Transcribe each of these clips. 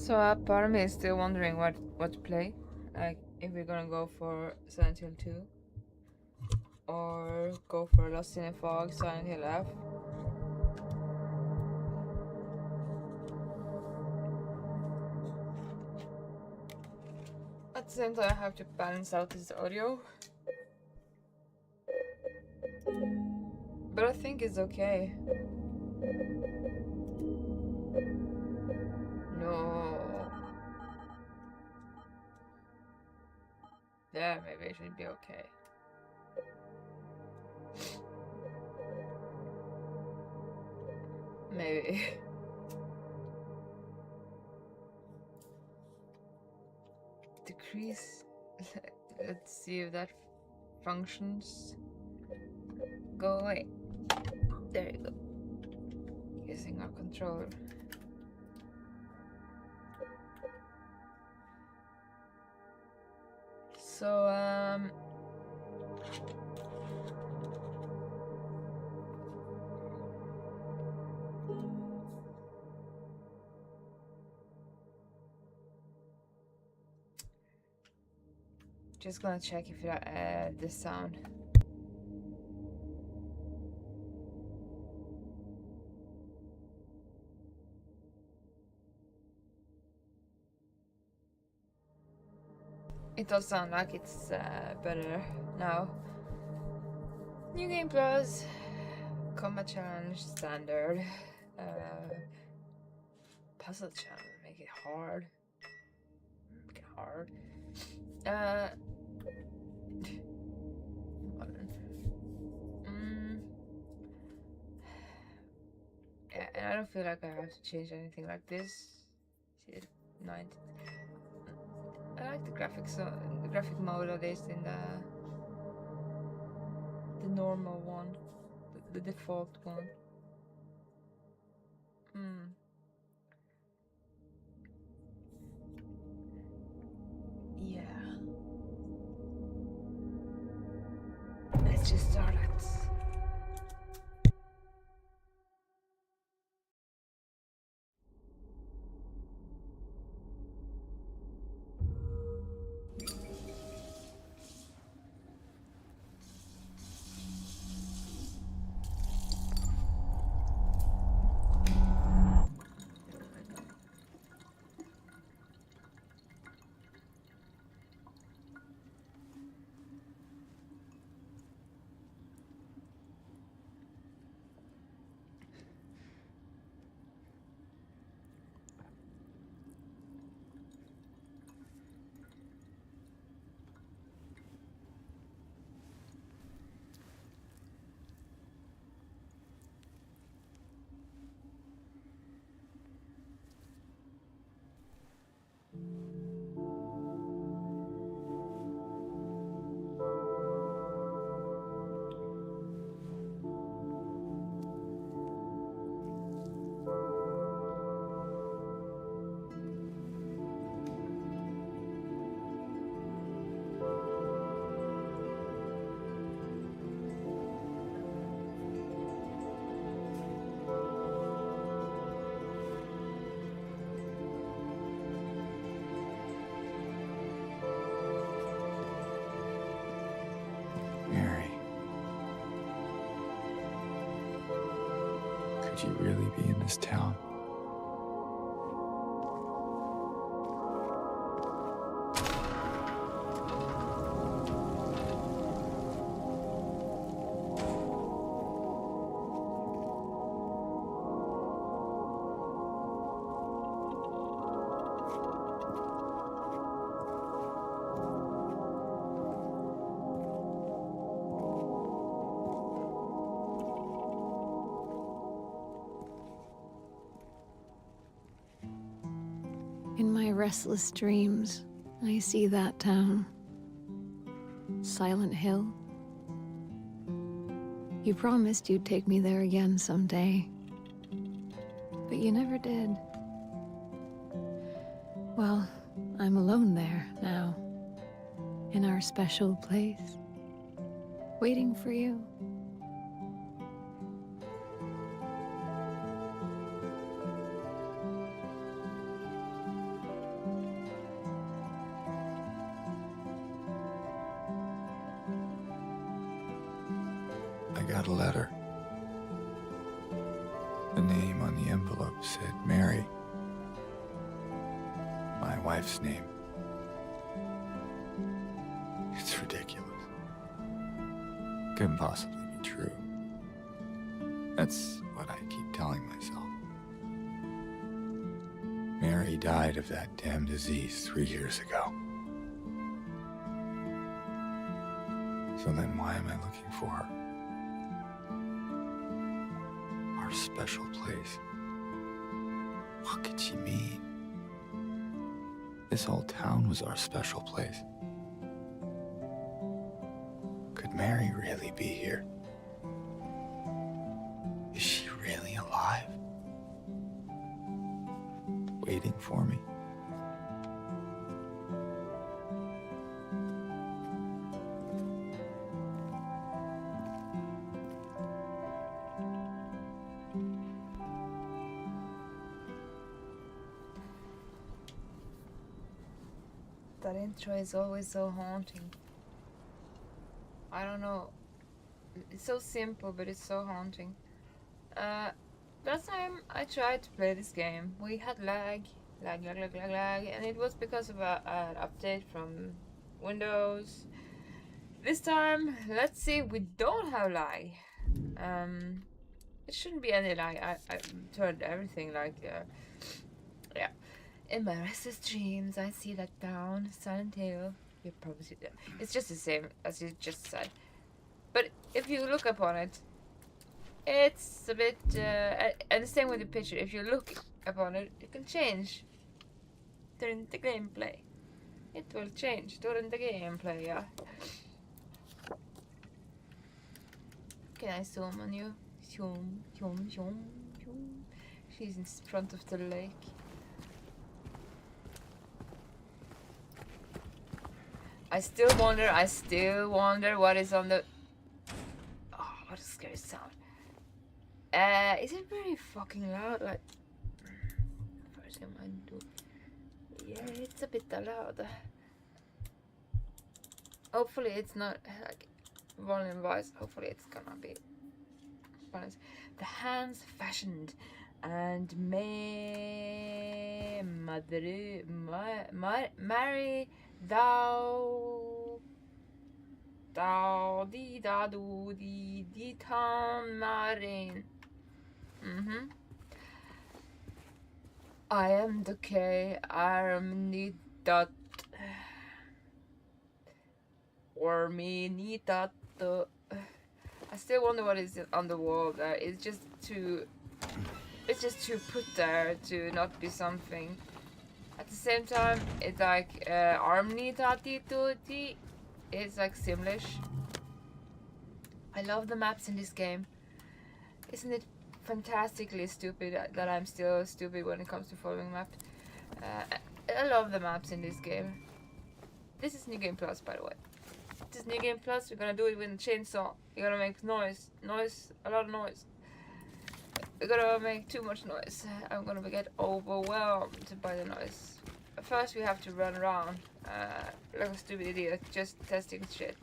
So part of me is still wondering what to play. Like if we're gonna go for Silent Hill 2 or go for Lost in the Fog, Silent Hill F. At the same time I have to balance out this audio. But I think it's okay. No. Yeah, maybe it should be okay. Maybe. Decrease. Let's see if that functions. Go away. There you go. Using our controller. So, just gonna check if the sound. It does sound like it's better now. New Game Plus, Combat Challenge, Standard, Puzzle Challenge, make it hard. Make it hard. Yeah, and I don't feel like I have to change anything like this. See it, 90. I like the graphics, the graphic mode at least in the normal one, the default one. Yeah. Let's just start it. Could you really be in this town? In my restless dreams, I see that town. Silent Hill. You promised you'd take me there again someday. But you never did. Well, I'm alone there now. In our special place. Waiting for you. got a letter. The name on the envelope said Mary. My wife's name. It's ridiculous. Couldn't possibly be true. That's what I keep telling myself. Mary died of that damn disease 3 years ago. So then why am I looking for her? Our special place. What could she mean? This whole town was our special place. Could Mary really be here? Is she really alive? Waiting for me? That intro is always so haunting. I don't know. It's so simple, but it's so haunting. Last time I tried to play this game, we had lag, and it was because of an update from Windows. This time, let's see, we don't have lag. It shouldn't be any lag. I turned everything like, yeah. In my restless dreams, I see that down, Silent Hill. You probably see that. It's just the same as you just said. But if you look upon it, it's a bit, and the same with the picture. If you look upon it, it can change during the gameplay. It will change during the gameplay, yeah. Can I zoom on you? Zoom, zoom, zoom, zoom. She's in front of the lake. I still wonder what is on the... Oh, what a scary sound. Is it very fucking loud? Like... First thing I do... Yeah, it's a bit loud. Hopefully it's not, like, volume-wise, hopefully it's gonna be... balanced. The hands fashioned and marry thou di da do di tam marin. I am the K arm that or me need that. I still wonder what is on the wall there. It's just to put there to not be something. At the same time, it's like Armnitati. It's like Simlish. I love the maps in this game. Isn't it fantastically stupid that I'm still stupid when it comes to following maps? I love the maps in this game. This is New Game Plus, by the way. This is New Game Plus. We're gonna do it with a chainsaw. You're gonna make noise, a lot of noise. We're gonna make too much noise. I'm gonna get overwhelmed by the noise. First, we have to run around like a stupid idiot, just testing shit.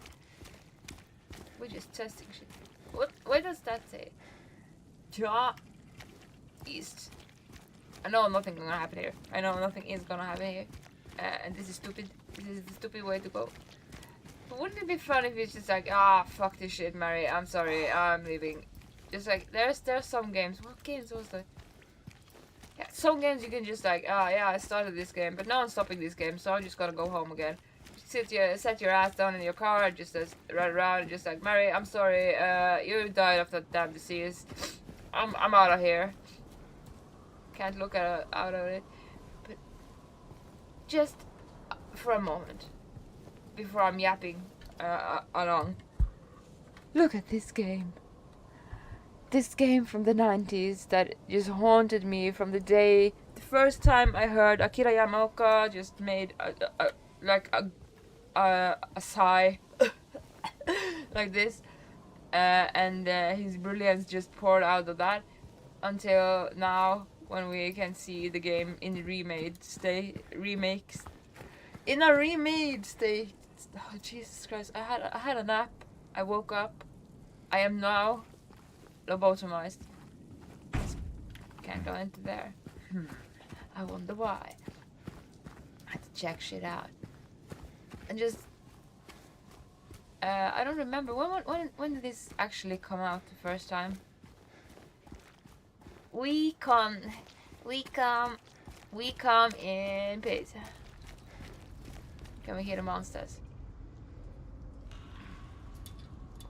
We're just testing shit. What does that say? Ja East. I know nothing gonna happen here. I know nothing is gonna happen here. And this is stupid. This is the stupid way to go. But wouldn't it be fun if it's just like, fuck this shit, Mary. I'm sorry, I'm leaving. Just like, there's some games. What games was that? Yeah, some games you can just like, yeah, I started this game, but now I'm stopping this game, so I'm just gonna go home again. Set your ass down in your car, just run around, and just like, Mary, I'm sorry, you died of that damn disease. I'm out of here. Can't look out of it. But just for a moment, before I'm yapping along, look at this game. This game from the 90s that just haunted me from the first time I heard Akira Yamaoka just made a sigh like this, and his brilliance just poured out of that until now when we can see the game in a remade state. Oh, Jesus Christ! I had a nap. I woke up. I am now lobotomized. Can't go into there. I wonder why. I had to check shit out. And just I don't remember when did this actually come out the first time? We come in peace. Can we hear the monsters?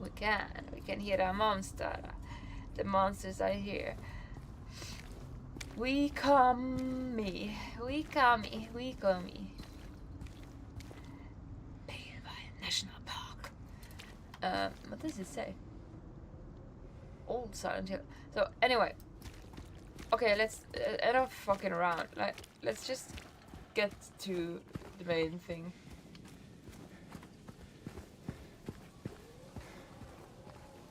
We can hear a monster. The monsters are here. We come me. Bearby National Park. What does it say? Old Silent Hill. So anyway, okay, let's enough fucking around. Like, let's just get to the main thing.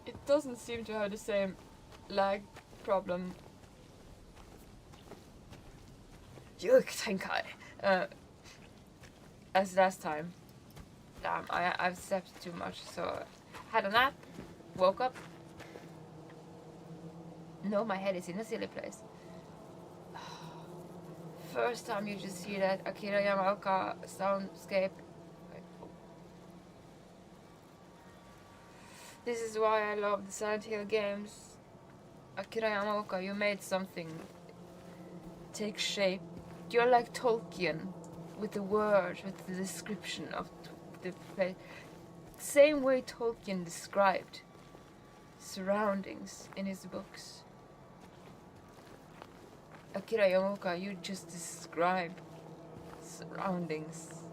It doesn't seem to have the same lag problem. As last time. Damn, I've slept too much, so had a nap, woke up. No, my head is in a silly place. First time you just hear that Akira Yamaoka soundscape. This is why I love the Silent Hill games. Akira Yamaoka, you made something take shape. You're like Tolkien with the words, with the description of the place. Same way Tolkien described surroundings in his books. Akira Yamaoka, you just describe surroundings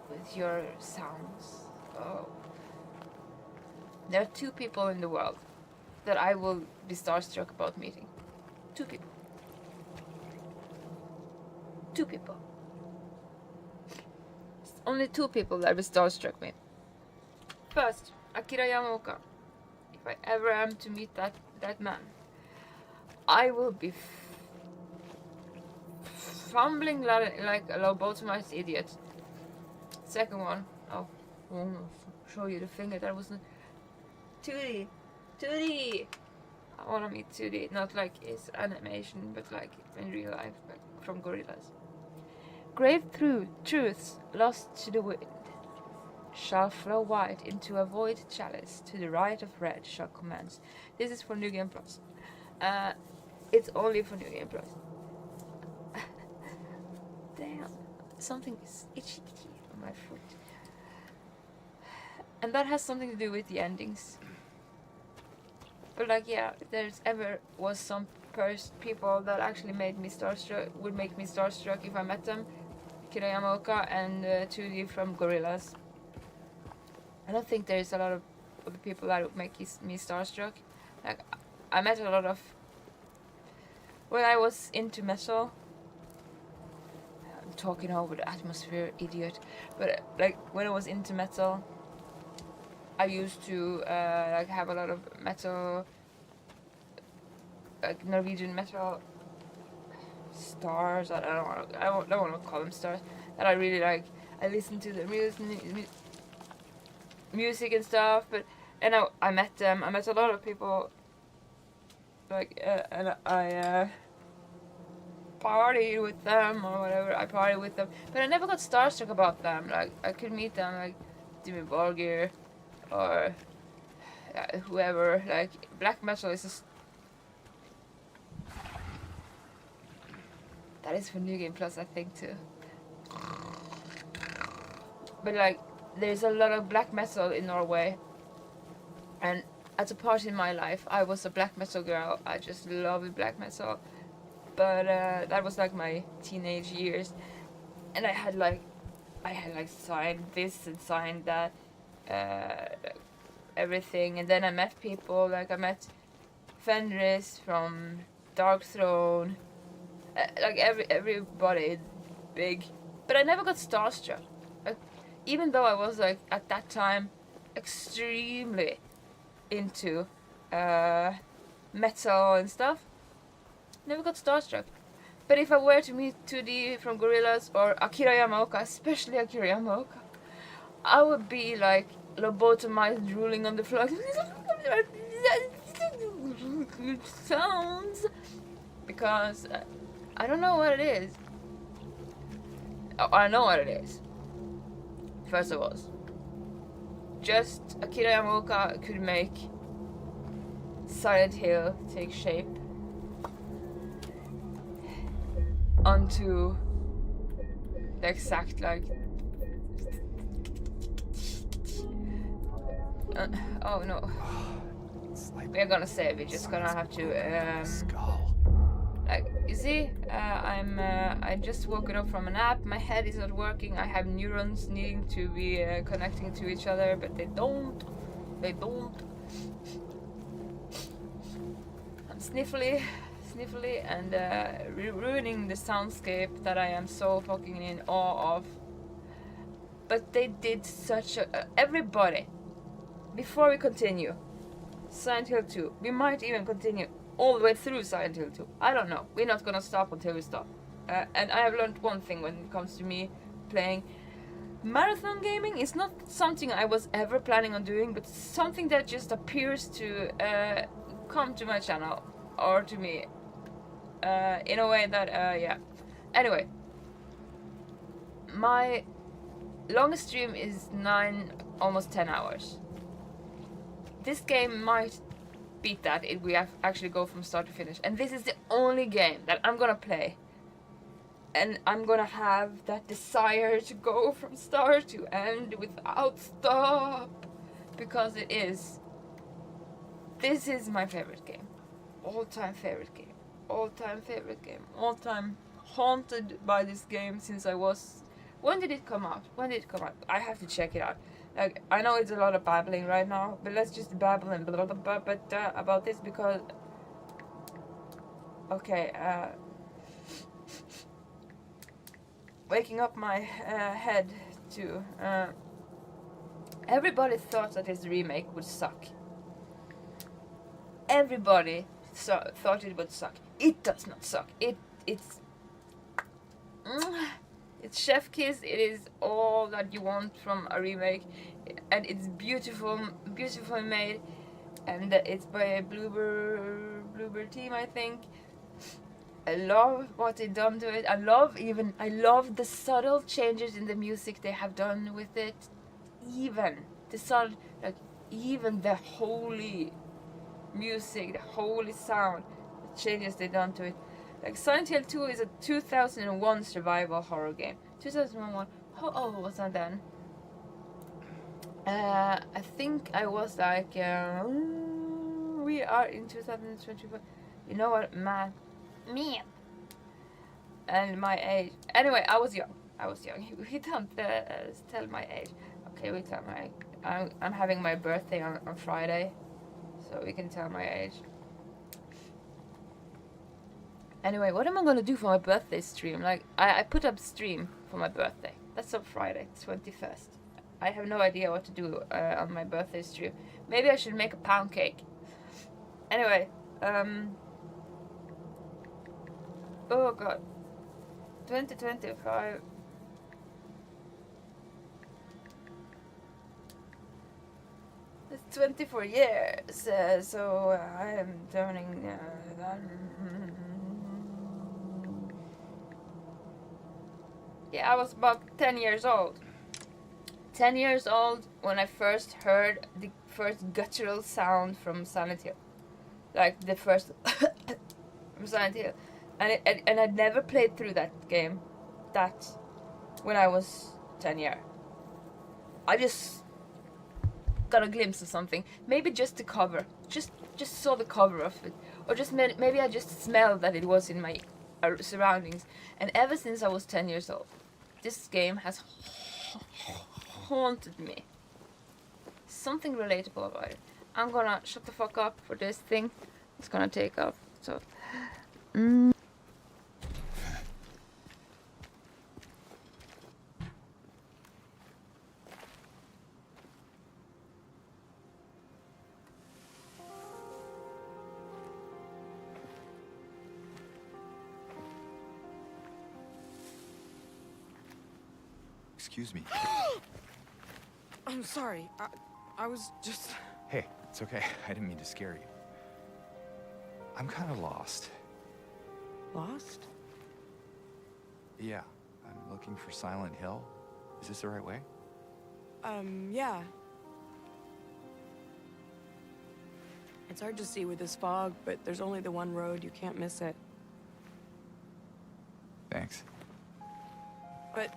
with your sounds. Oh. There are two people in the world that I will be starstruck about meeting. Two people. Two people. Only two people that will starstruck me. First, Akira Yamaoka. If I ever am to meet that man, I will be fumbling like a lobotomized idiot. Second one, oh, I want to show you the finger that wasn't. 2D! I want to meet 2D, not like his animation, but like in real life, like from Gorillaz. Grave truths lost to the wind shall flow white into a void chalice, to the right of red shall commence. This is for New Game Plus. It's only for New Game Plus. Damn, something is itchy on my foot. And that has something to do with the endings. But like, yeah, if there's ever was some people that actually made me starstruck, would make me starstruck if I met them, Akira Yamaoka and 2D from Gorillaz. I don't think there's a lot of other people that would make me starstruck. Like, I met a lot of... When I was into metal... I'm talking over the atmosphere, idiot. But like, when I was into metal... I used to like have a lot of metal, like Norwegian metal stars. I don't want to call them stars. That I really like. I listened to the music and stuff. And I met them. I met a lot of people. Like and I partied with them or whatever. I partied with them, but I never got starstruck about them. Like, I could meet them, like Dimmy Borgir. Or whoever, like, black metal is just... That is for New Game Plus, I think, too. But, like, there's a lot of black metal in Norway. And at a part in my life, I was a black metal girl. I just loved black metal. But that was, like, my teenage years. And I had signed this and signed that. Everything, and then I met people, like I met Fenris from Dark Throne, like everybody big, but I never got starstruck. Like, even though I was like at that time extremely into metal and stuff, never got starstruck. But if I were to meet 2D from Gorillaz or Akira Yamaoka, especially Akira Yamaoka, I would be like lobotomized, drooling on the floor. good sounds because I don't know what it is. Oh, I know what it is. First of all, just Akira Yamaoka could make Silent Hill take shape onto the exact like oh no, It's like we're gonna save. We're just gonna have to skull. like you see, I just woken up from a nap. My head is not working. I have neurons needing to be connecting to each other, but they don't. I'm sniffly, and ruining the soundscape that I am so fucking in awe of. But they did such a everybody. Before we continue, Silent Hill 2. We might even continue all the way through Silent Hill 2. I don't know. We're not gonna stop until we stop. And I have learned one thing when it comes to me playing. Marathon gaming is not something I was ever planning on doing, but something that just appears to come to my channel or to me in a way that, yeah. Anyway, my longest stream is 9, almost 10 hours. This game might beat that if we actually go from start to finish. And this is the only game that I'm gonna play. And I'm gonna have that desire to go from start to end without stop. Because it is. This is my favorite game. All-time favorite game. All-time favorite game. All-time haunted by this game since I was... When did it come out? I have to check it out. Like, I know it's a lot of babbling right now, but let's just babble and blah blah blah, about this because... Okay, waking up my head to... everybody thought that this remake would suck. Everybody thought it would suck. It does not suck. It's chef kiss. It is all that you want from a remake, and it's beautifully made, and it's by a Bloober team, I think. I love what they've done to it. I love the subtle changes in the music they have done with it. Even the holy music, the holy sound, the changes they've done to it. Like Silent Hill 2 is a 2001 survival horror game. 2001. How old was I then? I think I was like, we are in 2021. You know what, man? Me. And my age. Anyway, I was young. We don't tell my age. Okay, we tell my. I'm having my birthday on Friday, so we can tell my age. Anyway, what am I gonna do for my birthday stream? Like, I put up stream for my birthday. That's on Friday, 21st. I have no idea what to do on my birthday stream. Maybe I should make a pound cake. Anyway, oh god. 2025. It's 24 years, so I am turning... yeah, I was about 10 years old. 10 years old when I first heard the first guttural sound from Silent Hill. Like the first from Silent Hill. And I'd never played through that game when I was 10 years. I just got a glimpse of something. Maybe just the cover. Just saw the cover of it. Or just maybe I just smelled that it was in my surroundings. And ever since I was 10 years old, this game has haunted me. Something relatable about it. I'm gonna shut the fuck up for this thing. It's gonna take off. So... Excuse me. I'm sorry. I was just... Hey, it's okay. I didn't mean to scare you. I'm kind of lost. Lost? Yeah, I'm looking for Silent Hill. Is this the right way? Yeah. It's hard to see with this fog, but there's only the one road. You can't miss it. Thanks. But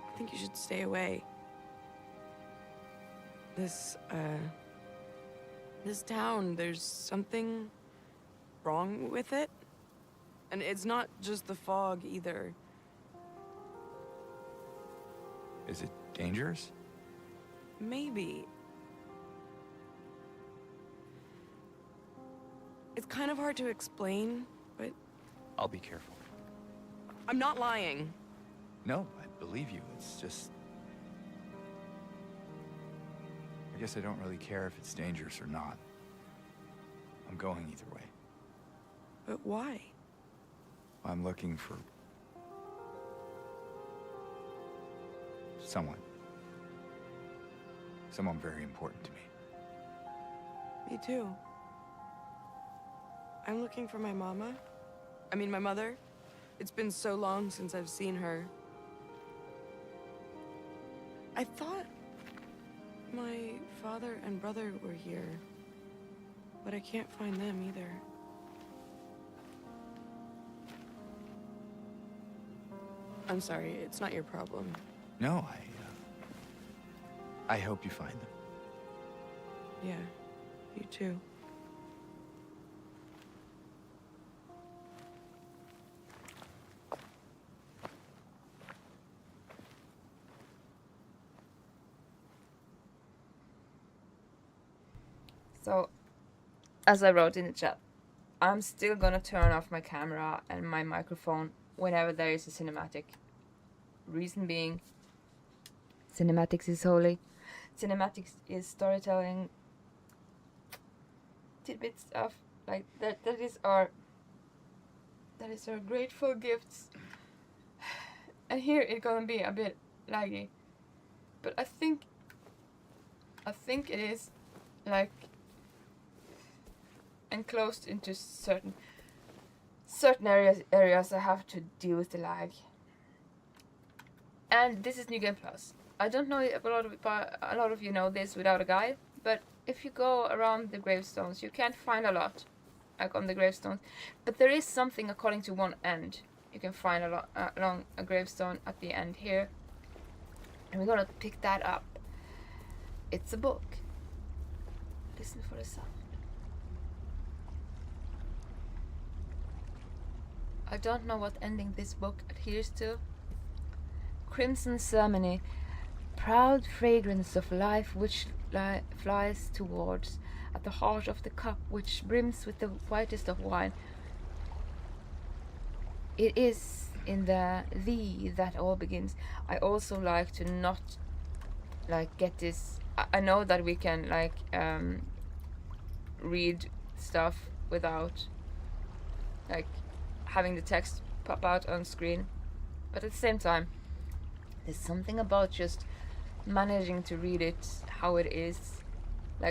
I think you should stay away. This town, there's something wrong with it. And it's not just the fog either. Is it dangerous? Maybe. It's kind of hard to explain, but I'll be careful. I'm not lying. No, I believe you. It's just... I guess I don't really care if it's dangerous or not. I'm going either way. But why? I'm looking for... someone. Someone very important to me. Me too. I'm looking for my mama. I mean, my mother. It's been so long since I've seen her. I thought my father and brother were here, but I can't find them either. I'm sorry, it's not your problem. No, I hope you find them. Yeah, you too. So, as I wrote in the chat, I'm still gonna turn off my camera and my microphone whenever there is a cinematic. Reason being, cinematics is holy. Cinematics is storytelling. Tidbit stuff like that. That is our grateful gifts. And here it's gonna be a bit laggy, but I think it is like enclosed into certain areas I have to deal with the lag. And this is New Game Plus. I don't know if a lot of you know this without a guide, but if you go around the gravestones, you can't find a lot, like on the gravestones. But there is something according to one end. You can find a lot along a gravestone at the end here, and we're gonna pick that up. It's a book. Listen for the sound. I don't know what ending this book adheres to. Crimson ceremony, proud fragrance of life which flies towards, at the heart of the cup which brims with the whitest of wine. It is in the thee that all begins. I also like to not get this. I know that we can read stuff without having the text pop out on screen, but at the same time there's something about just managing to read it how it is,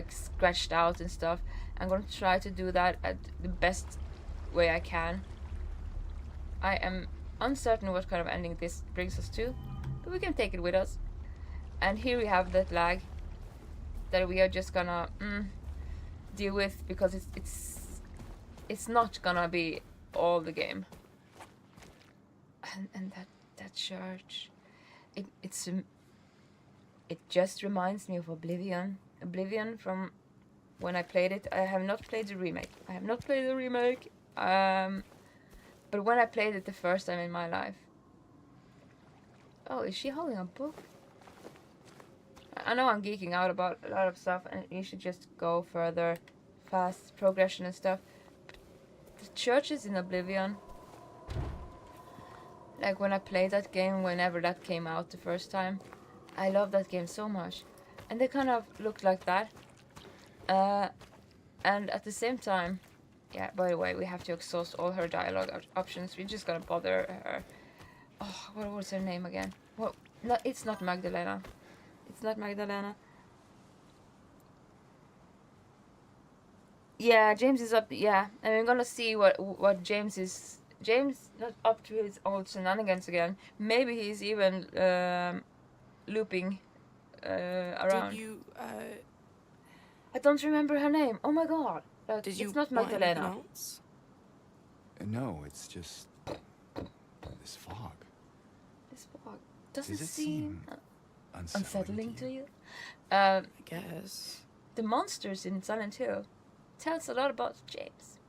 scratched out and stuff. I'm going to try to do that at the best way I can. I am uncertain what kind of ending this brings us to, but we can take it with us. And here we have that lag that we are just gonna deal with, because it's not gonna be all the game. And that church, it just reminds me of Oblivion from when I played it. I have not played the remake. But when I played it the first time in my life. Oh, is she holding a book? I know I'm geeking out about a lot of stuff, and you should just go further, fast progression and stuff. But the churches in Oblivion, when I played that game, whenever that came out the first time, I loved that game so much. And they kind of looked like that. And at the same time, yeah, by the way, we have to exhaust all her dialogue options. We're just gonna bother her. Oh, what was her name again? Well, no, it's not Magdalena. It's not Magdalena. Yeah, James is up. Yeah, and we're gonna see what James is. James not up to his old shenanigans again. Maybe he's even looping around. Did you, I don't remember her name. Oh my god! did you it's not want anything Magdalena. else? No, it's just this fog. This fog doesn't Does it seem seem unsettling to you. I guess. The monsters in Silent Hill tells a lot about James.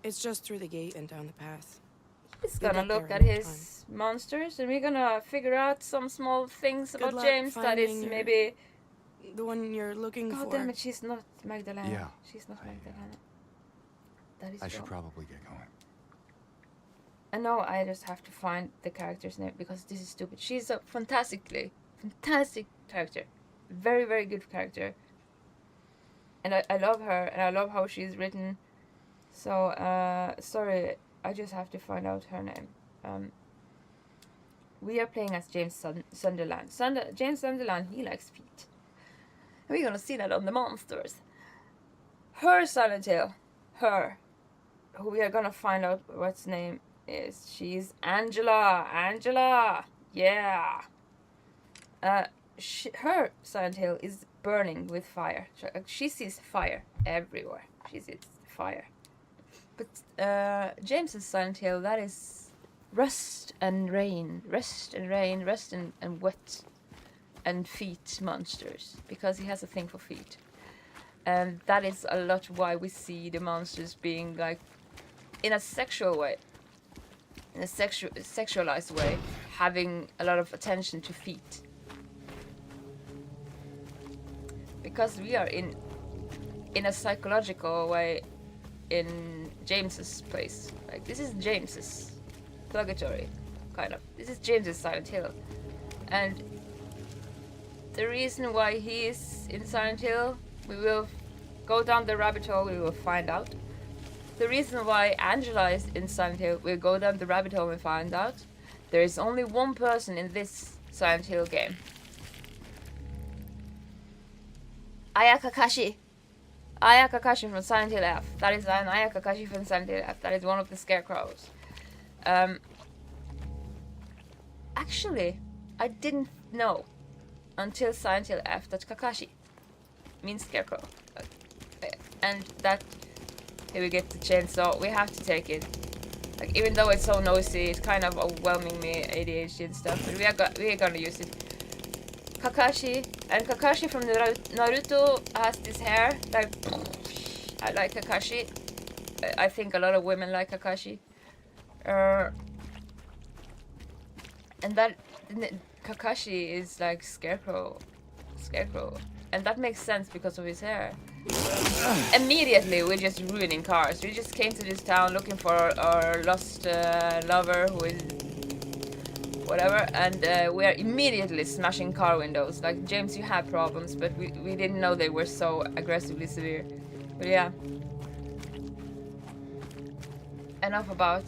It's just through the gate and down the path. He's We'll gonna get look there at in his monsters, and we're gonna figure out some small things Good about luck James that is finding your- maybe. The one you're looking God for. damn it! She's not Magdalena. Yeah, She's not I, Magdalena. That is I should wrong. probably get going. And now I just have to find the character's name because this is stupid. She's a fantastic character. Very, very good character. And I love her, and I love how she's written. So, sorry, I just have to find out her name. We are playing as James Sunderland. James Sunderland, he likes feet. And we're gonna see that on the monsters. Her Silent Hill. Her. Who we are gonna find out what's name is. She's Angela. Angela! Yeah! Her Silent Hill is burning with fire. She sees fire everywhere. She sees fire. But James's Silent Hill, that is rust and rain, rust and wet and feet monsters, because he has a thing for feet. And that is a lot why we see the monsters being like in a sexual way, in a sexualized way, having a lot of attention to feet. Because we are in a psychological way in James's place. Like, this is James's purgatory, kind of. This is James's Silent Hill. And the reason why he is in Silent Hill, we will go down the rabbit hole, we will find out. The reason why Angela is in Silent Hill, we'll go down the rabbit hole and find out. There is only one person in this Silent Hill game. Aya Kakashi. Aya Kakashi from Silent Hill F. That is an Aya Kakashi from Silent Hill F. That is one of the scarecrows. Actually, I didn't know until Silent Hill F that Kakashi means scarecrow. And that, here we get the chainsaw, we have to take it. Like, even though it's so noisy, it's kind of overwhelming me, ADHD and stuff, but we are gonna use it. Kakashi, and Kakashi from Naruto has this hair, like, I like Kakashi. I think a lot of women like Kakashi. And that, Kakashi is like Scarecrow, and that makes sense because of his hair. Immediately, we're just ruining cars. We just came to this town looking for our lost lover, who is whatever, and we are immediately smashing car windows. Like, James, you have problems, but we didn't know they were so aggressively severe. But yeah. Enough about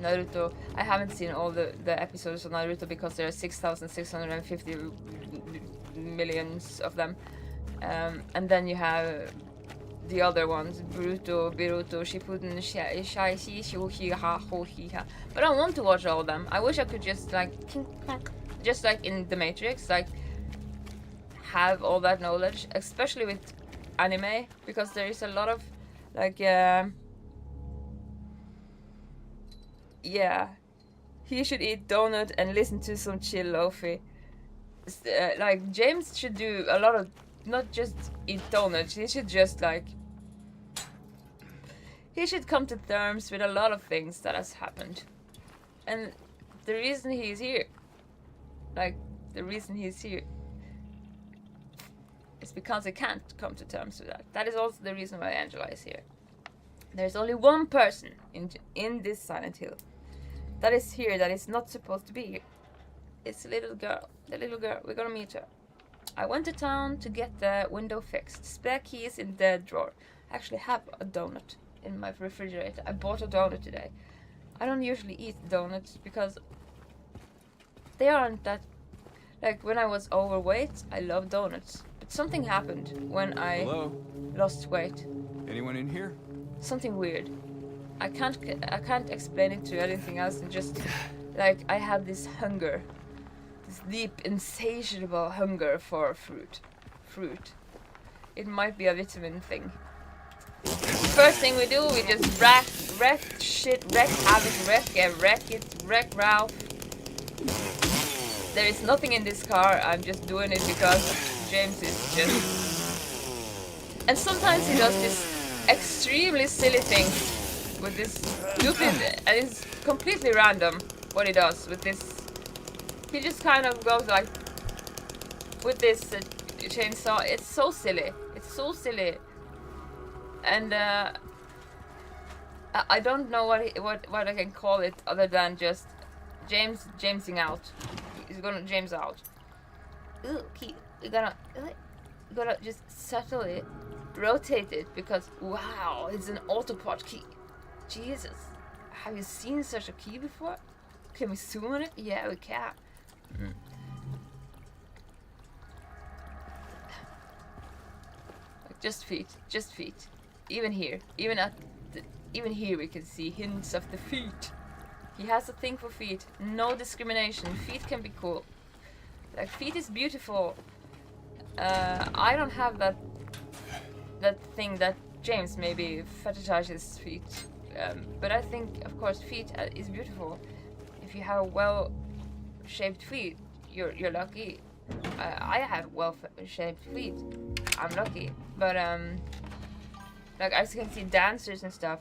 Naruto. I haven't seen all the episodes of Naruto because there are 6,650 millions of them. And then you have the other ones, Boruto, Shippuden, but I want to watch all of them. I wish I could just like in The Matrix, like have all that knowledge, especially with anime, because there is a lot of like yeah, he should eat donut and listen to some chill lofi. Like, James should do a lot of, not just eat donuts, he should just like, he should come to terms with a lot of things that has happened. And the reason he's here, is because he can't come to terms with that. That is also the reason why Angela is here. There's only one person in this Silent Hill that is here that is not supposed to be here. It's a little girl. The little girl. We're gonna meet her. I went to town to get the window fixed. Spare keys in the drawer. I actually have a donut in my refrigerator. I bought a donut today. I don't usually eat donuts because they aren't that... Like, when I was overweight, I love donuts. But something happened when I Hello? lost weight. Anyone in here? Something weird. I can't explain it to anything else than just like I had this hunger, this deep, insatiable hunger for fruit. It might be a vitamin thing. First thing we do, we just wreck havoc, wreck Ralph. There is nothing in this car. I'm just doing it because James is just. And sometimes he does this extremely silly thing with this stupid, and it's completely random what he does with this. He just kind of goes like with this chainsaw. It's so silly. It's so silly. And I don't know what I can call it other than just Jamesing out. He's gonna James out. Ooh, you gotta just subtly rotate it because wow, it's an autopod key. Jesus, have you seen such a key before? Can we zoom on it? Yeah, we can. Mm. Just feet. Even here, even here we can see hints of the feet. He has a thing for feet. No discrimination. Feet can be cool. Like feet is beautiful. I don't have that thing that James maybe fetishes feet. But I think, of course, feet is beautiful. If you have well-shaped feet, you're lucky. I have well-shaped feet. I'm lucky. But like I can see dancers and stuff.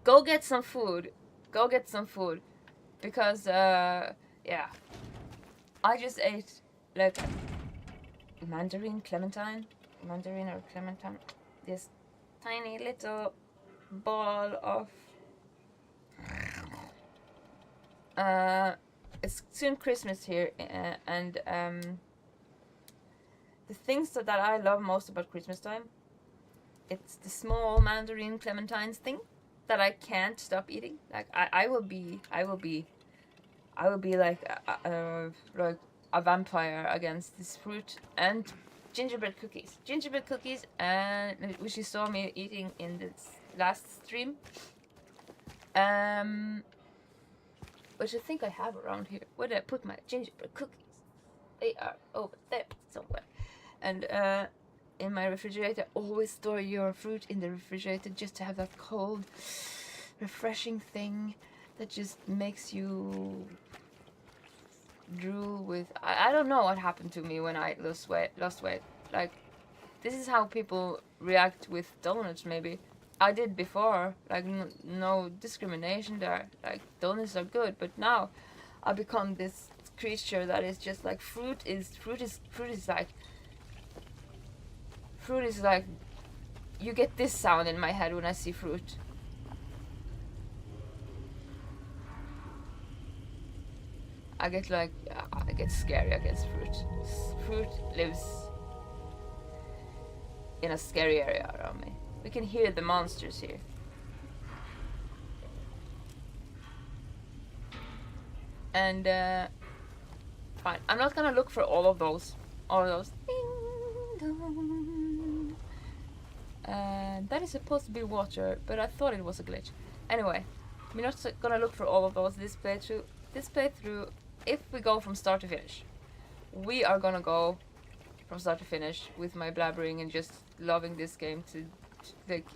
Go get some food. Because yeah, I just ate like mandarin or clementine. This tiny little ball of. It's soon Christmas here, and the things that I love most about Christmas time, it's the small mandarin clementines thing that I can't stop eating. Like I will be like a vampire against this fruit and gingerbread cookies, and which you saw me eating in this last stream. Which I think I have around here. Where did I put my gingerbread cookies? They are over there somewhere. And in my refrigerator, always store your fruit in the refrigerator just to have that cold, refreshing thing that just makes you drool with. I don't know what happened to me when I lost weight. Like, this is how people react with donuts, maybe. I did before, like no discrimination there. Like donuts are good, but now I become this creature that is just like fruit is like you get this sound in my head when I see fruit. I get scary against fruit. Fruit lives in a scary area around me. We can hear the monsters here. And fine. I'm not gonna look for all of those. Ding dong. That is supposed to be water, but I thought it was a glitch. Anyway, we're not gonna look for all of those this playthrough. If we go from start to finish, we are gonna go from start to finish with my blabbering and just loving this game to like,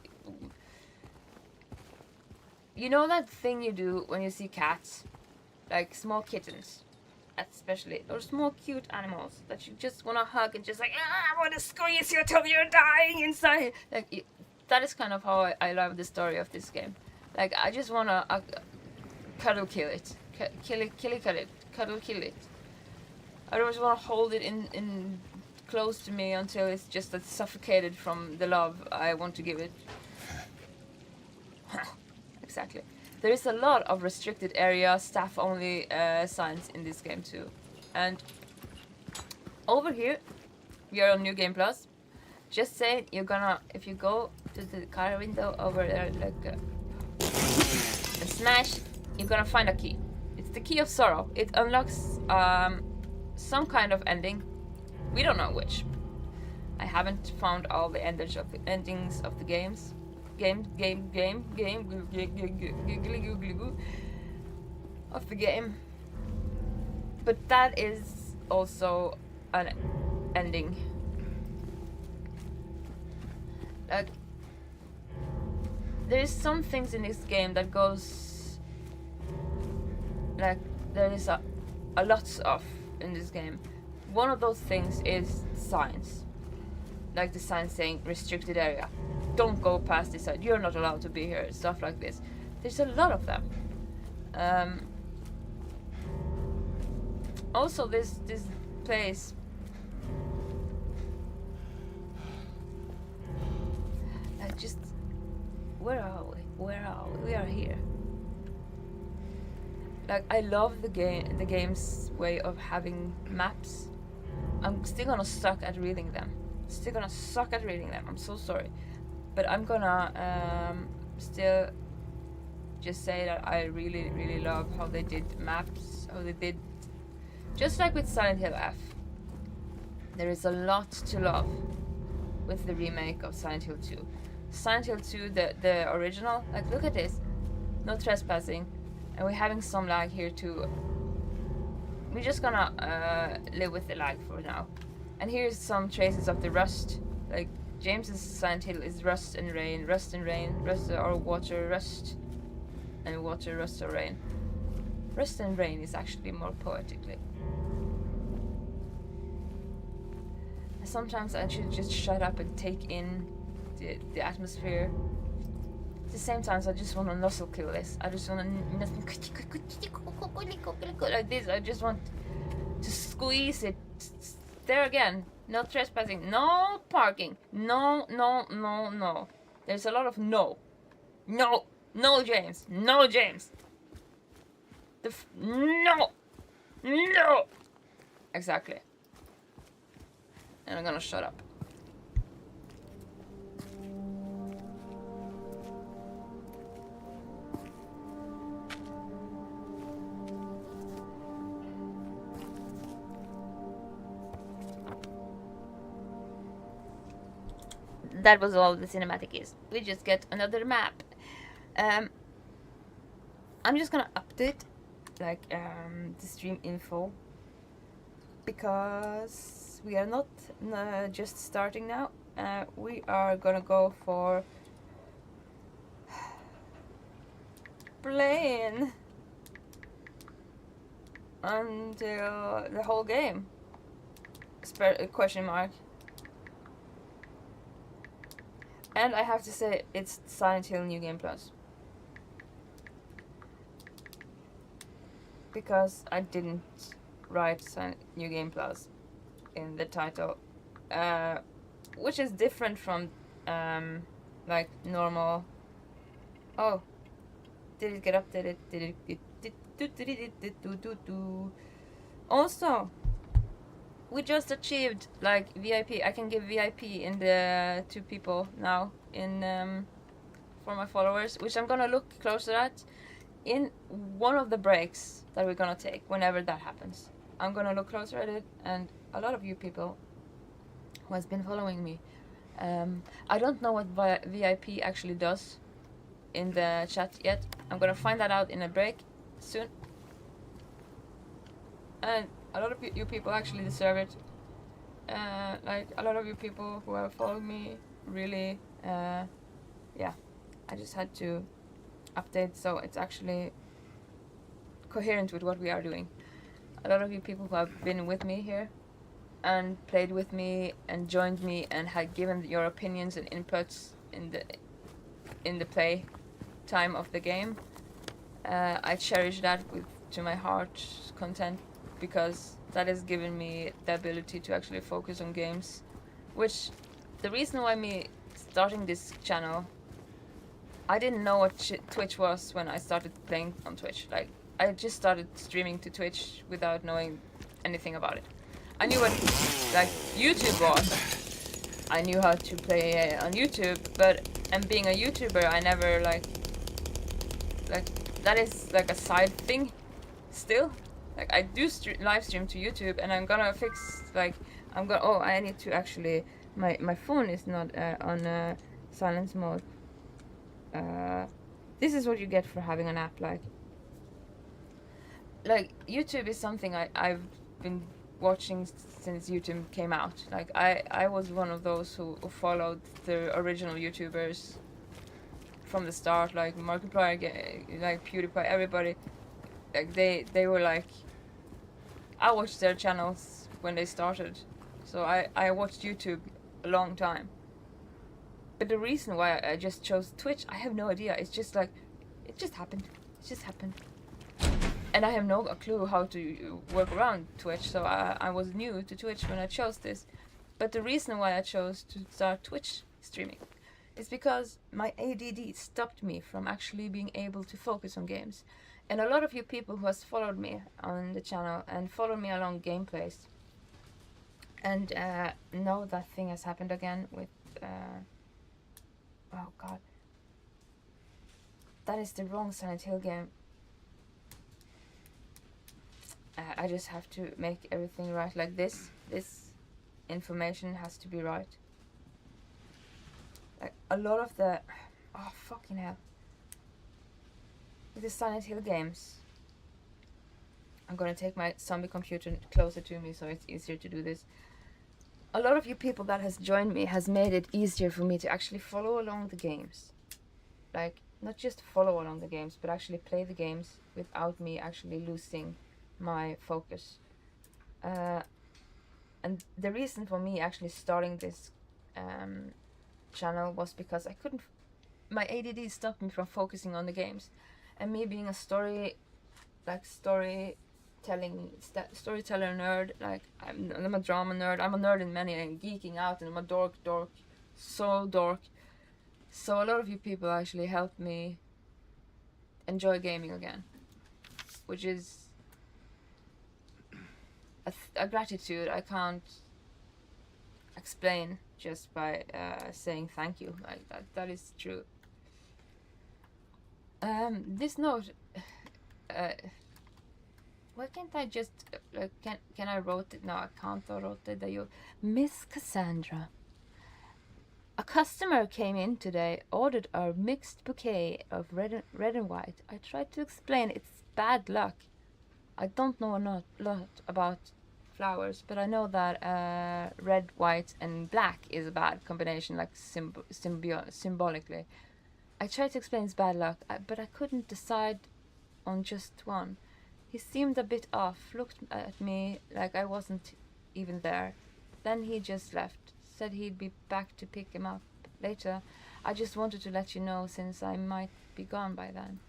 you know that thing you do when you see cats, like small kittens, especially, or small cute animals that you just want to hug and just like, I want to squeeze you till you're dying inside. Like that is kind of how I love the story of this game. Like I just want to cuddle kill it. I don't just want to hold it in close to me until it's just suffocated from the love I want to give it. Exactly. There is a lot of restricted area, staff only signs in this game too. And over here, we are on New Game Plus. Just saying, you're gonna, if you go to the car window over there, like, and smash, you're gonna find a key. It's the key of sorrow. It unlocks some kind of ending. We don't know which. I haven't found all the endings of the games. Of the game. But that is also an ending. Like, there is some things in this game that goes, like, there is a lot of in this game. One of those things is signs, like the sign saying restricted area, don't go past this side, you're not allowed to be here, stuff like this. There's a lot of them. Also, this place, like, just, where are we? Where are we? We are here. Like, I love the game's way of having maps. I'm still gonna suck at reading them. I'm so sorry, but I'm gonna still just say that I really love how they did maps, how they did, just like with Silent Hill F. There is a lot to love with the remake of Silent Hill 2. Silent Hill 2, the original, like, look at this, no trespassing, and we're having some lag here too. We're just gonna live with the lag for now. And here's some traces of the rust. Like, James's Silent Hill is rust and rain, rust and rain, rust or water, rust and water, rust or rain. Rust and rain is actually more poetically. Sometimes I should just shut up and take in the atmosphere. At the same time, I just want to nuzzle kill this. I just want to like this. I just want to squeeze it. There again. No trespassing. No parking. No. There's a lot of no. No, James. No, James. No. Exactly. And I'm gonna shut up. That was all the cinematic is. We just get another map. I'm just gonna update like the stream info, because we are not just starting now. We are gonna go for playing until the whole game. Question mark. And I have to say, it's Silent Hill New Game Plus. Because I didn't write New Game Plus in the title. Which is different from, like, normal... Oh. Did it get updated? Did it... Also, we just achieved, like, VIP. I can give VIP in the 2 people now in for my followers, which I'm gonna look closer at in one of the breaks that we're gonna take whenever that happens. I'm gonna look closer at it, and a lot of you people who has been following me, I don't know what VIP actually does in the chat yet. I'm gonna find that out in a break soon. And a lot of you people actually deserve it. Like, a lot of you people who have followed me, really, yeah. I just had to update so it's actually coherent with what we are doing. A lot of you people who have been with me here and played with me and joined me and had given your opinions and inputs in the play time of the game. I cherish that to my heart's content, because that has given me the ability to actually focus on games, which the reason why me starting this channel, I didn't know what Twitch was when I started playing on Twitch. Like, I just started streaming to Twitch without knowing anything about it. I knew what, like, YouTube was. I knew how to play on YouTube, and being a YouTuber, I never, like, that is, like, a side thing still. Like, I do live stream to YouTube, and I'm gonna fix, like, I'm gonna. Oh, I need to actually. My phone is not on silence mode. This is what you get for having an app like YouTube is something I've been watching since YouTube came out. Like I was one of those who followed the original YouTubers from the start, like Markiplier, like PewDiePie, everybody. Like they were like, I watched their channels when they started, so I watched YouTube a long time. But the reason why I just chose Twitch, I have no idea. It's just like, it just happened. It just happened. And I have no clue how to work around Twitch, so I was new to Twitch when I chose this. But the reason why I chose to start Twitch streaming is because my ADD stopped me from actually being able to focus on games. And a lot of you people who has followed me on the channel and followed me along gameplays and know that thing has happened again with oh god, that is the wrong Silent Hill game. I just have to make everything right. Like this information has to be right. Like a lot of the, oh fucking hell. With the Silent Hill games, I'm gonna take my zombie computer closer to me so it's easier to do this. A lot of you people that has joined me has made it easier for me to actually follow along the games. Like, not just follow along the games, but actually play the games without me actually losing my focus. And the reason for me actually starting this channel was because I couldn't, my ADD stopped me from focusing on the games. And me being a storyteller nerd, like I'm a drama nerd, I'm a nerd in many, and geeking out, and I'm a dork, so dork. So a lot of you people actually helped me enjoy gaming again, which is a gratitude I can't explain just by saying thank you. Like that is true. This note, why can't I just can I wrote it? No, I can't. I wrote it. You, Miss Cassandra. A customer came in today, ordered a mixed bouquet of red and white. I tried to explain it's bad luck. I don't know a lot about flowers, but I know that red, white, and black is a bad combination, like symbolically. I tried to explain it's bad luck, but I couldn't decide on just one. He seemed a bit off, looked at me like I wasn't even there. Then he just left, said he'd be back to pick him up later. I just wanted to let you know since I might be gone by then.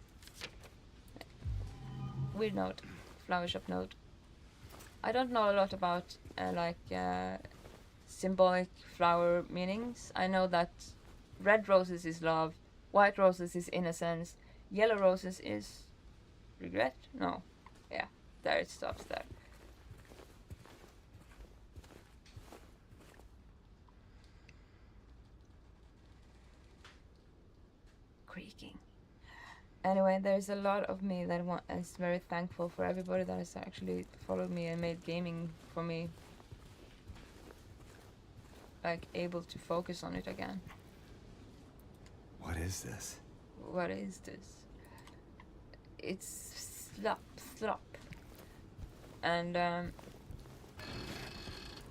Weird note. Flower shop note. I don't know a lot about symbolic flower meanings. I know that red roses is love, white roses is innocence, yellow roses is regret? No. Yeah, there it stops there. Creaking. Anyway, there's a lot of me that is very thankful for everybody that has actually followed me and made gaming for me like able to focus on it again. What is this? What is this? It's slop. And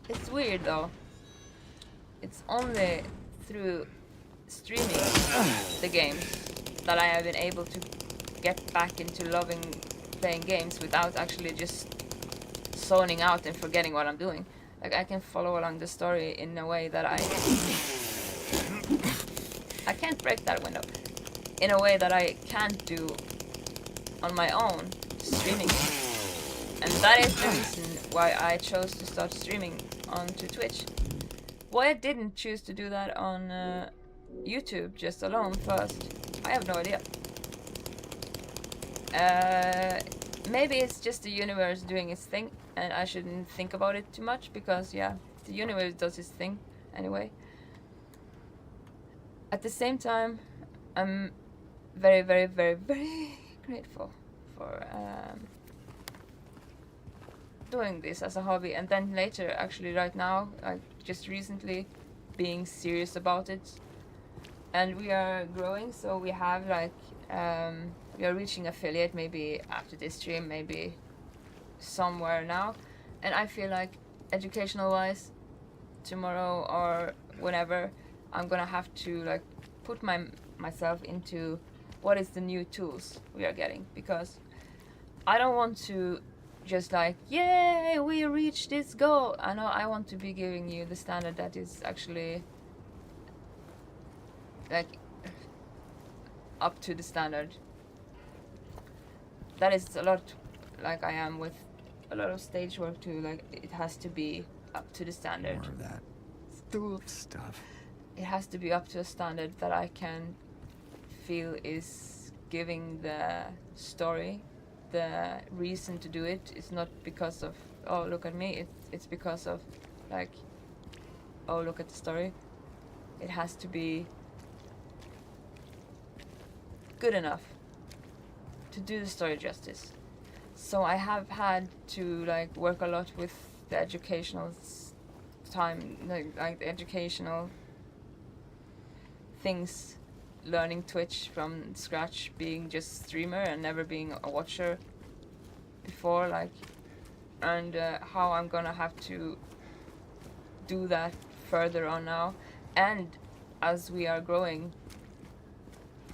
it's weird though. It's only through streaming the games that I have been able to get back into loving playing games without actually just zoning out and forgetting what I'm doing. Like I can follow along the story in a way that I can't break that window. In a way that I can't do on my own streaming. And that is the reason why I chose to start streaming onto Twitch. Why I didn't choose to do that on YouTube just alone first, I have no idea. Maybe it's just the universe doing its thing and I shouldn't think about it too much because yeah, the universe does its thing anyway. At the same time, I'm very, very, very, very grateful for doing this as a hobby, and then later, actually right now, like just recently, being serious about it. And we are growing, so we have like we are reaching affiliate maybe after this stream, maybe somewhere now. And I feel like educational wise, tomorrow or whenever, I'm gonna have to like put myself into what is the new tools we are getting, because I don't want to just like, yay, we reached this goal. I know I want to be giving you the standard that is actually like up to the standard. That is a lot like I am with a lot of stage work too, like it has to be up to the standard. More of that stool stuff. It has to be up to a standard that I can feel is giving the story the reason to do it. It's not because of, oh look at me, it's because of like, oh look at the story. It has to be good enough to do the story justice. So I have had to like work a lot with the educational time, like the educational things, learning Twitch from scratch, being just streamer and never being a watcher before, like, and how I'm gonna have to do that further on now, and as we are growing,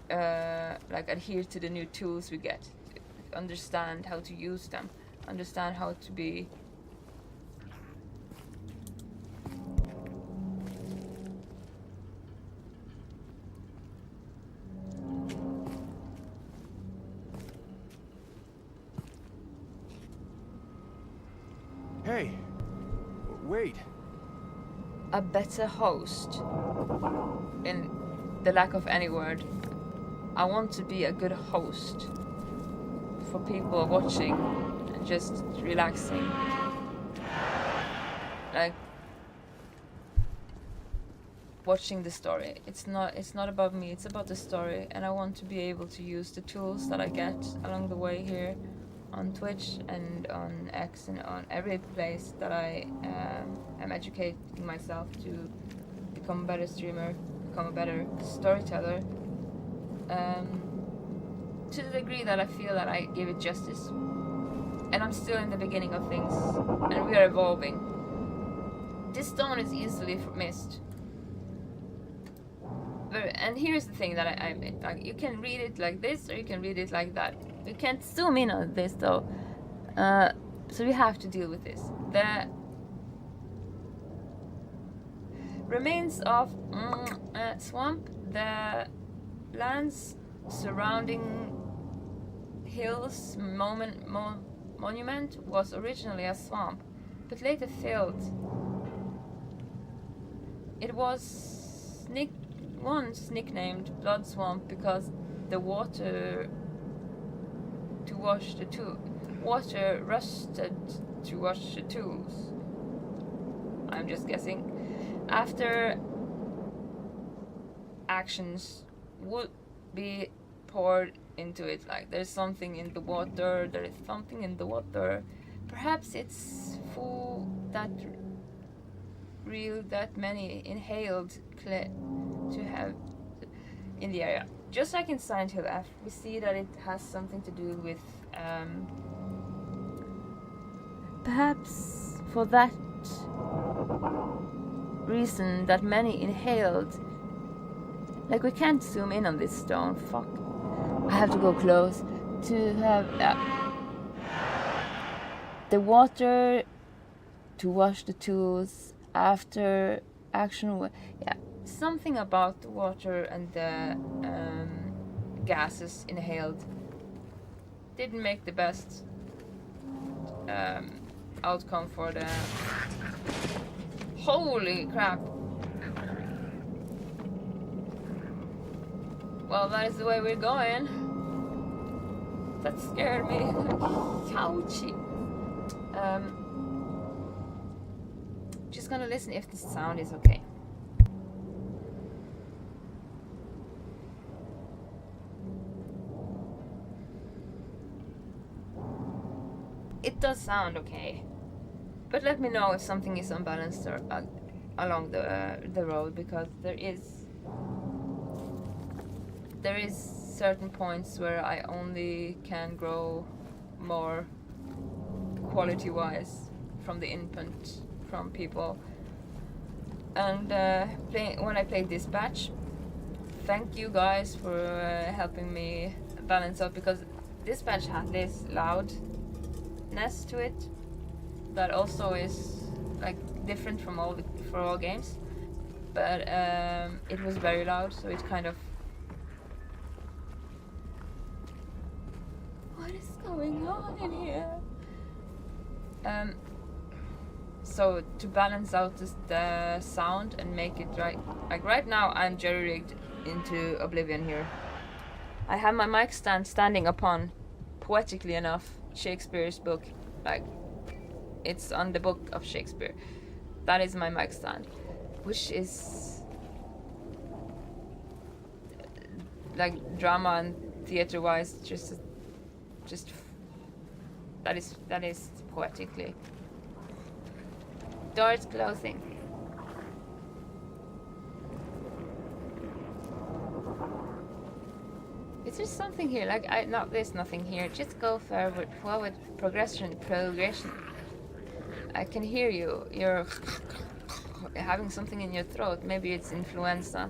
like adhere to the new tools we get, understand how to use them, understand how to be Hey, wait. a better host. In the lack of any word, I want to be a good host for people watching and just relaxing. Like watching the story. It's not about me, it's about the story, and I want to be able to use the tools that I get along the way here on Twitch and on X and on every place that I am educating myself to become a better streamer, become a better storyteller, to the degree that I feel that I give it justice. And I'm still in the beginning of things, and we are evolving. This stone is easily missed. And here's the thing that I like, you can read it like this or you can read it like that. You can't zoom in on this though, so we have to deal with this. The remains of swamp, the lands surrounding hills monument was originally a swamp, but later filled. It was once nicknamed Blood Swamp because the water rusted to wash the tools. I'm just guessing. After actions would be poured into it, like there's something in the water, there is something in the water. Perhaps it's full that many inhaled to have in the area. Just like in Silent Hill F, we see that it has something to do with perhaps for that reason that many inhaled. Like we can't zoom in on this stone. Fuck. I have to go close to have the water to wash the tools after action. Yeah, something about the water and the gases inhaled didn't make the best outcome for the. Holy crap! Well, that is the way we're going. That scared me. Ouchie. Just gonna listen if the sound is okay. It does sound okay. But let me know if something is unbalanced or along the road, because there is certain points where I only can grow more quality-wise from the input from people. And when I played Dispatch, thank you guys for helping me balance out, because Dispatch had this loudness to it that also is like different from for all games, but it was very loud, so it kind of. What is going on in here? So to balance out the sound and make it right, like right now I'm jerry-rigged into oblivion here. I have my mic stand standing upon, poetically enough, Shakespeare's book. Like, it's on the book of Shakespeare. That is my mic stand, which is like drama and theater-wise, just that is poetically. Doors closing. Is there something here? Like, there's nothing here. Just go forward, progression. I can hear you. You're having something in your throat. Maybe it's influenza.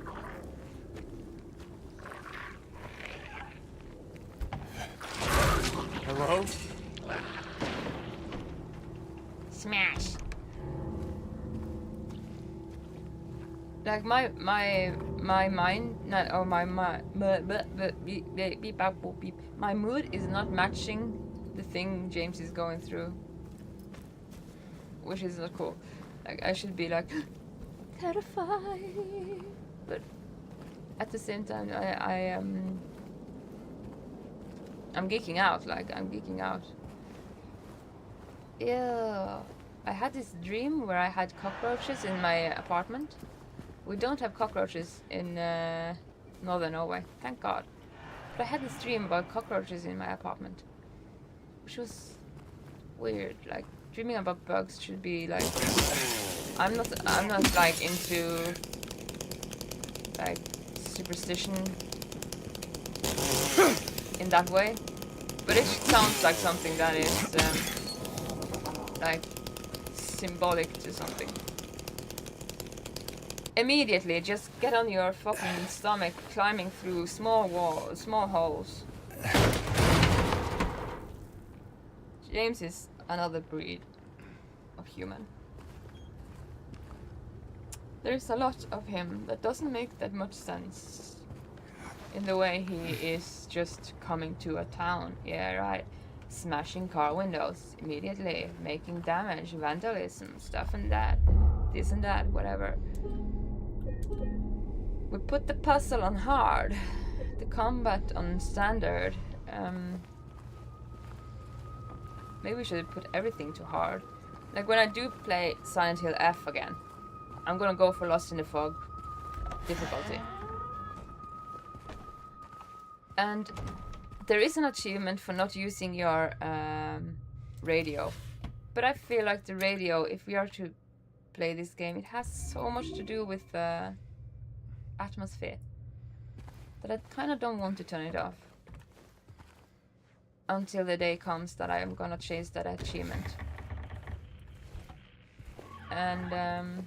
Hello? Smash. Like my mind, or my mood is not matching the thing James is going through, which is not cool. Like, I should be like terrified, but at the same time I'm geeking out. Like, I'm geeking out. Yeah, I had this dream where I had cockroaches in my apartment. We don't have cockroaches in northern Norway, thank God. But I had this dream about cockroaches in my apartment, which was weird. Like, dreaming about bugs should be like, I'm not like into like superstition in that way, but it sounds like something that is like symbolic to something. Immediately, just get on your fucking stomach, climbing through small holes. James is another breed of human. There's a lot of him that doesn't make that much sense in the way he is just coming to a town. Yeah, right. Smashing car windows immediately, making damage, vandalism, stuff and that, this and that, whatever. We put the puzzle on hard, the combat on standard. Maybe we should put everything to hard. Like, when I do play Silent Hill F again, I'm gonna go for Lost in the Fog difficulty. And there is an achievement for not using your radio. But I feel like the radio, if we are to play this game, it has so much to do with atmosphere that I kind of don't want to turn it off until the day comes that I am gonna chase that achievement. And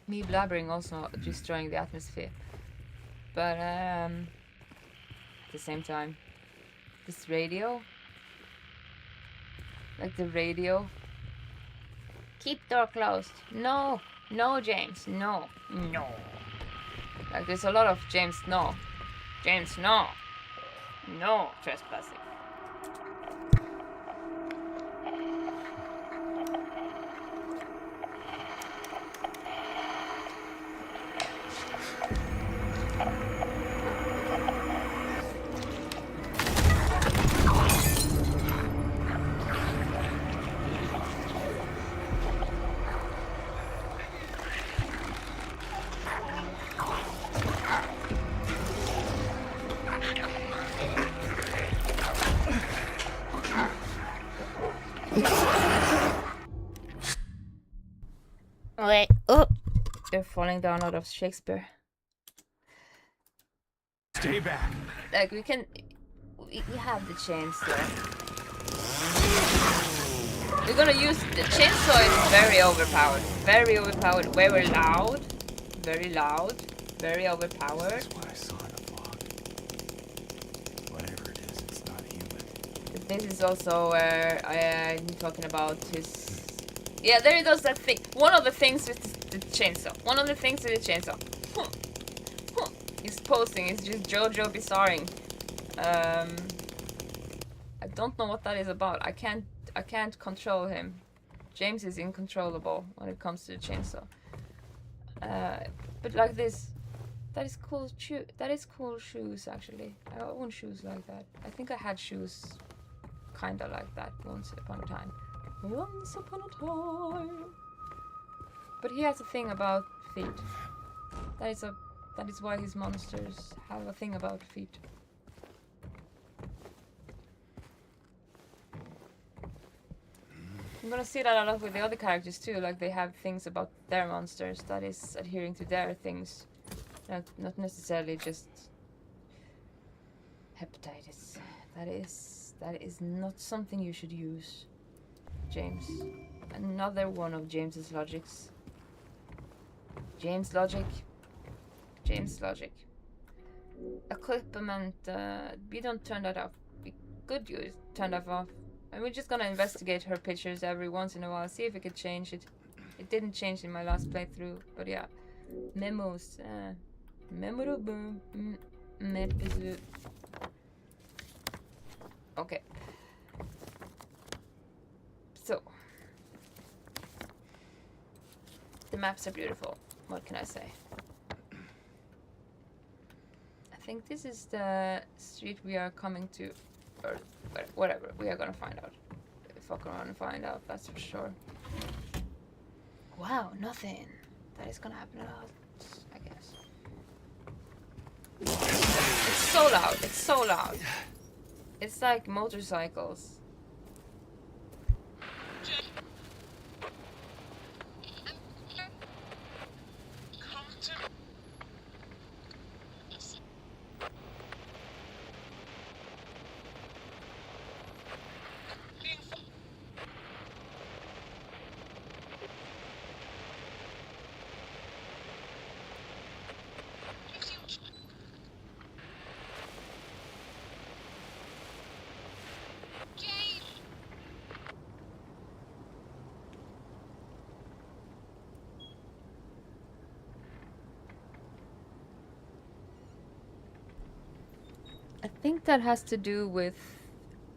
me blabbering also destroying the atmosphere. But at the same time, this radio, like the radio, keep door closed. No, no, James, no, no. Like, there's a lot of James, no. James, no. No trespassing. Shakespeare falling down out of Shakespeare. Stay back. Like we have the chainsaw. We're gonna use the chainsaw. Is very overpowered. Very overpowered. Very loud. Very loud. Very overpowered. That's what I saw in the fog. Whatever it is, it's not human. This is also where I'm talking about his. Yeah, there he does that thing. One of the things with the chainsaw. One of the things with the chainsaw. He's posting. It's just JoJo Bizarring. I don't know what that is about. I can't control him. James is incontrollable when it comes to the chainsaw. But like this, that is cool. That is cool shoes actually. I own shoes like that. I think I had shoes, kinda like that once upon a time. Once upon a time. But he has a thing about feet. That is why his monsters have a thing about feet. I'm gonna see that a lot with the other characters too, like they have things about their monsters that is adhering to their things. Not necessarily just hepatitis. That is not something you should use, James. Another one of James's logics. James logic. Equipment, we don't turn that off. We could turn that off. And we're just gonna investigate her pictures every once in a while, see if we could change it. It didn't change in my last playthrough, but yeah. Memos. Memorable. Okay. So. The maps are beautiful. What can I say? I think this is the street we are coming to. Or whatever, we are gonna find out. Fuck around and find out, that's for sure. Wow, nothing. That is gonna happen a lot, I guess. It's so loud, it's so loud. It's like motorcycles. I think that has to do with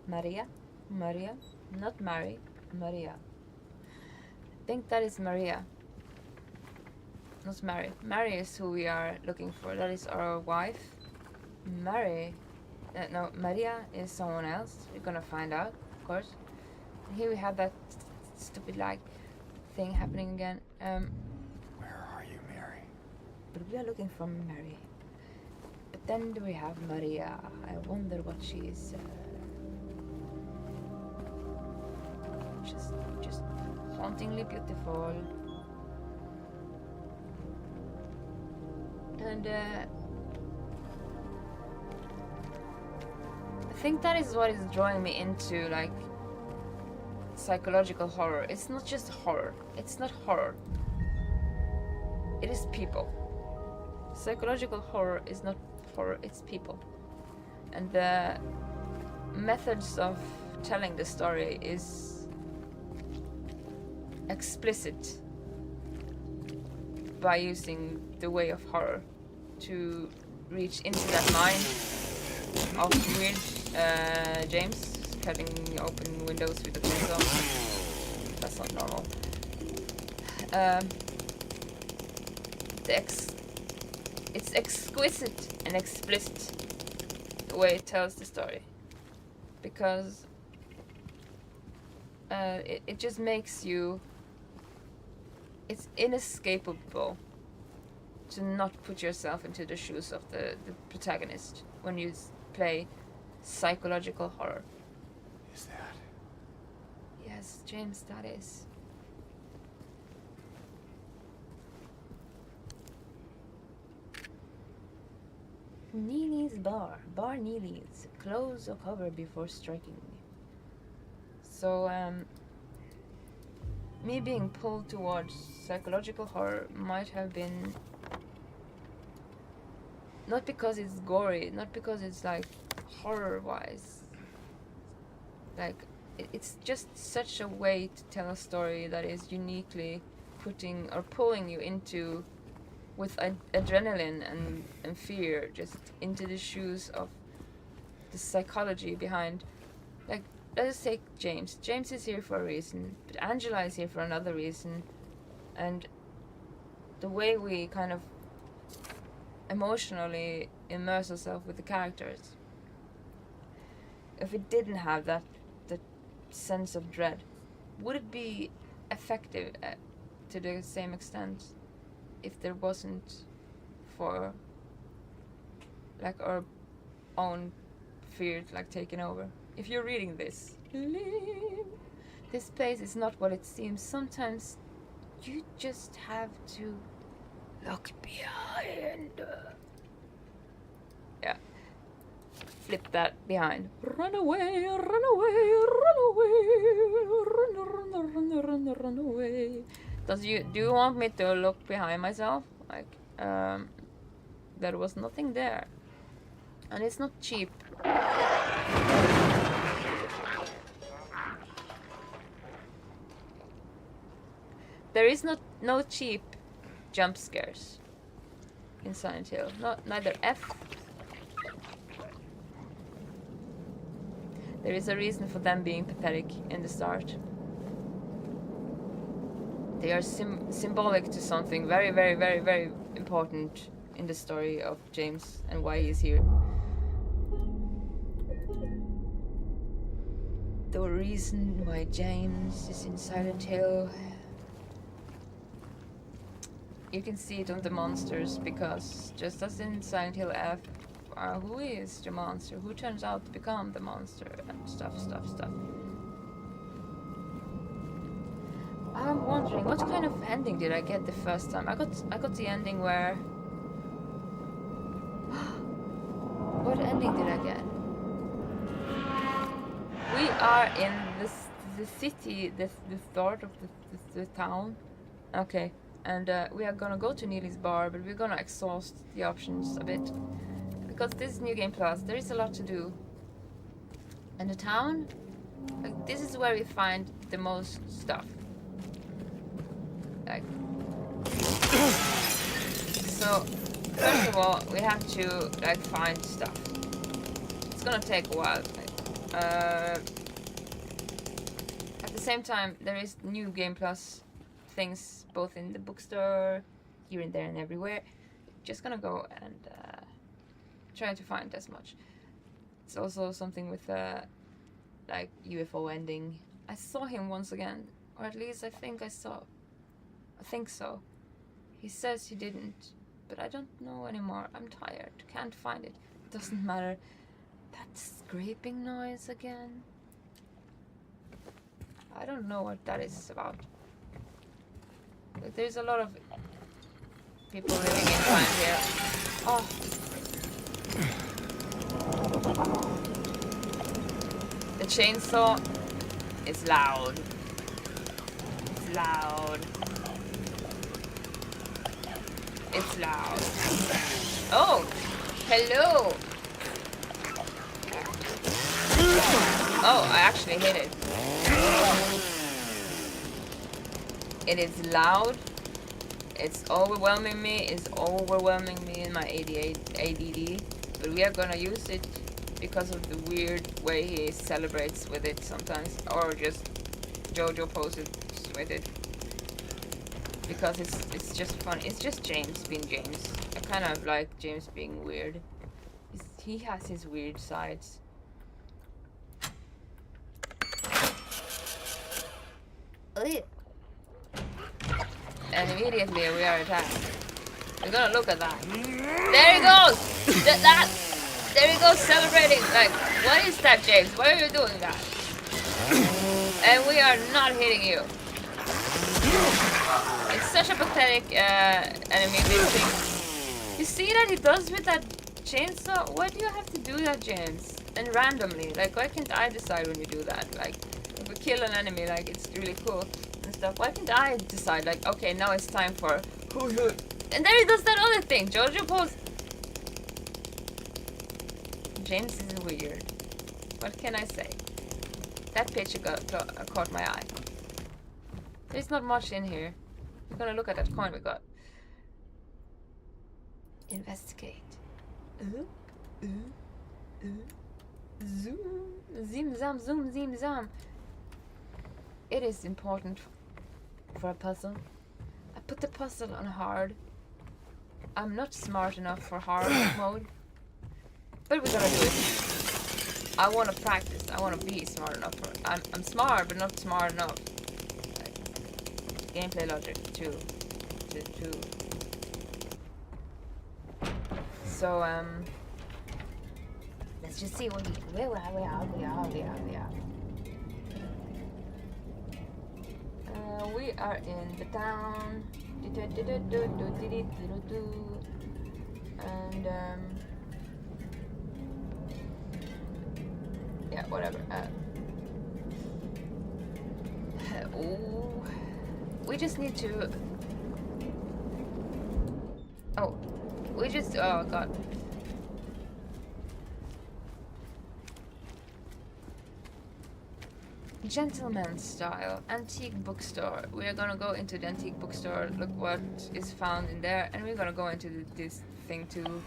Maria, not Mary, Maria. I think that is Maria, not Mary. Mary is who we are looking for. That is our wife. Mary, no, Maria is someone else. We're gonna find out, of course. And here we have that stupid like thing happening again. Where are you, Mary? But we are looking for Mary. But then we have Maria. I wonder what she is. Just hauntingly beautiful. And I think that is what is drawing me into like psychological horror. It's not just horror. It's not horror. It is people. Psychological horror is not horror, it's people. And the methods of telling the story is explicit by using the way of horror to reach into that mind of weird James cutting open windows with a chainsaw. That's not normal. It's exquisite and explicit the way it tells the story, because it just makes you. It's inescapable to not put yourself into the shoes of the protagonist when you play psychological horror. Is that? Yes, James, that is. Neely's bar. Bar Neely's. Close or cover before striking. So, me being pulled towards psychological horror might have been not because it's gory, not because it's like horror-wise. Like, it's just such a way to tell a story that is uniquely putting or pulling you into, with adrenaline and fear, just into the shoes of the psychology behind. Like, let us take James. James is here for a reason, but Angela is here for another reason. And the way we kind of emotionally immerse ourselves with the characters, if it didn't have that sense of dread, would it be effective to the same extent if there wasn't for like our own fears like taking over? If you're reading this, this place is not what it seems. Sometimes you just have to look behind. Yeah. Flip that behind. Run away, run away, run away, run away. Do you want me to look behind myself? Like, there was nothing there. And it's not cheap. There is no cheap jump scares in Silent Hill. Neither F. There is a reason for them being pathetic in the start. They are symbolic to something very, very, very, very important in the story of James and why he's here. The reason why James is in Silent Hill. You can see it on the monsters, because just as in Silent Hill F, who is the monster? Who turns out to become the monster? And stuff. I'm wondering, what kind of ending did I get the first time? I got the ending where... What ending did I get? We are in the city, the start of the town. Okay. And we are gonna go to Neely's bar, but we're gonna exhaust the options a bit. Because this is New Game Plus, there is a lot to do. And the town, like, this is where we find the most stuff. Like, so, first of all, we have to, like, find stuff. It's gonna take a while. At the same time, there is New Game Plus things both in the bookstore, here and there and everywhere. Just gonna go and try to find as much. It's also something with like UFO ending. I saw him once again, or at least I think so. He says he didn't, but I don't know anymore. I'm tired, can't find it. Doesn't matter. That scraping noise again. I don't know what that is about. But there's a lot of people living in time here. Oh. The chainsaw is loud. It's loud. It's loud. Oh! Hello! Oh, I actually hit it. It is loud. It's overwhelming me. It's overwhelming me in my ADD. But we are gonna use it because of the weird way he celebrates with it sometimes, or just JoJo poses with it. Because it's just fun. It's just James being James. I kind of like James being weird. He has his weird sides. And immediately we are attacked. We're gonna look at that. There he goes! There he goes celebrating. Like, what is that, James? Why are you doing that? And we are not hitting you. It's such a pathetic enemy building. You see that he does with that chainsaw? Why do you have to do that, James? And randomly, like, why can't I decide when you do that? Like, if we kill an enemy, like, it's really cool and stuff. Why can't I decide, like, okay, now it's time for... And there he does that other thing, Jojo pose. James is weird. What can I say? That picture caught my eye. There's not much in here. We're gonna look at that coin we got. Investigate. Zoom. Zim zam zoom zim zam. It is important for a puzzle. I put the puzzle on hard. I'm not smart enough for hard mode. But we're gonna do it. I wanna practice. I wanna be smart enough for it. I'm smart but not smart enough. Like, gameplay logic too. So let's just see where we are. We are in the town. And yeah, whatever. Oh, we just need to. Oh, oh god. Gentleman style antique bookstore. We are gonna go into the antique bookstore, look what is found in there, and we're gonna go into this thing too.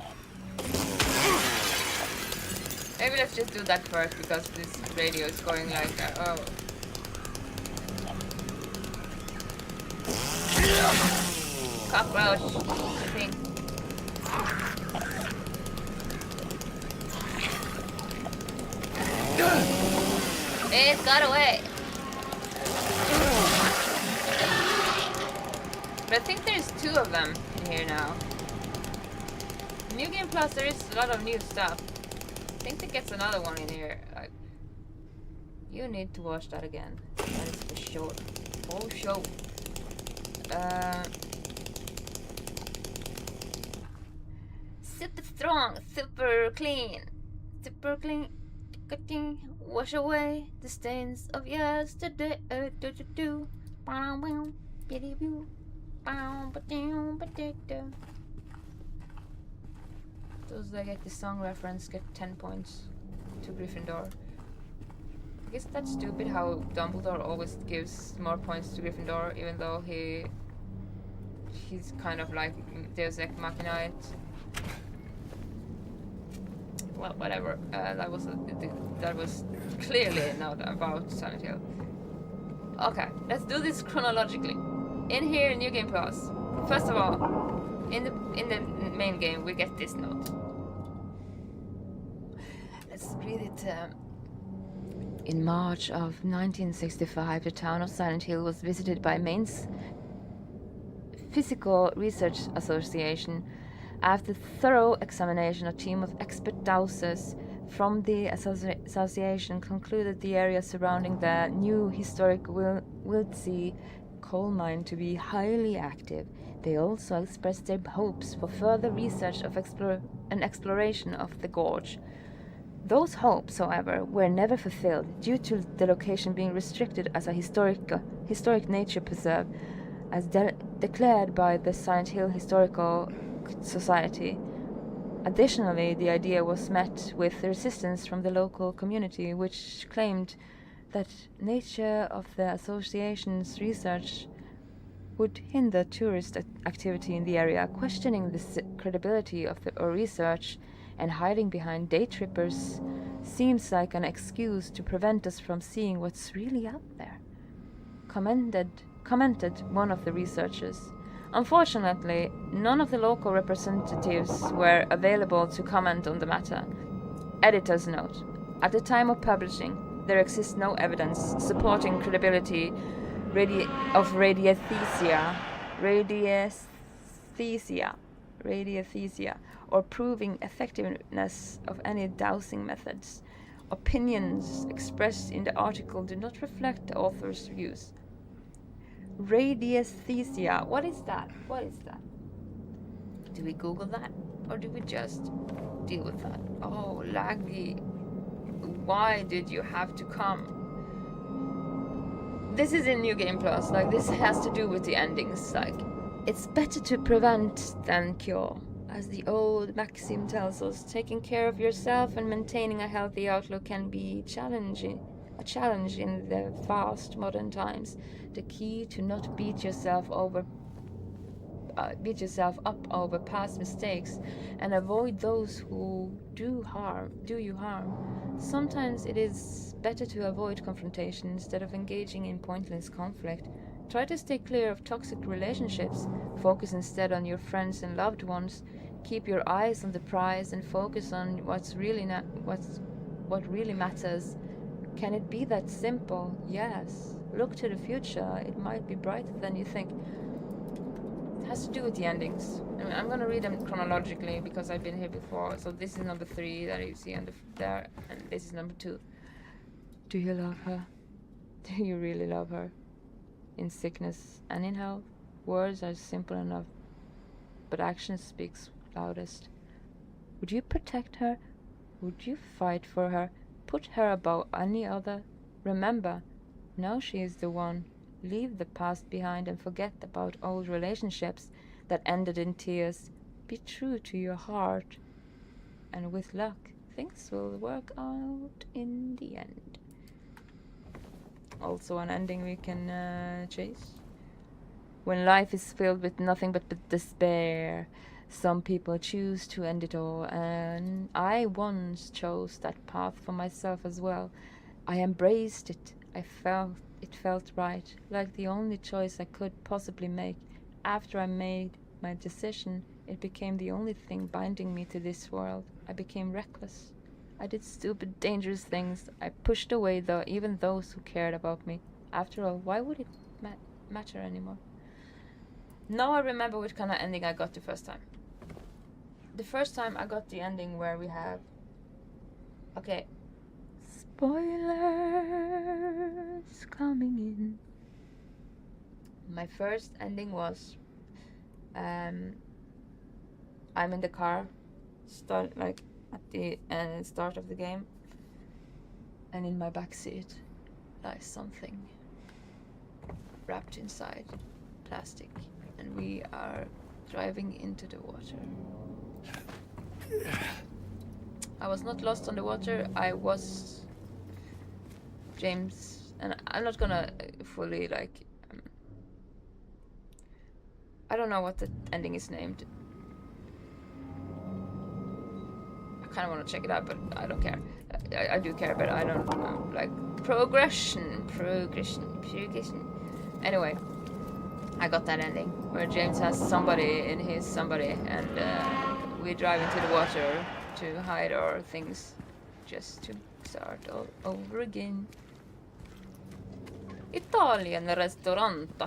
Maybe let's just do that first because this radio is going like oh. Cockroach, I think. It got away. But I think there's 2 of them in here now. New Game Plus, there is a lot of new stuff. I think there gets another one in here. Like, you need to watch that again. That is for sure. Oh, show. Super strong, super clean. Wash away the stains of yesterday. Those that get the song reference get 10 points to Gryffindor. I guess that's stupid how Dumbledore always gives more points to Gryffindor, even though he's kind of like Deus Ex Machina. Well, whatever. That was clearly not about Silent Hill. Okay, let's do this chronologically. In here, New Game Plus. First of all, in the main game, we get this note. Let's read it. In March of 1965, the town of Silent Hill was visited by Maine's Physical Research Association. After thorough examination, a team of expert dowsers from the association concluded the area surrounding the new historic Wildsea coal mine to be highly active. They also expressed their hopes for further research of and exploration of the gorge. Those hopes, however, were never fulfilled due to the location being restricted as a historic nature preserve, as declared by the Silent Hill Historical Society. Additionally, the idea was met with resistance from the local community, which claimed that nature of the association's research would hinder tourist activity in the area, questioning the credibility of the research and hiding behind day trippers seems like an excuse to prevent us from seeing what's really out there, commented one of the researchers. Unfortunately, none of the local representatives were available to comment on the matter. Editor's note. At the time of publishing, there exists no evidence supporting credibility of radiesthesia, or proving effectiveness of any dowsing methods. Opinions expressed in the article do not reflect the author's views. Radiesthesia. What is that? Do we Google that? Or do we just deal with that? Oh, Laggy, why did you have to come? This is in New Game Plus, like this has to do with the endings, like it's better to prevent than cure. As the old maxim tells us, taking care of yourself and maintaining a healthy outlook can be a challenge in the fast modern times. The key to not beat yourself up over past mistakes and avoid those who do you harm. Sometimes it is better to avoid confrontation instead of engaging in pointless conflict. Try to stay clear of toxic relationships. Focus instead on your friends and loved ones. Keep your eyes on the prize and focus on what really matters. Can it be that simple? Yes. Look to the future. It might be brighter than you think. It has to do with the endings. I mean, I'm gonna read them chronologically because I've been here before. So this is number 3 that you see on there, and this is number 2. Do you love her? Do you really love her? In sickness and in health, words are simple enough, but action speaks loudest. Would you protect her? Would you fight for her? Put her above any other? Remember, now she is the one. Leave the past behind and forget about old relationships that ended in tears. Be true to your heart, and with luck, things will work out in the end. Also an ending we can chase. When life is filled with nothing but despair, some people choose to end it all, and I once chose that path for myself as well. I embraced it. It felt right, like the only choice I could possibly make. After I made my decision, it became the only thing binding me to this world. I became reckless. I did stupid, dangerous things. I pushed away even those who cared about me. After all, why would it matter anymore? Now I remember which kind of ending I got the first time. The first time I got the ending where we have... Okay. Spoilers coming in. My first ending was... I'm in the car. At the start of the game. And in my backseat lies something wrapped inside plastic. And we are driving into the water. I was not lost on the water. I was James, and I'm not gonna fully I don't know what the ending is named. I kind of want to check it out, but I don't care. I do care, but I don't know. Like progression. Anyway. I got that ending where James has somebody in his somebody, and we drive into the water to hide our things, just to start all over again. Italian Ristorante.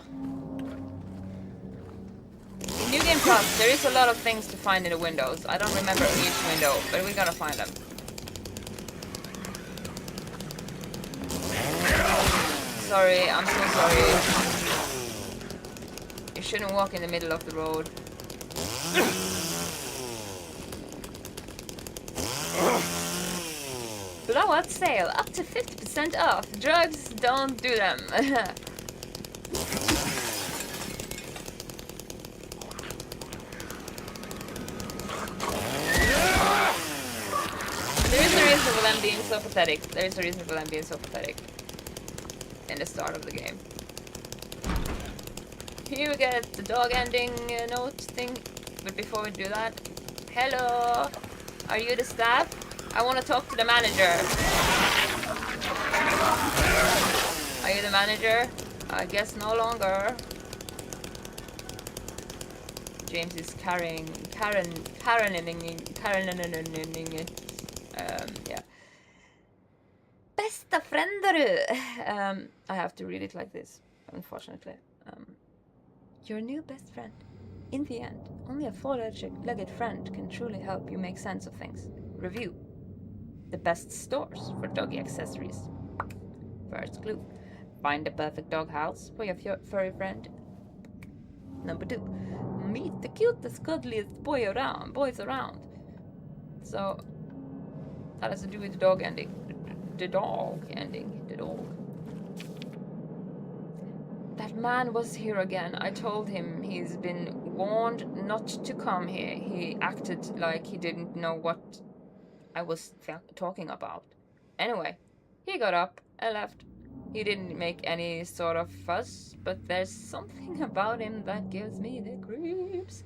In New Game Plus, there is a lot of things to find in the windows. I don't remember each window, but we're gonna find them. Sorry, I'm so sorry. You shouldn't walk in the middle of the road. Blowout sale, up to 50% off. Drugs, don't do them. There is a reason for them being so pathetic. In the start of the game. Here we get the dog ending note thing, but before we do that, hello, are you the staff? I want to talk to the manager. Are you the manager? I guess no longer. James is Karening it. Yeah. Bästa fränder. I have to read it like this, unfortunately. Your new best friend. In the end, only a four-legged friend can truly help you make sense of things. Review. The best stores for doggy accessories. First clue. Find the perfect dog house for your furry friend. Number 2. meet the cutest, cuddliest boys around. So that has to do with the dog ending. The dog ending. The dog. That man was here again. I told him he's been warned not to come here. He acted like he didn't know what I was talking about. Anyway, he got up and left. He didn't make any sort of fuss, but there's something about him that gives me the creeps.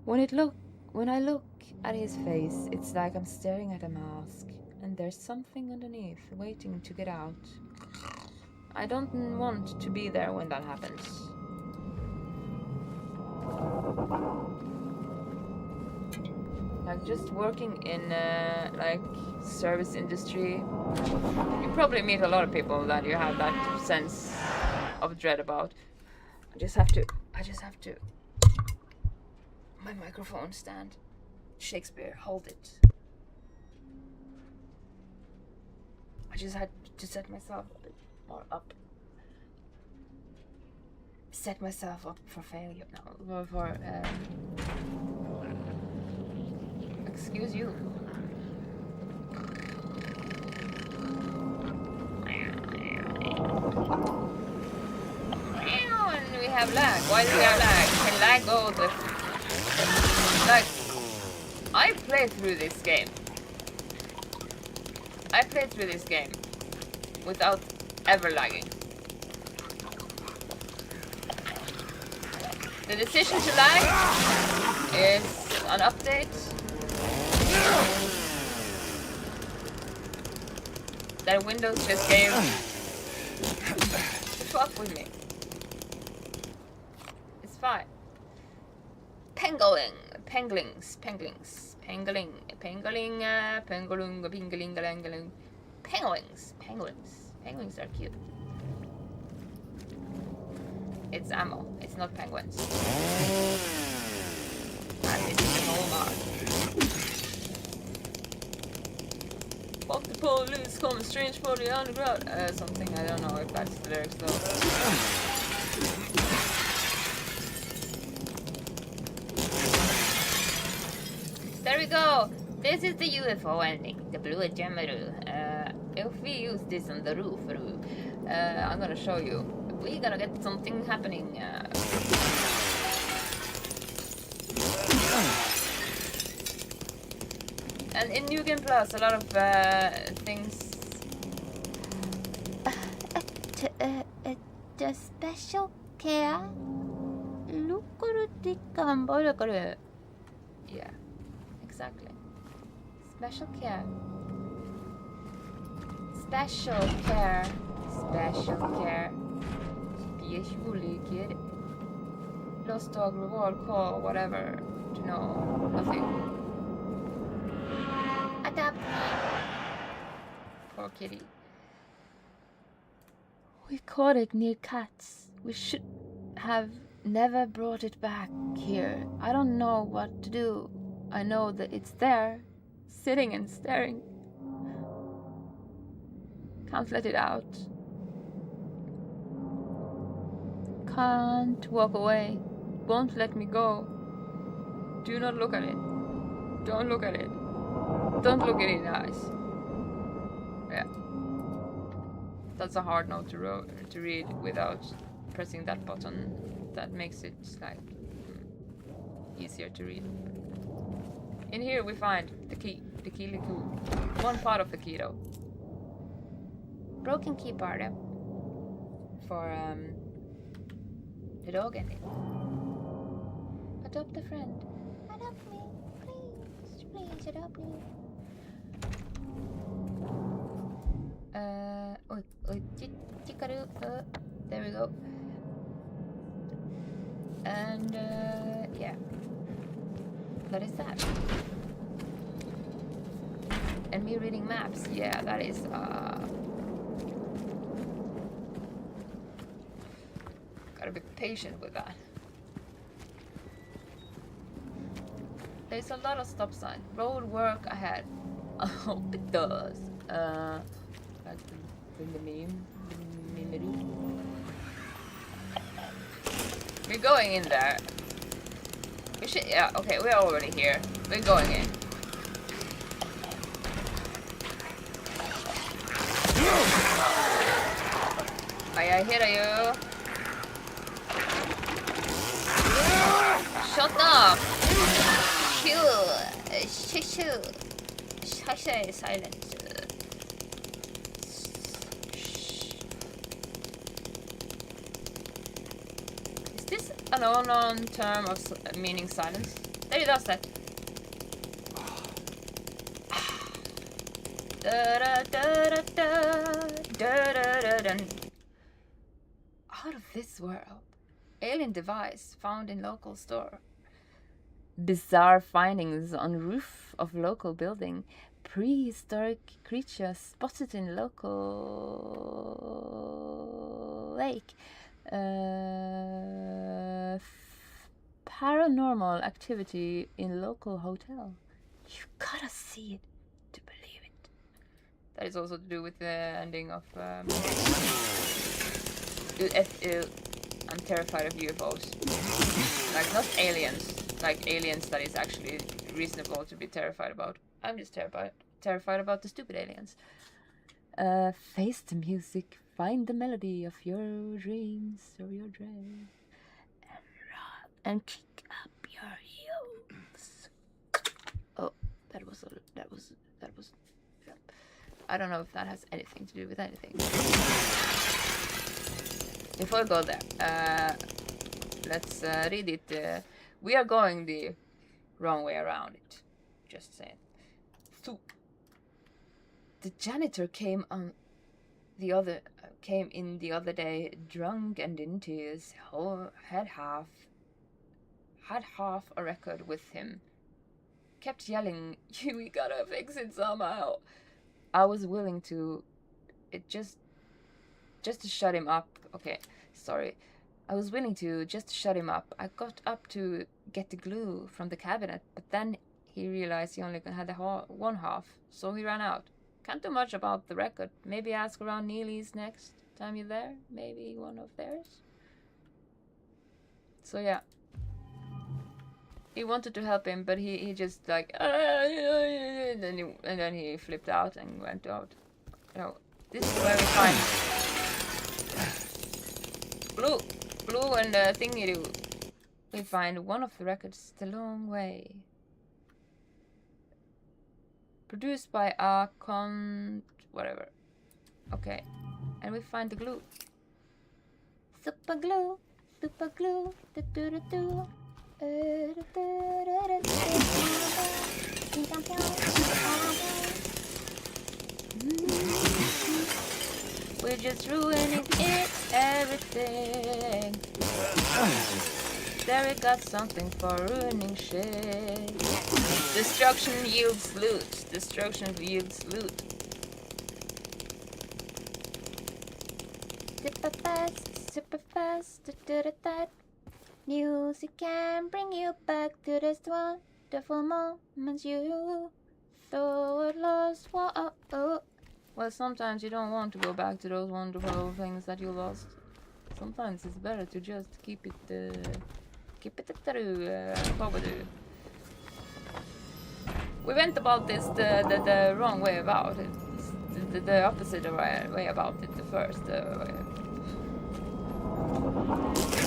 When I look at his face, it's like I'm staring at a mask, and there's something underneath waiting to get out. I don't want to be there when that happens. Like just working in like service industry, you probably meet a lot of people that you have that sense of dread about. I just have to. My microphone stand. Shakespeare, hold it. I just had to set myself a bit more up. Set myself up for failure. No, for excuse you. And we have lag. Why do we have lag? Can lag go with... Like, I played through this game. Without ever lagging. The decision to lag is an update that Windows just gave to fuck with me. It's fine. Penguins, are cute. It's ammo, it's not penguins. That is the hallmark. Fuck the police, come strange for the underground. Something, I don't know if that's the lyrics though. There we go! This is the UFO ending, the blue Gemaru. If we use this on the roof, I'm gonna show you. We're gonna get something happening. And in New Game Plus, a lot of things. The special care. Yeah, exactly. Special care. Special care. Special. Lost dog, reward, call, whatever. To know nothing. Adapt. Poor kitty. We caught it near cats. We should have never brought it back here. I don't know what to do. I know that it's there, sitting and staring. Can't let it out. Can't walk away. Won't let me go. Do not look at it. Don't look at it. Don't look at it in the eyes. Yeah. That's a hard note to read without pressing that button. That makes it like easier to read. In here we find the key, the Kiliku. One part of the key though. Broken key part for the dog ending. Adopt a friend. Adopt me, please adopt me. There we go. And yeah, that is that. And me reading maps, yeah, that is gotta be patient with that. There's a lot of stop signs. Road work ahead. I hope it does. Like in the meme. We're going in there. We should, yeah, okay, we're already here. We're going in. I hear you. Shut up! Shoo! Silence. Is this an unknown term of meaning silence? There he does that. Out of this world. Alien device found in local store. Bizarre findings on roof of local building. Prehistoric creature spotted in local lake. Paranormal activity in local hotel. You gotta see it to believe it. That is also to do with the ending of I'm terrified of UFOs. Like, not aliens. Like, aliens that is actually reasonable to be terrified about. I'm just terrified about the stupid aliens. Face the music. Find the melody of your dreams or your dreams. And rock and kick up your heels. Oh, that was. I don't know if that has anything to do with anything. Before we go there, let's read it. We are going the wrong way around it. Just saying. So, the janitor came in the other day, drunk and in tears. Had half a record with him. Kept yelling, "We gotta fix it somehow." I was willing to, just to shut him up. Okay, sorry. I was willing to just shut him up. I got up to get the glue from the cabinet, but then he realized he only had one half, so he ran out. Can't do much about the record. Maybe ask around Neely's next time you're there. Maybe one of theirs. So yeah. He wanted to help him, but he just like and then he flipped out and went out. You know, this is where we find glue and the thingy do. We find one of the records, The Long Way. Produced by whatever. Okay. And we find the glue. Super glue. Do-do-do-do. We're just ruining everything. There we got something for ruining shit. Destruction yields loot. Destruction yields loot. Super fast. Music can bring you back to this wonderful moments you thought lost. Well, sometimes you don't want to go back to those wonderful things that you lost. Sometimes it's better to just keep it through. We went about this the wrong way about it. The opposite way about it. The first way.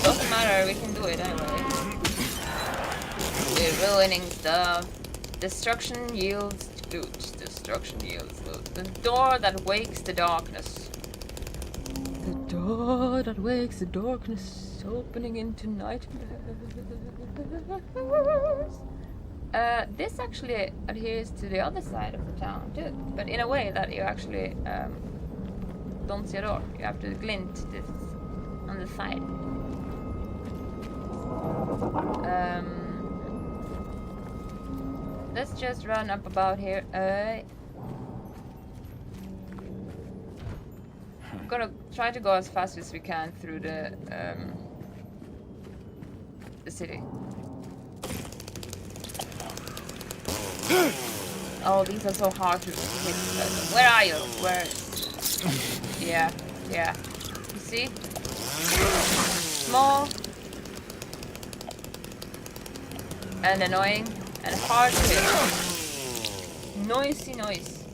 Doesn't matter, we can do it anyway. We're ruining stuff. Destruction yields loot. Destruction yields loot. The door that wakes the darkness. The door that wakes the darkness, opening into nightmares. This actually adheres to the other side of the town too, but in a way that you actually don't see a door. You have to glint this on the side. Let's just run up about here. I'm gonna try to go as fast as we can through the city. Oh, these are so hard to hit. Where are you? Where? Yeah. You see? and annoying and hard to hit. Noisy noise.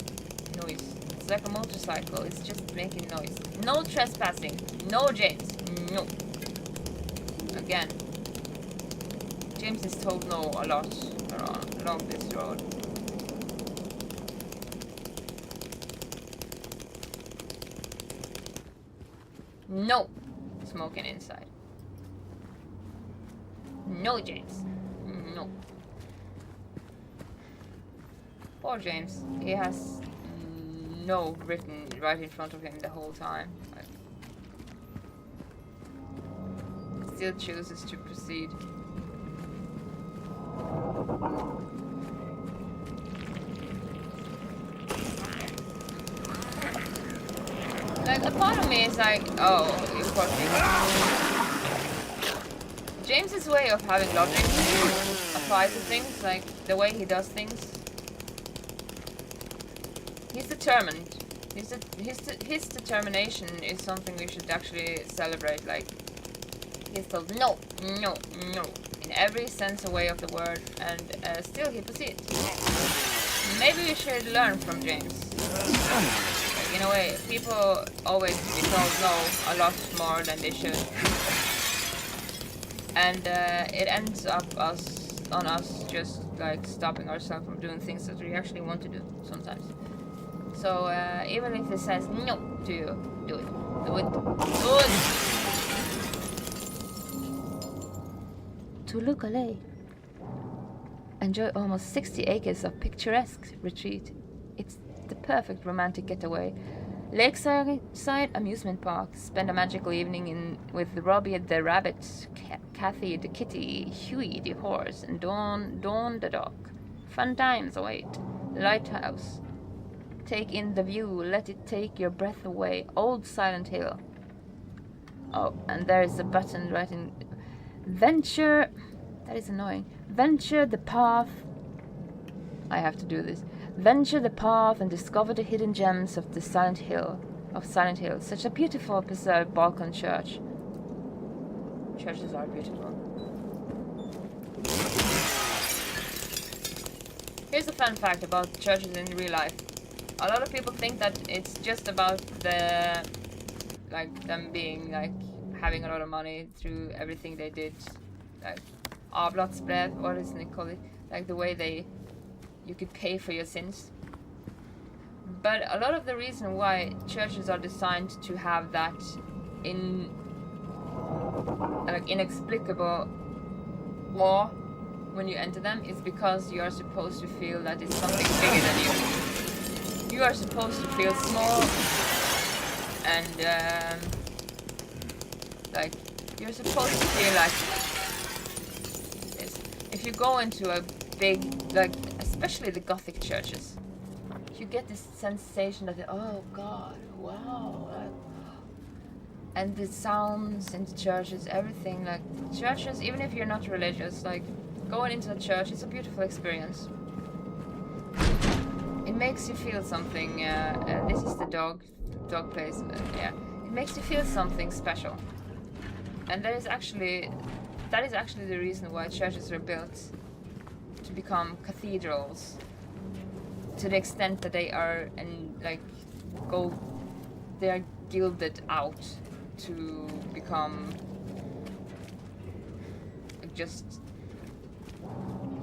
Noise. It's like a motorcycle. It's just making noise. No trespassing. No James. No. Again. James is told no a lot along this road. No smoking inside. No, James. No. Poor James. He has no written right in front of him the whole time. Like, still chooses to proceed. Like, a part of me is like, oh, you poor thing. James's way of having logic applies to things, like the way he does things. He's determined. His determination is something we should actually celebrate. Like, he's told no, no, no, in every sense or way of the word, and still he proceeds. Maybe we should learn from James. In a way, people always be told no a lot more than they should. And it ends up on us just like stopping ourselves from doing things that we actually want to do sometimes. So even if it says no to you, do it. Do it. Do it! Tulukale. Enjoy almost 60 acres of picturesque retreat. It's the perfect romantic getaway. Lakeside amusement park. Spend a magical evening with Robbie the rabbit, Kathy the kitty, Huey the horse, and Dawn the dog. Fun times await. Lighthouse. Take in the view. Let it take your breath away. Old Silent Hill. Oh, and there is a button right in. Venture. That is annoying. Venture the path. I have to do this. Venture the path and discover the hidden gems of the Silent Hill. Such a beautiful preserved Balkan church. Churches are beautiful. Here's a fun fact about churches in real life. A lot of people think that it's just about them being like having a lot of money through everything they did, like avlatsbrev, what is it called? Like the way you could pay for your sins. But a lot of the reason why churches are designed to have that inexplicable law when you enter them is because you are supposed to feel that it's something bigger than you. You are supposed to feel small and like you're supposed to feel like this. If you go into a big, like especially the Gothic churches, you get this sensation that oh God, wow, and the sounds in the churches, everything, like churches, even if you're not religious, like going into a church, it's a beautiful experience. It makes you feel something. This is the dog place. Yeah, it makes you feel something special, and that is actually the reason why churches are built to become cathedrals. To the extent that they are they are gilded out to become just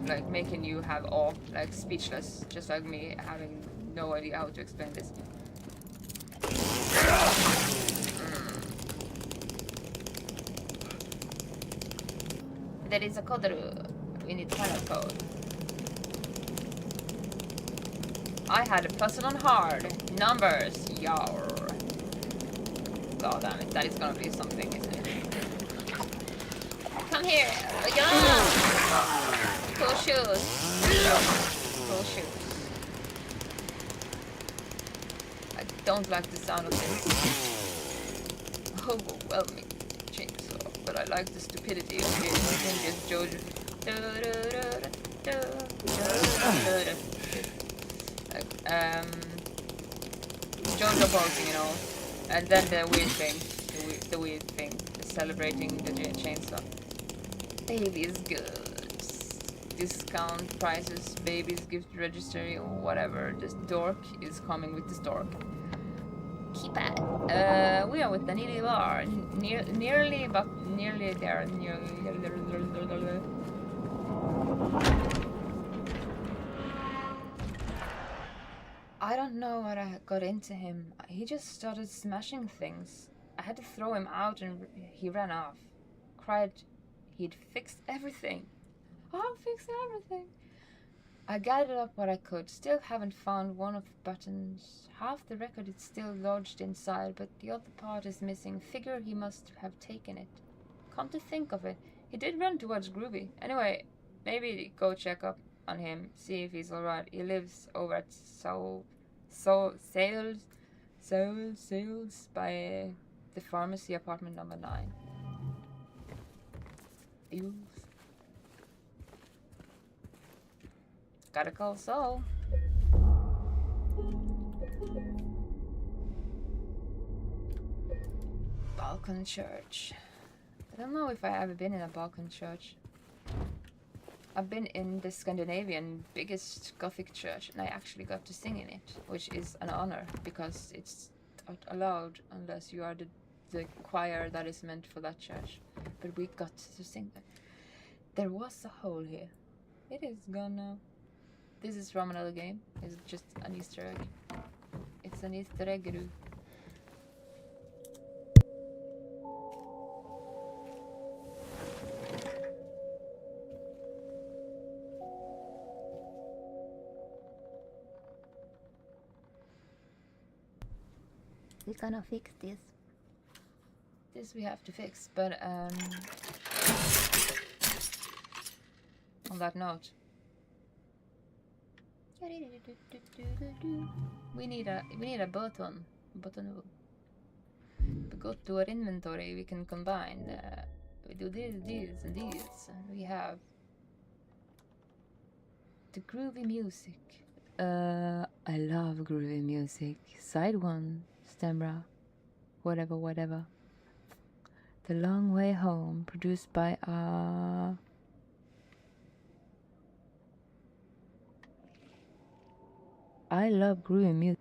like making you have awe, like speechless, just like me having no idea how to explain this. There is a code. We need final code. I had a plus on hard. Numbers. Yar. God damn it. That is gonna be something, isn't it? Come here. Yeah. Cool shoes. Cool shoes. I don't like the sound of this. Overwhelming chainsaw. But I like the stupidity of it. I think it's Jojo. Jojo posing, you know, and then the weird thing, celebrating the chainsaw. Baby is good. discount prices, babies, gift registry, or whatever. This dork is coming with this dork. Keep at it. We are with the needy bar. Nearly there. Nearly. I don't know what I got into him. He just started smashing things. I had to throw him out and he ran off. Cried he'd fixed everything. I'll fix everything. I gathered up what I could. Still haven't found one of the buttons. Half the record is still lodged inside, but the other part is missing. Figure he must have taken it. Come to think of it, he did run towards Groovy. Anyway, maybe go check up on him, see if he's alright. He lives over at Sales by the pharmacy apartment number 9. Ews. Gotta call Saul. Balkan Church. I don't know if I ever been in a Balkan church. I've been in the Scandinavian biggest Gothic church and I actually got to sing in it, which is an honor because it's not allowed unless you are the choir that is meant for that church. But we got to sing there. There was a hole here. It is gone now. This is from another game. It's just an Easter egg. It's an Easter egg. We're gonna fix this. This we have to fix, but on that note, we need a button. We go to our inventory. We can combine. We do this, and this. We have the groovy music. I love groovy music. Side 1. Stembra, whatever. The Long Way Home, produced by I love groovy music.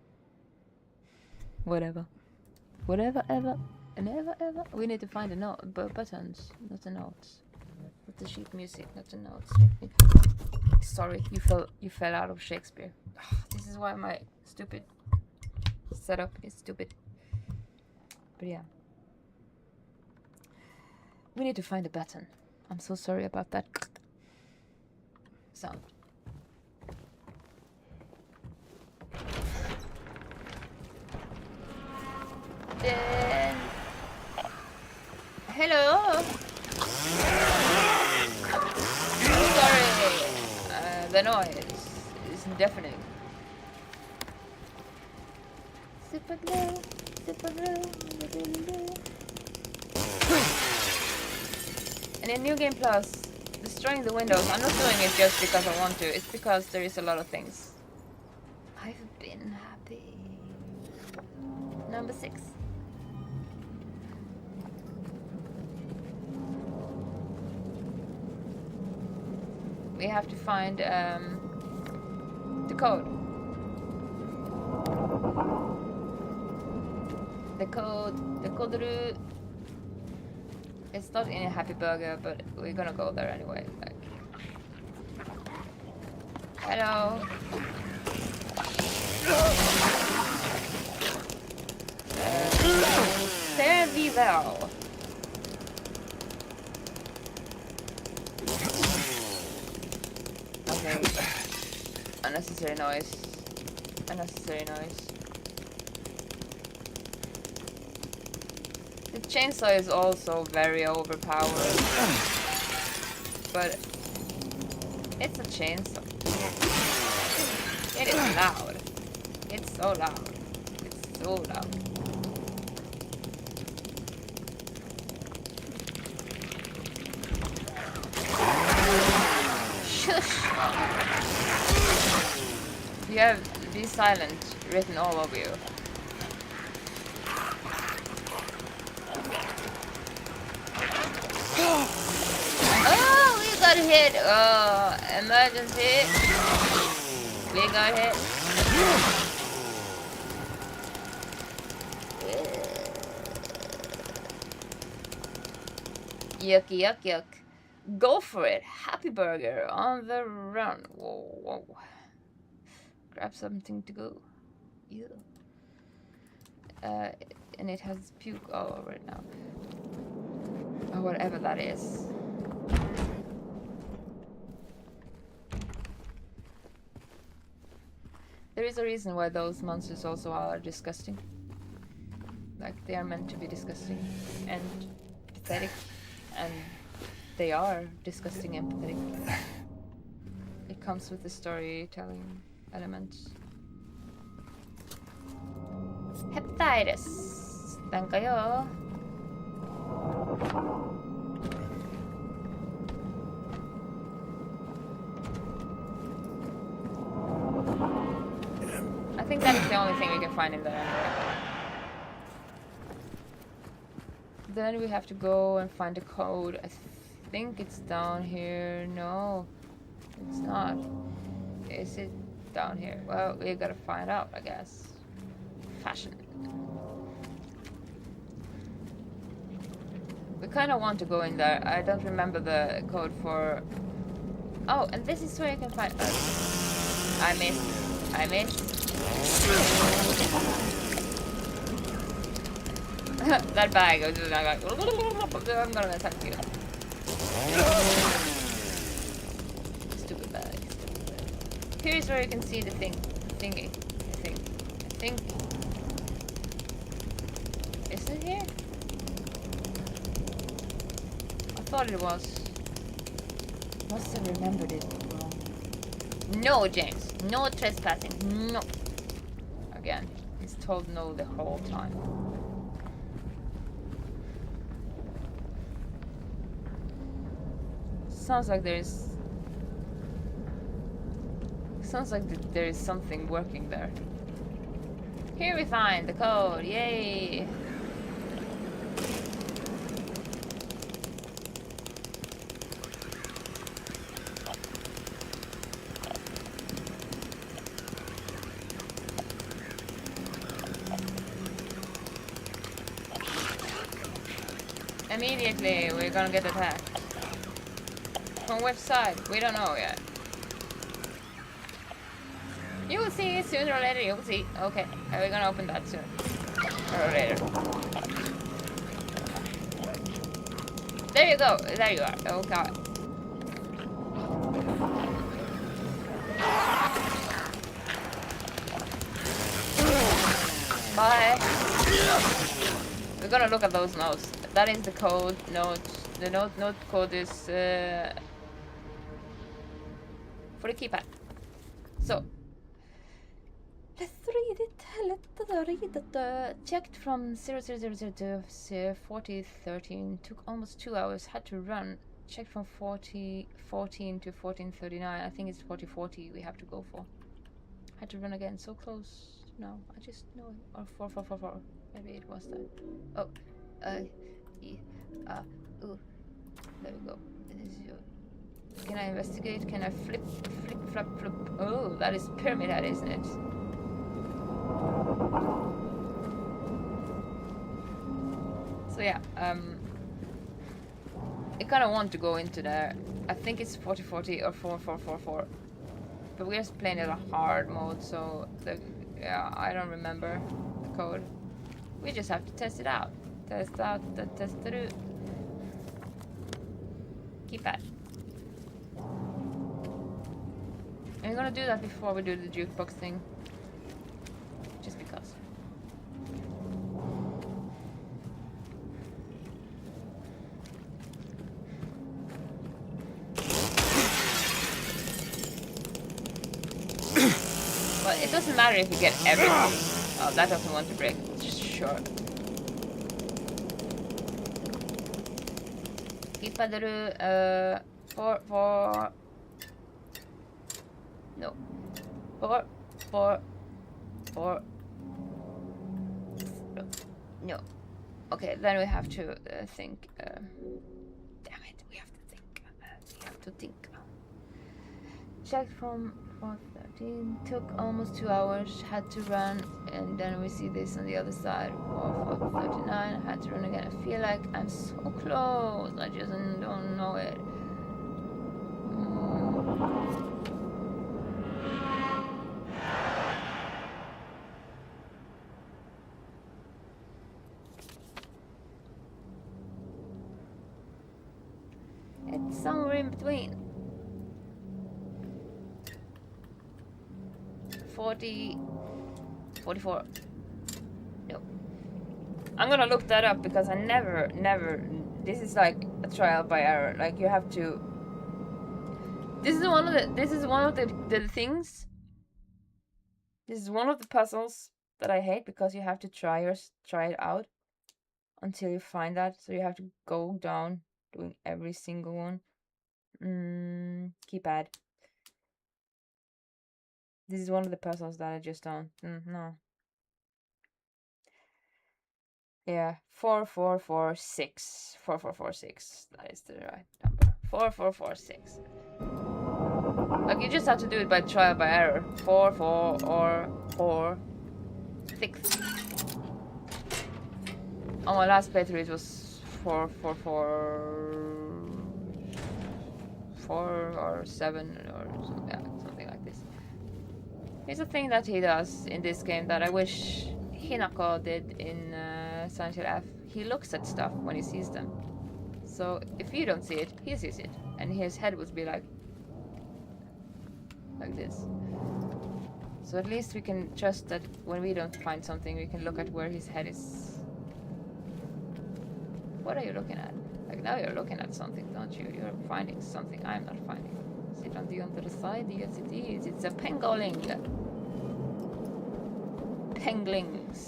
Whatever, ever, and ever. We need to find the buttons, not the notes. Not the sheet music, not the notes. Sorry, you fell out of Shakespeare. This is why my stupid setup is stupid. But yeah. We need to find a button. I'm so sorry about that sound. Then hello. Sorry. The noise is deafening. Super glue. And in New Game Plus, destroying the windows, I'm not doing it just because I want to, it's because there is a lot of things. I've been happy. Number 6. We have to find the code. The code route. It's not in a Happy Burger, but we're gonna go there anyway. Like, hello. Fare thee well. Okay. Unnecessary noise. The chainsaw is also very overpowered, but it's a chainsaw. It is loud. It's so loud. It's so loud. Shush! You have "Be Silent" written all over you. Oh, we got got hit! Emergency! We got hit. Yuck, yuck, yuck. Go for it. Happy Burger on the run. Whoa, whoa. Grab something to go. Yeah. And it has puke all over it now. Or whatever that is. There is a reason why those monsters also are disgusting. Like, they are meant to be disgusting and pathetic. And they are disgusting and pathetic. It comes with the storytelling element. Hepatitis. Saan kayo? I think that is the only thing we can find in there anyway. Then we have to go and find the code. I think it's down here. No, it's not. Is it down here? Well, we gotta find out, I guess. Fashion. We kind of want to go in there. I don't remember the code for... Oh, and this is where you can find... I missed. I missed. That bag was just like... I'm gonna attack you. Stupid bag. Here's where you can see the thingy. I think. Is it here? I thought it was. Must have remembered it wrong. No, James. No trespassing. No. Again, he's told no the whole time. Sounds like there is something working there. Here we find the code. Yay! Immediately, we're gonna get attacked. From which side? We don't know yet. You will see sooner or later. You will see. Okay, we're gonna open that soon or later. There you go. There you are. Oh god. Bye. We're gonna look at those notes. That is the code note. The note code is for the keypad. So let's read it. Checked from 0000 to 4013. Took almost 2 hours. Had to run. Checked from 4014 to 1439. I think it's 4040 we have to go for. Had to run again. So close. No, I just know it. Or 4444. Maybe it was that. Oh, ooh. There we go. This is your... Can I investigate? Can I flip, flap, flip? Oh, that is Pyramid Head, isn't it? So yeah, I kind of want to go into there. I think it's 4040 or 4444. But we're just playing it a hard mode, so yeah, I don't remember the code. We just have to test it out. Test it out. Keypad. And we're gonna do that before we do the jukebox thing. Just because. Well, it doesn't matter if you get everything. Oh, that doesn't want to break. Sure. Keypad, four. No. Four. No. Okay, then we have to think. Damn it, we have to think. to think. Checked from 4:13. Took almost 2 hours. Had to run, and then we see this on the other side. 4:39. Had to run again. I feel like I'm so close. I just don't know it. It's somewhere in between. 40, 44. No. I'm gonna look that up because I never, this is like a trial by error. Like you have to. This is one of the things. This is one of the puzzles that I hate because you have to try it out until you find that. So you have to go down doing every single one. Keypad. This is one of the puzzles that I just don't. No. Yeah, 4446. 4446. That is the right number. 4446. Like you just have to do it by trial by error. 4 or 4 6. On my last playthrough it was 4 or 7 or something like this. Here's a thing that he does in this game that I wish Hinako did in Silent Hill F. He looks at stuff when he sees them. So if you don't see it, he sees it, and his head would be like this. So at least we can trust that when we don't find something, we can look at where his head is. What are you looking at? Like now you're looking at something, don't you? You're finding something I'm not finding. Is it on the other side? Yes it is. It's a pengoling. Penglings.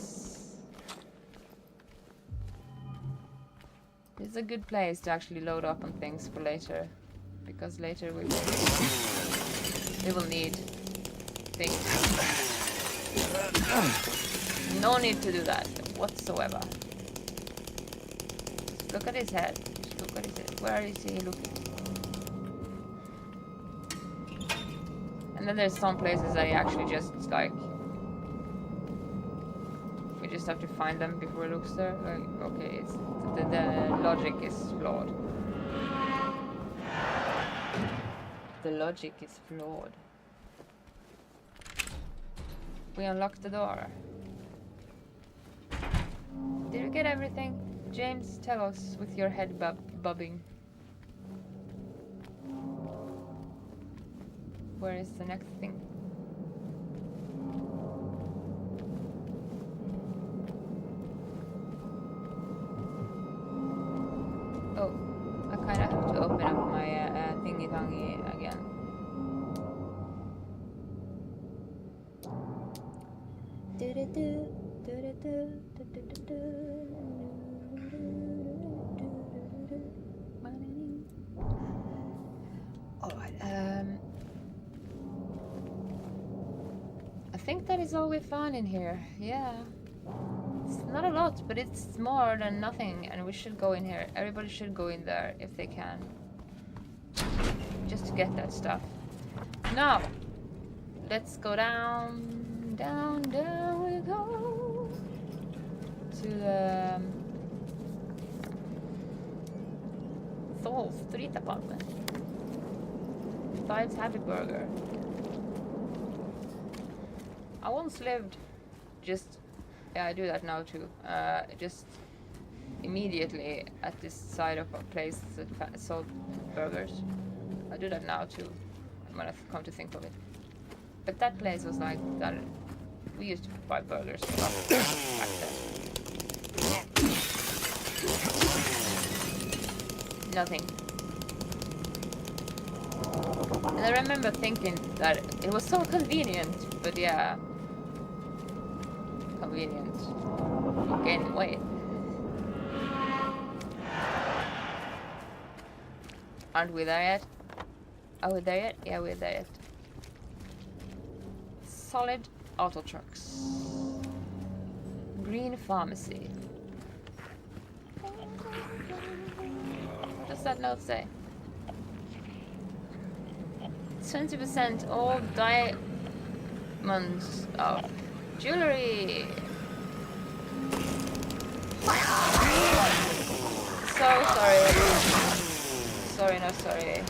This is a good place to actually load up on things for later. Because later we will need things. No need to do that whatsoever. Look at his head. Look at his head. Where is he looking? And then there's some places I actually just like. We just have to find them before it looks there. Like, okay, it's the logic is flawed. The logic is flawed. We unlocked the door. Did you get everything? James, tell us with your head bobbing. Where is the next thing? Oh, I kind of have to open up my thingy-thingy again. Alright, I think that is all we found in here. Yeah. It's not a lot, but it's more than nothing, and we should go in here. Everybody should go in there if they can. Just to get that stuff. Now, let's go down, down, down we go. To the Soul Street apartment. Five's Happy Burger. I once lived just, yeah, I do that now too. Just immediately at this side of a place that sold burgers. I do that now too, when I come to think of it. But that place was like that. We used to buy burgers back then. Nothing. And I remember thinking that it was so convenient, but yeah. Convenient. For gaining weight. Aren't we there yet? Are we there yet? Yeah, we're there yet. Solid auto trucks. Green pharmacy. What does that note say? 20% all diamonds of jewelry. So sorry. Sorry, no sorry.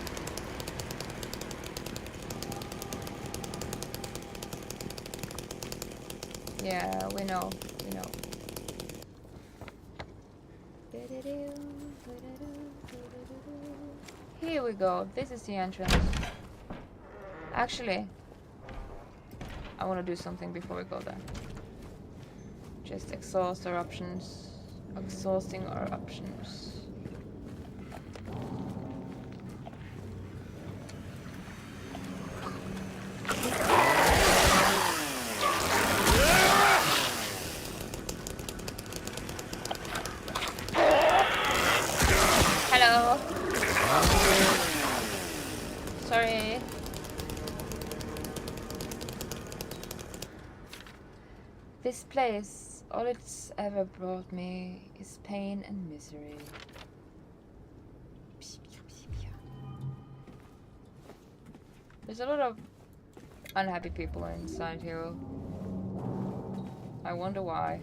Yeah, we know. We know. Here we go. This is the entrance. Actually, I want to do something before we go there. Just exhaust our options. Exhausting our options. Hello. Sorry. This place, all it's ever brought me is pain and misery. There's a lot of unhappy people inside here. I wonder why.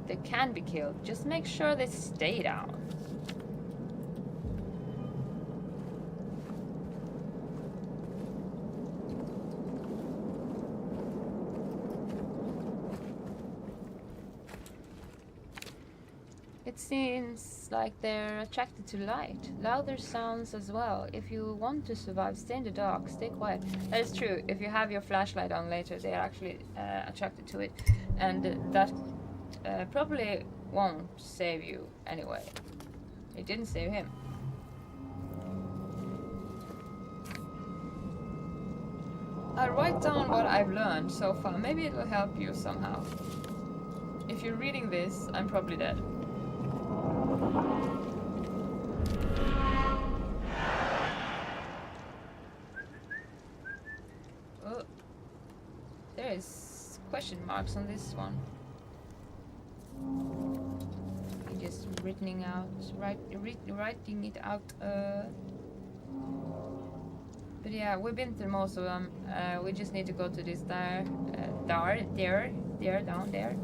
They can be killed. Just make sure they stay down. It seems like they're attracted to light. Louder sounds as well. If you want to survive, stay in the dark, stay quiet. That is true. If you have your flashlight on later, they are actually attracted to it. And that probably won't save you anyway. It didn't save him. I'll write down what I've learned so far. Maybe it will help you somehow. If you're reading this, I'm probably dead. Oh, there is question marks on this one. Just writing it out. But yeah, we've been through most of them. We just need to go to this there, down there.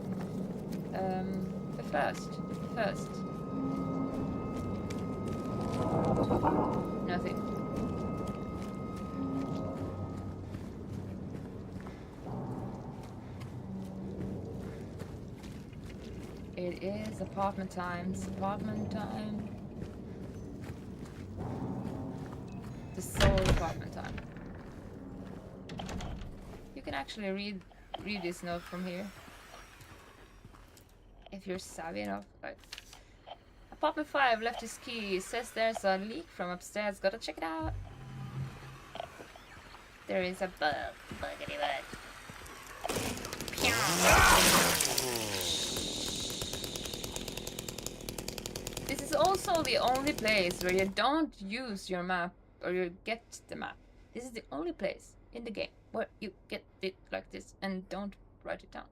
But first, nothing. It is apartment time. The sole apartment time. You can actually read this note from here. If you're savvy enough. Right. Apartment 5 left his key. Says there's a leak from upstairs. Gotta check it out. There is a buggity bug. This is also the only place where you don't use your map or you get the map. This is the only place in the game where you get it like this and don't write it down.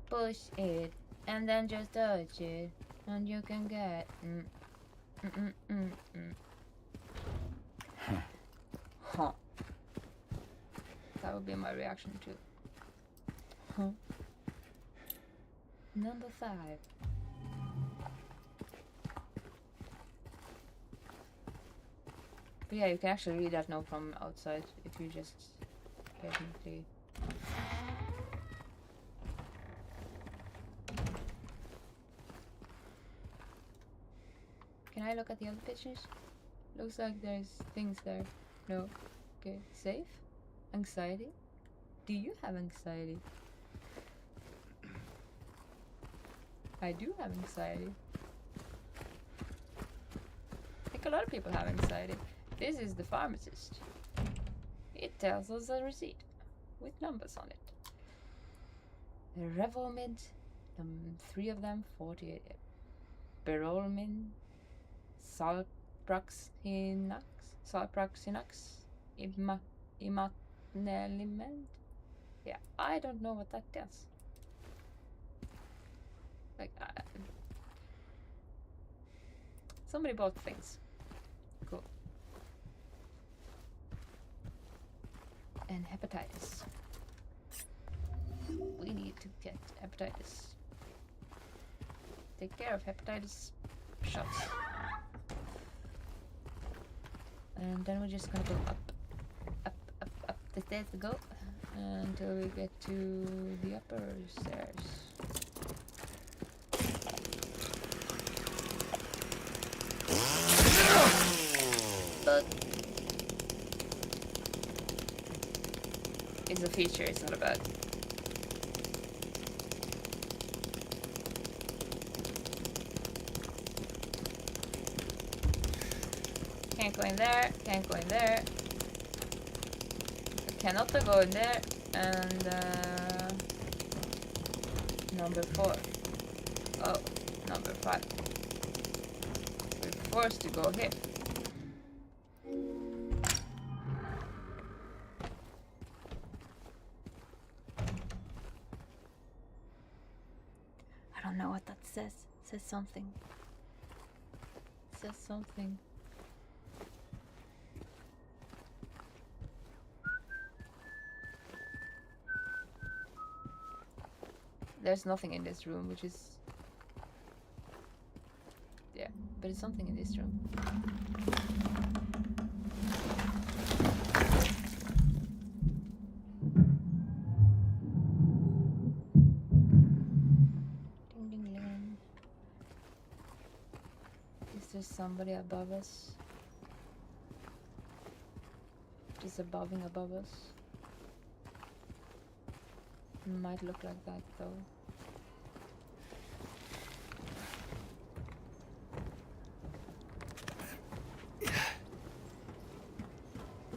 Push it and then just touch it and you can get Huh. That would be my reaction too. Huh. Number 5. But yeah, you can actually read that note from outside if you just technically. Can I look at the other pictures? Looks like there's things there. No. Okay. Safe? Anxiety? Do you have anxiety? I do have anxiety. I think a lot of people have anxiety. This is the pharmacist. It tells us a receipt with numbers on it. Revolmid, 3 of them, 48. Berolmin, Salpraxinax, Element? Yeah, I don't know what that does. Like, somebody bought things. Cool. And hepatitis. We need to get hepatitis. Take care of hepatitis shots. And then we're just gonna go up the stairs to go until we get to the upper stairs. But it's a feature, it's not a bug. Can't go in there, can't go in there. I cannot go in there, and number 4. Oh, number 5. We're forced to go here. I don't know what that says. It says something. It says something. There's nothing in this room, which is... Yeah, but it's something in this room. Ding ding ding. Is there somebody above us? Just above us? Might look like that though.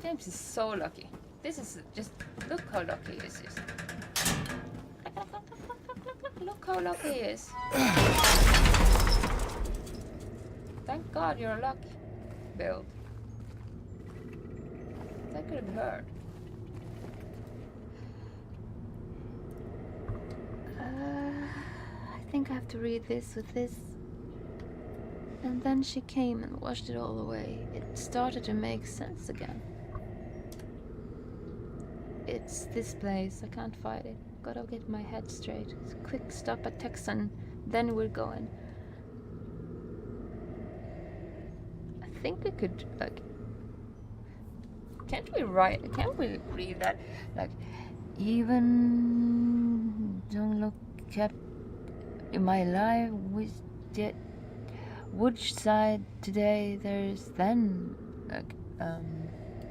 James is so lucky. This is just, look how lucky he is. Look how lucky he is. Thank God you're a luck build. That could have hurt. I think I have to read this with this. And then she came and washed it all away. It started to make sense again. It's this place. I can't fight it. Gotta get my head straight. Quick stop at Texan. Then we're going. I think we could, like... Can't we read that? Like, even don't look up in my life with yet which side today there's then like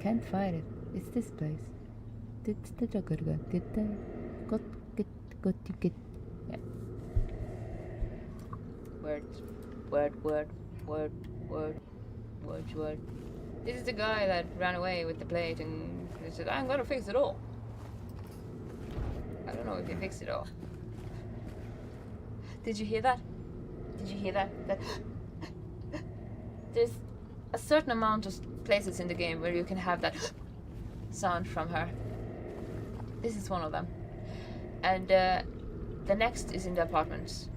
can't fight it. It's this place. Yeah. Word. This is the guy that ran away with the plate and he said, I'm gonna fix it all. I don't know if he fixed it all. Did you hear that? Did you hear that? There's a certain amount of places in the game where you can have that sound from her. This is one of them. And the next is in the apartments.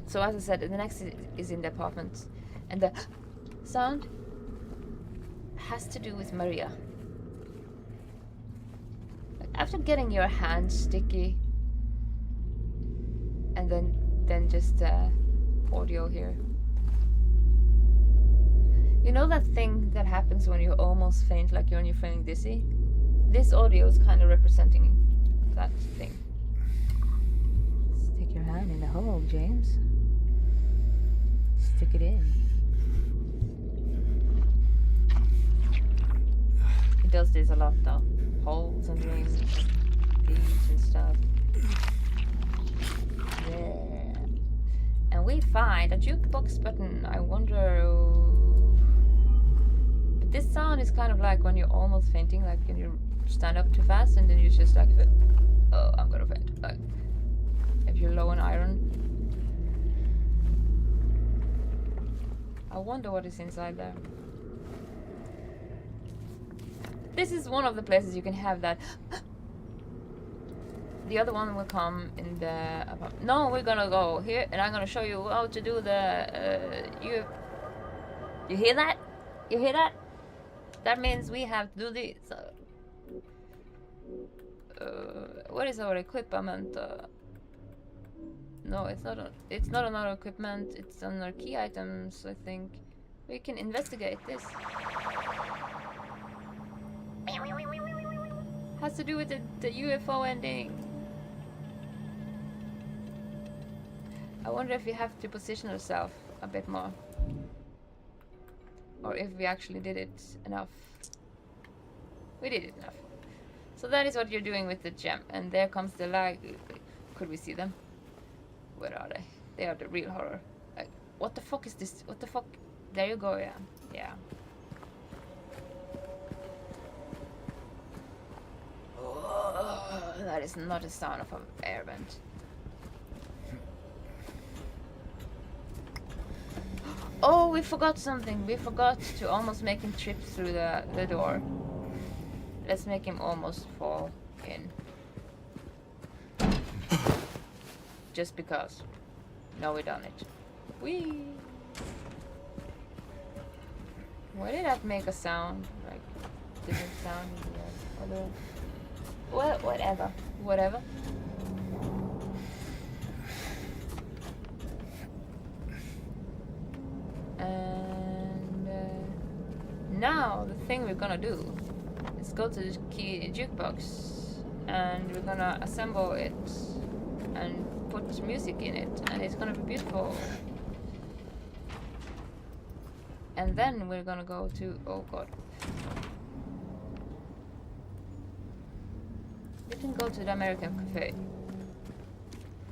So as I said, the next is in the apartments. And the sound has to do with Maria. After getting your hands sticky and then just audio here. You know that thing that happens when you almost faint, like when you're feeling dizzy? This audio is kind of representing that thing. Stick your hand in the hole, James. Stick it in. It does this a lot though. Holes and rings, beads and stuff. Yeah. And we find a jukebox button. I wonder This sound is kind of like when you're almost fainting, like when you stand up too fast and then you're just like, oh, I'm gonna faint. Like, if you're low on iron. I wonder what is inside there. This is one of the places you can have that. The other one will come in the... No, we're gonna go here and I'm gonna show you how to do the... You hear that? You hear that? That means we have to do this. What is our equipment? No, it's not on our equipment. It's on our key items, I think. We can investigate this. Has to do with the UFO ending. I wonder if we have to position ourselves a bit more. Or if we actually did it enough. We did it enough. So that is what you're doing with the gem. And there comes the lag. Could we see them? Where are they? They are the real horror. Like, what the fuck is this? What the fuck? There you go, yeah. Yeah. Oh, that is not the sound of an air vent. Oh, we forgot something. We forgot to almost make him trip through the door. Let's make him almost fall in. Just because. No, we done it. Whee! Why did that make a sound? Like, different sound? Well, whatever. Whatever. And now the thing we're gonna do is go to the key jukebox and we're gonna assemble it and put music in it and it's gonna be beautiful. And then we're gonna go to, oh god, we can go to the American Cafe.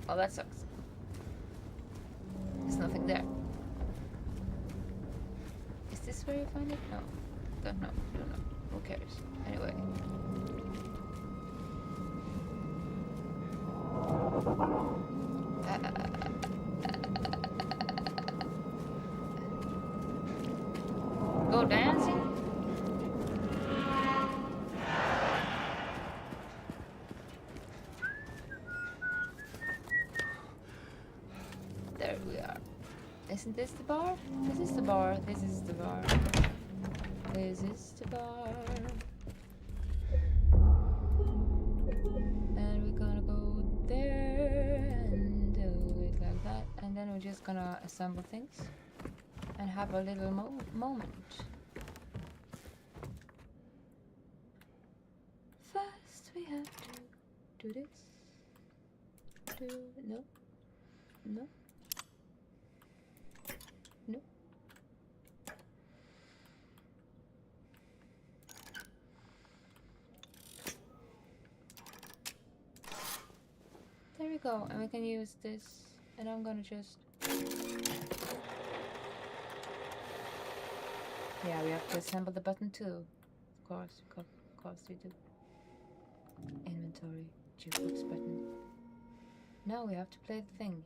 Oh, that sucks. There's nothing there. Is this where you find it? No. Don't know. Who cares? Anyway. Go dancing? There we are. Isn't this the bar? This is the bar. This is the bar. This is the bar. And we're gonna go there and do it like that. And then we're just gonna assemble things and have a little moment. First we have to do this. No. No. No. There we go, and we can use this, and I'm gonna just... Yeah, we have to assemble the button too. Of course we do. Inventory, jukebox button. Now we have to play the thing.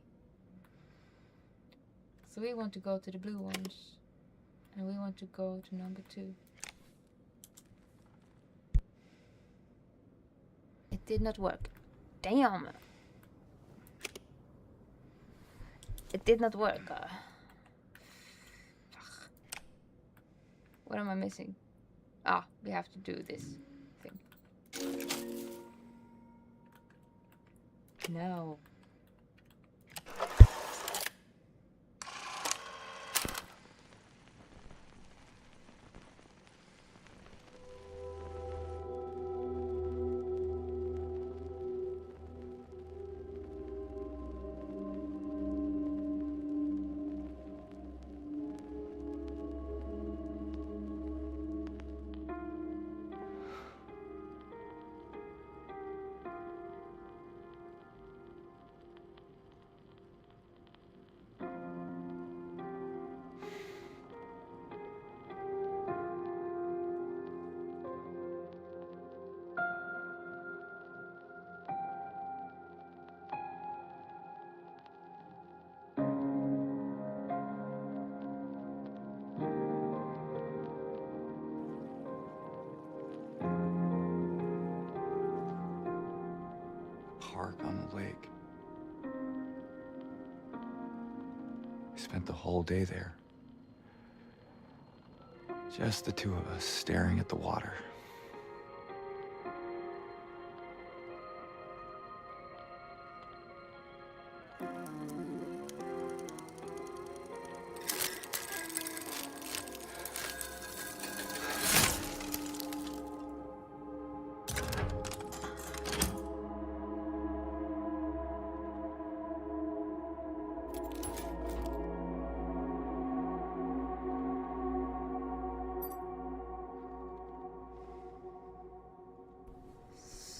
So we want to go to the blue ones, and we want to go to number 2. It did not work. Damn! It did not work. What am I missing? Ah, we have to do this thing. No. park on the lake. We spent the whole day there. Just the two of us staring at the water.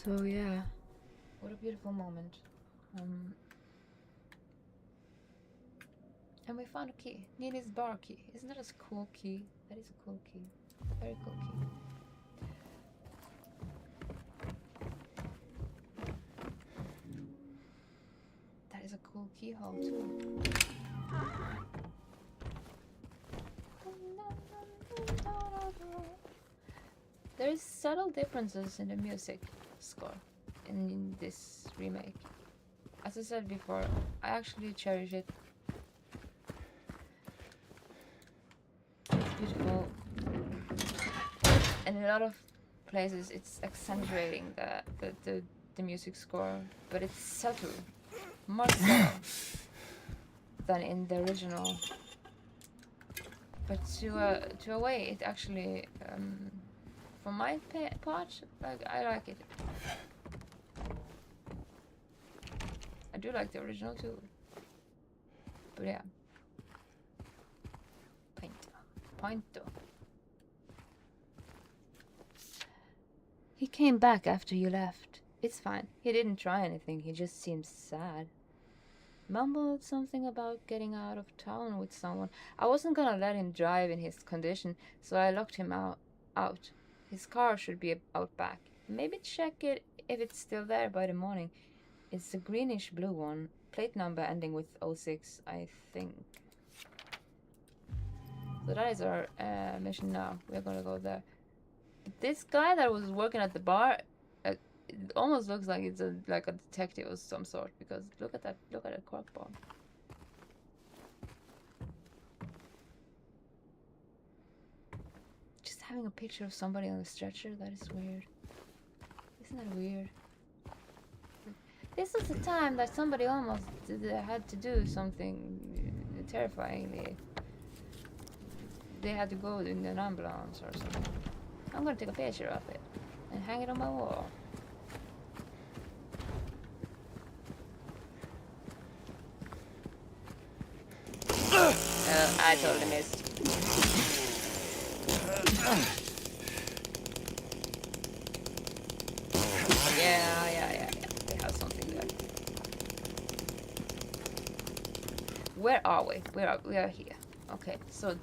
So yeah, what a beautiful moment. And we found a key. Nini's bar key. Isn't that a cool key? That is a cool key. Very cool key. That is a cool keyhole too. There is subtle differences in the music score in this remake. As I said before, I actually cherish it. It's beautiful. In a lot of places it's accentuating the music score, but it's subtle. More subtle than in the original. But to a way it actually for my part, like, I like it. I do like the original too. But yeah. Pinto. He came back after you left. It's fine. He didn't try anything. He just seemed sad. Mumbled something about getting out of town with someone. I wasn't gonna let him drive in his condition, so I locked him out. His car should be out back. Maybe check it if it's still there by the morning. It's a greenish blue one. Plate number ending with 06, I think. So that is our mission now. We're gonna go there. But this guy that was working at the bar, it almost looks like it's like a detective of some sort, because look at that cork ball. Just having a picture of somebody on a stretcher, that is weird. Isn't that weird? This was the time that somebody almost had to do something terrifyingly. They had to go in an ambulance or something. I'm gonna take a picture of it and hang it on my wall. I totally missed. Yeah. They have something there. Where are we? We are here. Okay, so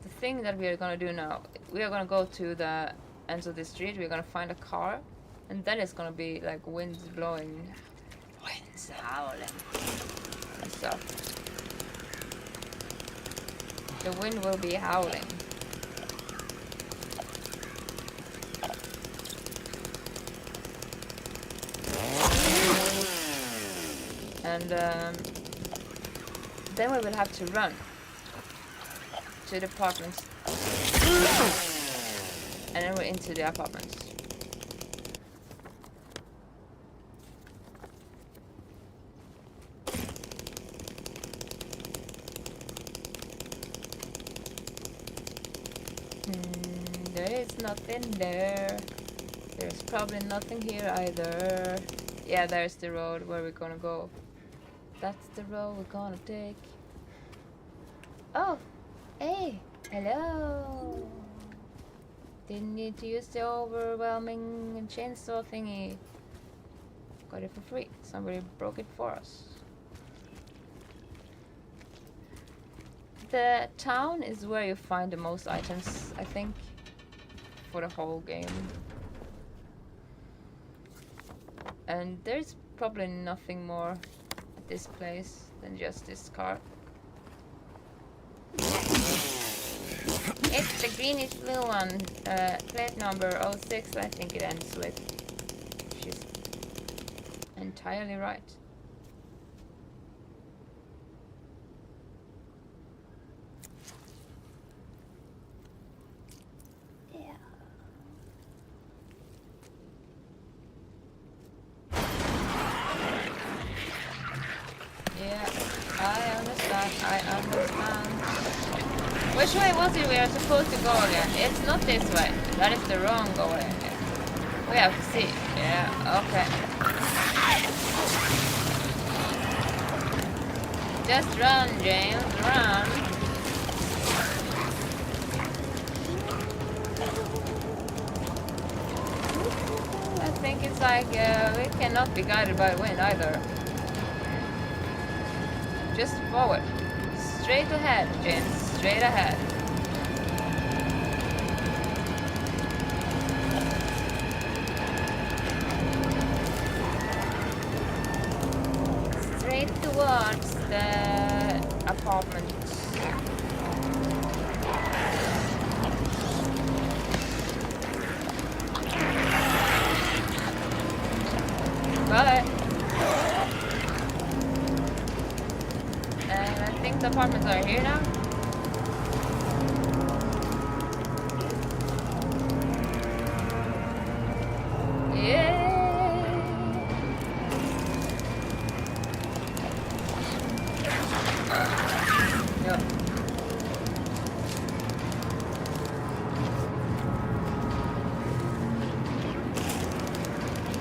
the thing that we are gonna do now, we are gonna go to the end of the street. We're gonna find a car, and then it's gonna be like winds blowing, winds howling, and stuff. The wind will be howling. And then we will have to run to the apartments. And then we're into the apartments. There is nothing there. There's probably nothing here either. Yeah, there's the road where we're gonna go. That's the road we're gonna take. Oh, hey, hello. Didn't need to use the overwhelming chainsaw thingy. Got it for free. Somebody broke it for us. The town is where you find the most items, I think, for the whole game. And there's probably nothing more at this place than just this car. It's the greenish blue one, plate number 06, I think it ends with. And entirely right. Yeah. Yeah, I understand. Which way was it we are supposed to go again? It's not this way. That is the wrong way. We have to see. Yeah, okay. Just run, James, run. I think it's like we cannot be guided by wind either. Just forward. Straight ahead, James. Straight ahead. Straight towards the apartment. Bye. And I think the apartments are here now.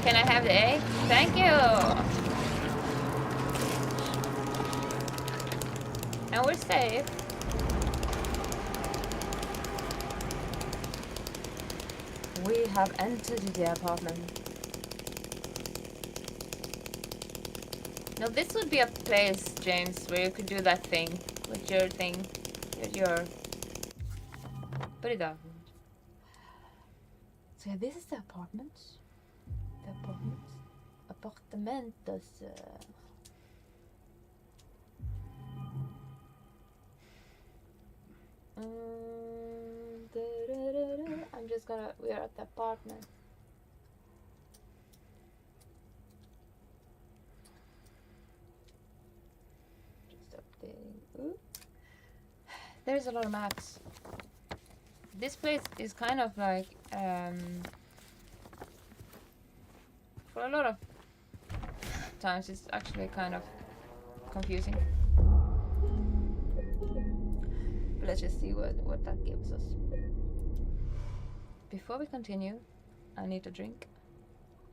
Can I have the A? Thank you! And we're safe. We have entered the apartment. Now this would be a place, James, where you could do that thing. With your thing. With your... Put it down. So yeah, this is the apartment. The apartment. Apartamentos. I'm just gonna... We are at the apartment. Just updating. Ooh. There's a lot of maps. This place is kind of like... for a lot of times it's actually kind of confusing. But let's just see what that gives us. Before we continue, I need a drink.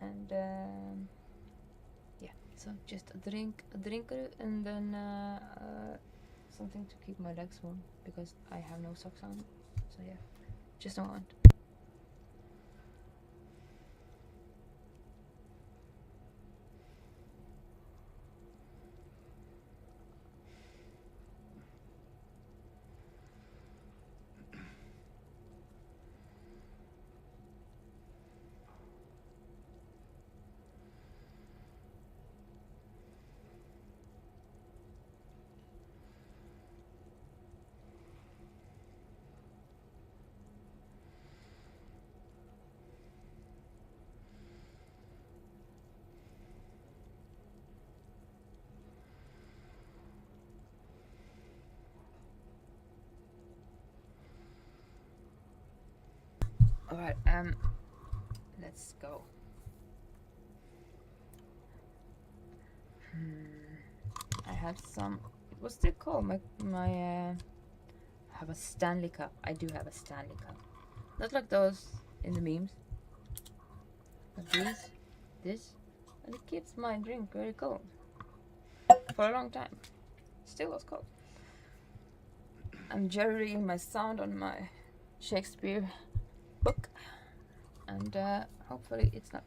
And yeah, so just a drinker, and then something to keep my legs warm, because I have no socks on. So yeah, just a moment. Alright, let's go. I have some... What's it called? I have a Stanley Cup. I do have a Stanley Cup. Not like those in the memes. But this, and it keeps my drink very cold. For a long time. Still was cold. I'm jurying my sound on my Shakespeare book, and hopefully it's not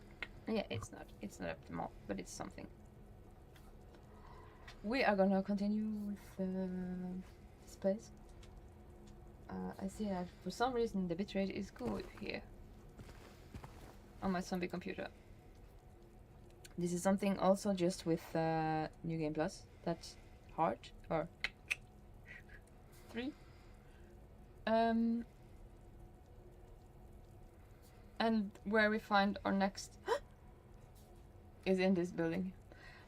optimal, but it's something. We are gonna continue with this place. I see that for some reason the bitrate is good here on my zombie computer. This is something also just with New Game Plus. That's hard, or 3. And where we find our next is in this building.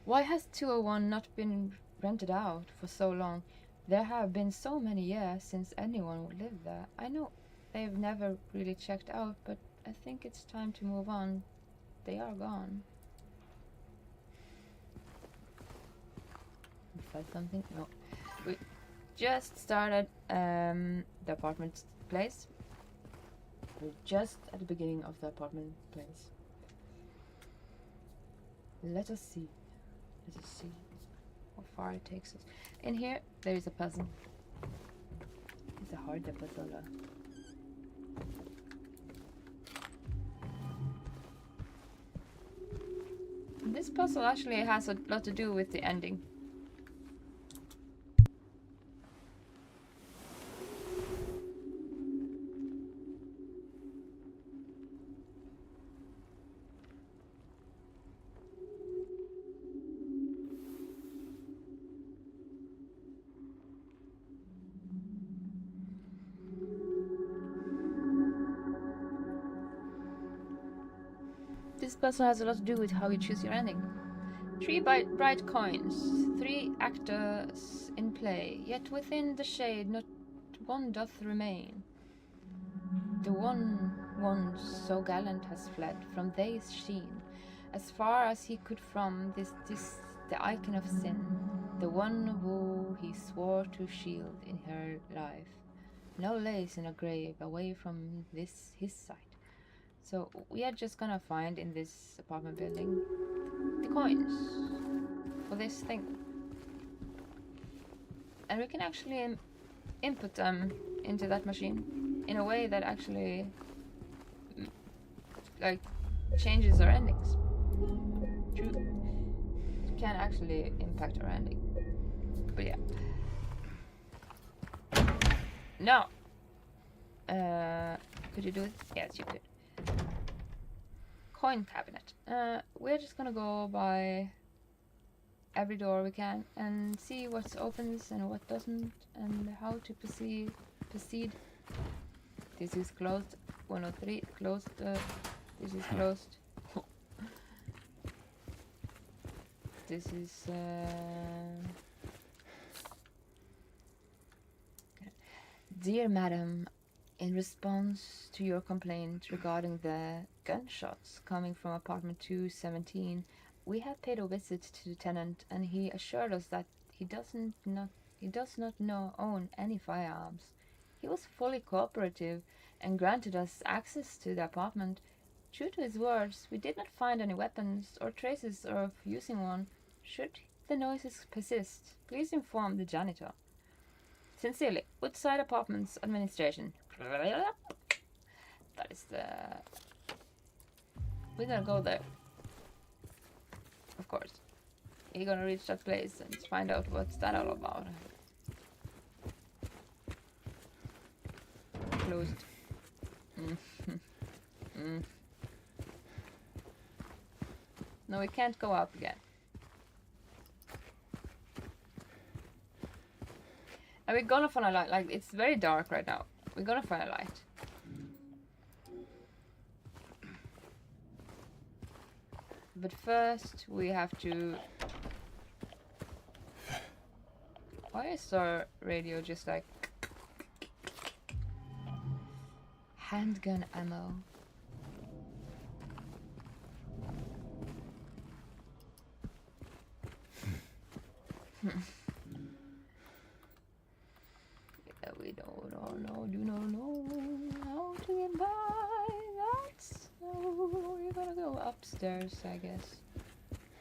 Why has 201 not been rented out for so long? There have been so many years since anyone would live there. I know they've never really checked out, but I think it's time to move on. They are gone. We find something? No. We just started the apartment place. We're just at the beginning of the apartment place. Let us see. Let us see how far it takes us. In here, there is a puzzle. It's a hard puzzle. This puzzle actually has a lot to do with the ending. This puzzle has a lot to do with how you choose your ending. 3 bright coins, 3 actors in play, yet within the shade not one doth remain. The one once so gallant has fled from day's sheen, as far as he could from this the icon of sin, the one who he swore to shield in her life, now lays in a grave away from this his sight. So we are just gonna find in this apartment building the coins for this thing. And we can actually input them into that machine in a way that actually like changes our endings. True. It can actually impact our ending. But yeah. No. Could you do it? Yes, you could. Coin cabinet. We're just gonna go by every door we can and see what opens and what doesn't and how to proceed. This is closed. 103 closed. This is closed. This is Dear Madam, in response to your complaint regarding the gunshots coming from apartment 217, we have paid a visit to the tenant and he assured us that he does not own any firearms. He was fully cooperative and granted us access to the apartment. True to his words, we did not find any weapons or traces of using one. Should the noises persist, please inform the janitor. Sincerely, Woodside Apartments Administration. That is the... We're gonna go there. Of course. You're gonna reach that place and find out what's that all about. Closed. No, we can't go up again. And we're gonna find a light. Like, it's very dark right now. We're gonna find a light. But first, we have to... Why is our radio just like... Handgun ammo. We do not know how to get by that, so we're gonna go upstairs, I guess.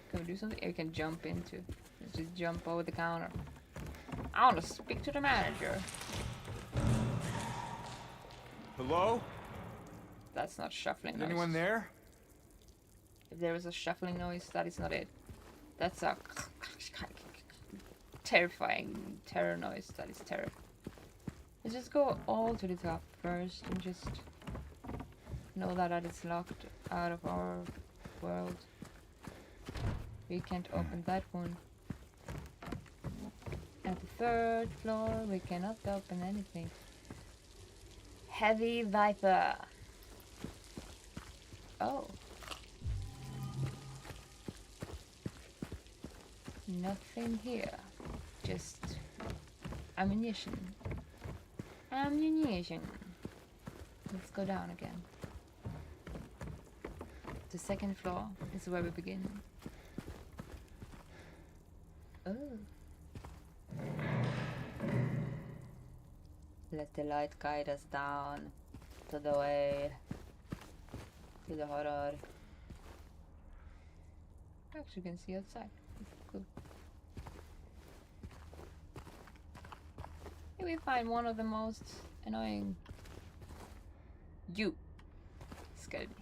Can we do something? We can jump into. Let's just jump over the counter. I want to speak to the manager. Hello? That's not shuffling Is noise. anyone there? If there is a shuffling noise, that is not it. That's a terrifying terror noise. That is terror. Let's just go all to the top first and just know that it's locked out of our world. We can't open that one. At the 3rd floor, we cannot open anything. Heavy Viper. Oh. Nothing here. Just ammunition. Ammunition. Let's go down again. The second floor is where we begin. Oh. Let the light guide us down to the way to the horror. Actually, you can see outside. Cool. Here we find one of the most annoying. You scared me.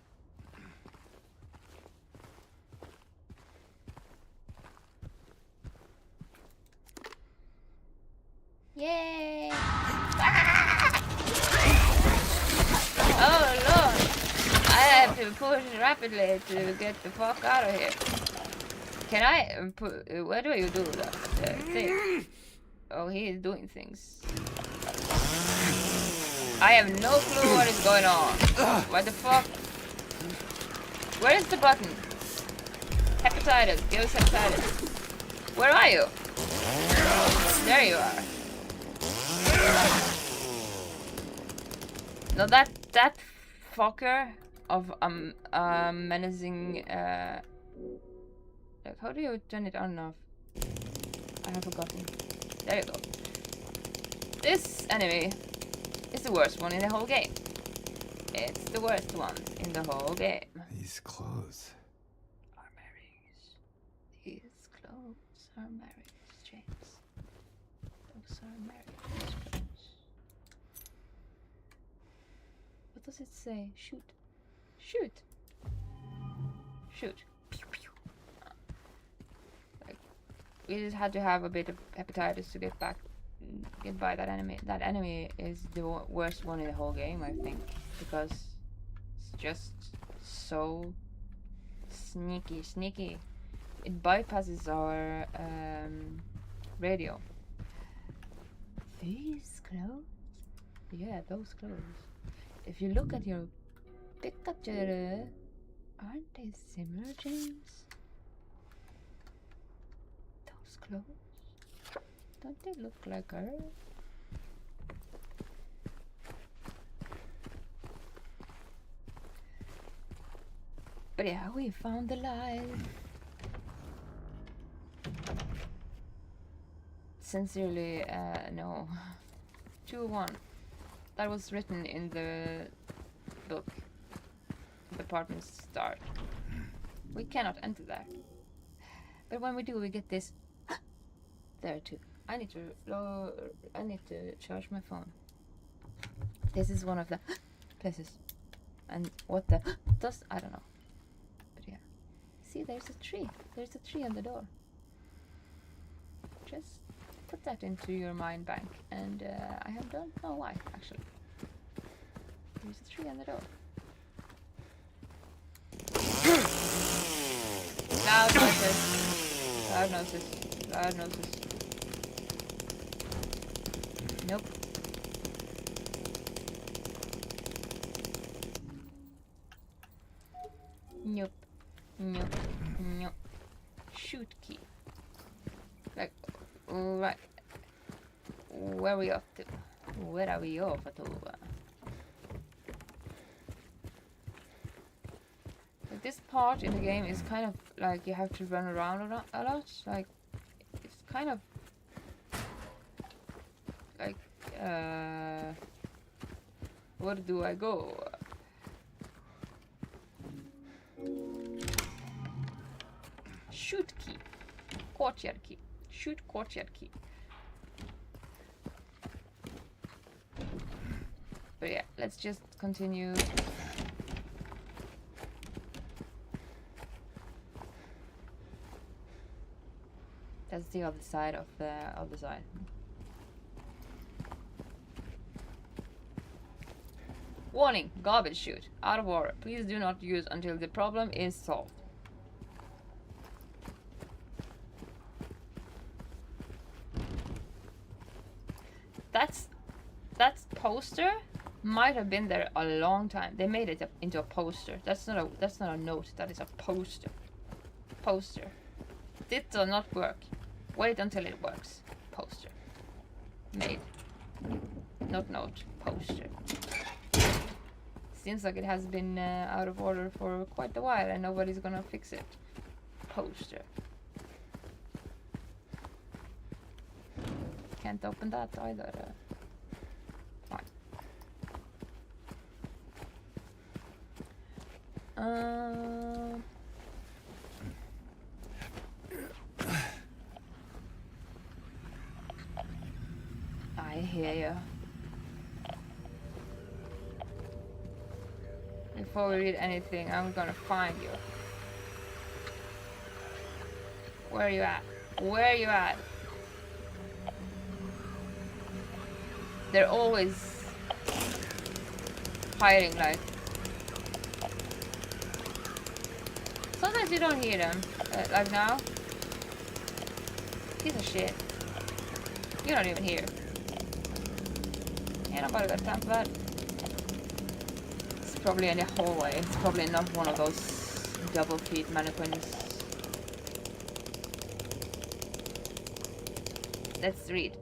Yay! Oh lord! I have to push rapidly to get the fuck out of here. Can I put? What do you do? The thing? Oh, he is doing things. I have no clue what is going on. What the fuck? Where is the button? Hepatitis. Give us hepatitis. Where are you? There you are. No, that fucker of menacing. Like, how do you turn it on and off? I have forgotten. There you go. This enemy is the worst one in the whole game. It's the worst one in the whole game. These clothes. Are Mary's. These clothes are Mary's, James. Those are Mary's clothes. What does it say? Shoot. Shoot. Shoot. Pew, pew. Like, we just had to have a bit of hepatitis to get by that enemy. That enemy is the worst one in the whole game, I think, because it's just so sneaky. It bypasses our radio. These clothes? Yeah, those clothes. If you look at your picture, aren't they similar, James? Those clothes? Don't they look like her? But yeah, we found the light. Sincerely, no. 2-1. That was written in the book. Department start. We cannot enter that. But when we do, we get this. There too. I need to charge my phone. This is one of the places. And what the does, I don't know. But yeah. See, there's a tree. There's a tree on the door. Just put that into your mind bank. And I don't know why, actually. There's a tree on the door. Loud noises. Loud noises. Loud noises. Nope. Nope. Nope. Nope. Shoot key. Like, right. Where are we off to? Where are we off to? Like, this part in the game is kind of like you have to run around a lot. Like, it's kind of like, where do I go? Shoot key. Courtyard key. Shoot courtyard key. But yeah, let's just continue. That's the other side of the other side. Warning, garbage chute, out of order. Please do not use until the problem is solved. That poster might have been there a long time. They made it into a poster. That's not a note. That is a poster. Poster. This does not work. Wait until it works. Poster. Made. Not note. Poster. Seems like it has been out of order for quite a while and nobody's gonna fix it. Poster. Can't open that either. Fine. I hear you. Before we read anything, I'm gonna find you. Where are you at? Where are you at? They're always hiding, like. Sometimes you don't hear them. Like now. Piece of shit. You're not even here. Ain't nobody got time for that. It's probably in the hallway. It's probably not one of those double feet mannequins. Let's read.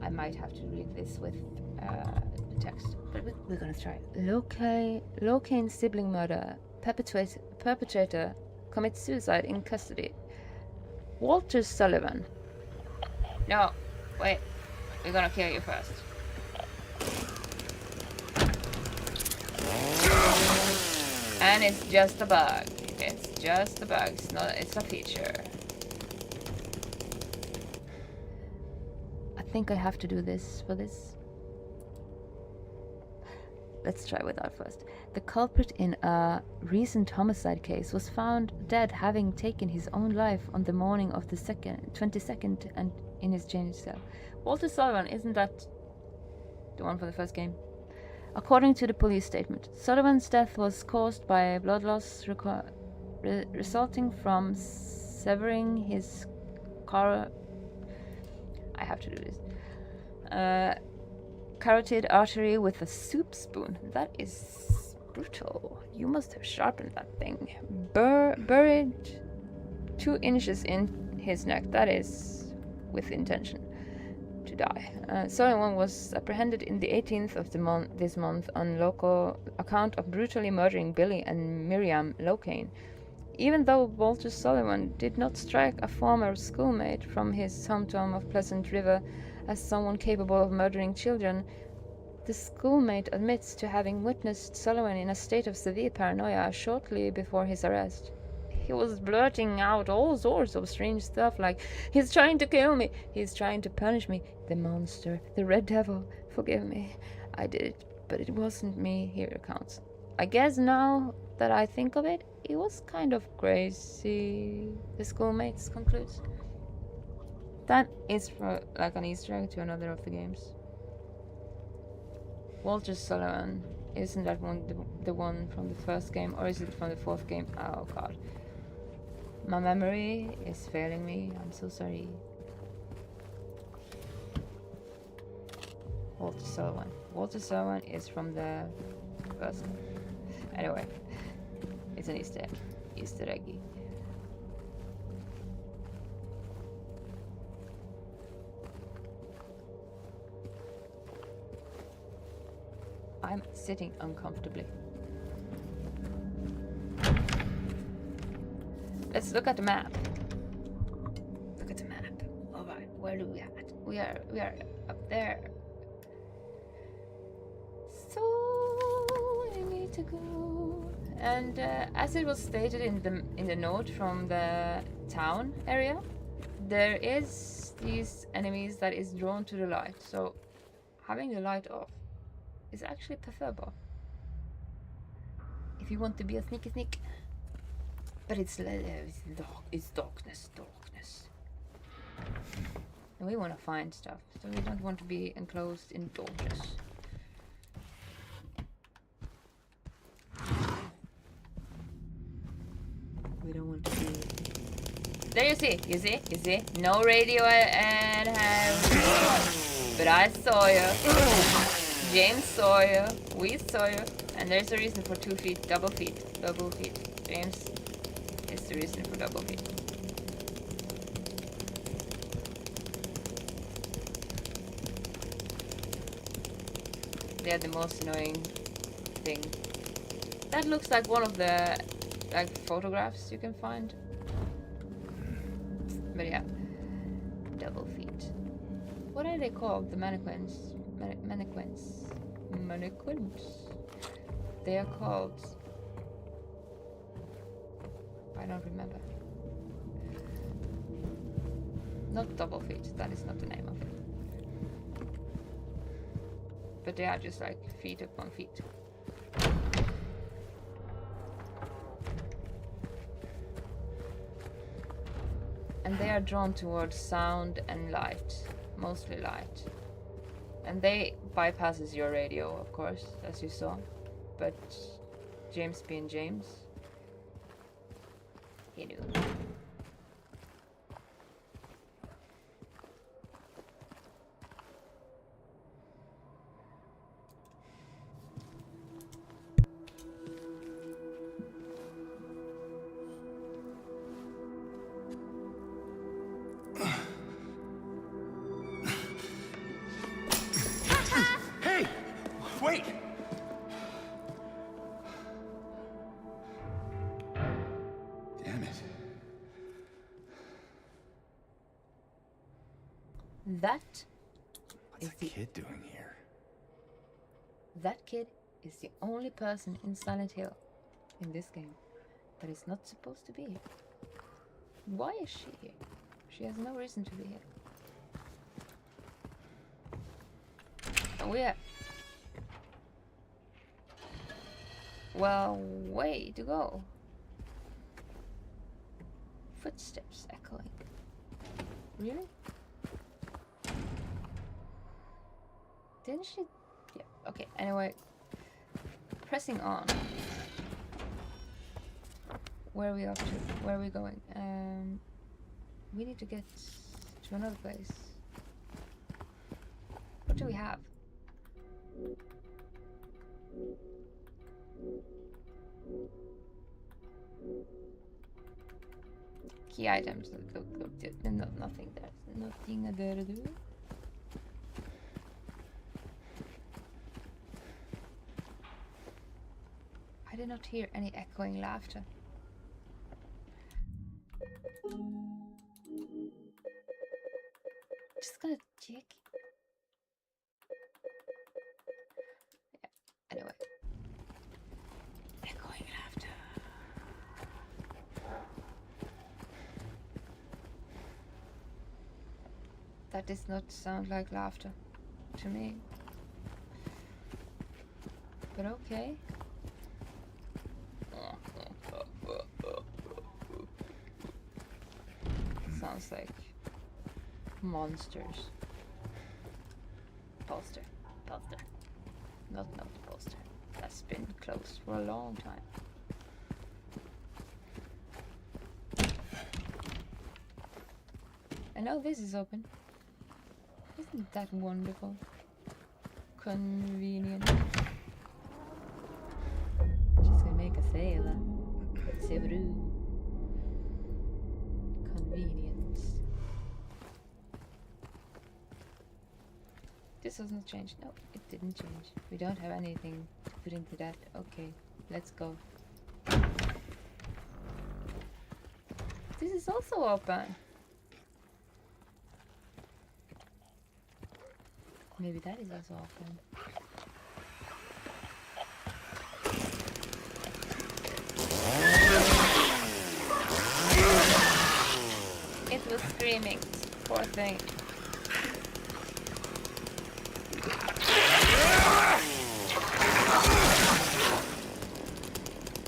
I might have to read this with text, but we're gonna try. Locaine sibling murder. Perpetrator commits suicide in custody. Walter Sullivan. No, wait. We're gonna kill you first. And it's just a bug. It's just a bug. It's not. It's a feature. I think I have to do this for this. Let's try without first. The culprit in a recent homicide case was found dead, having taken his own life on the morning of the 22nd and in his jail cell. Walter Sullivan, isn't that the one for the first game? According to the police statement, Sullivan's death was caused by blood loss resulting from severing his I have to do this. Carotid artery with a soup spoon. That is brutal. You must have sharpened that thing. Buried 2 inches in his neck. That is with intention to die. Sullivan was apprehended in the 18th of this month on local account of brutally murdering Billy and Miriam Locaine. Even though Walter Sullivan did not strike a former schoolmate from his hometown of Pleasant River as someone capable of murdering children, the schoolmate admits to having witnessed Sullivan in a state of severe paranoia shortly before his arrest. He was blurting out all sorts of strange stuff like, "He's trying to kill me, he's trying to punish me, the monster, the red devil, forgive me, I did it, but it wasn't me," he recounts. I guess now that I think of it, he was kind of crazy, the schoolmates concludes. That is for like an Easter egg to another of the games. Walter Sullivan, isn't that one the one from the first game, or is it from the 4th game? Oh god. My memory is failing me, I'm so sorry. Walter Sullivan. Walter Sullivan is from the first game. Anyway, it's an Easter egg. Easter eggy. I'm sitting uncomfortably. Let's look at the map. Look at the map. Alright, where do we at? We are up there. So we need to go. And as it was stated in the note from the town area, there is these enemies that is drawn to the light. So having the light off is actually preferable if you want to be a sneaky sneak. But it's darkness. And we want to find stuff, so we don't want to be enclosed indoors. We don't want to be... There you see? No radio and but I saw you. James saw you. We saw you. And there's a reason for 2 feet. Double feet. James is the reason for double feet. Yeah, the most annoying thing. That looks like one of the like photographs you can find. But yeah, double feet. What are they called? The mannequins. Mannequins. Mannequins. They are called. I don't remember. Not double feet. That is not the name of it. But they are just like feet upon feet. And they are drawn towards sound and light, mostly light. And they bypasses your radio, of course, as you saw. But James being James, he knew. Hey! Wait! Damn it. That What's is the kid doing here? That kid is the only person in Silent Hill in this game that is not supposed to be here. Why is she here? She has no reason to be here. Oh yeah. Well, way to go. Footsteps echoing. Really? Didn't she? Yeah, okay, anyway. Pressing on. Where are we up to? Where are we going? We need to get to another place. What do we have? Key items. No, nothing there. Nothing there to do. I did not hear any echoing laughter. Just gonna check. Yeah, anyway. Echoing laughter. That does not sound like laughter to me. But okay. Sounds like monsters. Poster. Poster. Not poster. That's been closed for a long time. I know this is open. Isn't that wonderful? Convenient. Just gonna make a save. Severu. Convenience. This doesn't change. No, it didn't change. We don't have anything to put into that. Okay, let's go. This is also open. Maybe that is also open. It was screaming. Poor thing.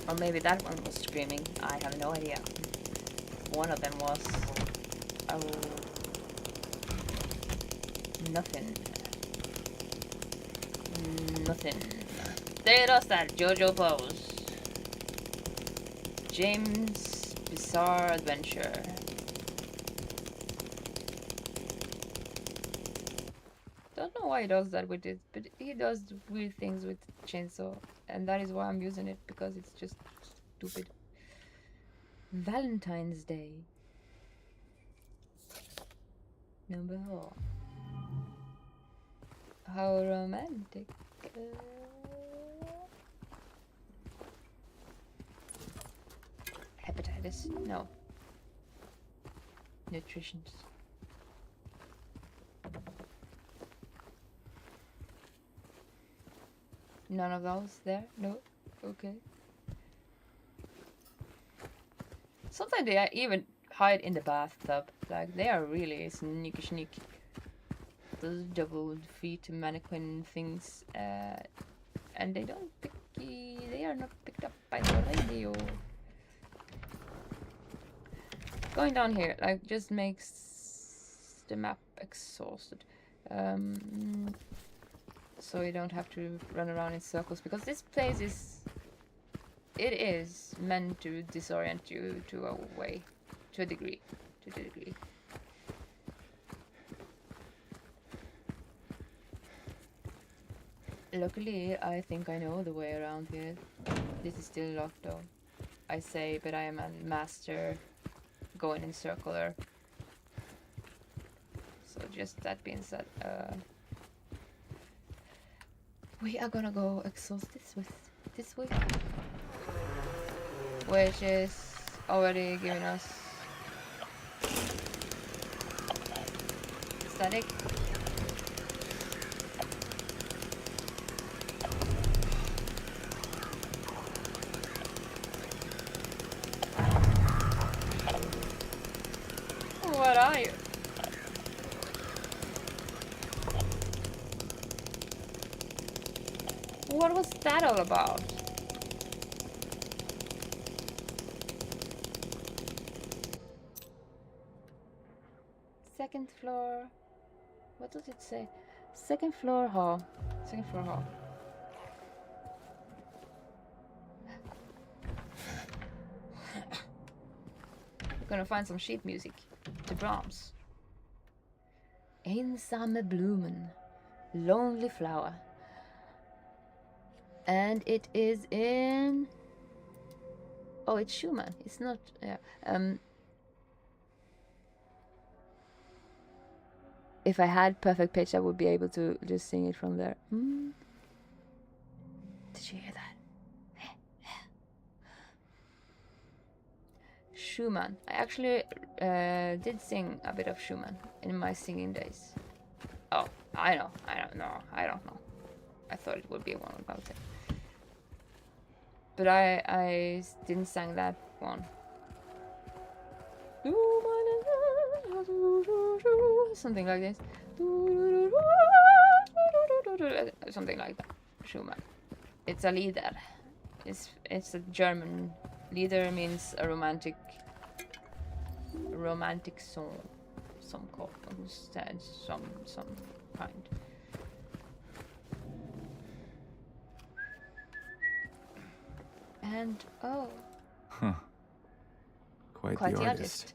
Or maybe that one was screaming. I have no idea. One of them was. Oh. Nothing. Nothing. They lost that JoJo pose. James' Bizarre Adventure. Don't know why he does that with it, but he does weird things with chainsaw, and that is why I'm using it, because it's just stupid. Valentine's Day. Number 4. How romantic. Hepatitis? No. Nutrition. None of those there? No? Okay. Sometimes they even hide in the bathtub. Like, they are really sneaky. Those double feet mannequin things. And they don't they are not picked up by the radio. Going down here, like, just makes the map exhausted. So you don't have to run around in circles, because this place is... It is meant to disorient you to a way. To a degree. Luckily, I think I know the way around here. This is still locked though. I say, but I am a master going in circular. So just that being said, we are gonna go exhaust this way. Which is already giving us static. What are you? What was that all about? Second floor. What does it say? Second floor hall. Second floor hall. We're gonna find some sheet music to Brahms. Einsame Blumen, Lonely Flower. And it is in... Oh, it's Schumann. It's not... Yeah. If I had perfect pitch, I would be able to just sing it from there. Did you hear that? Schumann. I actually did sing a bit of Schumann in my singing days. Oh, I don't know. I thought it would be one about it. But I didn't sing that one. Something like this. Something like that. Schumann. It's a Lieder. It's a German. Lieder means a romantic song. Some kind. And oh. Huh. Quite the artist.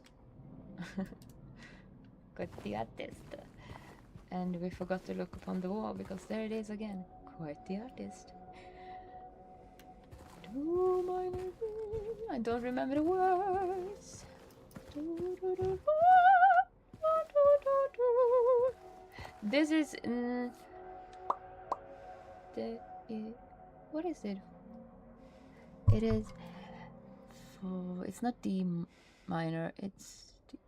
Quite the artist. And we forgot to look upon the wall, because there it is again. Quite the artist. I don't remember the words. This is what is it? It is it's not D minor, it's D.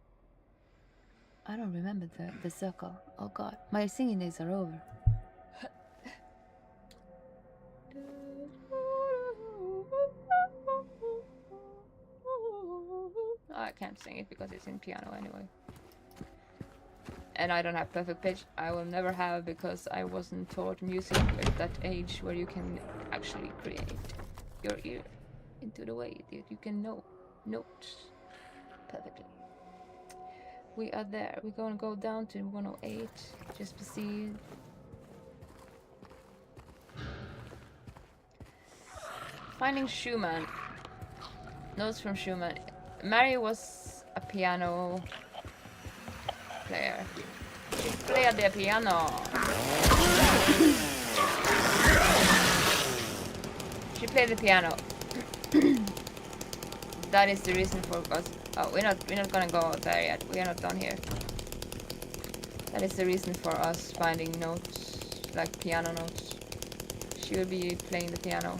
I don't remember the circle. Oh god, my singing days are over. I can't sing it because it's in piano anyway. And I don't have perfect pitch. I will never have, because I wasn't taught music at that age where you can actually create your ear into the way that you can know notes perfectly. We are there. We're gonna go down to 108 just to see. Finding Schumann. Notes from Schumann. Mary was a piano player. She played the piano. She played the piano. That is the reason for us. Oh, we're not gonna go there yet. We are not done here. That is the reason for us finding notes, like piano notes. she will be playing the piano.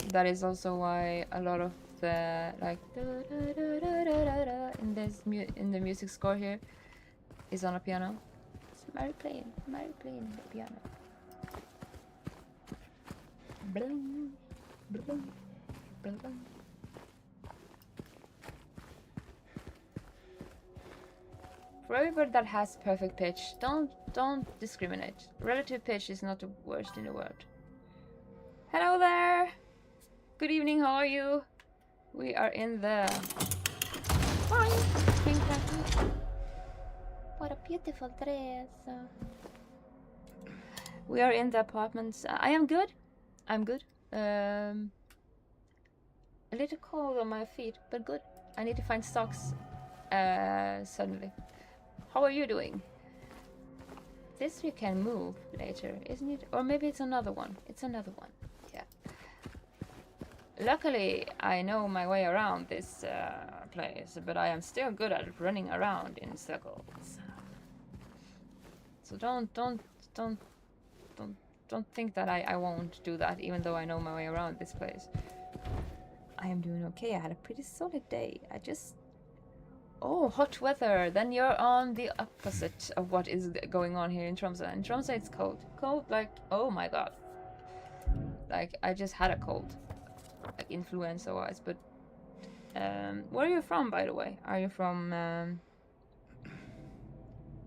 That is also why a lot of the like in in the music score here is on a piano. It's Mary playing the piano. Bling, bling, bling. For everybody that has perfect pitch, don't discriminate. Relative pitch is not the worst in the world. Hello there. Good evening. How are you? We are in the. Hi, King Captain. What a beautiful dress. We are in the apartments. I am good. I'm good. A little cold on my feet, but good. I need to find socks. Suddenly. How are you doing? This we can move later, isn't it? Or maybe it's another one. It's another one. Yeah. Luckily, I know my way around this place, but I am still good at running around in circles. So don't think that I won't do that, even though I know my way around this place. I am doing okay. I had a pretty solid day. I just... Oh, hot weather. Then you're on the opposite of what is going on here in Tromsø. In Tromsø it's cold. Cold like, oh my god. Like, I just had a cold. Like, influenza-wise, but... where are you from, by the way? Are you from...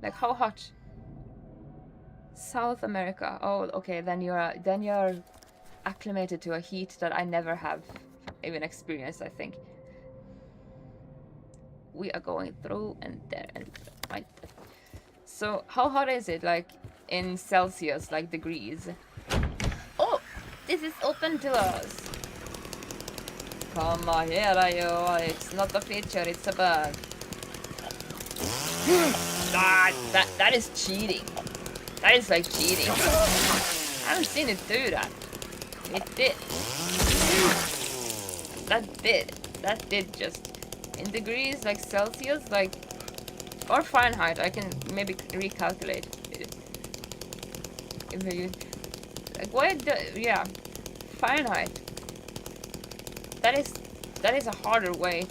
like, how hot? South America. Oh, okay, then you're acclimated to a heat that I never have even experienced, I think. We are going through and there and right. So how hot is it, like in Celsius, like degrees? Oh, this is open to us. Come on, here are you. It's not a feature, it's a bug. That is cheating. That is like cheating. I haven't seen it do that. It did. That did just. In degrees, like Celsius, like, or Fahrenheit, I can maybe recalculate it. If you, like, yeah, Fahrenheit. That is a harder way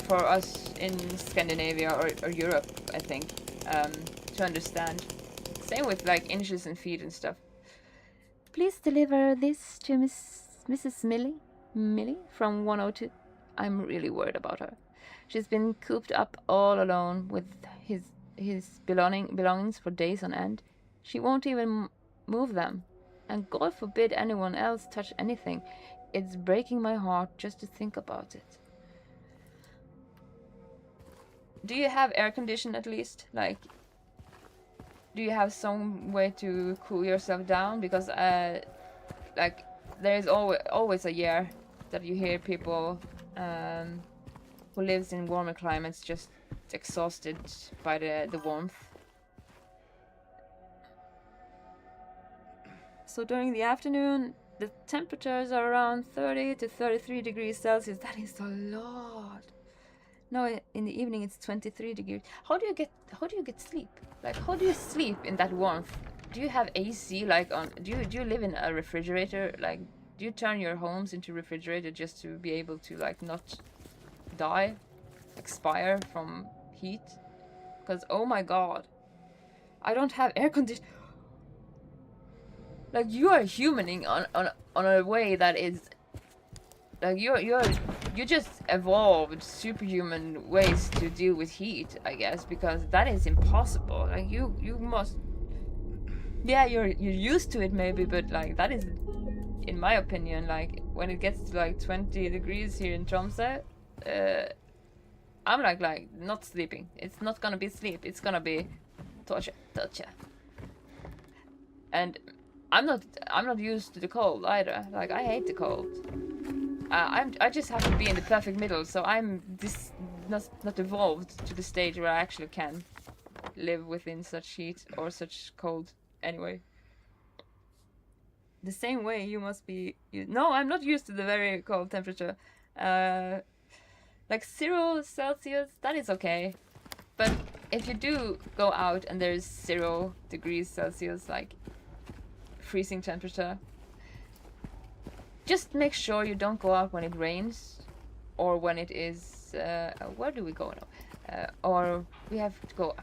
for us in Scandinavia or Europe, I think, to understand. Same with like inches and feet and stuff. Please deliver this to Mrs. Millie from 102. I'm really worried about her. She's been cooped up all alone with his belongings for days on end. She won't even move them. And God forbid anyone else touch anything. It's breaking my heart just to think about it. Do you have air condition at least? Like, do you have some way to cool yourself down? Because like, there is always a year that you hear people who lives in warmer climates just exhausted by the warmth. So during the afternoon, the temperatures are around 30 to 33 degrees Celsius. That is a lot. No, in the evening it's 23 degrees. How do you get sleep? Like, how do you sleep in that warmth? Do you have AC? Like, on? Do you live in a refrigerator? Like, do you turn your homes into refrigerator just to be able to like not die, expire from heat? Because oh my god, I don't have air conditioning. Like, you are humaning on a way that is like you just evolved superhuman ways to deal with heat, I guess, because that is impossible. Like, you must, yeah, you're used to it maybe, but like that is, in my opinion, like when it gets to like 20 degrees here in Tromsø, I'm like not sleeping. It's not gonna be sleep. It's gonna be torture. And I'm not used to the cold either. Like, I hate the cold. I just have to be in the perfect middle. So I'm not evolved to the stage where I actually can live within such heat or such cold. Anyway. The same way you must be... No, I'm not used to the very cold temperature. Like 0 Celsius, that is okay. But if you do go out and there's 0 degrees Celsius, like freezing temperature, just make sure you don't go out when it rains or when it is where do we go now? Or we have to go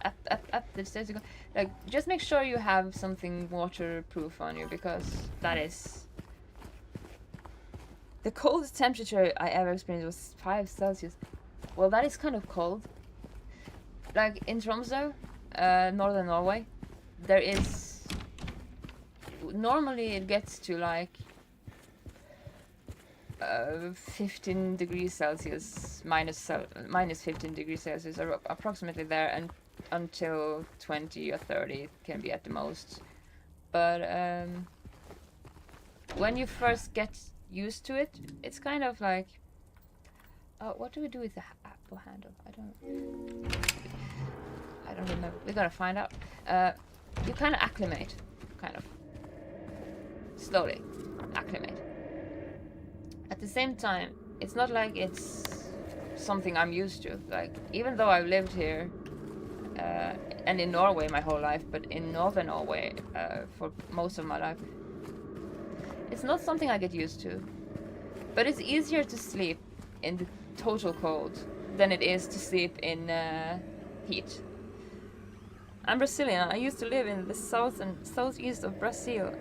up the stairs to go. Like, just make sure you have something waterproof on you, because that is the coldest temperature I ever experienced was 5 Celsius. Well, that is kind of cold. Like in Tromsø, northern Norway, there is normally it gets to like 15 degrees Celsius, minus 15 degrees Celsius, or approximately there, and until 20 or 30 it can be at the most. But when you first get used to it, it's kind of like, what do we do with the apple handle? I don't remember. We gotta find out. You kind of acclimate, kind of slowly acclimate. At the same time, it's not like it's something I'm used to. Like, even though I've lived here and in Norway my whole life, but in northern Norway for most of my life, it's not something I get used to. But it's easier to sleep in the total cold than it is to sleep in heat. I'm Brazilian. I used to live in the south and southeast of Brazil,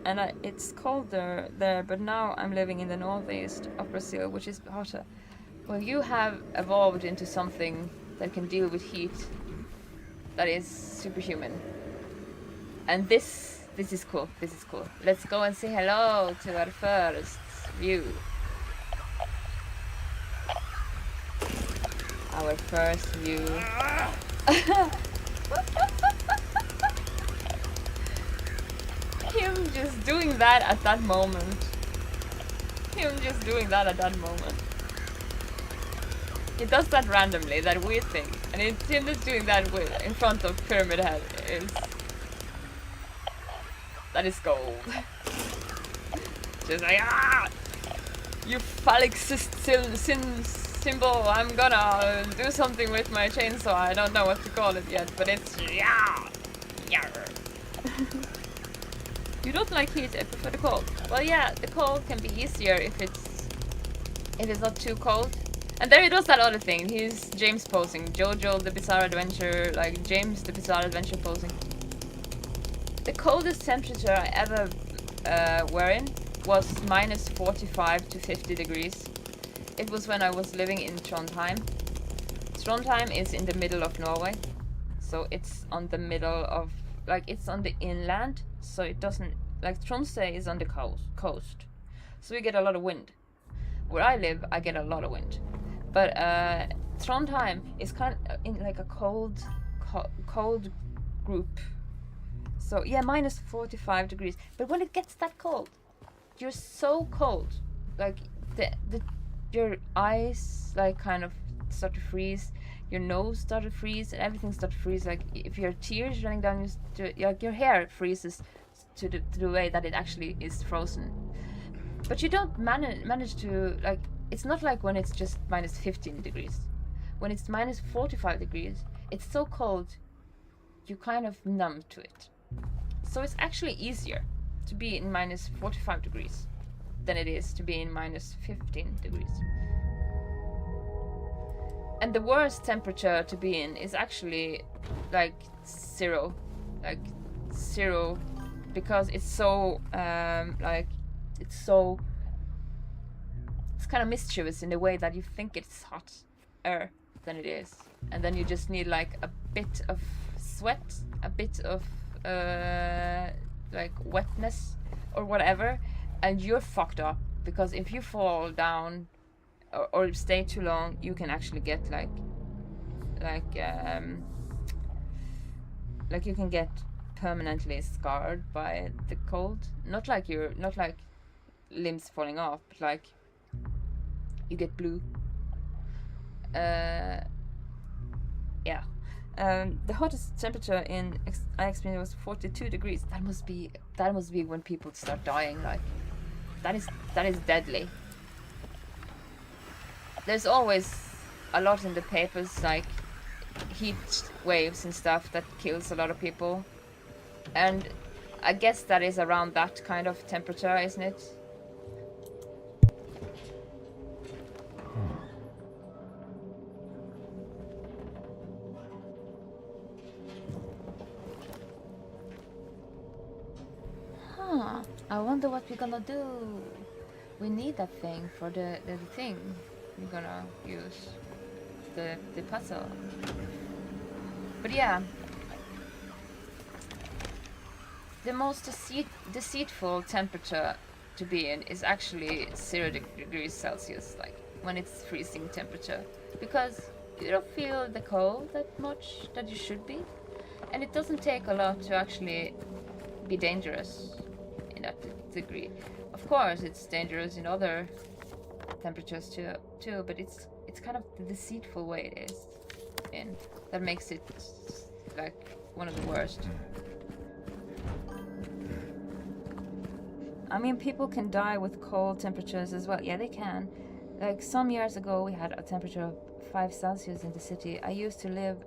and it's colder there, but now I'm living in the northeast of Brazil, which is hotter. Well, you have evolved into something that can deal with heat that is superhuman. And this is cool. This is cool. Let's go and say hello to our first view. Our first view. Him just doing that at that moment. He does that randomly, that weird thing. And it's him just doing that in front of Pyramid Head. That is gold. Just like, you phallic symbol, I'm gonna do something with my chainsaw. I don't know what to call it yet, but it's You don't like heat, I prefer the cold. Well, yeah, the cold can be easier if it's not too cold. And there he does that other thing. He's James posing. Jojo the Bizarre Adventure, like James the Bizarre Adventure posing. The coldest temperature I ever were in was minus 45 to 50 degrees. It was when I was living in Trondheim. Trondheim is in the middle of Norway. So it's on the middle of, like, it's on the inland. So it doesn't, like, Tromsø is on the coast. So we get a lot of wind. Where I live, I get a lot of wind. But Trondheim is kind of in like a cold group. So yeah, minus 45 degrees. But when it gets that cold, you're so cold. Like your eyes like kind of start to freeze. Your nose start to freeze, and everything starts to freeze. Like if your tears running down your hair freezes to the way that it actually is frozen. But you don't manage to, like, it's not like when it's just minus 15 degrees. When it's minus 45 degrees, it's so cold, you kind of numb to it. So it's actually easier to be in minus 45 degrees than it is to be in minus 15 degrees. And the worst temperature to be in is actually like zero, because it's so it's kind of mischievous in the way that you think it's hotter than it is, and then you just need like a bit of sweat, a bit of like wetness or whatever, and you're fucked up, because if you fall down or stay too long, you can actually get like you can get permanently scarred by the cold. Not like limbs falling off, but like you get blue. Yeah. The hottest temperature I experienced was 42 degrees. That must be when people start dying. Like that is deadly. There's always a lot in the papers, like heat waves and stuff that kills a lot of people. And I guess that is around that kind of temperature, isn't it? Huh. I wonder what we're gonna do. We need that thing for the thing we're gonna use. The puzzle. But yeah. The most deceitful temperature to be in is actually 0 degrees Celsius, like when it's freezing temperature. Because you don't feel the cold that much that you should be. And it doesn't take a lot to actually be dangerous in that degree. Of course, it's dangerous in other temperatures too, but it's kind of the deceitful way it is in that makes it like one of the worst. I mean, people can die with cold temperatures as well. Yeah, they can. Like some years ago, we had a temperature of 5 Celsius in the city I used to live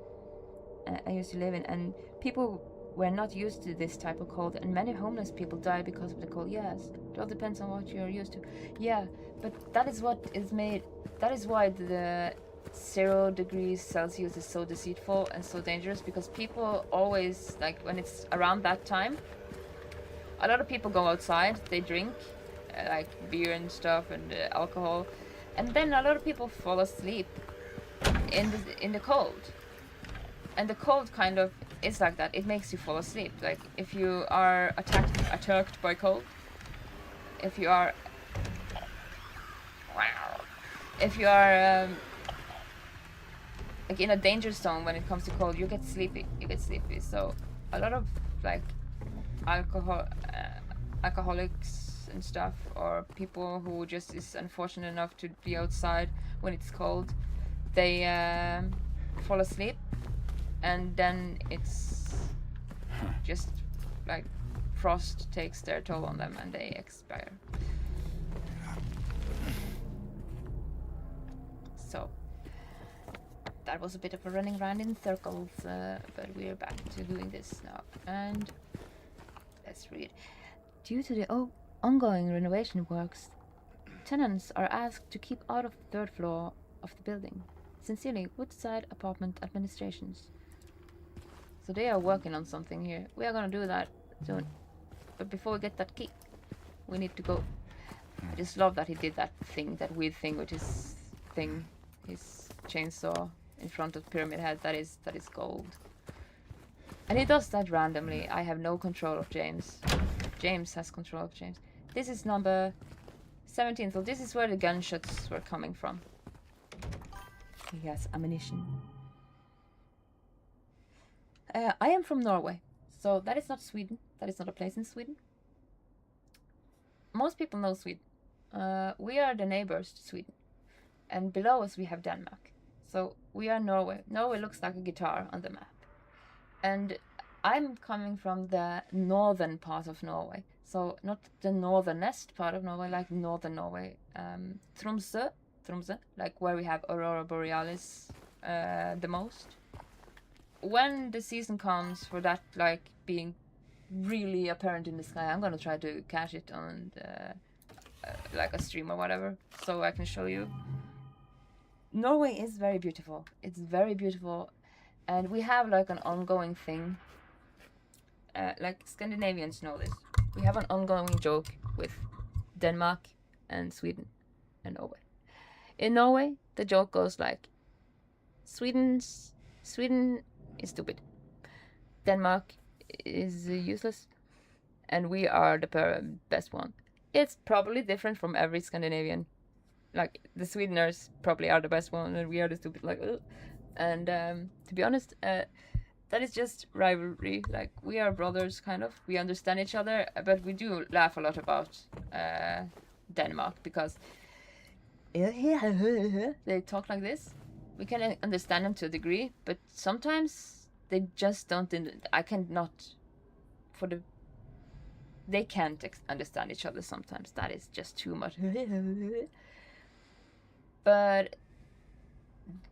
in, and people were not used to this type of cold, and many homeless people die because of the cold. Yes, it all depends on what you're used to. Yeah, but that is what is made. That is why the 0 degrees Celsius is so deceitful and so dangerous, because people always, like when it's around that time, a lot of people go outside, they drink like beer and stuff and alcohol, and then a lot of people fall asleep in the cold. And the cold kind of is like that. It makes you fall asleep. Like if you are attacked by cold, if you are like in a danger zone when it comes to cold, you get sleepy. So a lot of like alcoholics and stuff, or people who just is unfortunate enough to be outside when it's cold, they fall asleep, and then it's just like frost takes their toll on them and they expire. So that was a bit of a running around in circles, but we're back to doing this now. And let's read. Due to the ongoing renovation works, tenants are asked to keep out of the 3rd floor of the building. Sincerely, Woodside Apartment Administrations. So they are working on something here. We are gonna do that soon. But before we get that key, we need to go. I just love that he did that thing, that weird thing with his thing, his chainsaw in front of Pyramid Head. That is gold. And he does that randomly. I have no control of James. James has control of James. This is number 17, so this is where the gunshots were coming from. He has ammunition. I am from Norway, so that is not Sweden. That is not a place in Sweden. Most people know Sweden. We are the neighbors to Sweden. And below us we have Denmark. So we are Norway. Norway looks like a guitar on the map. And I'm coming from the northern part of Norway. So not the northernest part of Norway, like northern Norway. Tromsø, like where we have Aurora Borealis the most. When the season comes for that, like being really apparent in the sky, I'm gonna try to catch it on like a stream or whatever, so I can show you. Norway is very beautiful. It's very beautiful, and we have like an ongoing thing. Like Scandinavians know this. We have an ongoing joke with Denmark and Sweden and Norway. In Norway, the joke goes like, Sweden is stupid, Denmark is useless, and we are the best one. It's probably different from every Scandinavian. Like the Swedeners probably are the best one, and we are the stupid. Like, ugh. And to be honest, that is just rivalry. Like we are brothers, kind of. We understand each other, but we do laugh a lot about Denmark because they talk like this. We can understand them to a degree, but sometimes they just don't. I cannot. They can't understand each other sometimes. That is just too much. But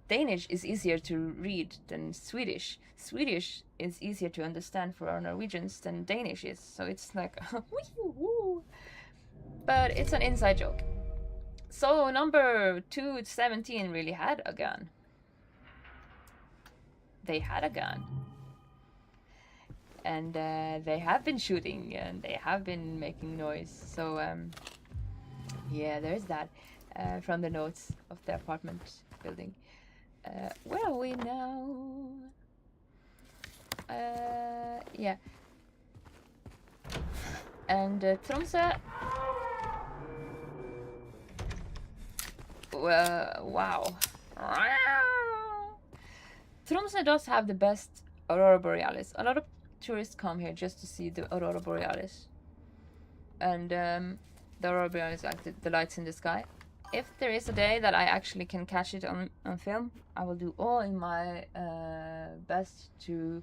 Danish is easier to read than Swedish. Swedish is easier to understand for our Norwegians than Danish is. So it's like, woo. But it's an inside joke. So number 217 really had a gun. They had a gun. And they have been shooting and they have been making noise. So yeah, there's that from the notes of the apartment building. Where are we now? Yeah. And Tromsø. Wow. Tromsø does have the best Aurora Borealis. A lot of tourists come here just to see the Aurora Borealis. And the Aurora Borealis, like the lights in the sky. If there is a day that I actually can catch it on film, I will do all in my best to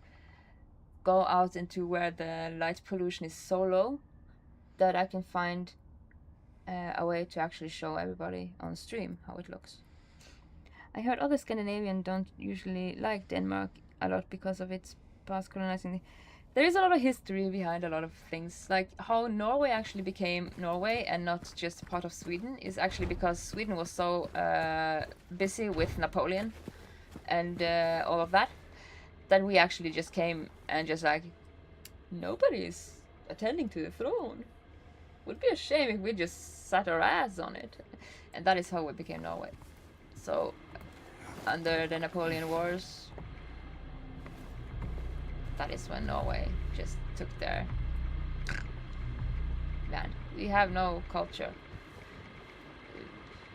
go out into where the light pollution is so low that I can find a way to actually show everybody on stream how it looks. I heard other Scandinavians don't usually like Denmark a lot because of its past colonizing. There is a lot of history behind a lot of things, like how Norway actually became Norway and not just part of Sweden is actually because Sweden was so busy with Napoleon and all of that we actually just came and just like, nobody's attending to the throne. Would be a shame if we just sat our ass on it. And that is how we became Norway. So under the Napoleon Wars, that is when Norway just took their land. We have no culture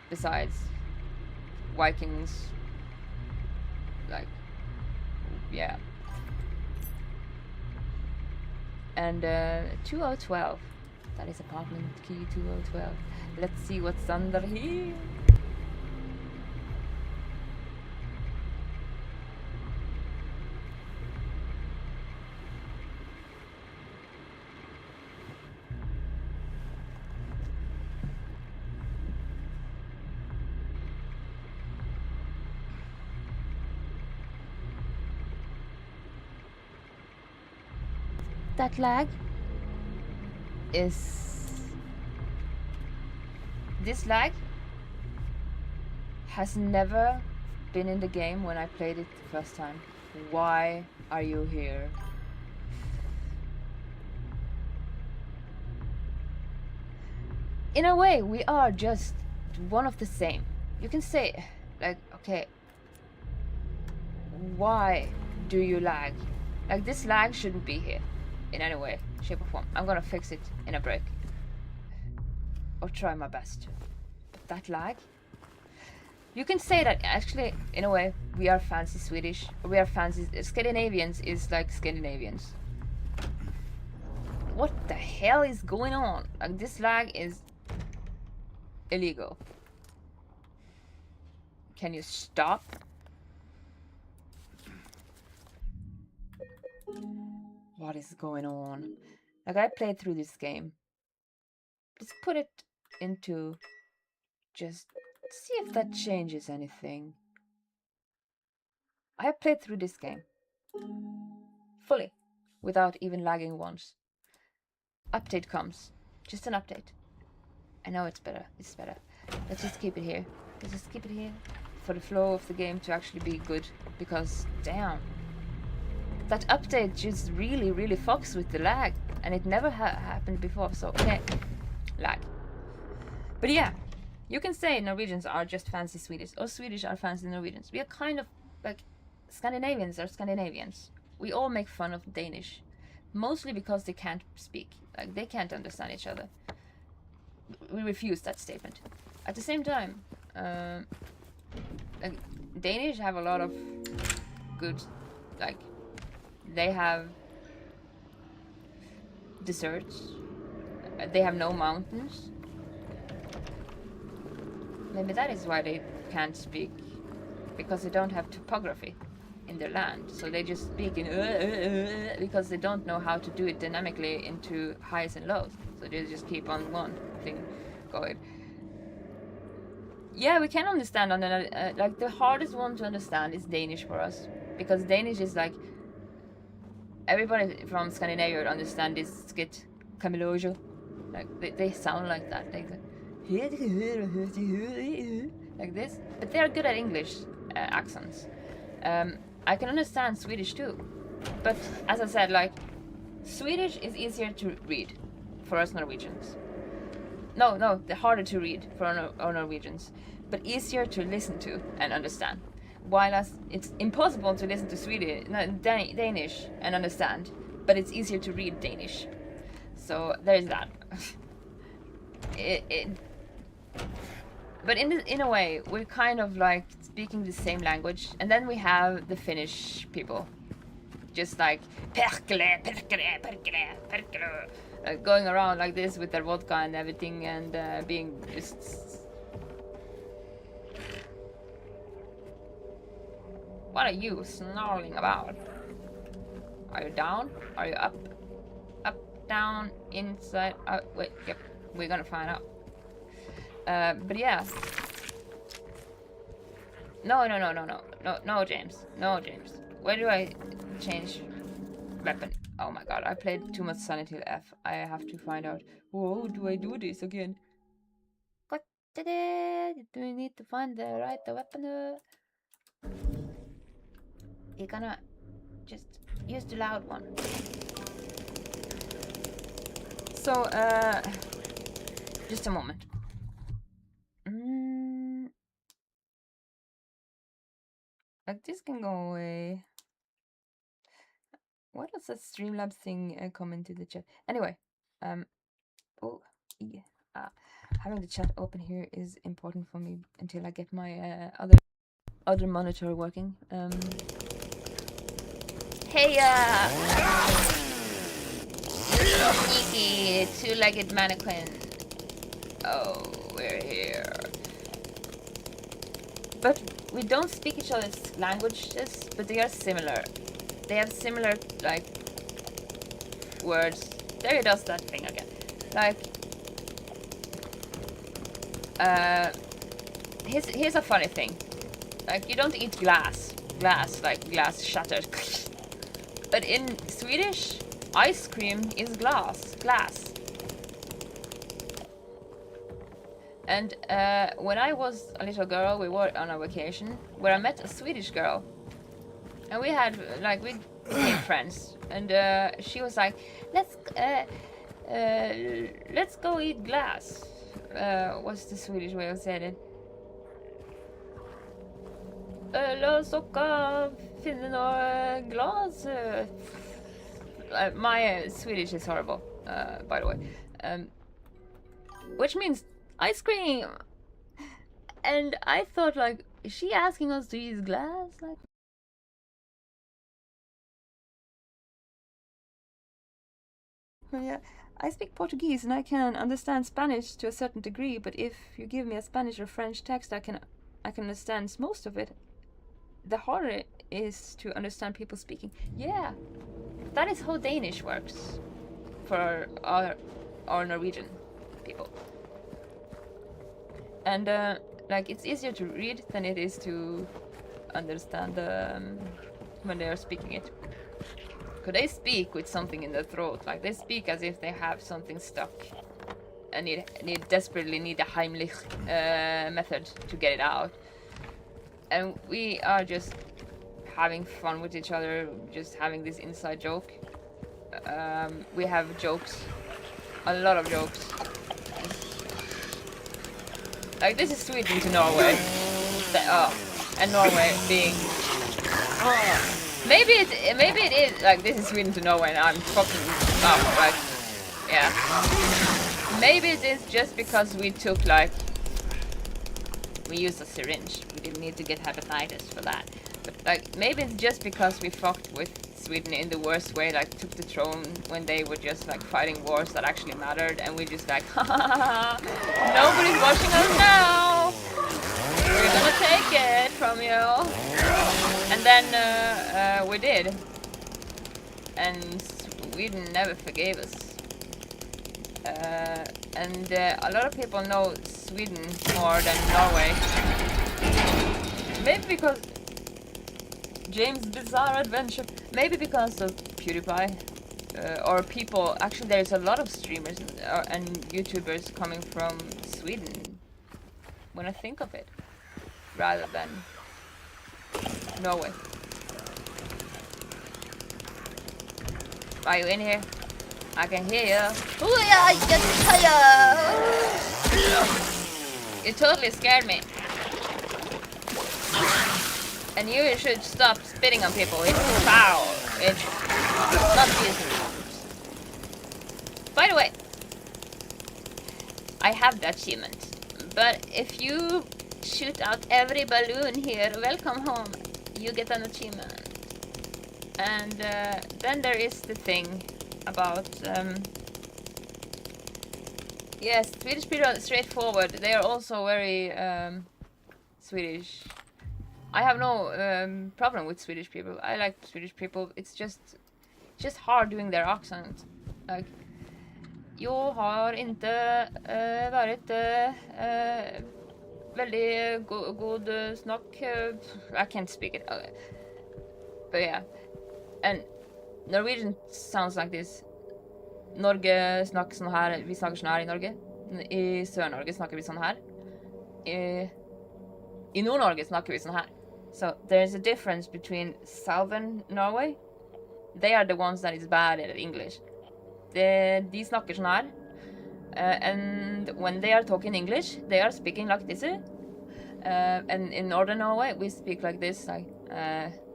besides Vikings, like, yeah. And 2012, that is apartment key 2012. Let's see what's under here. That lag is... This lag has never been in the game when I played it the first time. Why are you here? In a way, we are just one of the same. You can say, like, okay, why do you lag? Like, this lag shouldn't be here. In any way, shape or form. I'm gonna fix it in a break. Or try my best. But that lag? You can say that actually, in a way, we are fancy Swedish. We are fancy... Scandinavians is like Scandinavians. What the hell is going on? Like, this lag is illegal. Can you stop? What is going on? Like, I played through this game. Let's put it into... Just see if that changes anything. I have played through this game. Fully. Without even lagging once. Update comes. Just an update. I know it's better. It's better. Let's just keep it here. Let's just keep it here. For the flow of the game to actually be good. Because, damn. That update just really fucks with the lag. And it never happened before, so okay. Lag. But yeah, you can say Norwegians are just fancy Swedish, or Swedish are fancy Norwegians. We are kind of like Scandinavians are Scandinavians. We all make fun of Danish. Mostly because they can't speak. Like, they can't understand each other. We refuse that statement. At the same time, like, Danish have a lot of good, like, they have deserts. They have no mountains. Maybe that is why they can't speak, because they don't have topography in their land. So they just speak in because they don't know how to do it dynamically into highs and lows. So they just keep on one thing going. yeah, we can understand on another. Like the hardest one to understand is Danish for us, because Danish is like everybody from Scandinavia would understand this skit, Kamilojo. Like they sound like that. Like this, but they are good at English accents. I can understand Swedish too, but as I said, like Swedish is easier to read for us Norwegians. No, they're harder to read for our Norwegians, but easier to listen to and understand. While it's impossible to listen to Danish and understand, but it's easier to read Danish. So there is that. But in a way, we're kind of like speaking the same language, and then we have the Finnish people, just like perkele, perkele, perkele, perkele, going around like this with their vodka and everything, and being just. What are you snarling about? Are you down? Are you up? Up, down, inside, out? Wait, yep, we're gonna find out. But yeah. No, James. No, James. Where do I change weapon? Oh my god, I played too much Silent Hill F. I have to find out. Whoa, do I do this again? What did it? Do we need to find the right weapon? You're gonna just use the loud one. So, just a moment. Like this can go away. What does that Streamlabs thing come into the chat? Anyway, oh yeah, having the chat open here is important for me until I get my other monitor working. Hey, sneaky two-legged mannequin. Oh, we're here. But we don't speak each other's languages, but they are similar. They have similar, like, words. There he does that thing again. Like, here's a funny thing. Like, you don't eat glass, like glass shattered. But in Swedish, ice cream is glass. And when I was a little girl, we were on a vacation where I met a Swedish girl, and we became friends. And she was like, "Let's go eat glass." What's the Swedish way of saying it? Låt oss finna några glas. My Swedish is horrible, by the way. Which means ice cream. And I thought, like, is she asking us to use glass? Like, yeah, I speak Portuguese and I can understand Spanish to a certain degree, but if you give me a Spanish or French text, I can understand most of it. The harder it is to understand people speaking. Yeah, that is how Danish works for our Norwegian people. And like, it's easier to read than it is to understand when they are speaking it. Because they speak with something in their throat. Like, they speak as if they have something stuck and desperately need a Heimlich method to get it out. And we are just having fun with each other, just having this inside joke. We have jokes, a lot of jokes. Like, this is Sweden to Norway. And Norway being. Maybe it is like this is Sweden to Norway, and I'm fucking up. Like, yeah. Maybe it is just because we took, like, we used a syringe. We didn't need to get hepatitis for that. But, like, maybe it's just because we fucked with Sweden in the worst way, like, took the throne when they were just, like, fighting wars that actually mattered, and we just, like, ha ha ha ha, nobody's watching us now! We're gonna take it from you! And then, we did. And Sweden never forgave us. And a lot of people know Sweden more than Norway. Maybe because James Bizarre Adventure. Maybe because of PewDiePie. Or people. Actually, there's a lot of streamers and YouTubers coming from Sweden. When I think of it. Rather than Norway. Are you in here? I can hear you. You totally scared me. And you should stop spitting on people. It's foul. It's not decent. By the way, I have the achievement. But if you shoot out every balloon here, welcome home, you get an achievement. And then there is the thing about yes, Swedish people are straightforward. They are also very Swedish. I have no problem with Swedish people. I like Swedish people. It's just hard doing their accent. Like, jag har inte varit väldigt god snack. I can't speak it. But yeah. And Norwegian sounds like this. Norge snakker sånn her. Vi snakker sånn her i Norge. I Sør-Norge snakker vi sånn her. I Nord-Norge snakker vi sånn her. So there's a difference between Southern Norway. They are the ones that is bad at English. De snakker sånn her. And when they are talking English, they are speaking like this. And in Northern Norway, we speak like this. Like,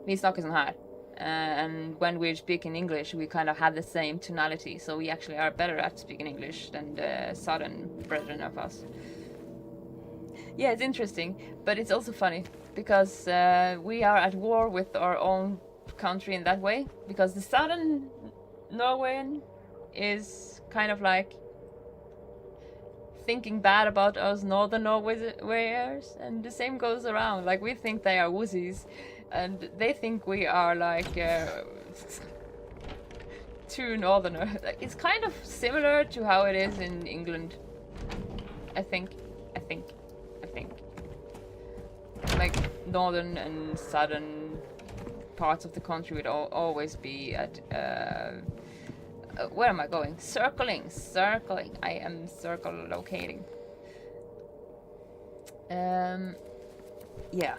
vi snakker sånn her. And when we're speaking English, we kind of have the same tonality, so we actually are better at speaking English than the southern brethren of us. Yeah, it's interesting, but it's also funny, because we are at war with our own country in that way, because the southern Norwegian is kind of like thinking bad about us northern Norwayers, and the same goes around. Like, we think they are wussies, and they think we are like too northerner. It's kind of similar to how it is in England. I think. Like, northern and southern parts of the country would always be at where am I going? Circling. I am circle locating. Yeah.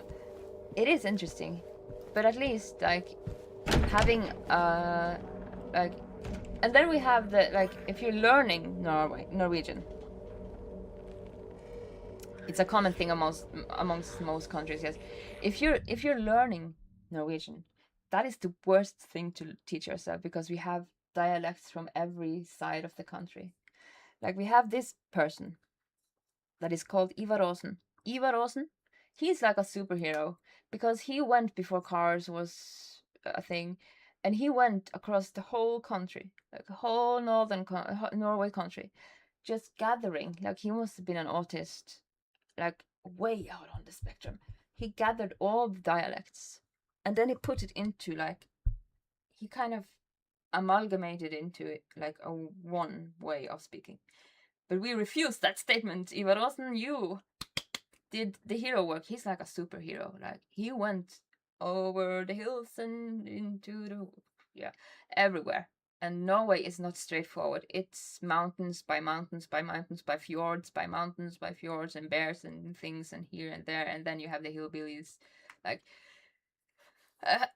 It is interesting, but at least, like, having like, and then we have the, like, if you're learning Norwegian, it's a common thing amongst most countries. Yes, if you're learning Norwegian, that is the worst thing to teach yourself, because we have dialects from every side of the country. Like, we have this person that is called Ivar Aasen. Ivar Aasen, he's like a superhero, because he went before cars was a thing, and he went across the whole country, like the whole northern Norway country, just gathering. Like, he must have been an autist, like way out on the spectrum. He gathered all the dialects, and then he put it into, like, he kind of amalgamated into it like a one way of speaking. But we refuse that statement. Ivar Aasen, you did the hero work. He's like a superhero. Like, he went over the hills and into the, yeah, everywhere. And Norway is not straightforward. It's mountains by mountains by mountains, by fjords by mountains by fjords, and bears and things, and here and there. And then you have the hillbillies, like,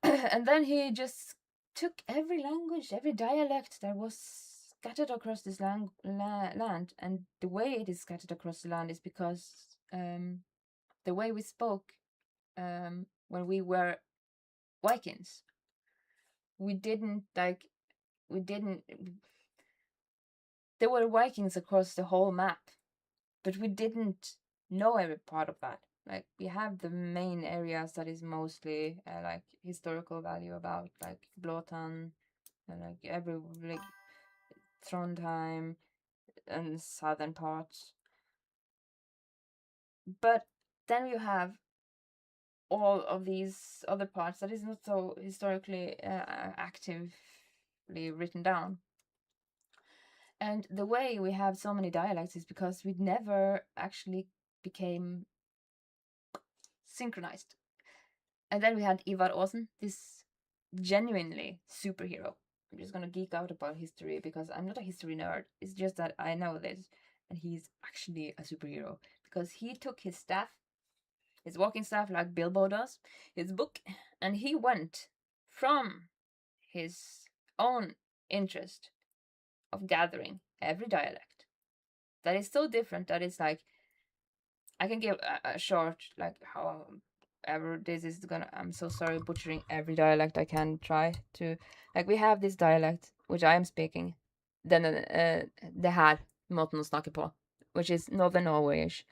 and then he just took every language, every dialect that was scattered across this land, and the way it is scattered across the land is because the way we spoke when we were Vikings, there were Vikings across the whole map, but we didn't know every part of that. Like, we have the main areas that is mostly like historical value about, like Blåtann, and like every, like, Trondheim and southern parts. But then you have all of these other parts that is not so historically actively written down. And the way we have so many dialects is because we never actually became synchronized. And then we had Ivar Aasen, this genuinely superhero. I'm just gonna geek out about history because I'm not a history nerd. It's just that I know this, and he's actually a superhero because he took his staff, his walking staff, like Bilbo does, his book, and he went from his own interest of gathering every dialect that is so different that it's like I can give a short, like, however this is gonna, I'm so sorry, butchering every dialect I can try to, like, we have this dialect which I am speaking, then det her måten å snakke på, which is Northern Norwegish.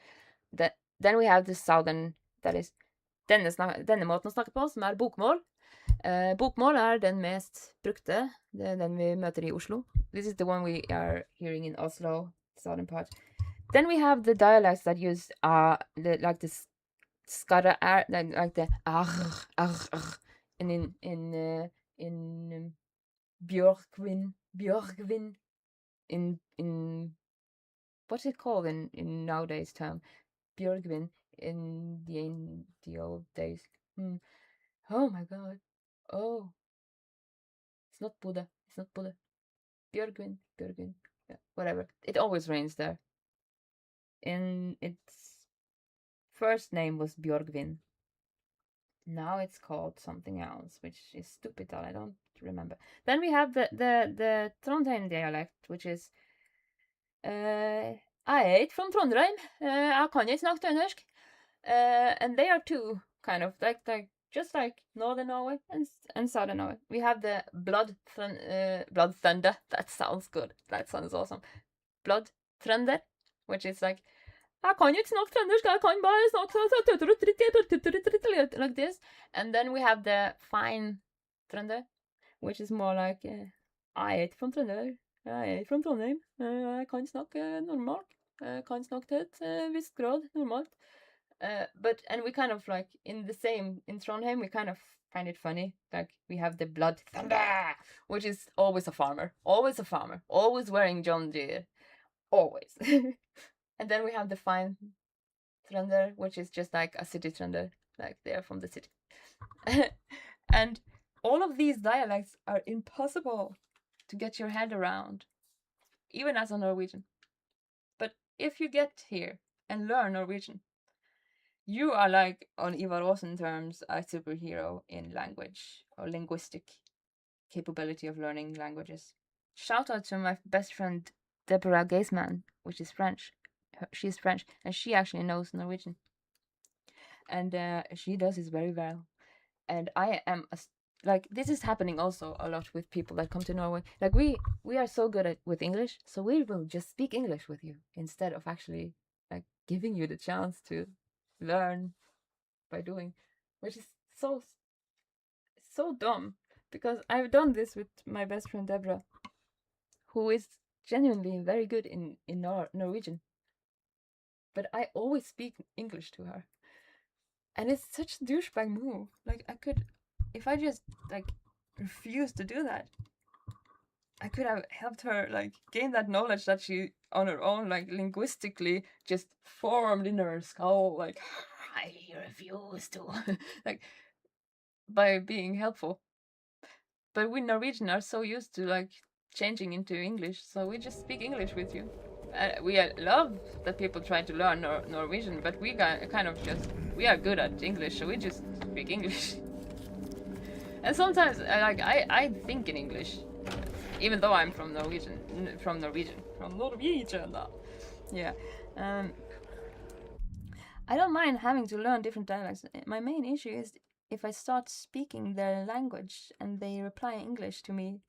Then we have the southern, that is denne måten å snakke på, som er bokmål. Bokmål er den mest brukte, det er den vi møter i Oslo. This is the one we are hearing in Oslo, southern part. Then we have the dialects that use like the skarre like the and in Bjørgvin in what's it called in nowadays term? Bjørgvin in the old days. Oh my god. Oh. It's not Buddha. Bjørgvin. Yeah, whatever. It always rains there. And its first name was Bjørgvin. Now it's called something else, which is stupid that I don't remember. Then we have the Trondheim dialect, which is I ain't from Trondheim. I kan ikke snakke trøndersk. And they are two kind of like just like Northern Norway and Southern Norway. We have the Blood Thunder. That sounds good. That sounds awesome. Blood Thunder, which is like I kan ikke snakke trøndersk, jeg kan bare snakke like this. And then we have the fine Trønder, which is more like I ain't from Trønder, jeg er from Trondheim, jeg kan snakke normalt, jeg kan snakke til et visst grad normalt. And we kind of like in Trondheim we kind of find it funny, like we have the Blood Thunder, which is always a farmer, always wearing John Deere, always. And then we have the fine Trønder, which is just like a city Trønder, like they're from the city. And all of these dialects are impossible to get your head around, even as a Norwegian. But if you get here and learn Norwegian, you are like, on Ivar Aasen terms, a superhero in language or linguistic capability of learning languages. Shout out to my best friend Deborah Gaisman, which is French. She's French and she actually knows Norwegian, and she does this very well. And I am like, this is happening also a lot with people that come to Norway. Like we are so good with English, so we will just speak English with you instead of actually like giving you the chance to learn by doing, which is so dumb, because I've done this with my best friend Deborah, who is genuinely very good in Norwegian. But I always speak English to her. And it's such a douchebag move. Like, I could, if I just, like, refused to do that, I could have helped her, like, gain that knowledge that she, on her own, like, linguistically just formed in her skull, like, I refuse to, like, by being helpful. But we Norwegian are so used to, like, changing into English, so we just speak English with you. We love that people try to learn Norwegian, but we kind of just, we are good at English, so we just speak English. And sometimes, like, I think in English, even though I'm from Norwegian. Yeah. I don't mind having to learn different dialects. My main issue is if I start speaking their language and they reply in English to me.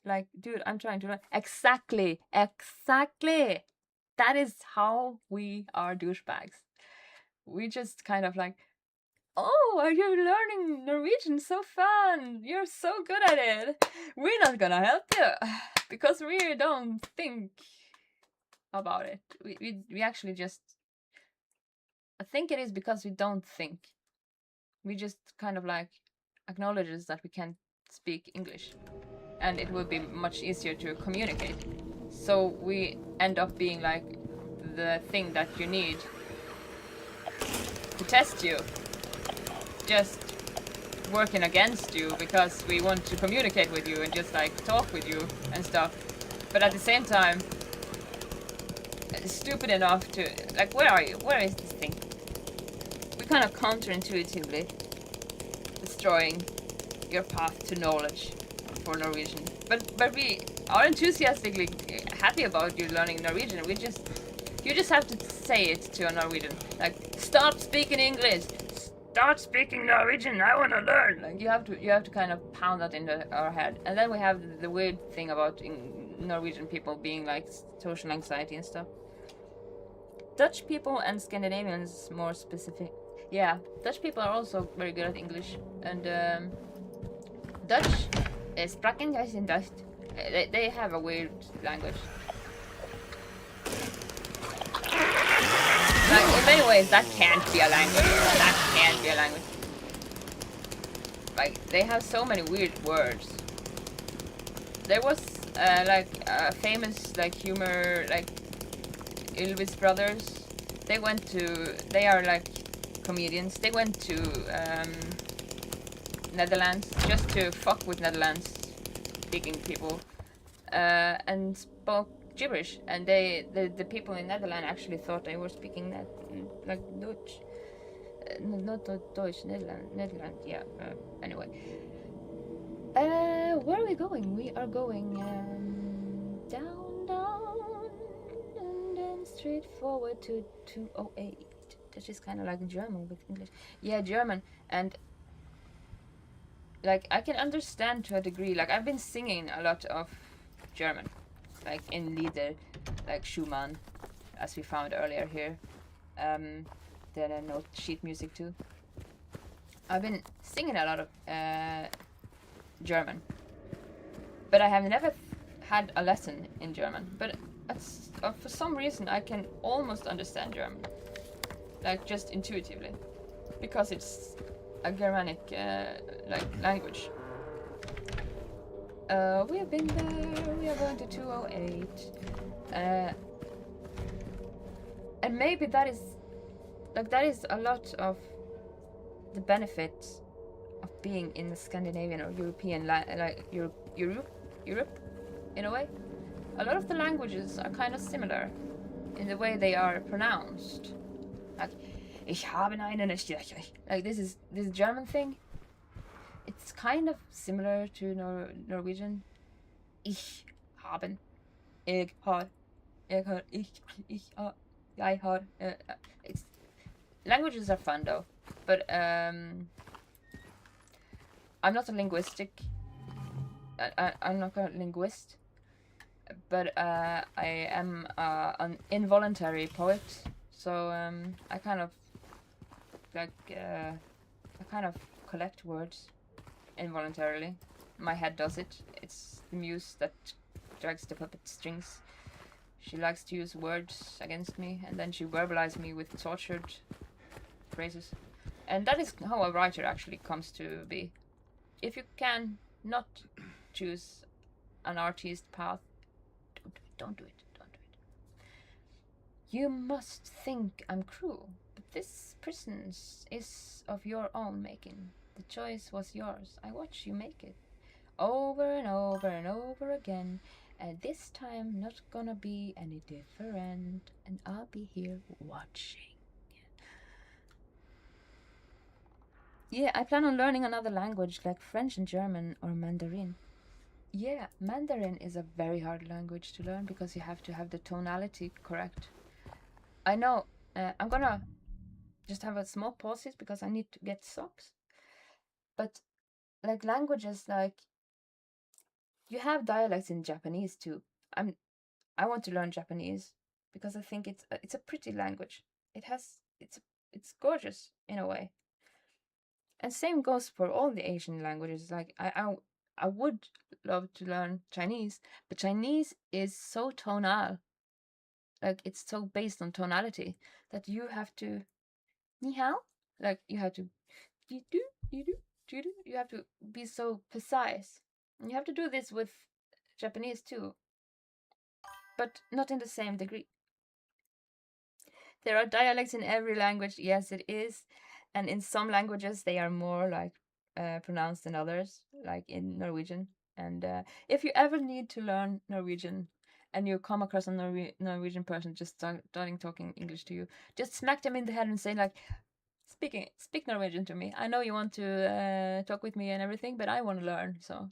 Like, dude, I'm trying to learn. Exactly. That is how we are douchebags. We just kind of like, oh, are you learning Norwegian? So fun. You're so good at it. We're not gonna help you because we don't think about it. We actually just, I think it is because we don't think. We just kind of like acknowledges that we can't speak English. And it will be much easier to communicate. So we end up being like the thing that you need to test you, just working against you because we want to communicate with you and just like talk with you and stuff. But at the same time, stupid enough to like, where are you? Where is this thing? We kind of counterintuitively destroying your path to knowledge for Norwegian. But we are enthusiastically happy about you learning Norwegian. You just have to say it to a Norwegian. Like, stop speaking English. Start speaking Norwegian. I want to learn. Like, you have to kind of pound that into our head. And then we have the weird thing about Norwegian people being like social anxiety and stuff. Dutch people and Scandinavians more specific. Yeah, Dutch people are also very good at English. And Dutch is spraken Dutch in Dutch. They have a weird language. Like, in many ways, that can't be a language. That can't be a language. Like, they have so many weird words. There was, like, a famous, like, humor, like, Ylvis brothers. They are, like, comedians. They went to, Netherlands just to fuck with Netherlands speaking people, and spoke gibberish, and the people in Netherlands actually thought they were speaking like Dutch, not Deutsch, Netherlands, yeah. Anyway, where are we going? We are going down, and then straight forward to 208. That's just kind of like German with English. Yeah, German, and like I can understand to a degree. Like I've been singing a lot of German, like in Lieder, like Schumann, as we found earlier here. Then I note sheet music too. I've been singing a lot of German, but I have never had a lesson in German. But for some reason I can almost understand German, like just intuitively, because it's a Germanic like language. We have been there. We are going to 208, and maybe that is a lot of the benefit of being in the Scandinavian or European like Europe in a way. A lot of the languages are kind of similar in the way they are pronounced. Like, ich habe einen Stärke. Like this German thing. It's kind of similar to Norwegian. Ich haben. Ich har. Ich har. Ich har. Jeg har. It's languages are fun though, but I'm not a linguistic. I'm not a linguist, but I am an involuntary poet. So I kind of like I kind of collect words involuntarily. My head does it. It's the muse that drags the puppet strings. She likes to use words against me, and then she verbalizes me with tortured phrases. And that is how a writer actually comes to be. If you can not choose an artist path, don't do it. Don't do it. You must think I'm cruel, but this prison is of your own making. The choice was yours. I watch you make it. Over and over and over again. And this time not gonna be any different. And I'll be here watching. Yeah, I plan on learning another language like French and German or Mandarin. Yeah, Mandarin is a very hard language to learn because you have to have the tonality correct. I know, I'm gonna just have a small pause here because I need to get socks. But like languages, like you have dialects in Japanese too. I want to learn Japanese because I think it's a pretty language. It's gorgeous in a way. And same goes for all the Asian languages. Like I would love to learn Chinese, but Chinese is so tonal. Like it's so based on tonality that you have to ni hao. Like you have to you have to be so precise. And you have to do this with Japanese too. but not in the same degree. There are dialects in every language, yes, it is, and in some languages they are more like pronounced than others, like in Norwegian. And if you ever need to learn Norwegian, and you come across a Norwegian person just starting talking English to you, just smack them in the head and say like, speak Norwegian to me. I know you want to talk with me and everything, but I want to learn. So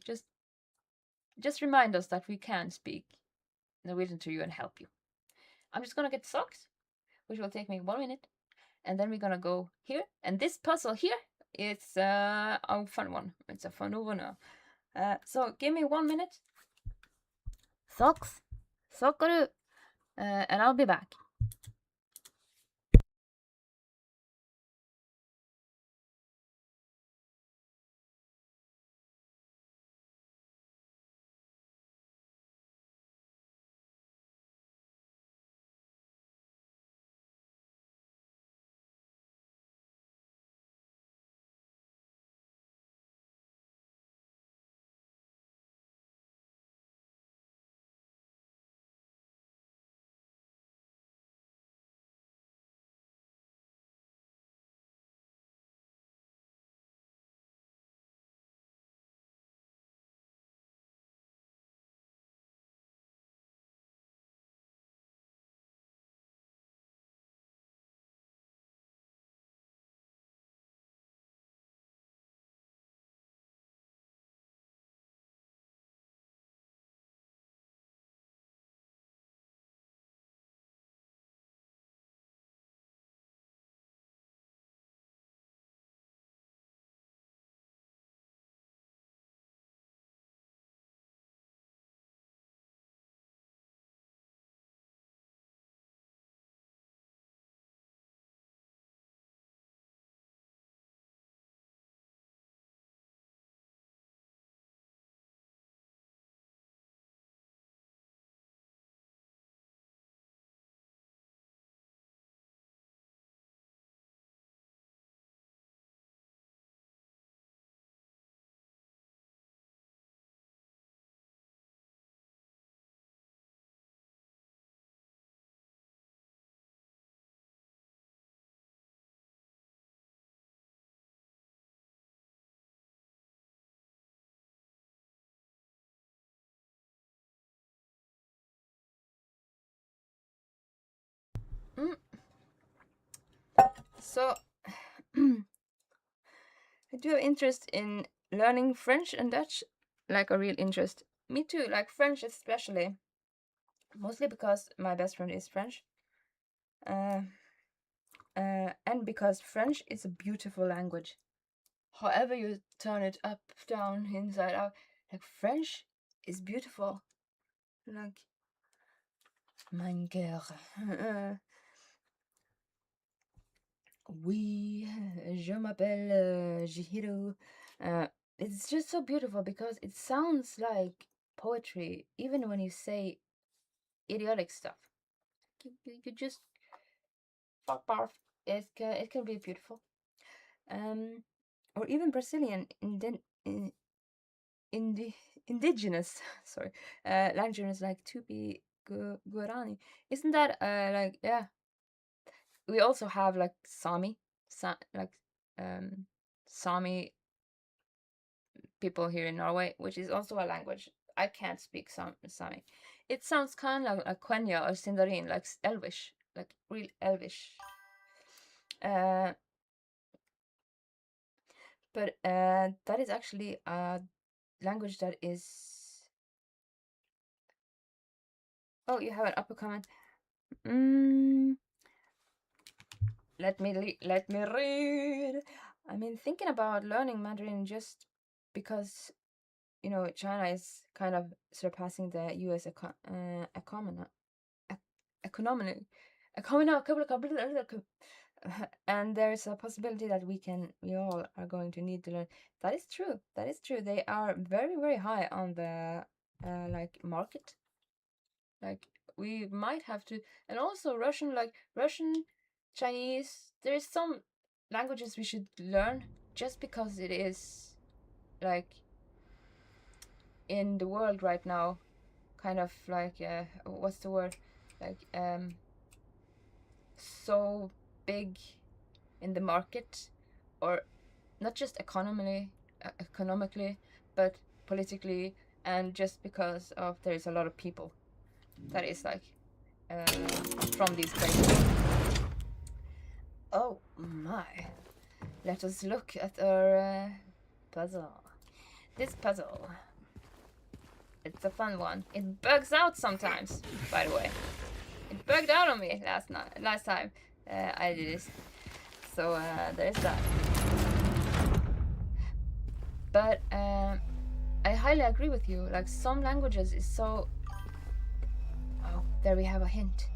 just remind us that we can speak Norwegian to you and help you. I'm just gonna get socks, which will take me 1 minute, and then we're gonna go here. And this puzzle here, it's a fun one. It's a fun one. So give me 1 minute. Socks, sockaru, and I'll be back. Mm. So I do have interest in learning French and Dutch, like a real interest. Me too, like French especially. Mostly because my best friend is French. Uh, and because French is a beautiful language. However you turn it up, down, inside out, like French is beautiful. Like, mein cœur. Oui, je m'appelle Jihiro. It's just so beautiful because it sounds like poetry, even when you say idiotic stuff. You just fuck off. It can be beautiful. Or even Brazilian indigenous sorry languages like Tupi Guarani. Isn't that like, yeah? We also have like Sami, Sami people here in Norway, which is also a language. I can't speak Sami. It sounds kind of like Quenya or Sindarin, like Elvish, like real Elvish. But that is actually a language that is. Oh, you have an upper comment. Let me read. I mean, thinking about learning Mandarin just because, you know, China is kind of surpassing the U.S. economy, and there's a possibility that we all are going to need to learn. That is true. That is true. They are very, very high on the like market. Like, we might have to, and also Russian, Chinese. There is some languages we should learn just because it is like in the world right now. kind of like what's the word, like so big in the market, or not just economically, but politically, and just because of there is a lot of people that is like from these places. Oh my! Let us look at our puzzle. This puzzle. It's a fun one. It bugs out sometimes, by the way. It bugged out on me last time I did this. So there's that. But I highly agree with you. Like, some languages is so... Oh, there we have a hint.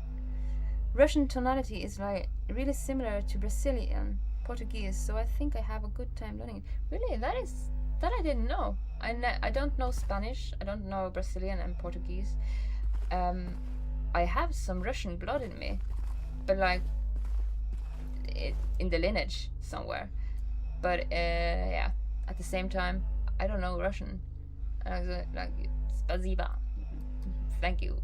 Russian tonality is like really similar to Brazilian Portuguese, so I think I have a good time learning it. Really, that I didn't know. I don't know Spanish. I don't know Brazilian and Portuguese. I have some Russian blood in me, but like in the lineage somewhere. But yeah, at the same time, I don't know Russian. Like spasiba, thank you,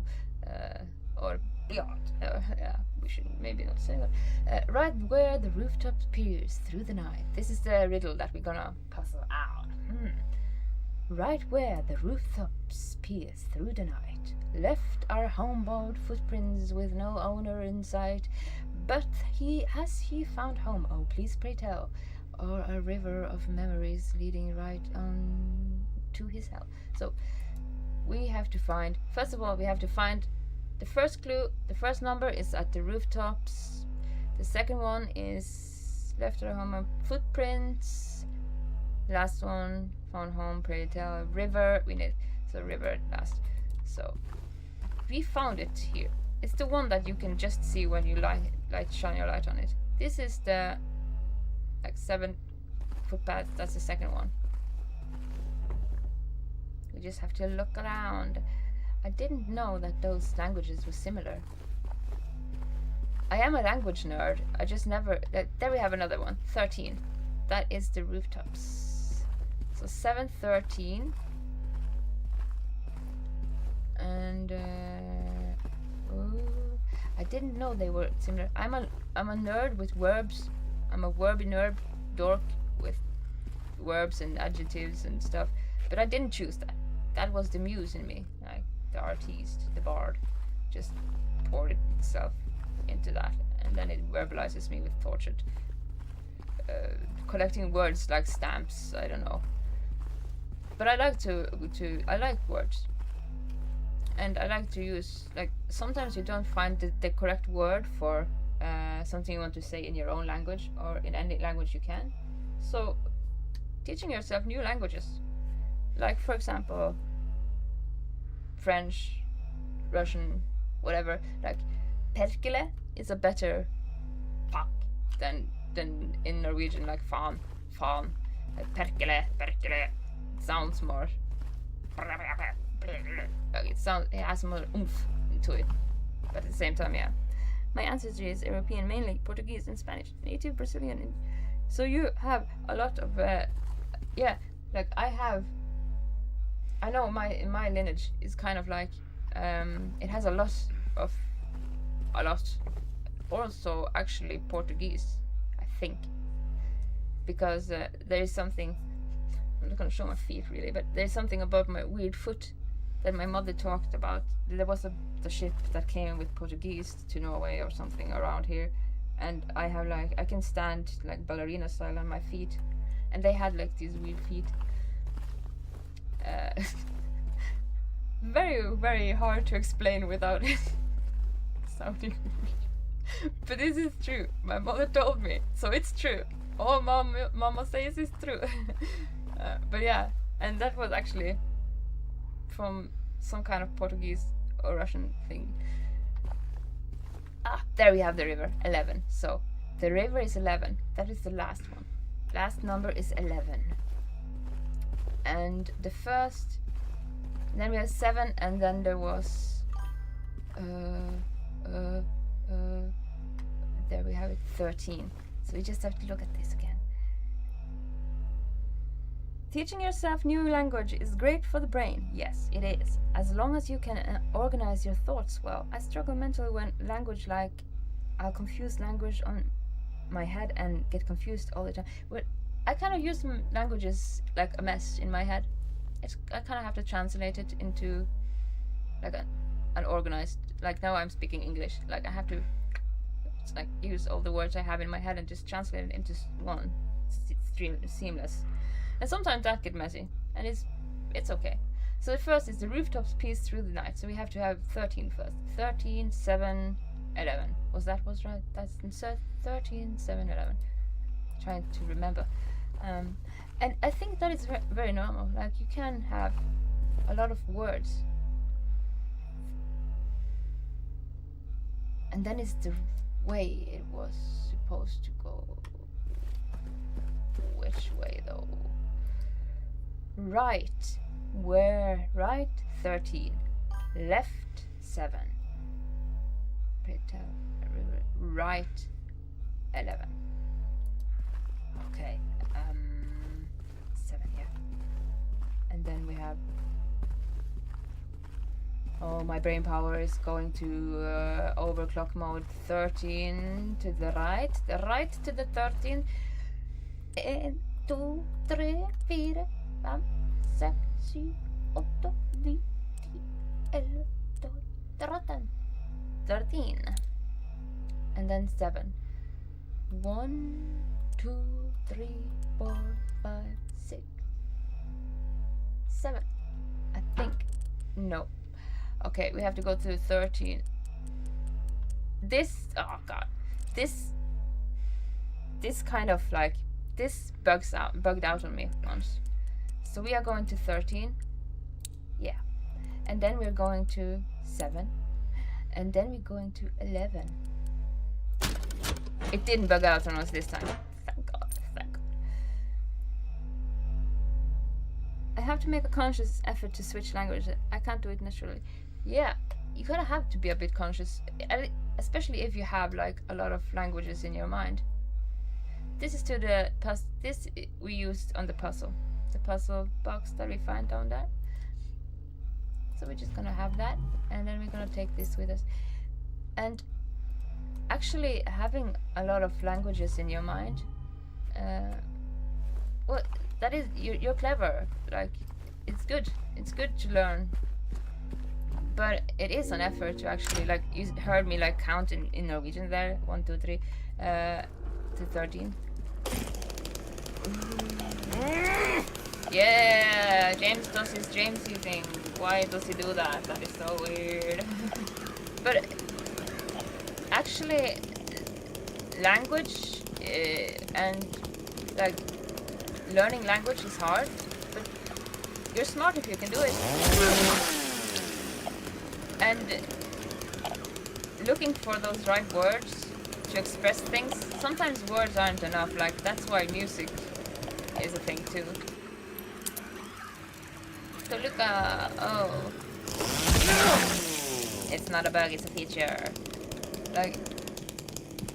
or yeah, we should maybe not say that. Right where the rooftop peers through the night. This is the riddle that we're gonna puzzle out. Right where the rooftops pierce through the night, left our homebound footprints with no owner in sight. But has he found home? Oh, please pray tell. Or a river of memories leading right on to his hell. So we have to find, first of all, we have to find the first clue. The first number is at the rooftops. The second one is left our home footprints. Last one, found home, pray tell, river. We need so river last. So we found it here. It's the one that you can just see when you shine your light on it. This is the like 7 footpath. That's the second one. We just have to look around. I didn't know that those languages were similar. I am a language nerd. I just never... there we have another one. 13. That is the rooftops. So 7, 13. And... I didn't know they were similar. I'm a nerd with verbs. I'm a verby nerd, dork with verbs and adjectives and stuff. But I didn't choose that. That was the muse in me. Like the artiste, the bard, just poured itself into that, and then it verbalizes me with tortured collecting words like stamps. I don't know. But I like I like words. And I like to use, like, sometimes you don't find the correct word for something you want to say in your own language or in any language you can. So, teaching yourself new languages. Like, for example, French, Russian, whatever. Like, perkele is a better fuck than in Norwegian, like fan. Like, perkele. It sounds more... It has more oomph into it, but at the same time, yeah. My ancestry is European, mainly Portuguese and Spanish, native Brazilian. So you have a lot of, yeah. Like I know my lineage is kind of like, it has a lot. Also, actually Portuguese, I think, because there is something. I'm not gonna show my feet really, but there's something about my weird foot that my mother talked about. There was the ship that came with Portuguese to Norway or something around here, and I have like, I can stand like ballerina style on my feet, and they had like these weird feet. Very, very hard to explain without it sounding weird. But this is true. My mother told me, so it's true. All mama says is true. But yeah, and that was actually from some kind of Portuguese or Russian thing. There we have the river, 11. So the river is 11. That is the last one. Last number is 11. And the first, then we have 7, and then there was there we have it, 13. So we just have to look at this again. Teaching yourself new language is great for the brain. Yes, it is. As long as you can organize your thoughts well. I struggle mentally when language, like, I'll confuse language on my head and get confused all the time. But I kind of use languages like a mess in my head. I kind of have to translate it into like an organized. Like now I'm speaking English. Like I have to like use all the words I have in my head and just translate it into one stream seamless. And sometimes that gets messy, and it's okay. So the first is the rooftops piece through the night. So we have to have 13 first. 13, 7, 11. Was right? That's 13, 7, 11. Trying to remember. And I think that is very normal. Like you can have a lot of words. And then it's the way it was supposed to go. Which way though? Right. Where? Right? 13. Left? 7. Right? 11. Okay. 7 here. And then we have... Oh, my brain power is going to overclock mode. 13 to the right. The right to the 13. 1, 2, 3, 4, 5, 6, 7, 8, 9, 10, 11, 12, 13. 13. And then 7. 1, 2, 3, 4, 5, 6, 7. I think. No. Okay, we have to go to 13. This, oh god. This kind of like, this bugged out on me once. So we are going to 13. Yeah. And then we're going to 7. And then we're going to 11. It didn't bug out on us this time. Thank God. Thank God. I have to make a conscious effort to switch language. I can't do it naturally. Yeah, you kind of have to be a bit conscious, especially if you have like a lot of languages in your mind. This is to the this we used on the puzzle box that we find down there. So we're just gonna have that, and then we're gonna take this with us. And actually having a lot of languages in your mind, well, that is, you're clever. Like, it's good to learn, but it is an effort to actually, like, you heard me like count in Norwegian there, 1, 2, 3 to 13. Yeah, James does his Jamesy thing. Why does he do that? That is so weird. But actually, language and like learning language is hard, but you're smart if you can do it. And looking for those right words to express things, sometimes words aren't enough. Like, that's why music is a thing too. So look, oh, it's not a bug, it's a feature. Like,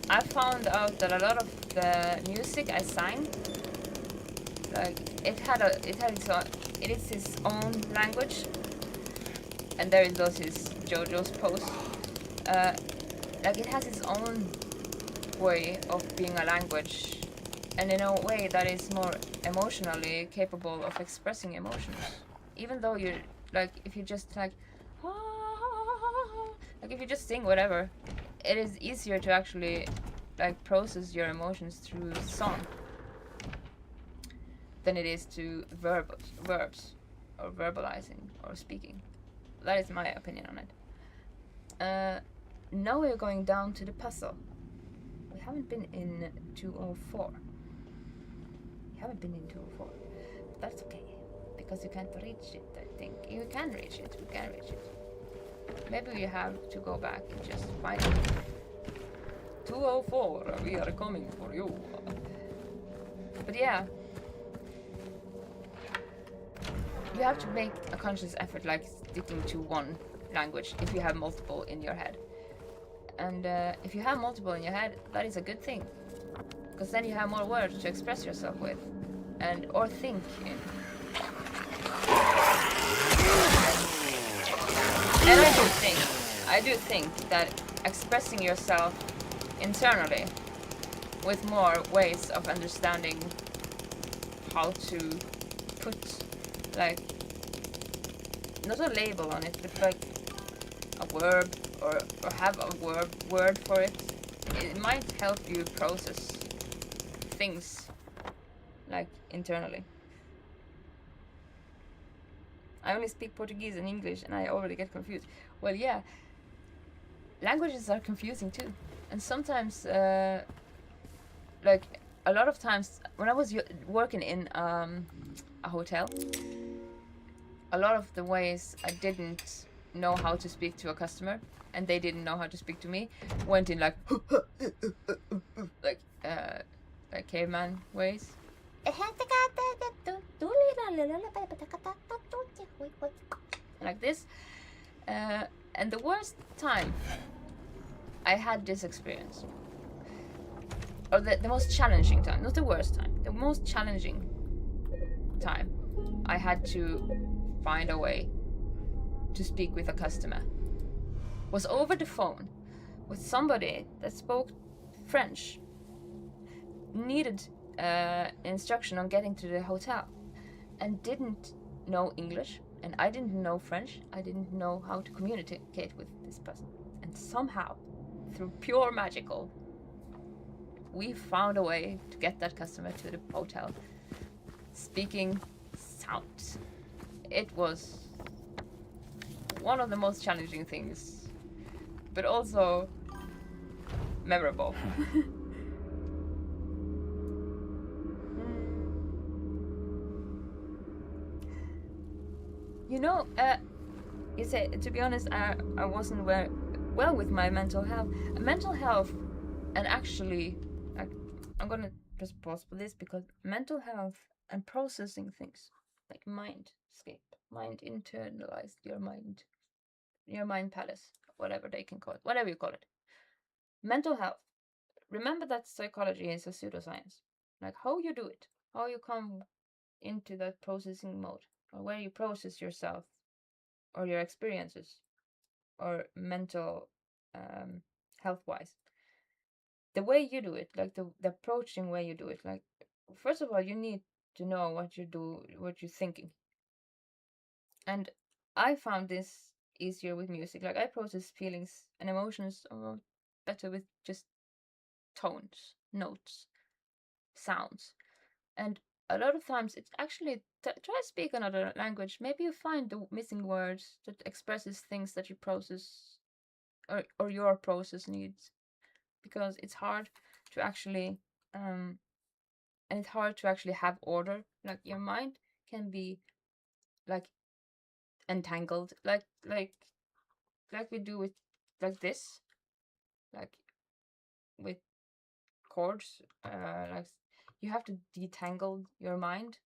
I found out that a lot of the music I sang, like, it is its own language, and there it goes his JoJo's post. Like, it has its own way of being a language, and in a way that is more emotionally capable of expressing emotions. Even though you're like, if you just like if you just sing whatever, it is easier to actually like process your emotions through song than it is to verbs or verbalizing or speaking. That is my opinion on it. Now we're going down to the puzzle. We haven't been in 204. That's okay, because you can't reach it, I think. You can reach it, we can reach it. Maybe we have to go back and just find it. 204, we are coming for you. But yeah, you have to make a conscious effort, like sticking to one language if you have multiple in your head. And if you have multiple in your head, that is a good thing, because then you have more words to express yourself with, and or think in. And I do think that expressing yourself internally with more ways of understanding how to put, like, not a label on it, but like a verb or have a word for it, it might help you process things like internally. I only speak Portuguese and English and I already get confused. Well, yeah, languages are confusing too. And sometimes, like a lot of times when I was working in a hotel, a lot of the ways I didn't know how to speak to a customer and they didn't know how to speak to me went in like like caveman ways. Like this. And the worst time I had this experience, or the most challenging time, not the worst time, the most challenging time I had to find a way to speak with a customer was over the phone with somebody that spoke French, needed instruction on getting to the hotel and didn't know English, and I didn't know French. I didn't know how to communicate with this person, and somehow through pure magical we found a way to get that customer to the hotel speaking sounds. It was one of the most challenging things, but also memorable. You know, you say, to be honest, I wasn't well with my mental health. Mental health, and actually, like, I'm gonna just pause for this because mental health and processing things, like mindscape, mind internalized, your mind palace, whatever they can call it, whatever you call it. Mental health. Remember that psychology is a pseudoscience. Like how you do it, how you come into that processing mode, or where you process yourself or your experiences or mental health-wise. The way you do it, like the approaching way you do it, like first of all you need to know what you're thinking. And I found this easier with music. Like I process feelings and emotions better with just tones, notes, sounds. And a lot of times it's actually try to speak another language. Maybe you find the missing words that expresses things that you process or your process needs, because it's hard to actually and it's hard to actually have order. Like your mind can be like entangled, like we do with like this, like with chords, like you have to detangle your mind.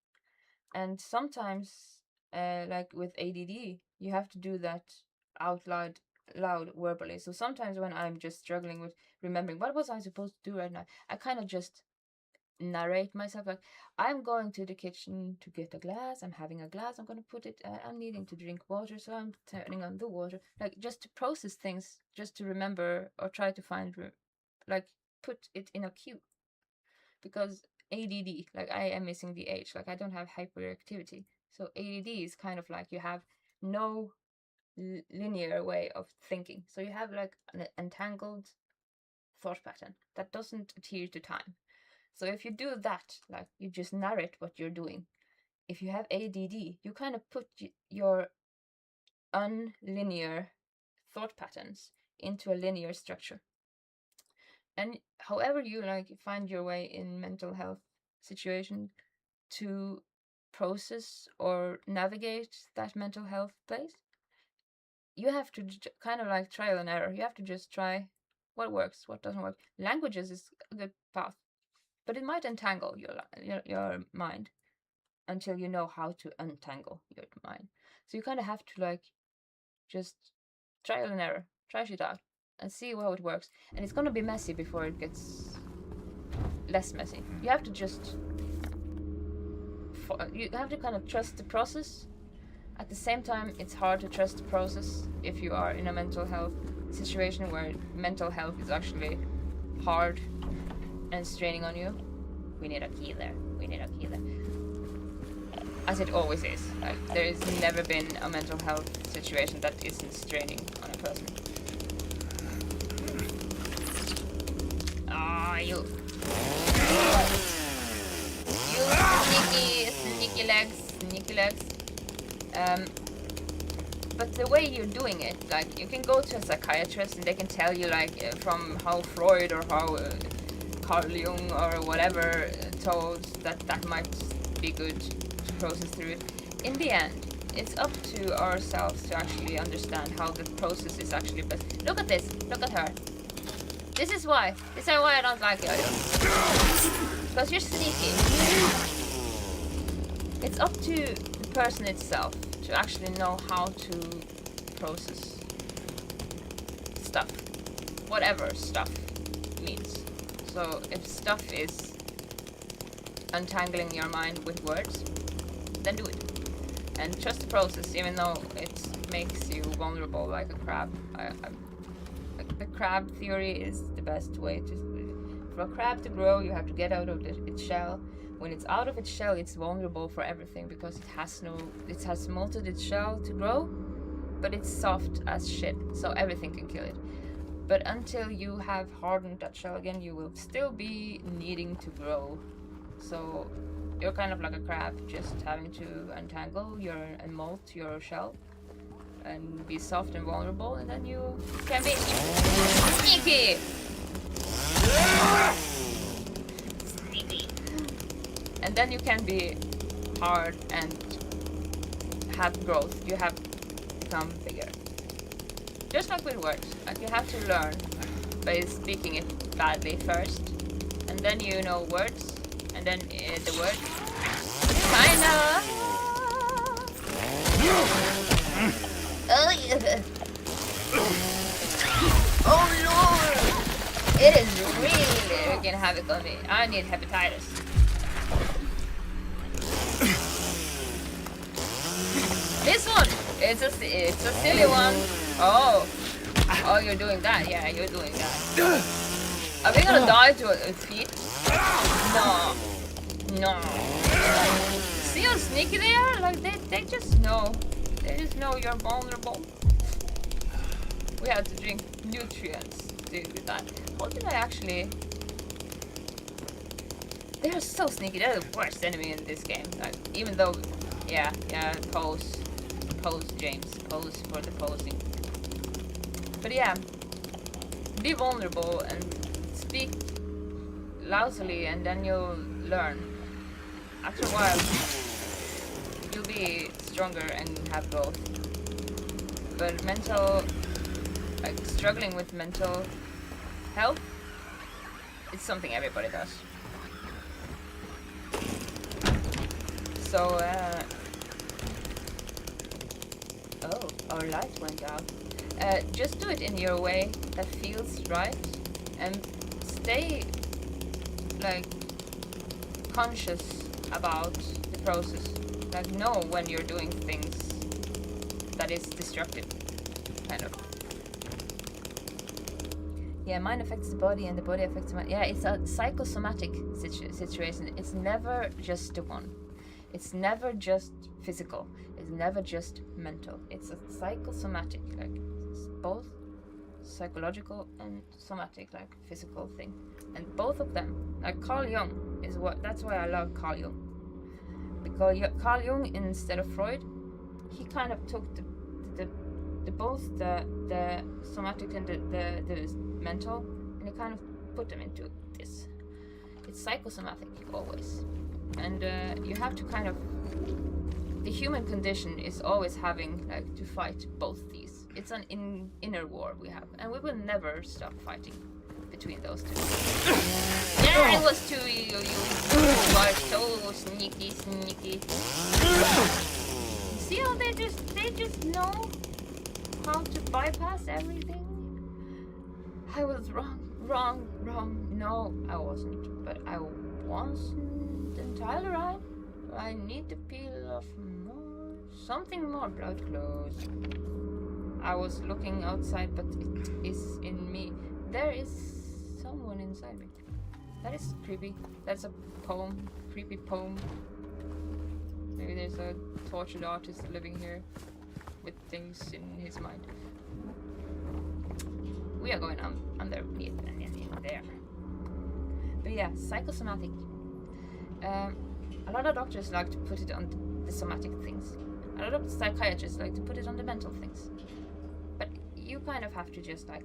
And sometimes like with ADD you have to do that out loud verbally. So sometimes when I'm just struggling with remembering what was I supposed to do right now, I kind of just narrate myself, like I'm going to the kitchen to get a glass, I'm having a glass, I'm going to put it, I'm needing to drink water, so I'm turning on the water, like just to process things, just to remember or try to find like put it in a queue. Because ADD, like I am missing the H, like I don't have hyperactivity. So ADD is kind of like you have no linear way of thinking. So you have like an entangled thought pattern that doesn't adhere to time. So if you do that, like you just narrate what you're doing. If you have ADD, you kind of put your unlinear thought patterns into a linear structure. And however you like find your way in mental health situation to process or navigate that mental health place, you have to kind of like trial and error. You have to just try what works, what doesn't work. Languages is a good path, but it might entangle your mind until you know how to untangle your mind. So you kind of have to like just trial and error, try shit out and see how it works. And it's gonna be messy before it gets less messy. You have to just kind of trust the process At the same time, it's hard to trust the process if you are in a mental health situation where mental health is actually hard and straining on you. We need a key there. We need a key there. As it always is. Like, there has never been a mental health situation that isn't straining on a person. Ah, you sneaky legs. But the way you're doing it, like, you can go to a psychiatrist and they can tell you, like, from how Freud or how Carl Jung or whatever told that might be good to process through it. In the end, it's up to ourselves to actually understand how the process is actually best. Look at this. Look at her. This is why I don't like you. Because you're sneaky. It's up to the person itself to actually know how to process stuff. Whatever stuff means. So if stuff is untangling your mind with words, then do it. And trust the process, even though it makes you vulnerable like a crab. The crab theory is the best way to... For a crab to grow, you have to get out of its shell. When it's out of its shell, it's vulnerable for everything because it has molted its shell to grow, but it's soft as shit, so everything can kill it. But until you have hardened that shell again, you will still be needing to grow. So you're kind of like a crab, just having to untangle and molt your shell and be soft and vulnerable, and then you can be sneaky. Sneaky. And then you can be hard and have growth. You have become bigger. Just like with words, like you have to learn by speaking it badly first, and then you know words, and then the words kinda. Oh yeah. Oh lord! It is really wreaking havoc on me. I need hepatitis. This one, it's a silly one. Oh, you're doing that? Yeah, you're doing that. Are we gonna die to a feet? No. See how sneaky they are? Like they just know. They just know you're vulnerable. We have to drink nutrients to do that. How did I actually? They are so sneaky. They're the worst enemy in this game. Like, even though, yeah, pose, James, pose for the posing. But yeah, be vulnerable and speak loudly, and then you'll learn. After a while, you'll be stronger and have growth. But struggling with mental health, it's something everybody does. So, oh, our light went out. Just do it in your way that feels right, and stay, like, conscious about the process. Like, know when you're doing things that is destructive, kind of. Yeah, mind affects the body and the body affects the mind. Yeah, it's a psychosomatic situation. It's never just the one. It's never just physical. It's never just mental. It's a psychosomatic, like it's both psychological and somatic, like physical thing. And both of them, like Carl Jung that's why I love Carl Jung. Because Carl Jung, instead of Freud, he kind of took both the somatic and the mental, and he kind of put them into this. It's psychosomatic always. And you have to kind of, the human condition is always having like to fight both these. It's an inner war we have, and we will never stop fighting between those two. Yeah, it was too you are so sneaky. See how they just know how to bypass everything? I was wrong. No, I wasn't, but I wasn't entirely right. I need to peel off more Something more blood clothes. I was looking outside, but it is in me. There is someone inside me. That is creepy. That's a poem. Creepy poem. Maybe there's a tortured artist living here with things in his mind. We are going underneath and in there. But yeah, psychosomatic. A lot of doctors like to put it on the somatic things. A lot of psychiatrists like to put it on the mental things. But you kind of have to just like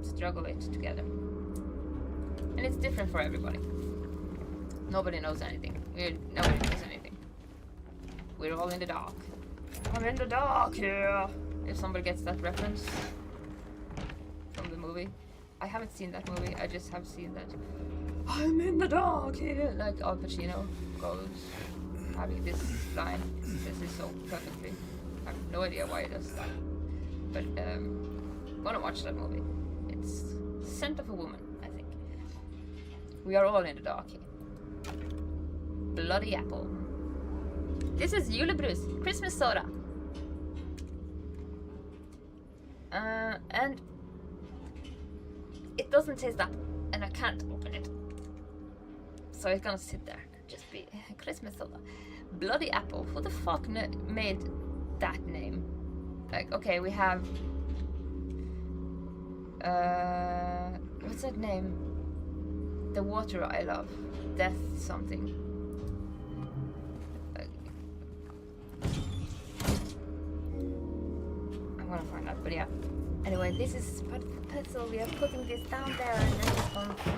struggle it together. And it's different for everybody. Nobody knows anything. Nobody knows anything. We're all in the dark. I'm in the dark here. If somebody gets that reference from the movie. I haven't seen that movie. I just have seen that. I'm in the dark here. Like Al Pacino goes having this line. He says it so perfectly. I have no idea why he does that. But gonna watch that movie. It's Scent of a Woman, I think. We are all in the dark here. Bloody apple. This is Julebrus, Christmas soda. And it doesn't taste that, and I can't open it. So it's gonna sit there and just be Christmas soda. Bloody apple. Who the fuck made that name? Like, okay, we have what's that name? The water I love. Death something. I'm gonna find out, but yeah. Anyway, this is part of the puzzle. We are putting this down there and then it's going to...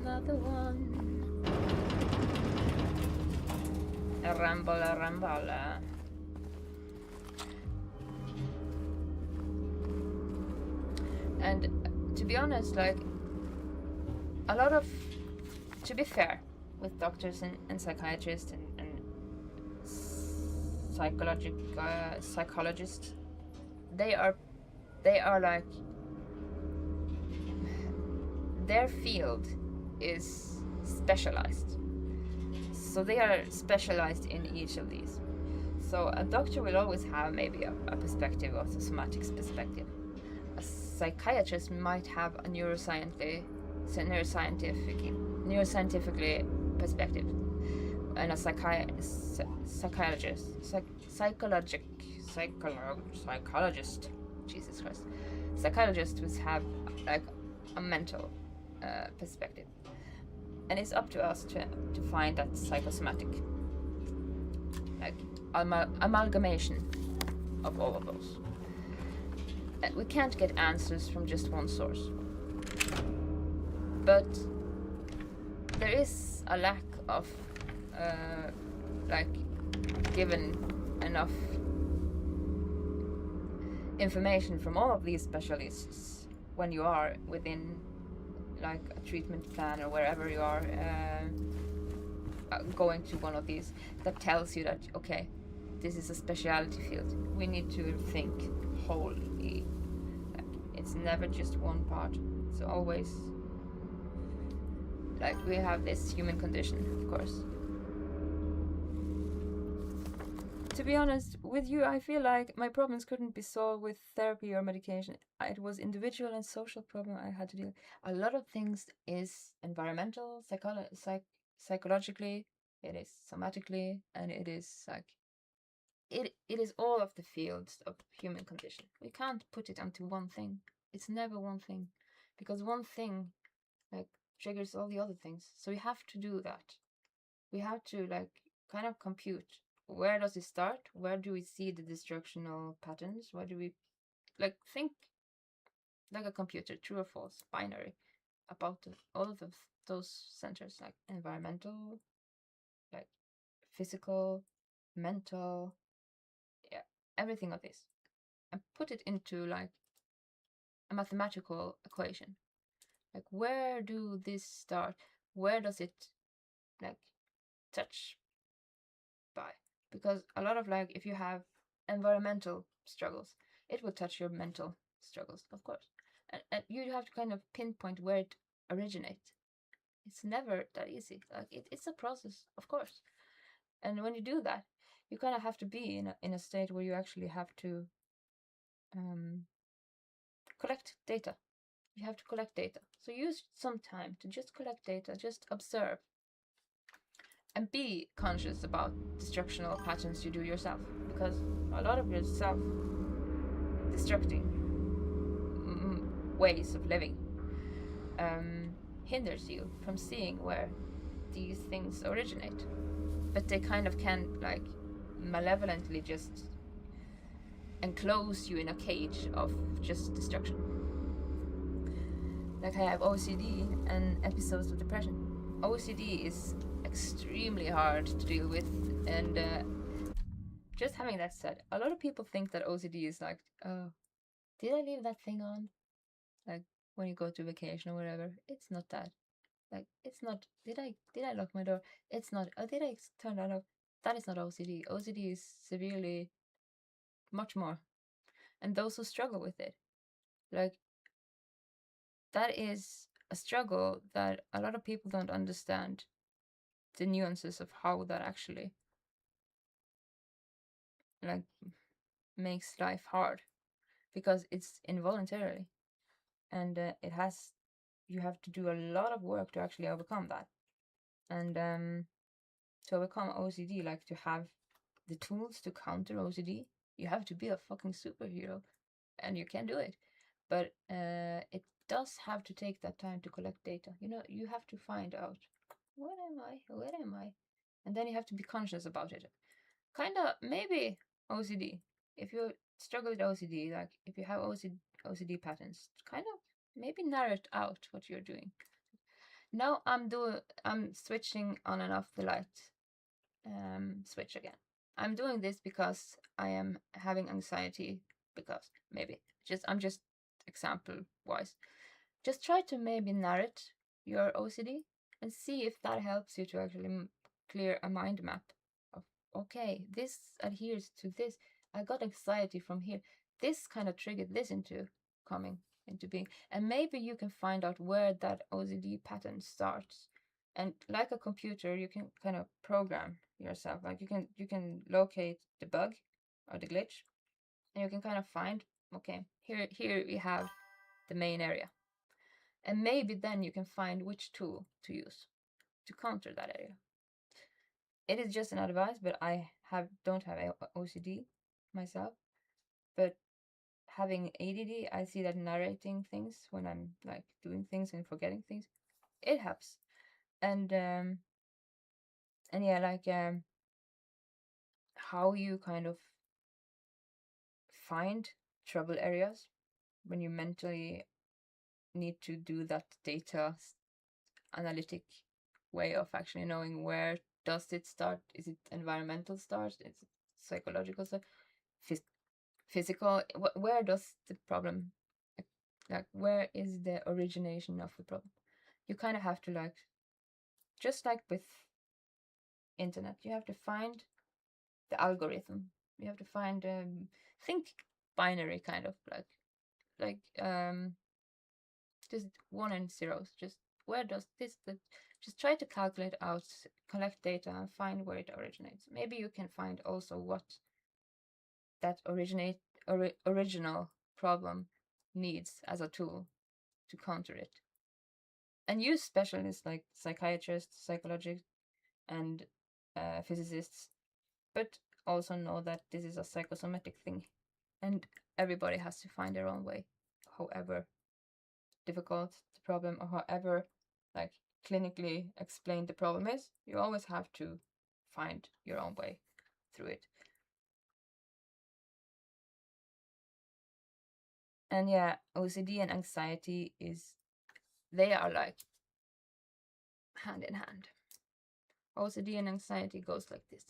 Another one. A rambola. And to be honest, like, a lot of, to be fair, with doctors and psychiatrists and psychologists, they are like, their field is specialized. So they are specialized in each of these. So a doctor will always have maybe a perspective of the somatic perspective. A psychiatrist might have a neuroscientifically perspective, and a psychologist, Jesus Christ, psychologists would have like a mental perspective, and it's up to us to find that psychosomatic, like amalgamation of all of those. We can't get answers from just one source, but there is a lack of like given enough information from all of these specialists when you are within like a treatment plan or wherever you are going to one of these, that tells you that okay, this is a specialty field. We need to think wholly. Like, it's never just one part. It's always like we have this human condition, of course. To be honest with you, I feel like my problems couldn't be solved with therapy or medication. It was individual and social problem I had to deal with. A lot of things is environmental, psychologically, it is somatically, and it is like it is all of the fields of human condition. We can't put it onto one thing. It's never one thing, because one thing like triggers all the other things. So we have to do that. We have to like kind of compute, where does it start? Where do we see the destructional patterns? Where do we like think like a computer, true or false, binary, about all of those centers, like environmental, like physical, mental, yeah, everything of this, and put it into like a mathematical equation. Like, where do this start? Where does it like touch by, because a lot of like if you have environmental struggles, it will touch your mental struggles, of course, and you have to kind of pinpoint where it originates. It's never that easy. Like it's a process, of course, and when you do that, you kind of have to be in a state where you actually have to collect data. You have to collect data. So use some time to just collect data, just observe, and be conscious about destructional patterns you do yourself, because a lot of your self-destructing ways of living hinders you from seeing where these things originate. But they kind of can like malevolently just enclose you in a cage of just destruction. Like I have OCD and episodes of depression. OCD is extremely hard to deal with, and just having that said, a lot of people think that OCD is like, oh, did I leave that thing on? Like when you go to vacation or whatever, it's not that. Like it's not. Did I lock my door? It's not. Oh, did I turn that off? That is not OCD. OCD is severely much more, and those who struggle with it, like that is a struggle that a lot of people don't understand the nuances of how that actually like makes life hard, because it's involuntarily, and you have to do a lot of work to actually overcome that. And to overcome OCD, like to have the tools to counter OCD, you have to be a fucking superhero, and you can do it. But it does have to take that time to collect data. You know, you have to find out, where am I? And then you have to be conscious about it. Kind of maybe OCD. If you struggle with OCD, like if you have OCD patterns, kind of maybe narrow out what you're doing. Now I'm switching on and off the light switch again. I'm doing this because I am having anxiety, because maybe I'm just example wise. Just try to maybe narrate your OCD and see if that helps you to actually clear a mind map of, okay, this adheres to this. I got anxiety from here. This kind of triggered this into coming into being. And maybe you can find out where that OCD pattern starts. And like a computer, you can kind of program yourself. Like you can locate the bug or the glitch, and you can kind of find, okay, here we have the main area. And maybe then you can find which tool to use to counter that area. It is just an advice, but I don't have OCD myself. But having ADD, I see that narrating things when I'm like doing things and forgetting things, it helps. And yeah, like how you kind of find trouble areas when you mentally need to do that data analytic way of actually knowing where does it start. Is it environmental start? Is it psychological start? Physical? Where does the problem, like where is the origination of the problem? You kind of have to, like, just like with internet, you have to find the algorithm. You have to find think binary, kind of like just 1 and 0s. Just where does just try to calculate out, collect data, and find where it originates. Maybe you can find also what that original problem needs as a tool to counter it. And use specialists like psychiatrists, psychologists, and physicists, but also know that this is a psychosomatic thing, and everybody has to find their own way, however difficult the problem or however like clinically explained the problem is. You always have to find your own way through it. And yeah, OCD and anxiety they are like hand in hand. OCD and anxiety goes like this,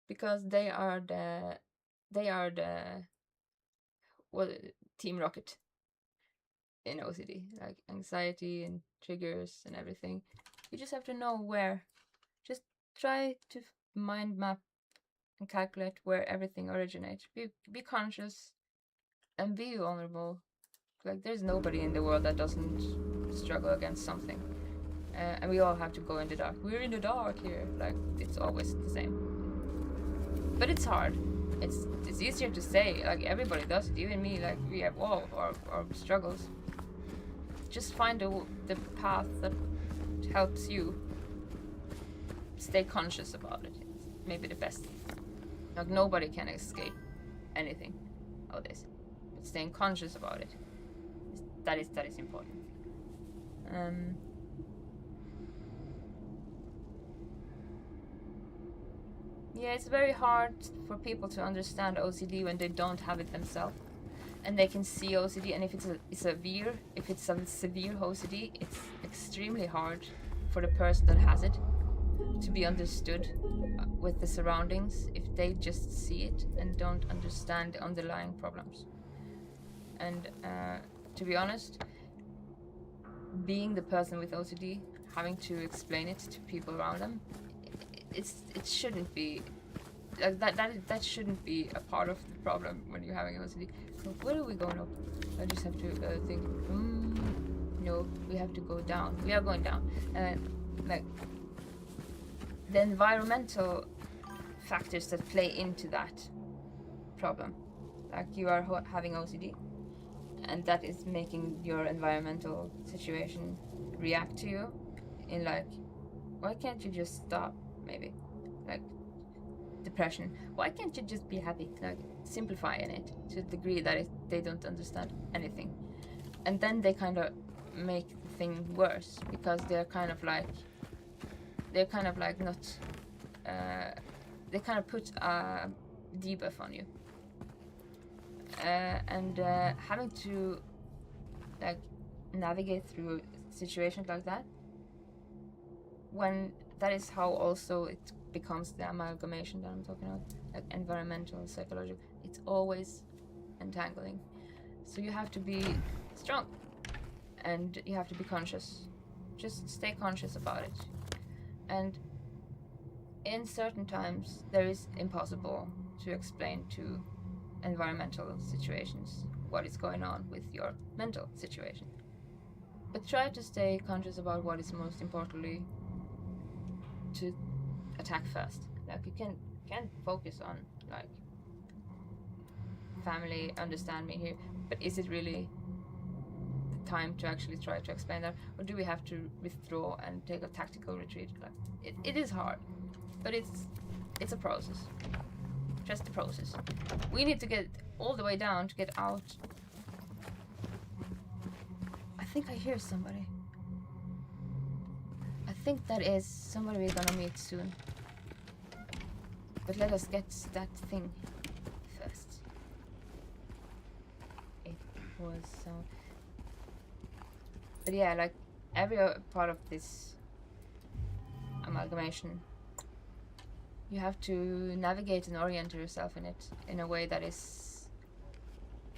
because they are the Team Rocket in OCD. Like anxiety and triggers and everything You just have to know where. Just try to mind map and calculate where everything originates. Be conscious and be vulnerable. Like, there's nobody in the world that doesn't struggle against something. And we all have to go in the dark. We're in the dark here. Like, it's always the same. But it's hard. It's easier to say. Like, everybody does it. Even me. Like, we have all our struggles. Just find the path that helps you stay conscious about it. It's maybe the best. Like, nobody can escape anything of this. But staying conscious about it, that is important. Yeah, it's very hard for people to understand OCD when they don't have it themselves, and they can see OCD. And if it's a severe OCD, it's extremely hard for the person that has it to be understood with the surroundings if they just see it and don't understand the underlying problems. And to be honest, being the person with OCD, having to explain it to people around them, it shouldn't be like that shouldn't be a part of the problem when you're having OCD. So where are we going up? I just have to think. No, we have to go down. We are going down. Like the environmental factors that play into that problem. Like, you are having OCD, and that is making your environmental situation react to you in like, why can't you just stop? Maybe like depression, why can't you just be happy? Like, simplifying it to the degree that they don't understand anything, and then they kind of make the thing worse because they're kind of like not they kind of put a debuff on you, and having to like navigate through situations like that, when that is how also it becomes the amalgamation that I'm talking about, like environmental, psychological. It's always entangling. So you have to be strong, and you have to be conscious. Just stay conscious about it. And in certain times, there is impossible to explain to environmental situations what is going on with your mental situation. But try to stay conscious about what is most importantly to attack first. Like, you can focus on like family, understand me here, but is it really the time to actually try to explain that, or do we have to withdraw and take a tactical retreat? Like, it is hard, but it's a process. Just a process. We need to get all the way down to get out. I think I hear somebody. I think that is somebody we're gonna meet soon. But let us get that thing first. It was so... But yeah, like, every part of this amalgamation, you have to navigate and orient yourself in it in a way that is...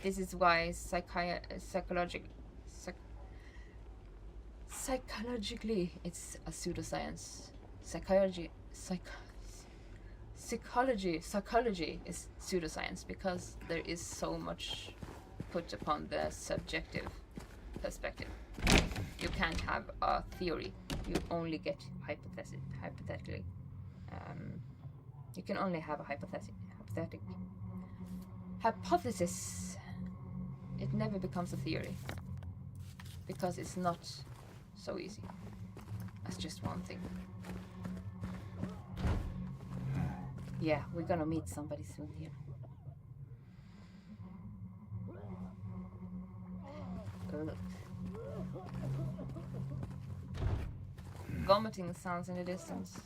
This is why psychologically it's a pseudoscience. Psychology is pseudoscience, because there is so much put upon the subjective perspective. You can't have a theory. You only get hypothetically. You can only have a hypothesis. It never becomes a theory, because it's not so easy. That's just one thing. Yeah, we're gonna meet somebody soon here. Vomiting sounds in the distance.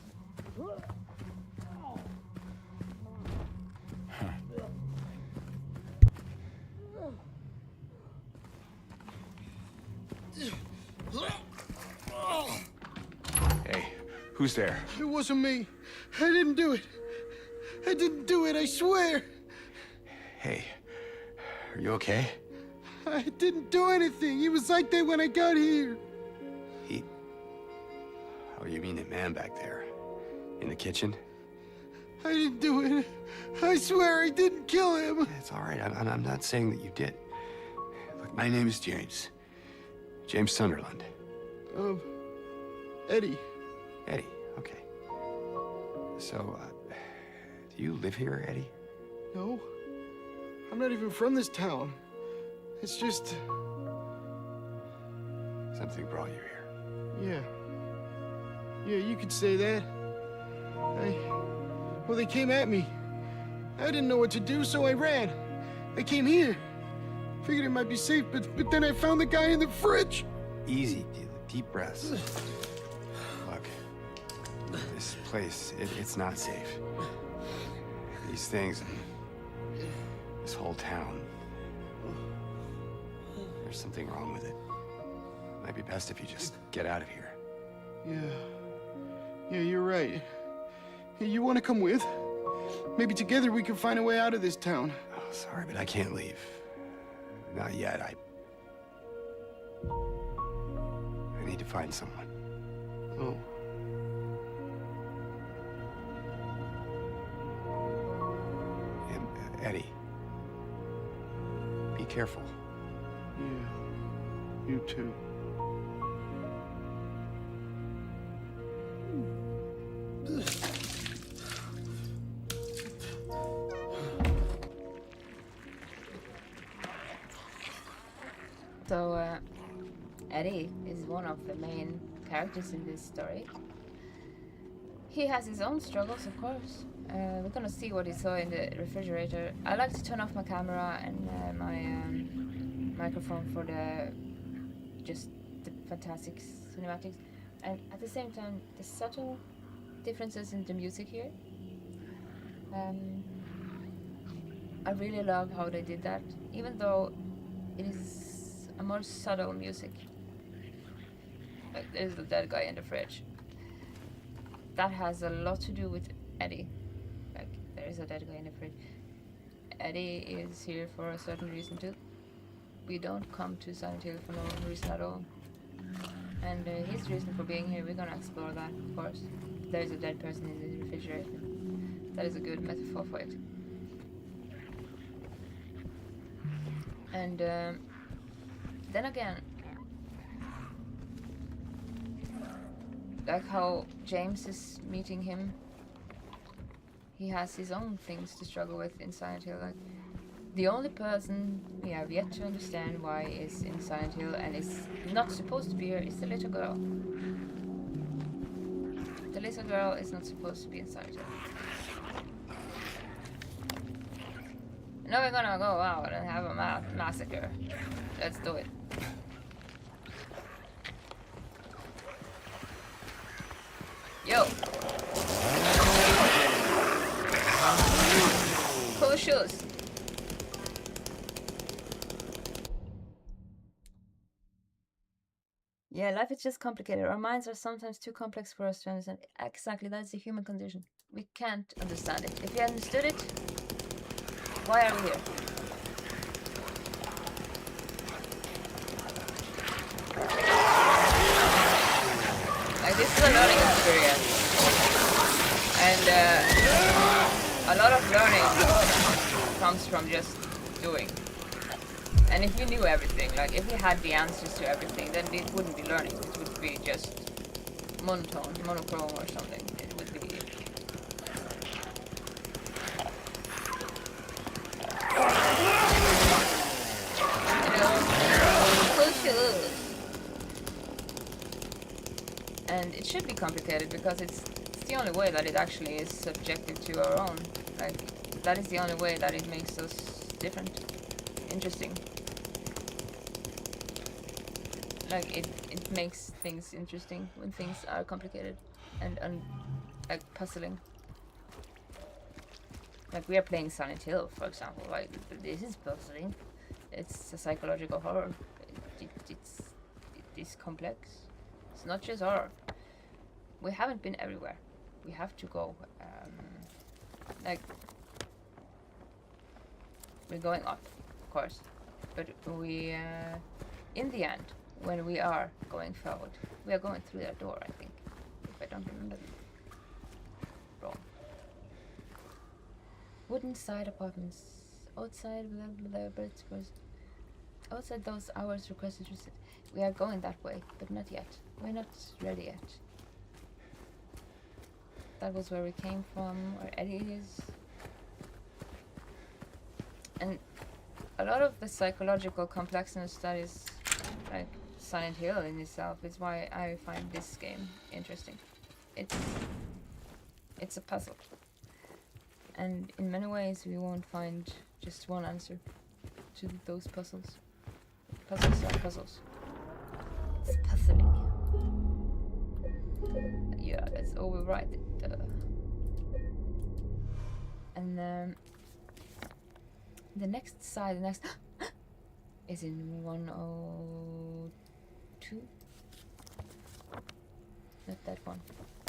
Hey, who's there? It wasn't me. I didn't do it. I didn't do it, I swear. Hey, are you okay? I didn't do anything. He was like that when I got here. He... Oh, you mean the man back there? In the kitchen? I didn't do it. I swear I didn't kill him. It's all right. I'm not saying that you did. Look, my name is James. James Sunderland. Eddie. Eddie, okay. So, do you live here, Eddie? No. I'm not even from this town. It's just... Something brought you here. Yeah. Yeah, you could say that. Well, they came at me. I didn't know what to do, so I ran. I came here. Figured it might be safe, but then I found the guy in the fridge. Easy, deep breaths. Look, this place, it's not safe. These things, this whole town, there's something wrong with it. Might be best if you just get out of here. Yeah, you're right. Hey, you want to come with? Maybe together we can find a way out of this town. Oh, sorry, but I can't leave. Not yet. I need to find someone. Oh. And, Eddie, be careful. Yeah, you too. So, Eddie is one of the main characters in this story. He has his own struggles, of course. We're gonna see what he saw in the refrigerator. I like to turn off my camera and my microphone for the fantastic cinematics, and at the same time the subtle differences in the music here. I really love how they did that, even though it is a more subtle music. Like there's the dead guy in the fridge. That has a lot to do with Eddie. Like there is a dead guy in the fridge. Eddie is here for a certain reason too. We don't come to Silent Hill for no reason at all. And his reason for being here, we're gonna explore that, of course. There's a dead person in the refrigerator. That is a good metaphor for it. And then again, like how James is meeting him, he has his own things to struggle with in Silent Hill. Like the only person we have yet to understand why is in Silent Hill and is not supposed to be here is the little girl. The little girl is not supposed to be in Silent Hill. Now we're gonna go out and have a massacre. Let's do it. Yo! Cool shoes. Yeah, life is just complicated. Our minds are sometimes too complex for us to understand. Exactly, that's the human condition. We can't understand it. If you understood it, why are we here? Like, this is a learning experience. And a lot of learning comes from just doing. And if you knew everything, like if you had the answers to everything, then it wouldn't be learning. It would be just monochrome or something. It would be... And it should be complicated because it's the only way that it actually is subjective to our own. Like, that is the only way that it makes us different, interesting. Like, it makes things interesting when things are complicated and like puzzling. Like, we are playing Silent Hill, for example. Like, this is puzzling. It's a psychological horror. It's complex. It's not just horror. We haven't been everywhere. We have to go. Like, we're going up, of course. But we, in the end, when we are going forward, we are going through that door, I think. If I don't remember. Wrong. Wooden side apartments. Outside, blah blah blah, but it was outside those hours requested. We are going that way, but not yet. We're not ready yet. That was where we came from, where Eddie is. And a lot of the psychological complexness that is like Silent Hill in itself is why I find this game interesting. It's a puzzle. And in many ways we won't find just one answer to those puzzles. Puzzles are puzzles. It's puzzling. Yeah, let's override it. And the next side, the next is in 102. Not that one.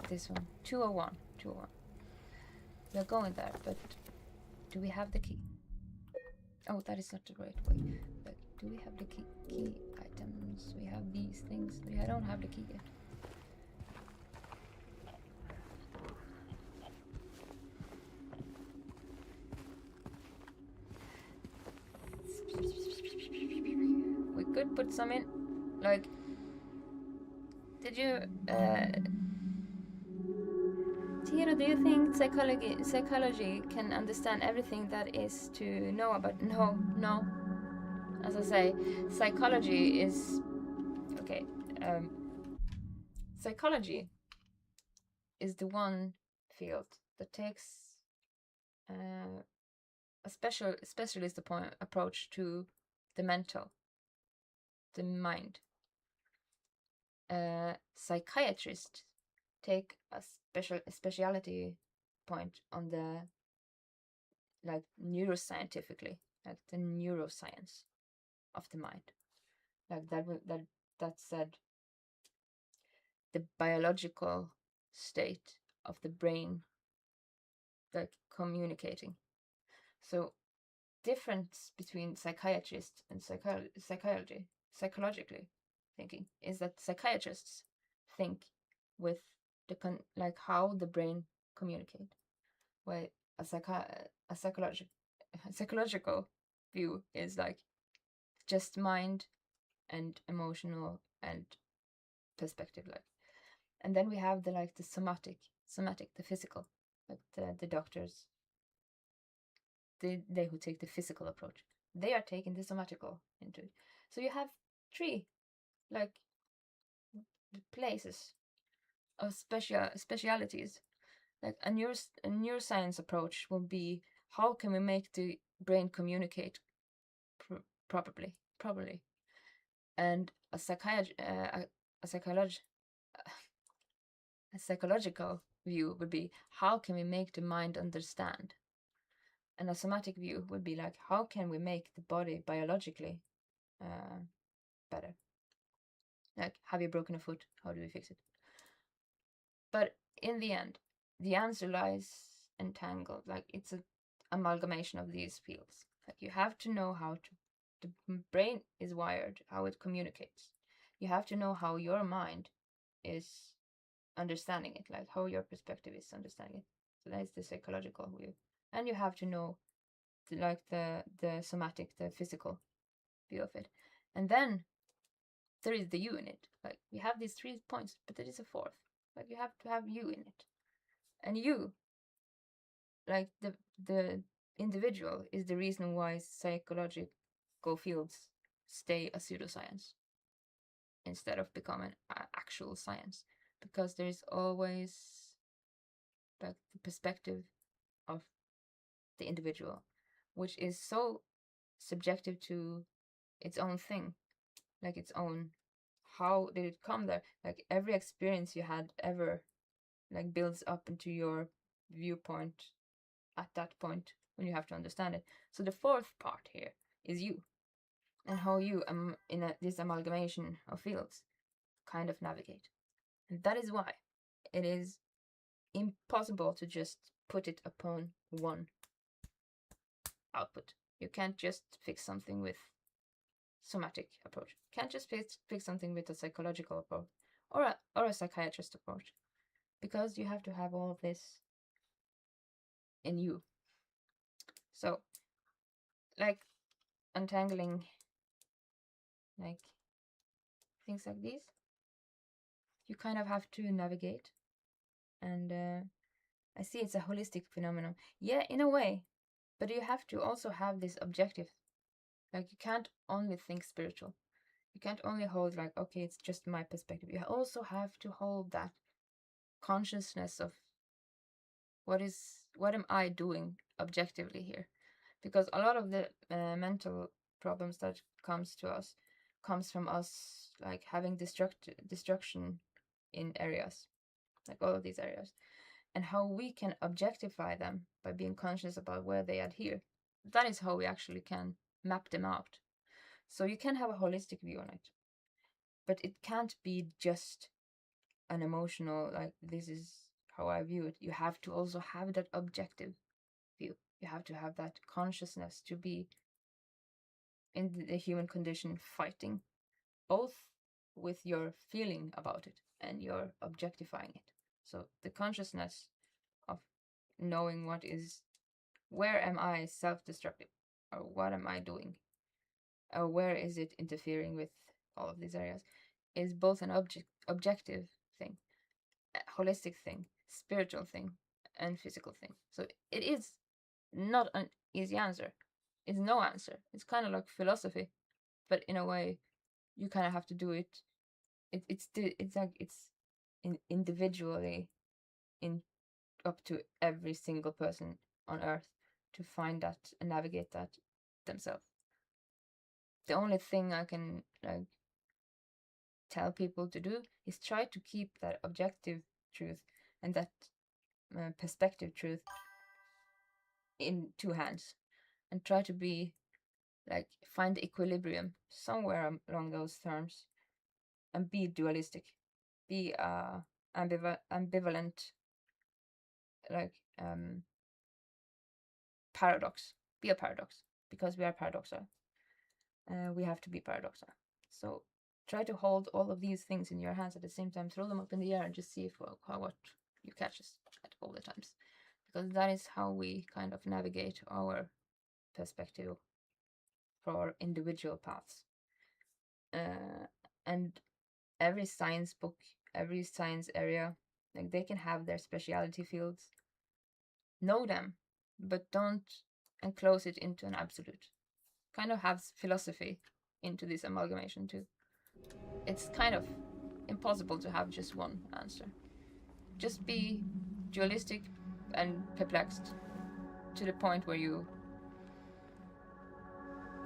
This one. 201. 201. We're going there, but do we have the key? Oh, that is not the right way. But do we have the key items? We have these things. I don't have the key yet. We could put some in. Like, did you Tiro, do you think psychology can understand everything that is to know about? No. As I say, psychology is okay. Psychology is the one field that takes a specialist approach to the mental, the mind. Psychiatrists take a speciality point on the like neuroscientifically, like the neuroscience of the mind, like that said, the biological state of the brain, like communicating. So difference between psychiatrists and psychologically thinking is that psychiatrists think with the like how the brain communicate, where a psychological view is like just mind and emotional and perspective, like. And then we have the like the somatic, the physical, like the doctors, they who take the physical approach, they are taking the somatical into it. So you have three like places of specialities. Like a neuroscience approach will be, how can we make the brain communicate properly? And a psychological view would be, how can we make the mind understand? And a somatic view would be like, how can we make the body biologically better? Like, have you broken a foot? How do we fix it? But in the end, the answer lies entangled. Like, it's an amalgamation of these fields. Like, you have to know how the brain is wired, how it communicates. You have to know how your mind is understanding it, like how your perspective is understanding it. So that is the psychological view. And you have to know the somatic, the physical view of it. And then there is the you in it. Like, we have these 3 points, but there is a fourth. Like, you have to have you in it. And you, like the individual, is the reason why psychological fields stay a pseudoscience instead of becoming actual science. Because there is always like the perspective of the individual, which is so subjective to its own thing, like its own, how did it come there? Like, every experience you had ever like builds up into your viewpoint at that point when you have to understand it. So the fourth part here is you, and how you in this amalgamation of fields kind of navigate. And that is why it is impossible to just put it upon one output. You can't just fix something with somatic approach. You can't just fix something with a psychological approach or a psychiatrist approach. because you have to have all of this in you. So, like untangling, like things like these, you kind of have to navigate. And I see it's a holistic phenomenon. Yeah, in a way, but you have to also have this objective. Like, you can't only think spiritual. You can't only hold like, okay, it's just my perspective. You also have to hold that consciousness of what am I doing objectively here? Because a lot of the mental problems that comes from us like having destruction in areas, like all of these areas, and how we can objectify them by being conscious about where they adhere. That is how we actually can map them out. So you can have a holistic view on it, but it can't be just an emotional, like, this is how I view it. You have to also have that objective view. You have to have that consciousness to be in the human condition, fighting both with your feeling about it and your objectifying it. So the consciousness of knowing where am I self-destructive, or what am I doing, or where is it interfering with all of these areas, is both an objective thing, a holistic thing, spiritual thing, and physical thing. So it is not an easy answer. It's no answer. It's kind of like philosophy, but in a way, you kind of have to do it. It's individually up to every single person on Earth to find that and navigate that themselves. The only thing I can like tell people to do is try to keep that objective truth and that perspective truth in two hands, and try to be like find the equilibrium somewhere along those terms, and be dualistic, be ambivalent, like paradox. Be a paradox, because we are paradoxal. We have to be paradoxal. So try to hold all of these things in your hands at the same time. Throw them up in the air and just see what you catch at all the times, because that is how we kind of navigate our perspective for our individual paths. And every science book, every science area, like, they can have their speciality fields. Know them, but don't enclose it into an absolute. Kind of have philosophy into this amalgamation too. It's kind of impossible to have just one answer. Just be dualistic and perplexed to the point where you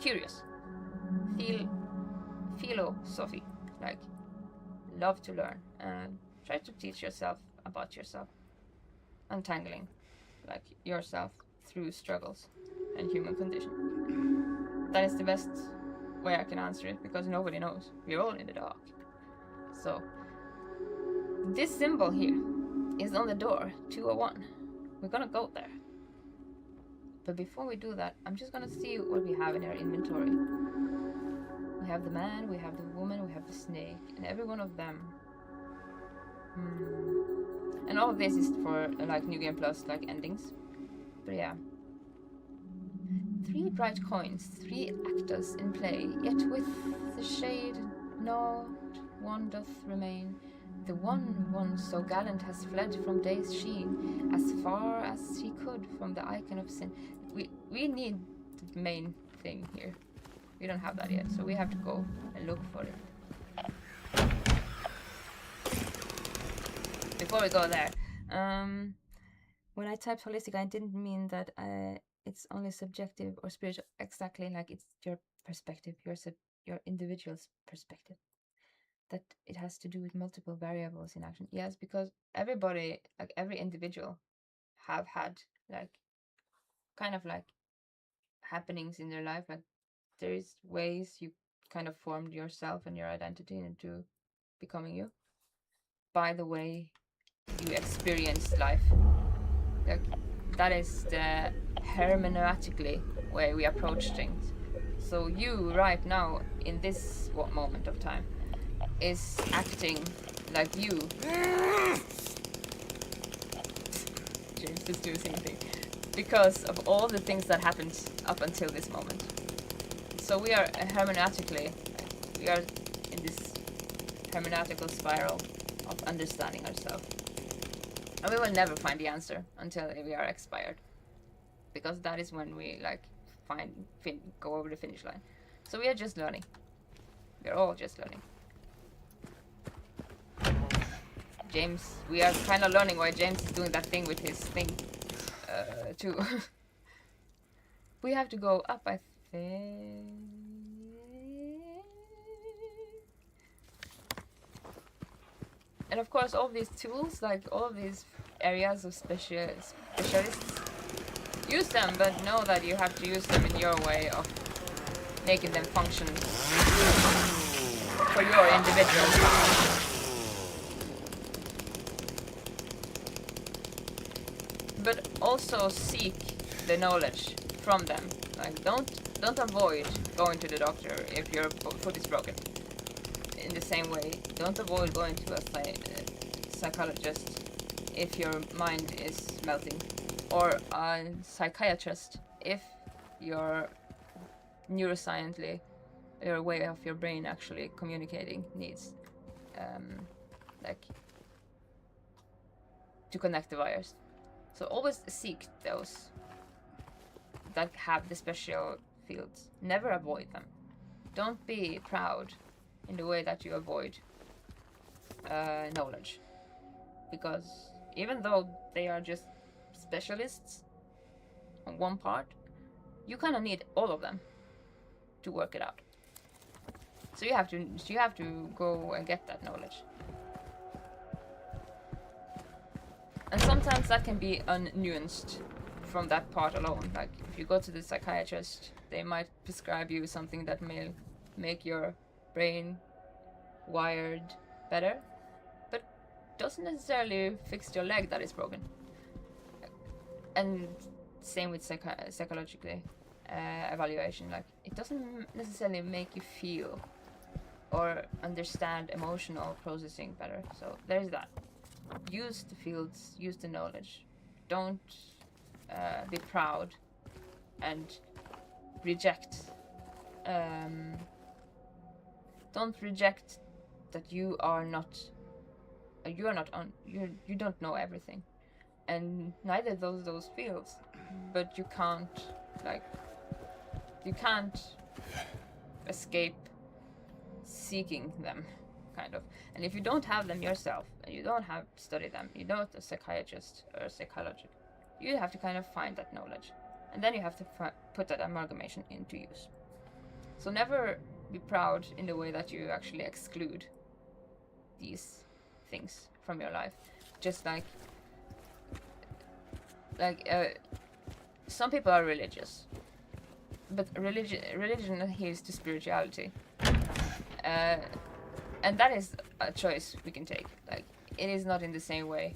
curious, philosophy, like love to learn, and try to teach yourself about yourself, untangling like yourself through struggles and human condition. That is the best way I can answer it, because nobody knows. We're all in the dark. So this symbol here is on the door, 201. We're gonna go there. But before we do that, I'm just gonna see what we have in our inventory. We have the man, we have the woman, we have the snake, and every one of them. And all of this is for like New Game Plus, like endings. But yeah. 3 bright coins, 3 actors in play, yet with the shade not one doth remain. The one so gallant has fled from day's sheen, as far as he could from the icon of sin. We need the main thing here. We don't have that yet, so we have to go and look for it. Before we go there, when I typed holistic, I didn't mean that it's only subjective or spiritual. Exactly, like it's your perspective, your individual's perspective. That it has to do with multiple variables in action. Yes, because everybody, like every individual, have had like kind of like happenings in their life. Like there is ways you kind of formed yourself and your identity into becoming you by the way you experience life. Like that is the hermeneutically way we approach things. So you right now in this moment of time is acting like you James is doing anything. Because of all the things that happened up until this moment. So we are hermeneutically, we are in this hermeneutical spiral of understanding ourselves. And we will never find the answer until we are expired. Because that is when we like go over the finish line. So we are just learning. We are all just learning. James, we are kind of learning why James is doing that thing with his thing too. We have to go up, I think. And of course, all these tools, like all of these areas of specialists, use them, but know that you have to use them in your way of making them function for your individual power. But also seek the knowledge from them. Like don't avoid going to the doctor if your foot is broken. In the same way, don't avoid going to a psychologist if your mind is melting, or a psychiatrist if your neurosciently, your way of your brain actually communicating needs like to connect the wires. So always seek those that have the special fields. Never avoid them. Don't be proud in the way that you avoid knowledge. Because even though they are just specialists on one part, you kind of need all of them to work it out. So you have to go and get that knowledge. And sometimes that can be unnuanced from that part alone. Like if you go to the psychiatrist, they might prescribe you something that may make your brain wired better, but doesn't necessarily fix your leg that is broken. And same with psychologically evaluation. Like it doesn't necessarily make you feel or understand emotional processing better. So there's that. Use the fields, use the knowledge. Don't be proud and reject. Don't reject that you don't know everything, and neither those fields. But you can't escape seeking them. Kind of. And if you don't have them yourself, and you don't have studied them, you're not a psychiatrist or a psychologist, you have to kind of find that knowledge. And then you have to put that amalgamation into use. So never be proud in the way that you actually exclude these things from your life. Just like some people are religious, but religion adheres to spirituality. And that is a choice we can take. Like, it is not in the same way.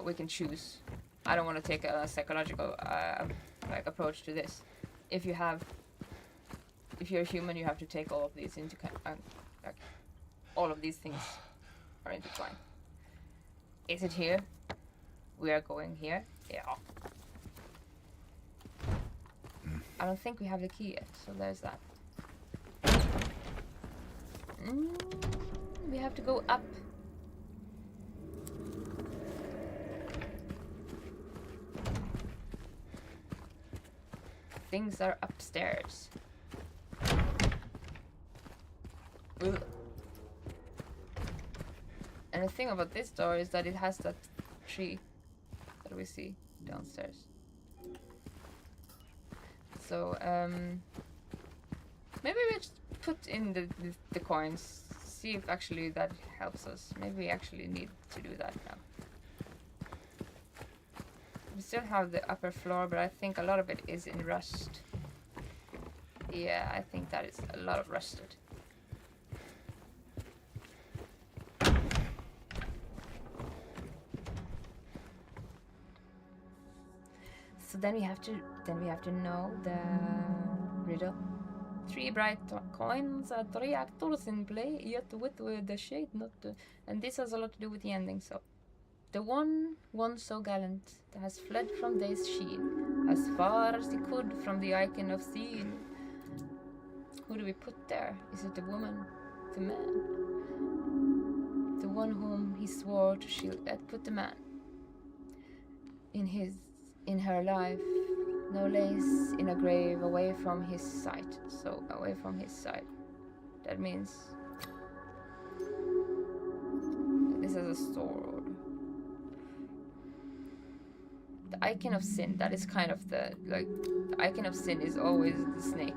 We can choose. I don't want to take a psychological approach to this. If you're a human, you have to take all of these into all of these things are intertwined. Is it here? We are going here. Yeah. I don't think we have the key yet, so there's that. We have to go up. Things are upstairs. Ugh. And the thing about this door is that it has that tree that we see downstairs. So maybe we just put in the coins, see if actually that helps us. Maybe we actually need to do that now. We still have the upper floor, but I think a lot of it is in rust. Yeah, I think that is a lot of rusted. So then we have to know the riddle. 3 bright coins at 3 actors in play, yet with the shade not to, and this has a lot to do with the ending, so The one once so gallant has fled from day's sheen, as far as he could from the icon of Sin. Who do we put there? Is it the woman? The man? The one whom he swore to shield. Let's put the man. In her life, no lays in a grave away from his sight. So away from his sight. That means this is a sword. The icon of sin, that is kind of the icon of sin is always the snake.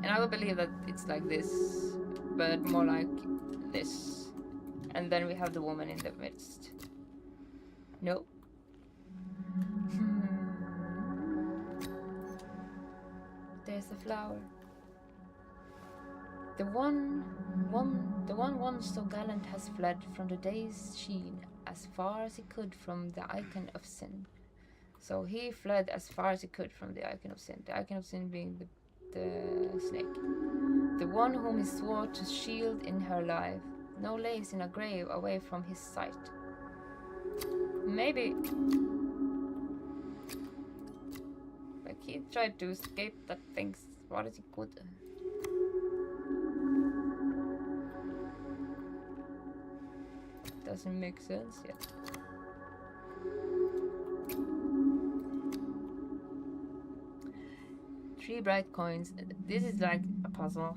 And I would believe that it's like this, but more like this. And then we have the woman in the midst. No. There's the flower. The one once so gallant has fled from the day's sheen as far as he could from the icon of sin. So he fled as far as he could from the icon of sin. The icon of sin being the snake. The one whom he swore to shield in her life, no lays in a grave away from his sight. Maybe like he tried to escape that thing as far as he could. Doesn't make sense yet. Three bright coins. This is like a puzzle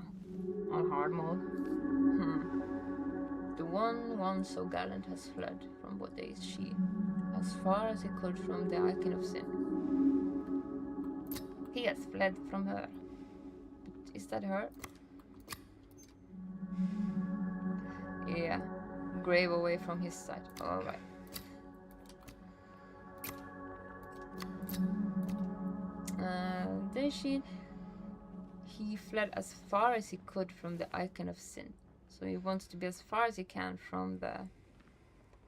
on hard mode. The one once so gallant has fled from what days she, as far as he could from the icon of sin. He has fled from her. But is that her? Yeah. Grave away from his sight. Alright. He fled as far as he could from the icon of sin. So he wants to be as far as he can from the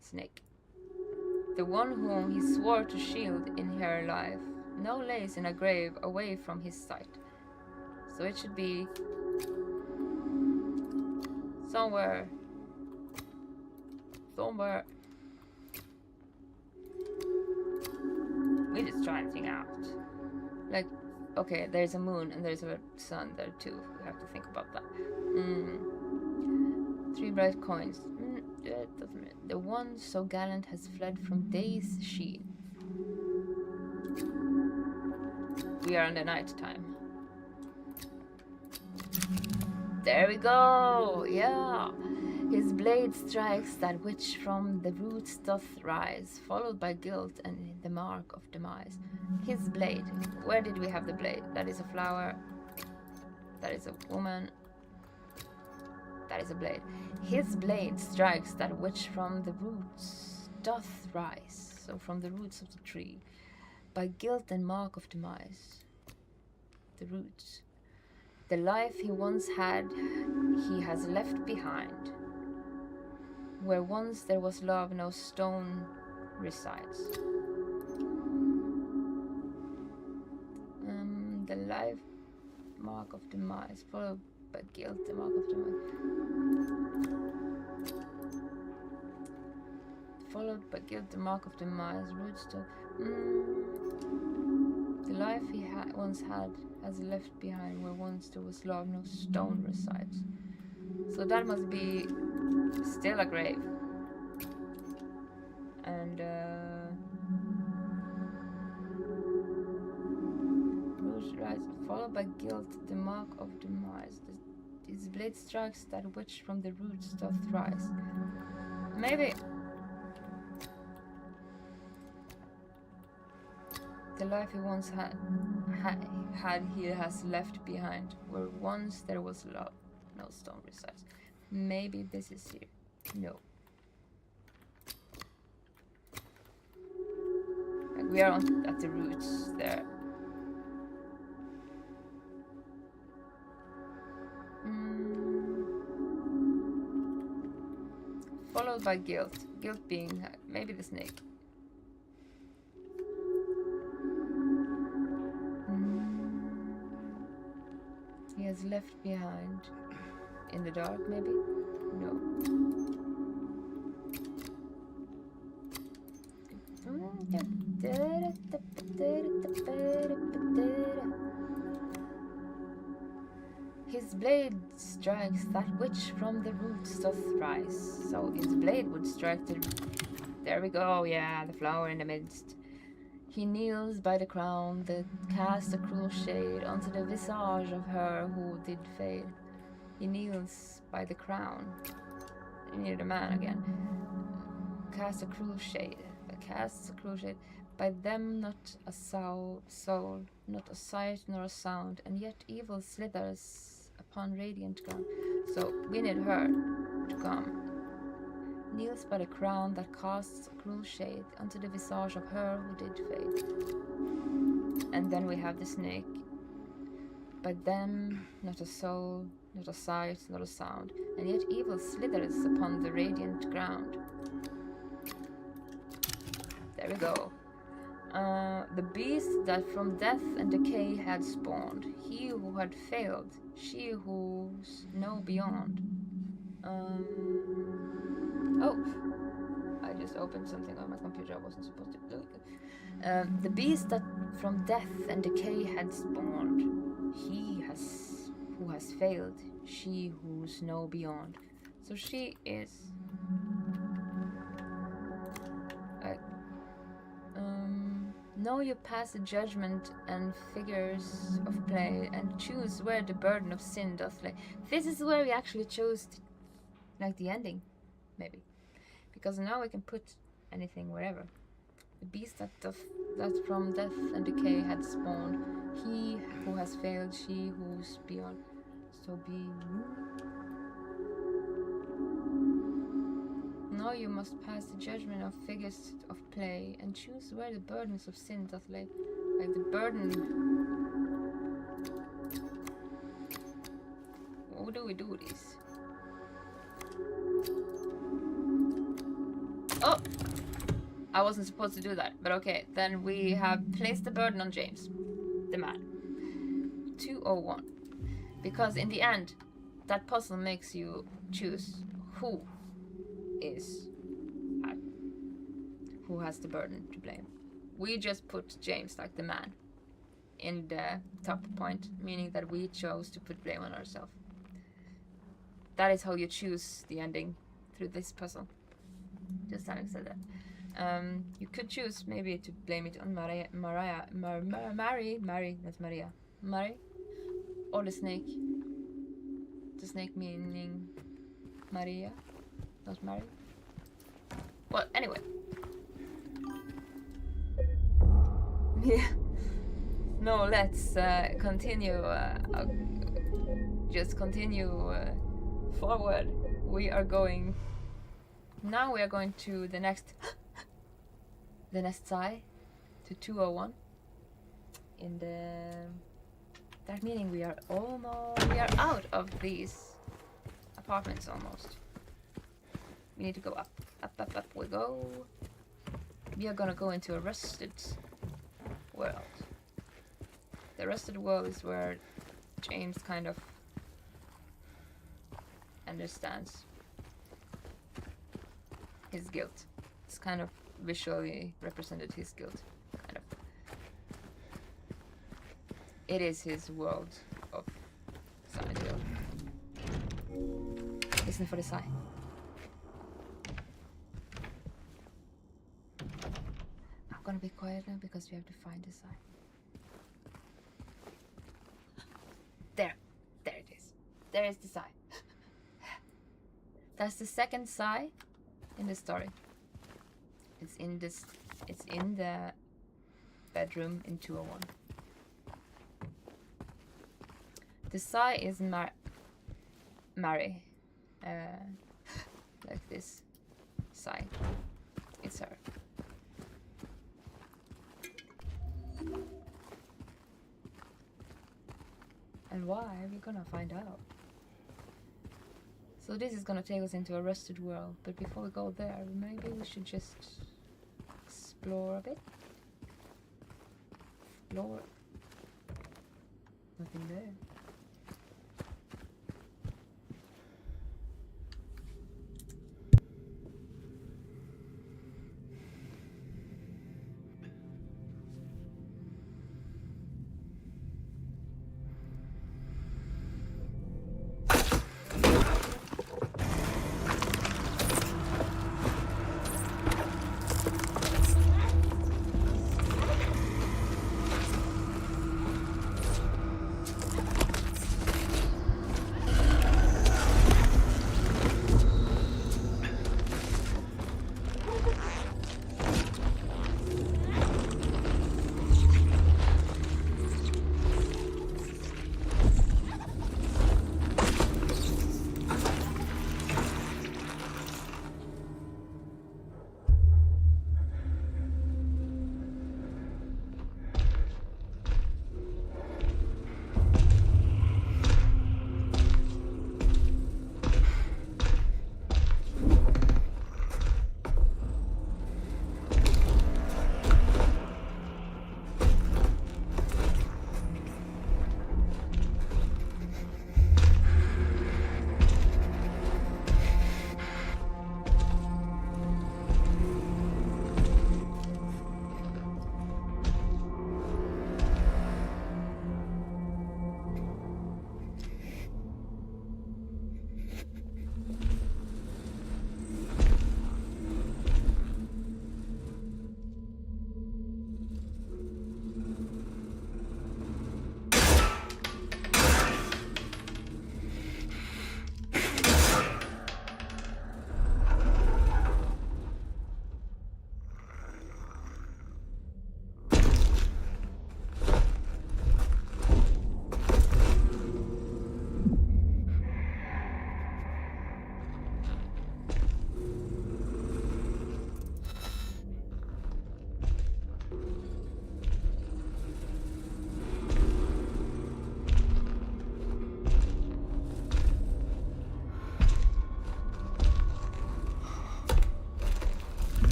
snake. The one whom he swore to shield in her life, no lays in a grave away from his sight. So it should be somewhere. We just try and think out. Like, okay, there's a moon and there's a sun there too. We have to think about that. Three bright coins. That doesn't matter. The one so gallant has fled from day's sheen. We are in the night time. There we go. Yeah. His blade strikes that which from the roots doth rise, followed by guilt and the mark of demise. His blade. Where did we have the blade? That is a flower. That is a woman. That is a blade. His blade strikes that which from the roots doth rise, so from the roots of the tree, by guilt and mark of demise. The roots. The life he once had, he has left behind. Where once there was love, no stone resides. The life mark of demise, followed by guilt, the mark of demise. Followed by guilt, the mark of demise, roots to... The life he once had has left behind, where once there was love, no stone resides. So that must be still a grave. And roots rise, followed by guilt, the mark of demise. His blade strikes that which from the roots doth rise. Maybe the life he once had he has left behind, where once there was love, no stone resides. Maybe this is here. No. Like we are at the roots there. Followed by guilt. Guilt being maybe the snake. He has left behind. in the dark, maybe? No. His blade strikes that which from the roots doth rise. So his blade would strike the... There we go, yeah, the flower in the midst. He kneels by the crown that cast a cruel shade onto the visage of her who did fade. He kneels by the crown. Near the man again. Casts a cruel shade. Casts a cruel shade. By them not a soul, not a sight nor a sound, and yet evil slithers upon radiant ground. So we need her to come. Kneels by the crown that casts a cruel shade unto the visage of her who did fade. And then we have the snake. By them not a soul, not a sight, not a sound, and yet evil slithers upon the radiant ground. There we go. The beast that from death and decay had spawned, he who had failed, she who's no beyond. Oh, I just opened something on my computer I wasn't supposed to do. The beast that from death and decay had spawned, who has failed, she who's no beyond. So she is know you pass the judgment and figures of play, and choose where the burden of sin doth lay. This is where we actually chose like the ending, maybe, because now we can put anything wherever. The beast that from death and decay had spawned, he who has failed, she who's beyond. So be. Now you must pass the judgment of figures of play, and choose where the burdens of sin doth lay. Like the burden. How do we do this? Oh! I wasn't supposed to do that, but okay. Then we have placed the burden on James, the man. 201. Because in the end, that puzzle makes you choose who has the burden to blame. We just put James, like the man, in the top point, meaning that we chose to put blame on ourselves. That is how you choose the ending through this puzzle. Just having said that. You could choose maybe to blame it on Mary, not Maria, Mary, or the snake. The snake meaning Maria, not Mary. Well, anyway. Yeah. No, let's continue. Just continue forward. We are going. Now we are going to the next side, to 201. In the that meaning we are out of these apartments almost. We need to go up we go. We are gonna go into a rusted world. The rusted world is where James kind of understands his guilt. It's kind of visually represented his guilt, kind of. It is his world of Silent Hill. Listen for the sigh. I'm gonna be quiet now because we have to find the sigh. There it is. There is the sigh. That's the second sigh in the story. It's in the bedroom in 201. The sigh is Mary. Like this sigh. It's her. And why? We're gonna find out. So this is gonna take us into a rusted world, but before we go there, maybe we should just explore a bit. Explore. Nothing there.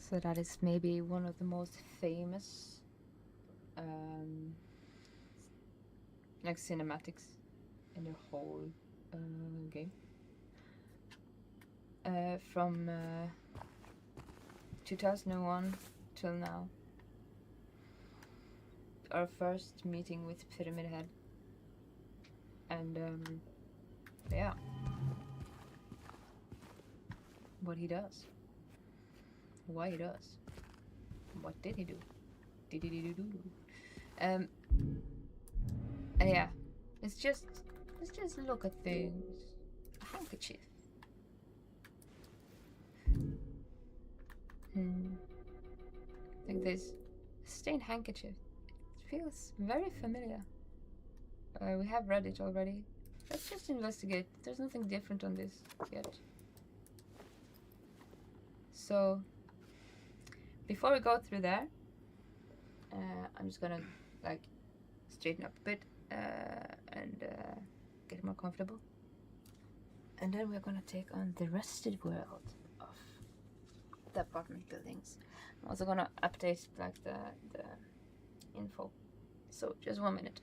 So that is maybe one of the most famous like cinematics in the whole game. From 2001 till now. Our first meeting with Pyramid Head. And yeah. What he does. Why he does. What did he do? And yeah. Let's just look at things. A handkerchief. Like this stained handkerchief. It feels very familiar. We have read it already. Let's just investigate. There's nothing different on this yet. So, before we go through there, I'm just gonna like straighten up a bit and get more comfortable. And then we're gonna take on the rusted world of the apartment buildings. I'm also gonna update like the info. So just 1 minute.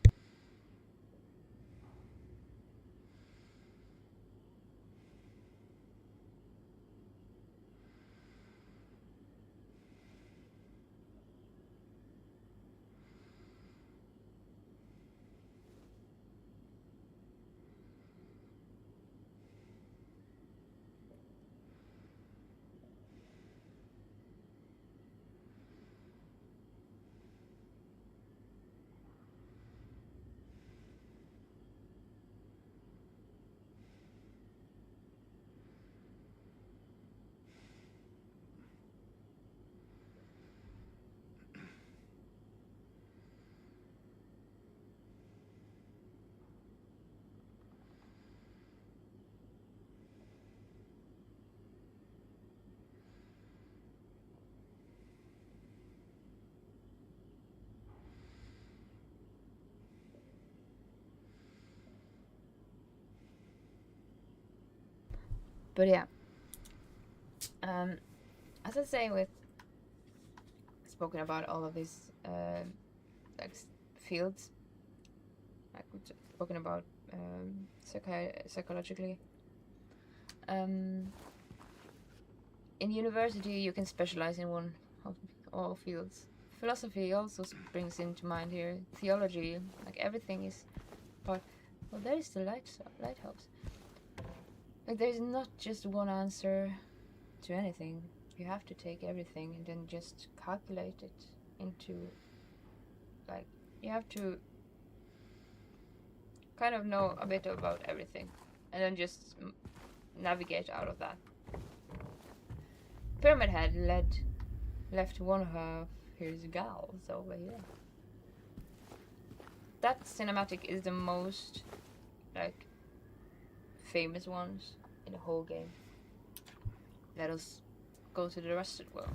But yeah, as I say, with spoken about all of these like fields, like we've spoken about psychologically. In university, you can specialize in one of all fields. Philosophy also brings into mind here. Theology, like everything is part. Well, there is the lighthouse. Like there's not just one answer to anything. You have to take everything and then just calculate it into, like, you have to kind of know a bit about everything and then just navigate out of that. Pyramid Head left one of his gals over here. That cinematic is the most, like, famous ones in the whole game. Let us go to the rusted world.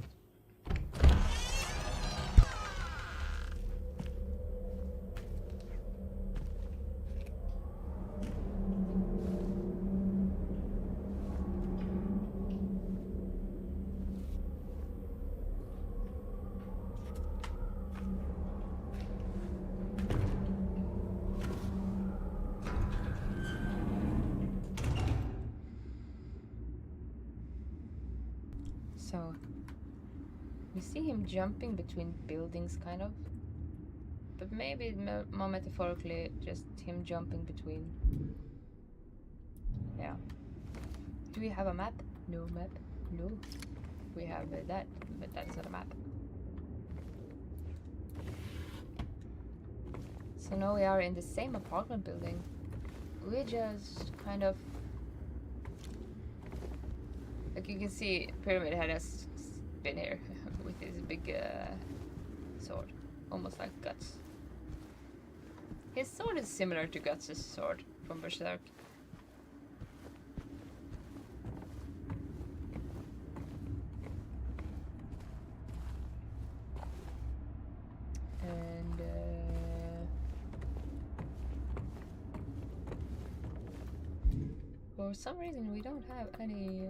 So, we see him jumping between buildings, kind of. But maybe more metaphorically, just him jumping between. Yeah. Do we have a map? No map. No. We have that, but that's not a map. So now we are in the same apartment building. We just kind of... Like you can see, Pyramid Head has been here with his big sword, almost like Guts. His sword is similar to Guts' sword from Berserk. And for some reason we don't have any...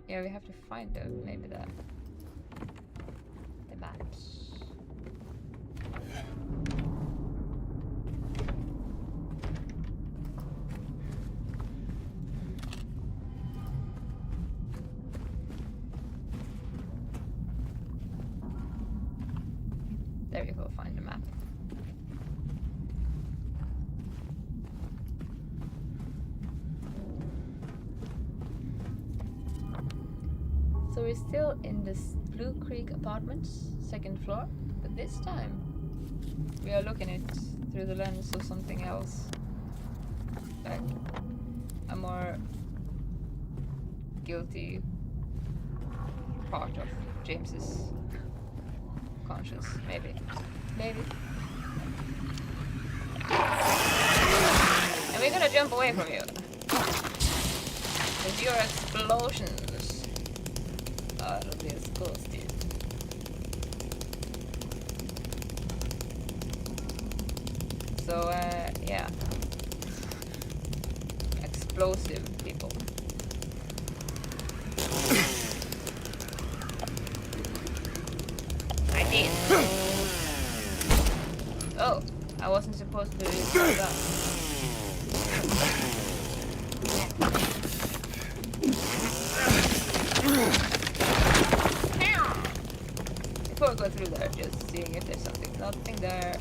yeah, we have to find maybe that. maps. There you go, find the map. So we're still in this Blue Creek Apartments, 2nd floor, but this time we are looking at through the lens of something else, like a more guilty part of James's conscience, maybe. And we're gonna jump away from you. With your explosions out of this costume. So, yeah. Explosive people. I did. Oh, I wasn't supposed to use that. Before I go through there, just seeing if there's something. Nothing there.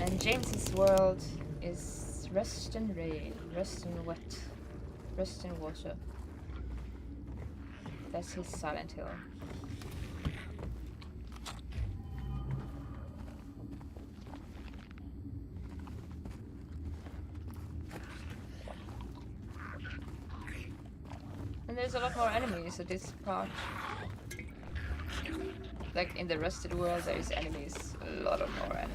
And James's world is rust and rain, rust and wet, rust and water. That's his Silent Hill. And there's a lot more enemies at this part. Like in the rest of the world, there's enemies, a lot of more enemies.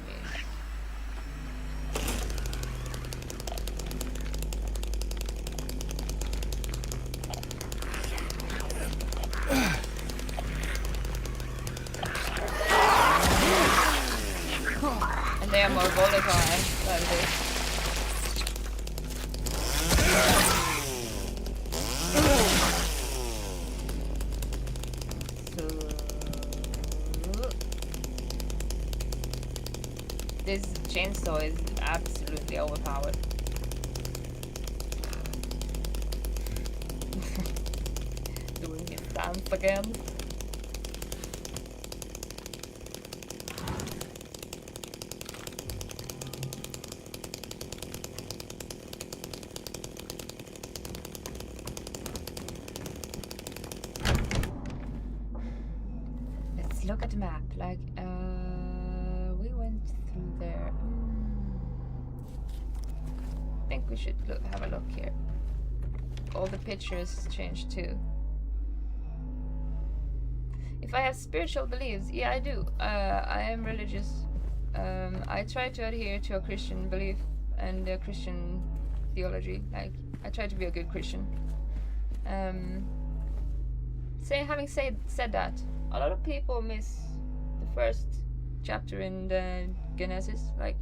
And they are more volatile than this. This chainsaw is absolutely overpowered. Doing his dance again. Let's look at the map. Like, we went through there. I think we should have a look here. All the pictures changed too. If I have spiritual beliefs, yeah, I do. I am religious. I try to adhere to a Christian belief and a Christian theology. Like, I try to be a good Christian. Having said that, a lot of people miss the first chapter in the Genesis, like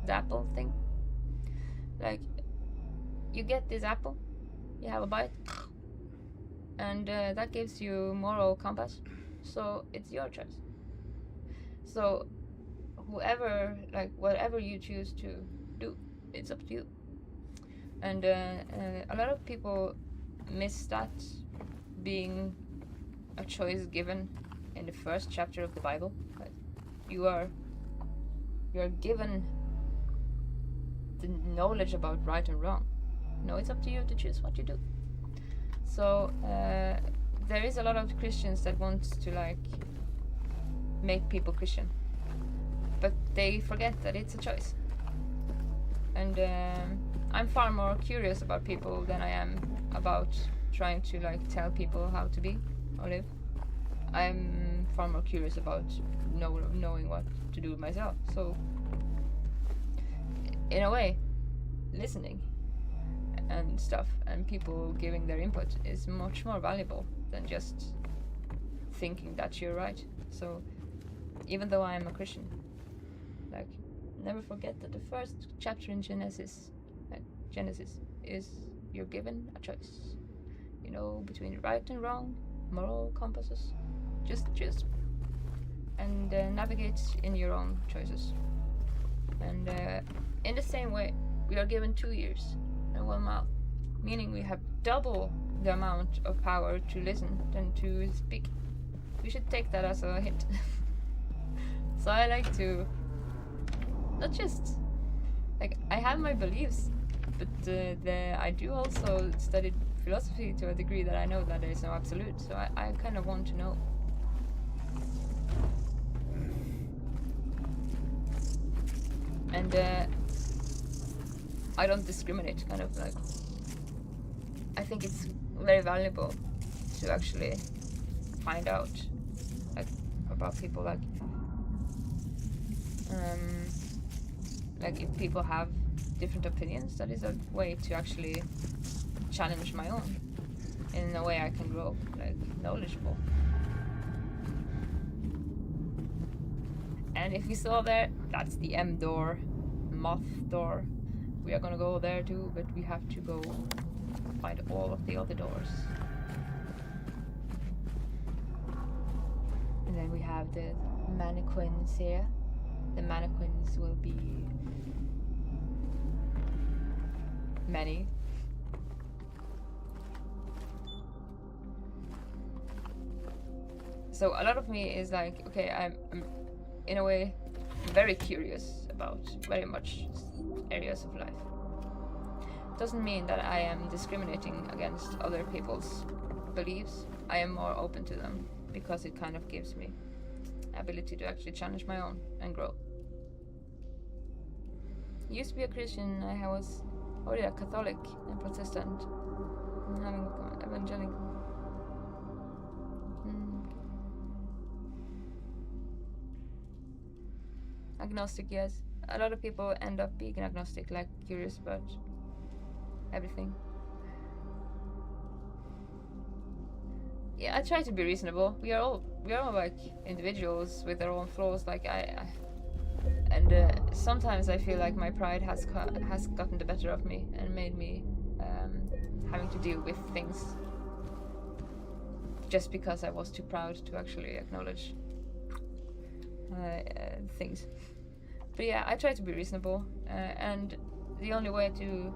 the apple thing. Like, you get this apple, you have a bite, and that gives you moral compass. So it's your choice. So whoever, like, whatever you choose to do, it's up to you. And a lot of people miss that being a choice given in the first chapter of the Bible. Like, you are given the knowledge about right and wrong. No, it's up to you to choose what you do. So there is a lot of Christians that want to, like, make people Christian, but they forget that it's a choice. And I'm far more curious about people than I am about trying to, like, tell people how to be or live. I'm far more curious about knowing what to do myself. So in a way, listening and stuff and people giving their input is much more valuable than just thinking that you're right. So even though I am a Christian, like, never forget that the first chapter in Genesis is you're given a choice. you know, between right and wrong, moral compasses. Just choose and navigate in your own choices. And in the same way, we are given 2 ears and 1 mouth, meaning we have double the amount of power to listen than to speak. We should take that as a hint. So I like to not just like I have my beliefs, but I do also study philosophy to a degree that I know that there is no absolute. So I kind of want to know. And I don't discriminate, kind of like. I think it's very valuable to actually find out like about people, like if people have different opinions, that is a way to actually challenge my own in a way I can grow like knowledgeable. And if we saw there, that's the M door, moth door. We are gonna go there too, but we have to go find all of the other doors. And then we have the mannequins here. The mannequins will be many. So a lot of me is like, okay, I'm in a way very curious about very much areas of life. Doesn't mean that I am discriminating against other people's beliefs. I am more open to them because it kind of gives me ability to actually challenge my own and grow. Used to be a Christian, I was already a Catholic and Protestant, and having evangelic. Agnostic, yes. A lot of people end up being agnostic, like curious about everything. Yeah, I try to be reasonable. We are all like individuals with our own flaws. Like sometimes I feel like my pride has gotten the better of me and made me having to deal with things just because I was too proud to actually acknowledge things. But yeah, I try to be reasonable, and the only way to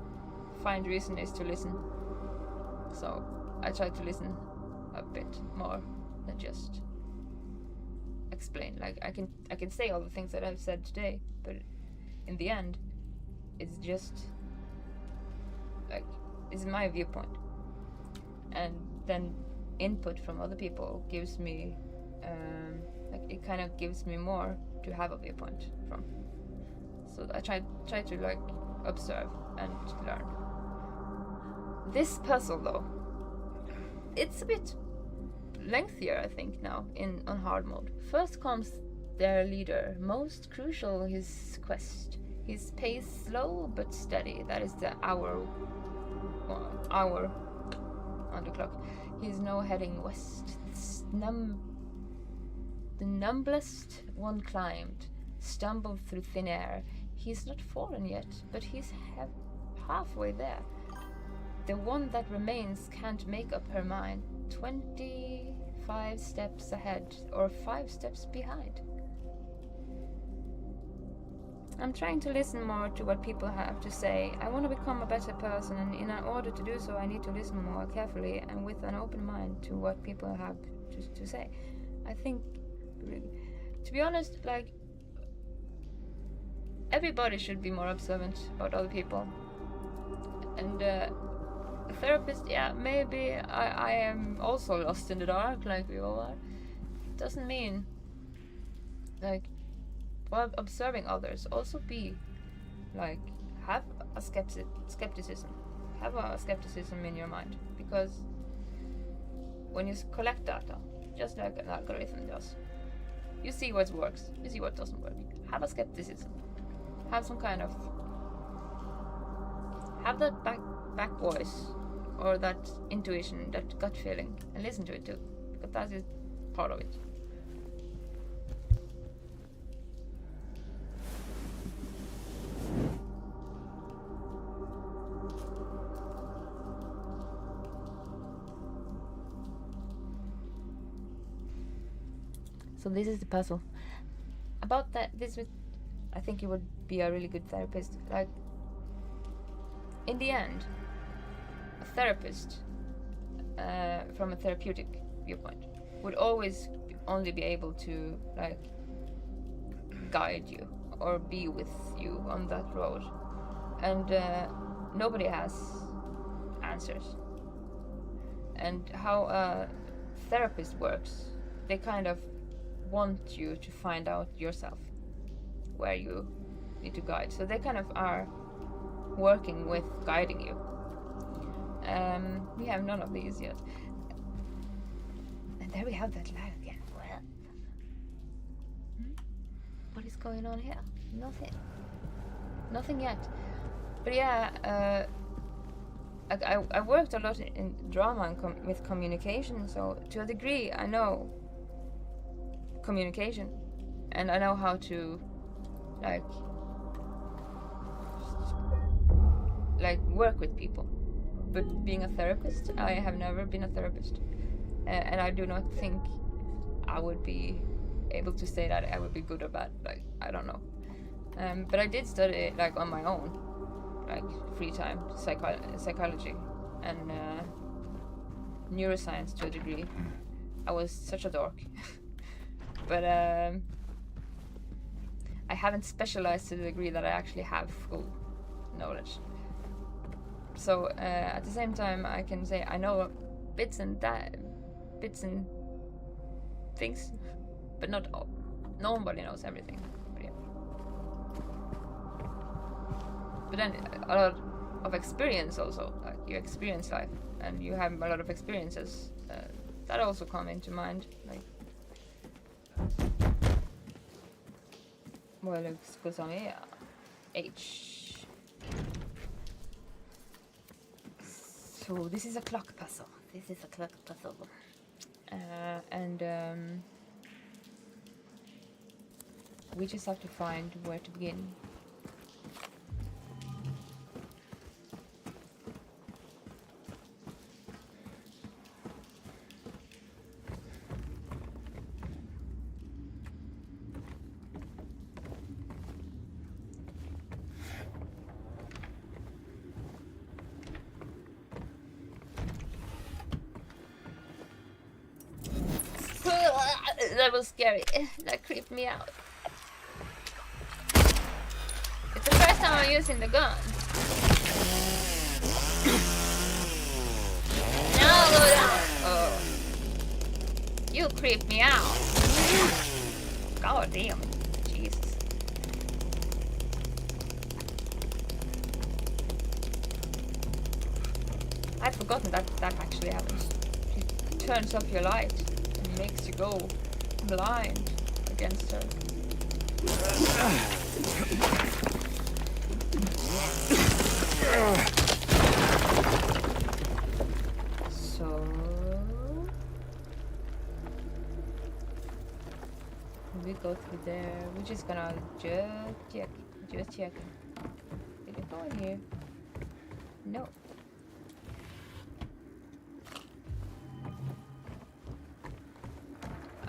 find reason is to listen. So I try to listen a bit more than just explain. Like I can say all the things that I've said today, but in the end, it's just like it's my viewpoint, and then input from other people gives me like it kind of gives me more to have a viewpoint from. So I try to like observe and learn. This puzzle though, it's a bit lengthier I think now on hard mode. First comes their leader, most crucial his quest. His pace slow but steady, that is the hour on the clock. He's now heading west. The numblest one climbed, stumbled through thin air. He's not fallen yet, but he's halfway there. The one that remains can't make up her mind. 25 steps ahead, or 5 steps behind. I'm trying to listen more to what people have to say. I want to become a better person, and in order to do so, I need to listen more carefully and with an open mind to what people have to say. I think, to be honest, like, everybody should be more observant about other people. And a therapist, yeah, maybe I am also lost in the dark, like we all are. Doesn't mean, like, while observing others, also be like, have a skepticism. Have a skepticism in your mind, because when you collect data, just like an algorithm does, you see what works, you see what doesn't work. Have a skepticism. Have some kind of, have that back voice, or that intuition, that gut feeling, and listen to it too, because that is part of it. So this is the puzzle. About that, I think you would be a really good therapist. Like, in the end, a therapist, from a therapeutic viewpoint, would always only be able to like guide you or be with you on that road, and nobody has answers. And how a therapist works, they kind of want you to find out yourself where you need to guide. So they kind of are working with guiding you. We have none of these yet. And there we have that lag again. Well, what is going on here? Nothing yet. But yeah, I worked a lot in drama and with communication, so to a degree I know communication, and I know how to like work with people. But being a therapist, I have never been a therapist, and I do not think I would be able to say that I would be good or bad. Like, I don't know. But I did study like on my own, like free time, psychology and neuroscience to a degree. I was such a dork. But I haven't specialized to the degree that I actually have full knowledge. So at the same time, I can say I know bits and things, but not all. Nobody knows everything. But, yeah. But then a lot of experience also, like you experience life and you have a lot of experiences that also come into mind, like. Well, ska vi H. So this is a clock puzzle. And we just have to find where to begin. That was scary. That creeped me out. It's the first time I'm using the gun. No, go down. Oh. You creeped me out. God damn. Jesus. I'd forgotten that actually happens. It turns off your light. Makes you go blind against her. So we go through there. We're just gonna just check. Did it go in here? No.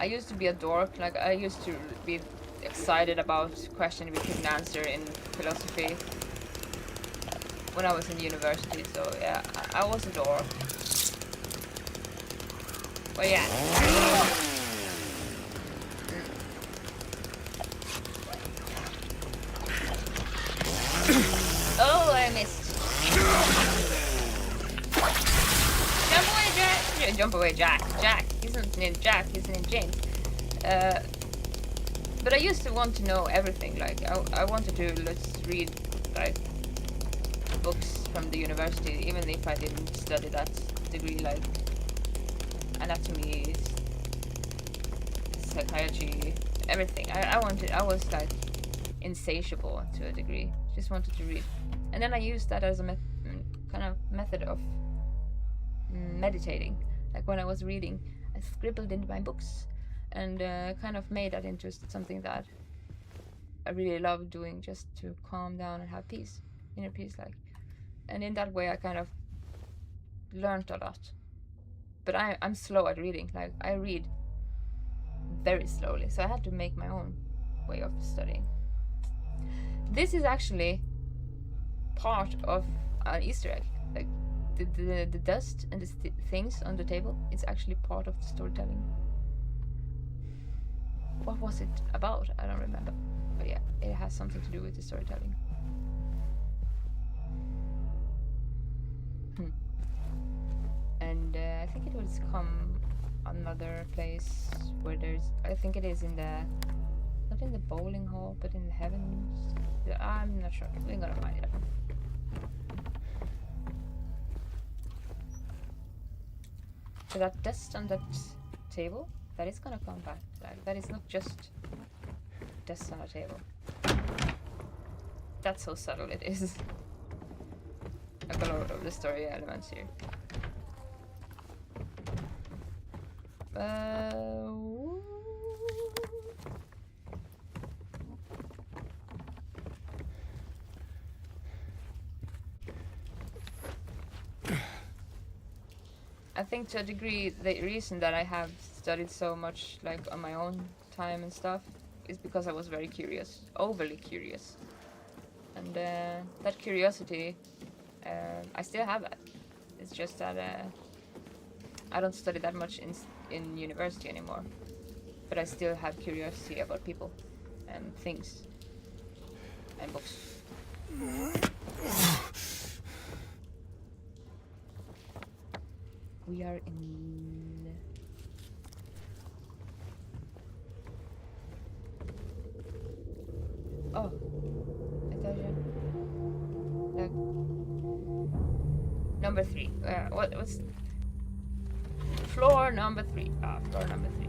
I used to be a dork, like I used to be excited about questions we couldn't answer in philosophy when I was in university, so yeah, I was a dork. But yeah. Oh, I missed. Jump away, Jack! Yeah, jump away, Jack. Jack. He's not named Jack, he's named James. But I used to want to know everything. Like, I wanted to read, like, books from the university, even if I didn't study that degree, like, anatomy, psychiatry, everything. I was, like, insatiable to a degree. Just wanted to read. And then I used that as a kind of method of meditating. Like, when I was reading, I scribbled into my books and kind of made that into something that I really love doing, just to calm down and have peace, inner peace, like. And in that way I kind of learned a lot. But I'm slow at reading. Like, I read very slowly, so I had to make my own way of studying. This is actually part of an Easter egg. Like the dust and the things on the table, it's actually part of the storytelling. What was it about? I don't remember. But yeah, it has something to do with the storytelling. And I think it will come another place where there's, I think it is in the, not in the bowling hall, but in the heavens. I'm not sure. We're gonna find it out. So that dust on that table, that is gonna come back. Like, that is not just dust on a table. That's how subtle it is. Like a lot of the story elements here. I think to a degree the reason that I have studied so much like on my own time and stuff is because I was very curious, overly curious. And that curiosity, I still have that. It's just that I don't study that much in university anymore. But I still have curiosity about people and things and books. We are in... Oh, I told you. Like, number 3. What's... Floor number 3. Floor number 3.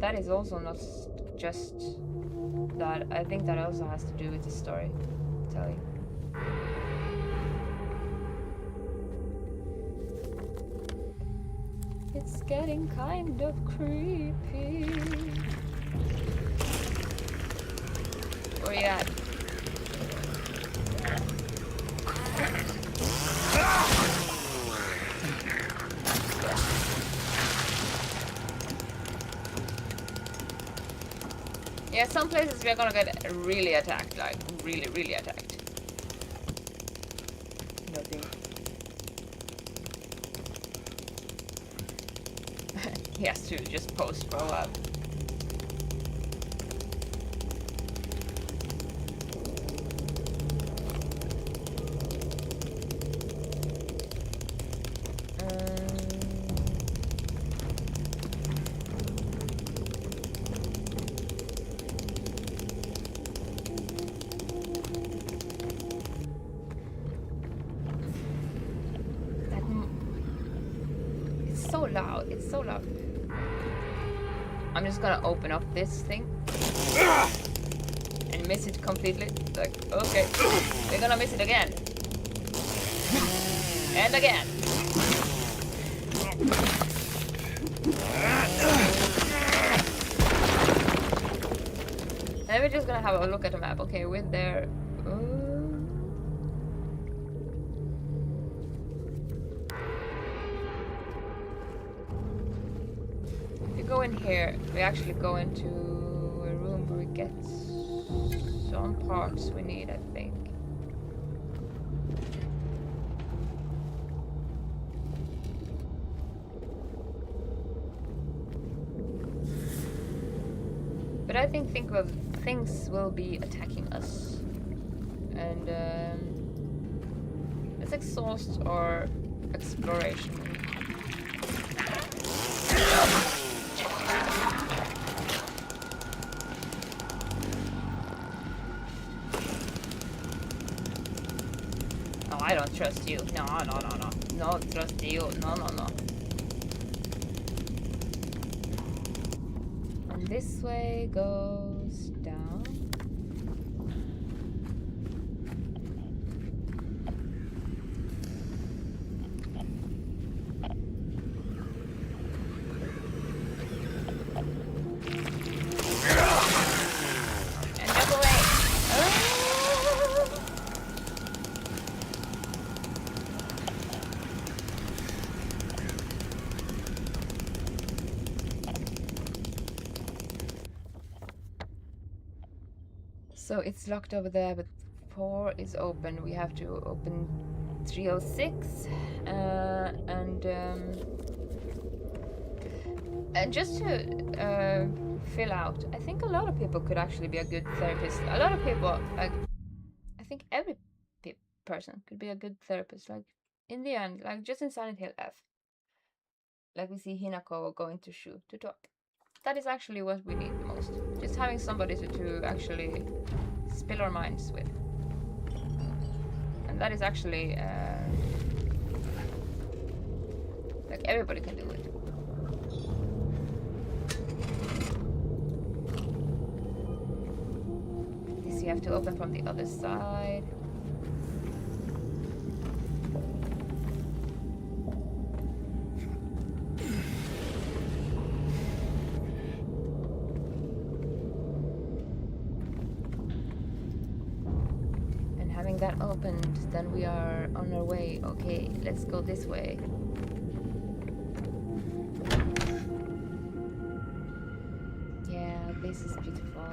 That is also not just that. I think that also has to do with the storytelling. It's getting kind of creepy. Where you at? Yeah, some places we're gonna get really attacked, like really, really attacked. Nothing. He has to just post for a while. It's so loud. I'm just gonna open up this thing and miss it completely. Like, okay, we're gonna miss it again. And again. And we're just gonna have a look at the map. Okay, we're there. Go in here, we actually go into a room where we get some parts we need, I think. But I think things will be attacking us. And let's exhaust our exploration. I don't trust you. No. No, trust you. No. And this way goes down. So it's locked over there, but 4 is open. We have to open 306. And just to fill out, I think a lot of people could actually be a good therapist. A lot of people, like, I think every person could be a good therapist. Like, in the end, like just in Silent Hill F, like we see Hinako going to Shu to talk. That is actually what we need most. Just having somebody to actually spill our minds with. And that is actually, like everybody can do it. This you have to open from the other side. That opened, then we are on our way. Okay, let's go this way. Yeah, this is beautiful.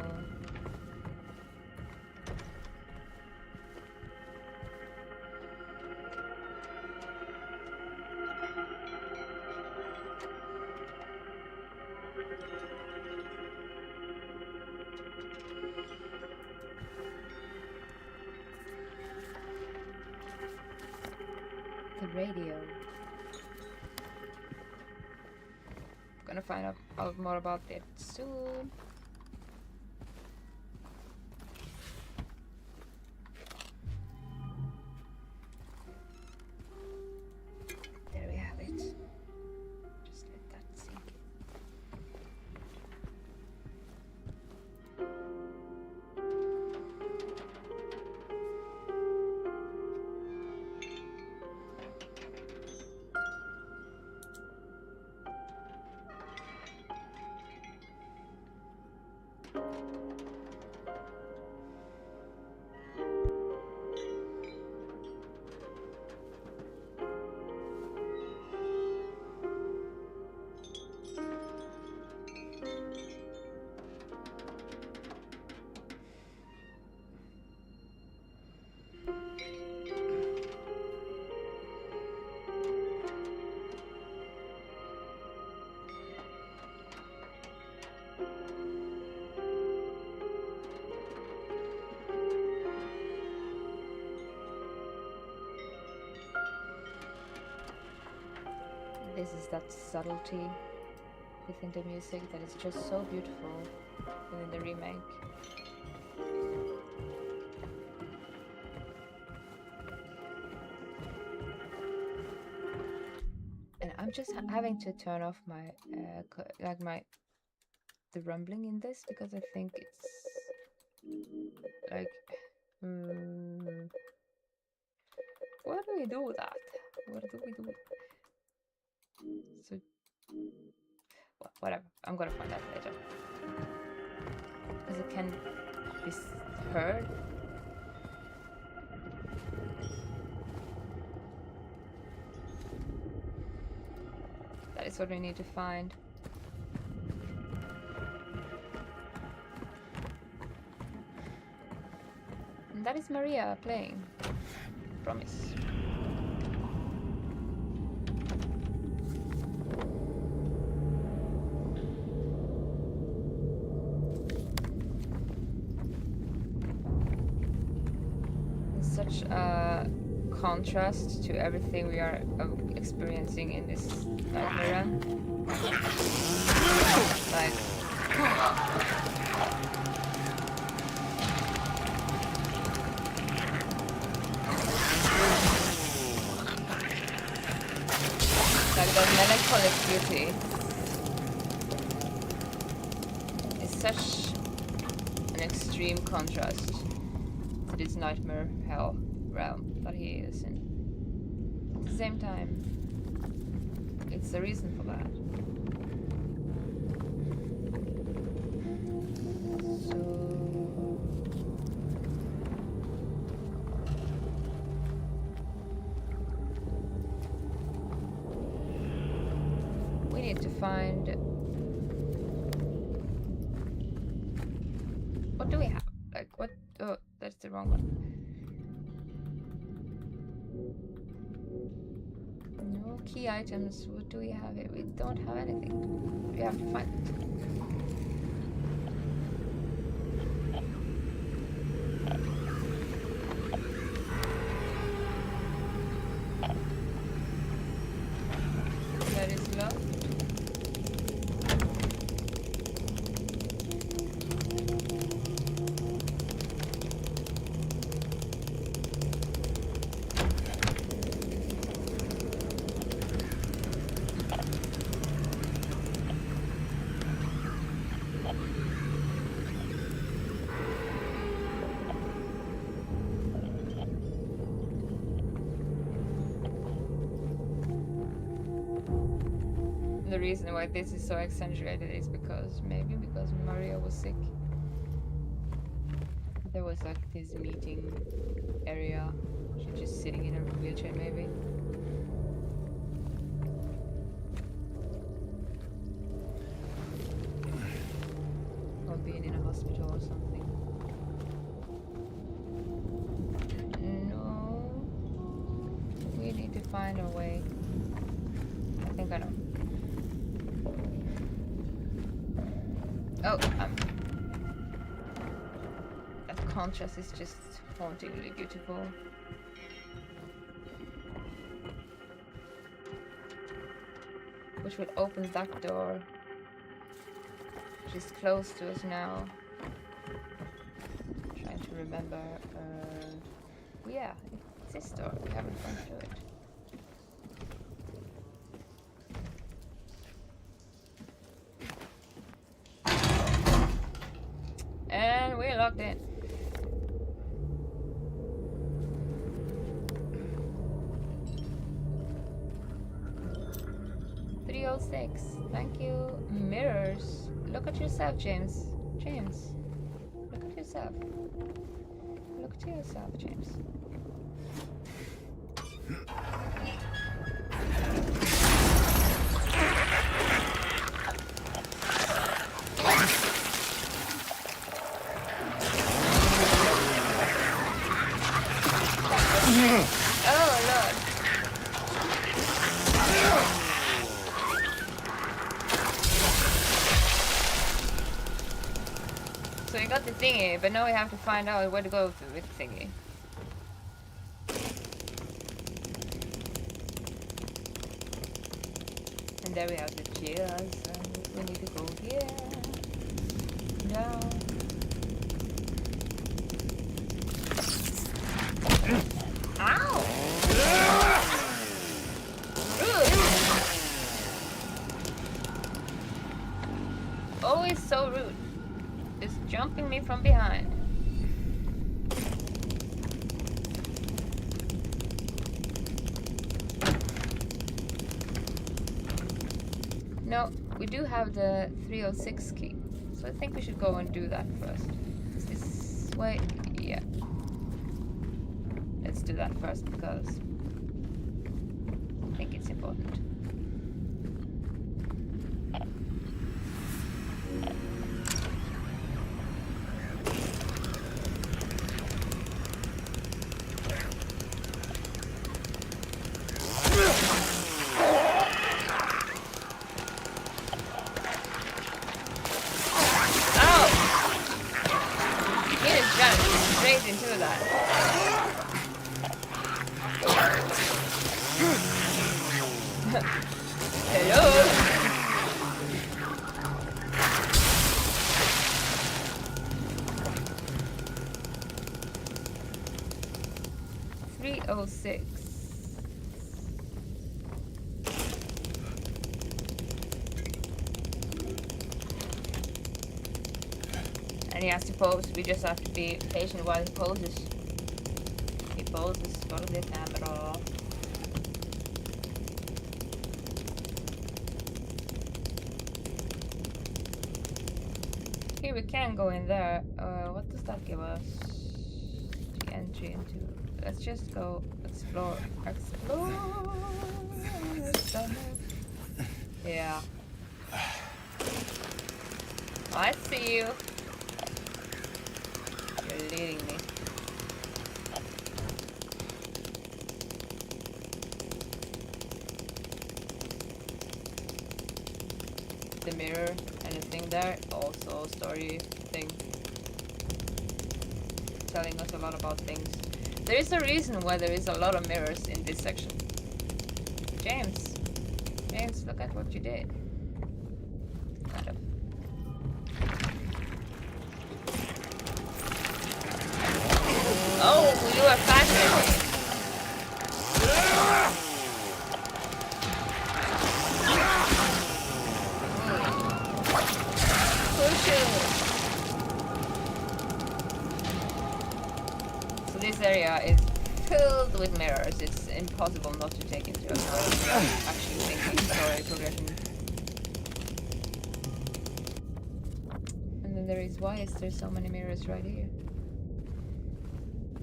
Radio. Gonna find out more about it soon. There we have it. Just let that sink in. This is that subtlety within the music that is just so beautiful within the remake. And I'm just having to turn off my the rumbling in this because I think it's like where do we do that? Where do we do it? So, well, whatever. I'm gonna find out later. Because it can be heard. That is what we need to find. And that is Maria playing. Promise. Such a contrast to everything we are experiencing in this nightmare run. Like, the melancholic beauty is such an extreme contrast to this nightmare hell realm that he is in. At the same time, it's a reason for that. So we need to find, what do we have? Like, what Oh, that's the wrong one. No key items. What do we have here? We don't have anything. We have to find it. That is locked. The reason why this is so accentuated is because Maria was sick. There was like this meeting area. She's just sitting in her wheelchair maybe. Or being in a hospital or something. No. We need to find a way. I think I know. Oh, that contrast is just hauntingly beautiful. Which will open that door, which is close to us now. Trying to remember. Yeah, it's this door. We haven't gone through it. And we're locked in. $306. Thank you. Mirrors. Look at yourself, James. James. Look at yourself. Look to yourself, James. Oh, Lord. So we got the thingy, but now we have to find out where to go to with the thingy. And there we have the chairs, and we need to go here. Down. Ow! Rude! Always so rude. Just jumping me from behind. No, we do have the 306 key. So I think we should go and do that first. Is this way? Yeah. Let's do that first because I think it's important. Into that. Hello. $306. And he has to pose. We just have to be patient while he poses. He poses for the camera. Okay, we can go in there. What does that give us? The entry into. Let's just go explore. Explore. Yeah. I see you. You're leading me. The mirror, anything there? Also story thing. Telling us a lot about things. There is a reason why there is a lot of mirrors in this section. James. James, look at what you did. Kind of. Oh, you are faster. Push it. So this area is filled with mirrors. It's impossible not to take into account actually thinking story progression. And then there is, why is there so many mirrors right here?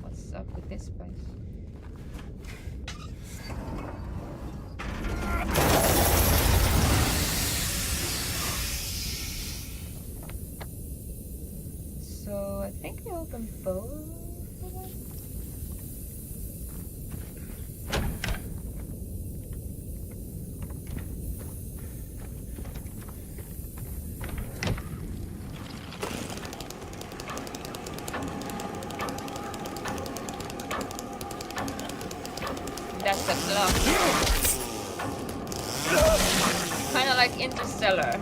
What's up with this place? So I think we open both of them. That's the clock. Kind of like Interstellar.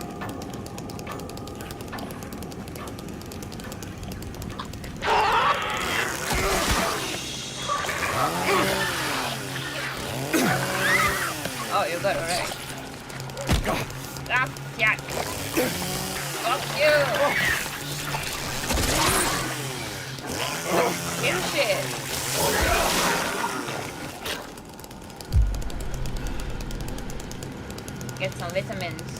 Oh, you got it right. Ah, yeah. Fuck you. You shit. Get some vitamins.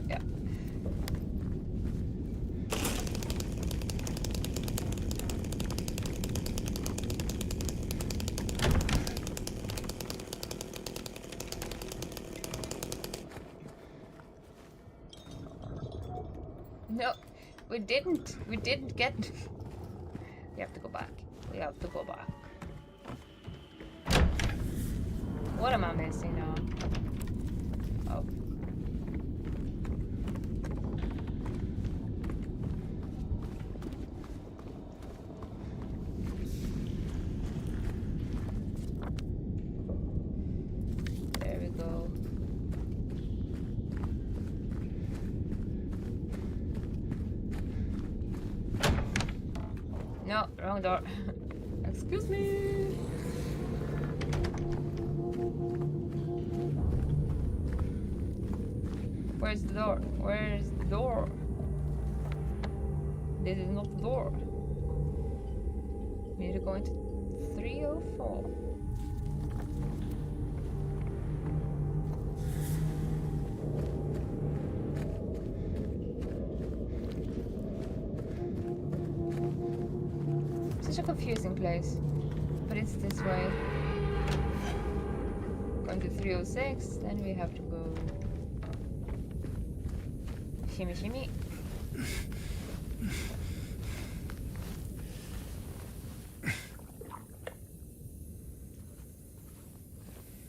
Yeah. No, we didn't. We didn't get. We have to go back. We have to go back. What am I missing now? Oh. There we go. No, wrong door. Excuse me. Where's the door? Where's the door? This is not the door. We need to go into 304. Such a confusing place. But it's this way. Going to 306, then we have to go. Shimmy, shimmy.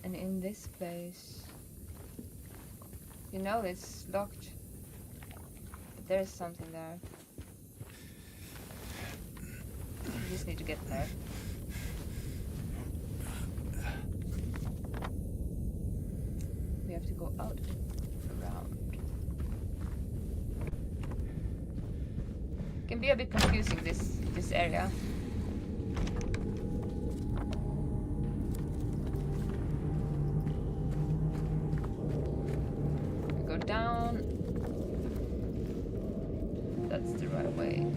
And in this place, you know it's locked, but there's something there. You just need to get there. We have to go out and around. Can be a bit confusing, this area. We go down. That's the right way. And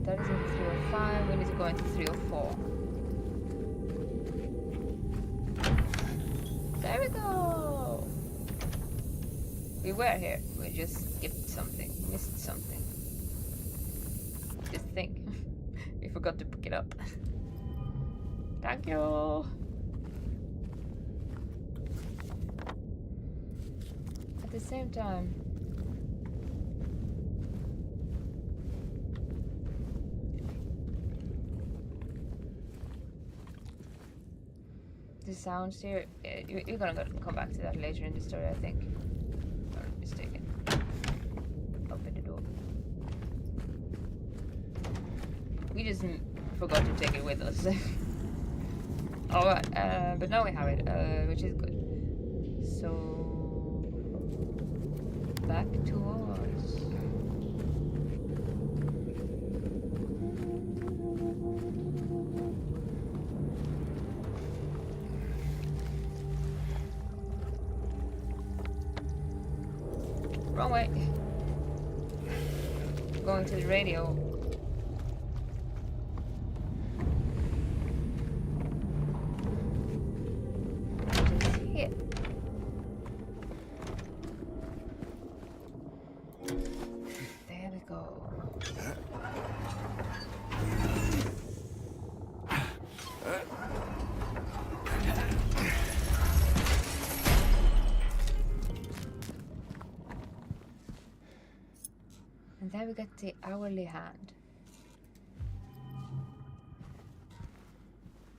that is in 305. We need to go into 304. There we go. We were here. We just skipped something, missed something. Just think. We forgot to pick it up. Thank you. at the same time, the sounds here, you're gonna come back to that later in the story, I think. Or I'm mistaken. Open the door. We just forgot to take it with us. Alright, but now we have it, which is good. So, back towards. Wrong way. Going to the radio. Just here. There we go. And then we got the hourly hand.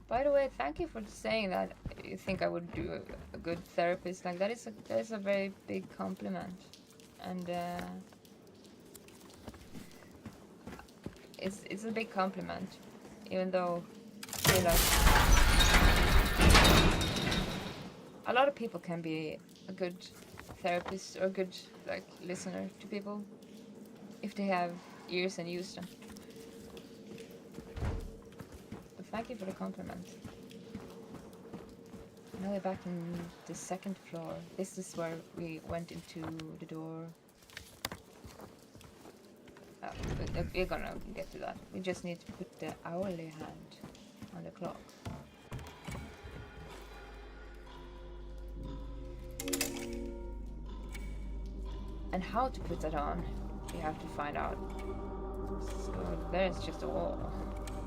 By the way, thank you for saying that you think I would do a good therapist. Like that is a very big compliment, and it's a big compliment, even though I feel like a lot of people can be a good therapist or a good like listener to people if they have ears and use them. But thank you for the compliment. Now we're back in the second floor. This is where we went into the door. But we're gonna get to that. We just need to put the hourly hand on the clock. And how to put that on, we have to find out. So there's just a wall.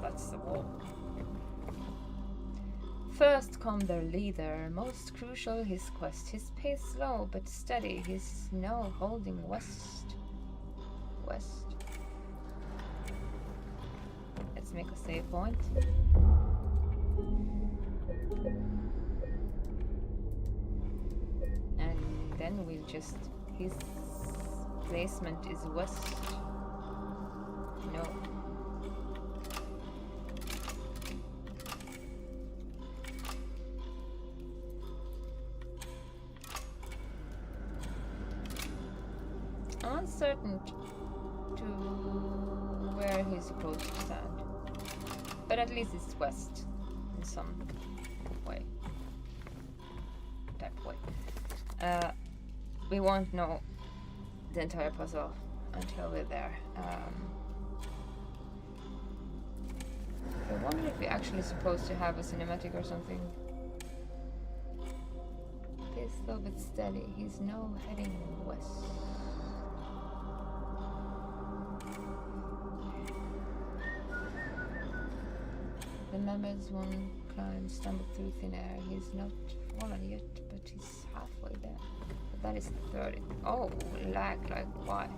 That's the wall. First come their leader, most crucial his quest. His pace slow but steady, he's now holding west. Let's make a save point. And then we'll just, his placement is west. No. I'm uncertain to where he's supposed to stand, but at least it's west in some way. Type way. We won't know the entire puzzle until we're there. I wonder if we're actually supposed to have a cinematic or something. Pace slow but steady. He's now heading west. Remembers one climb, stumbled through thin air. He's not fallen yet, but he's halfway there. But that is 30. Oh, lag, like why?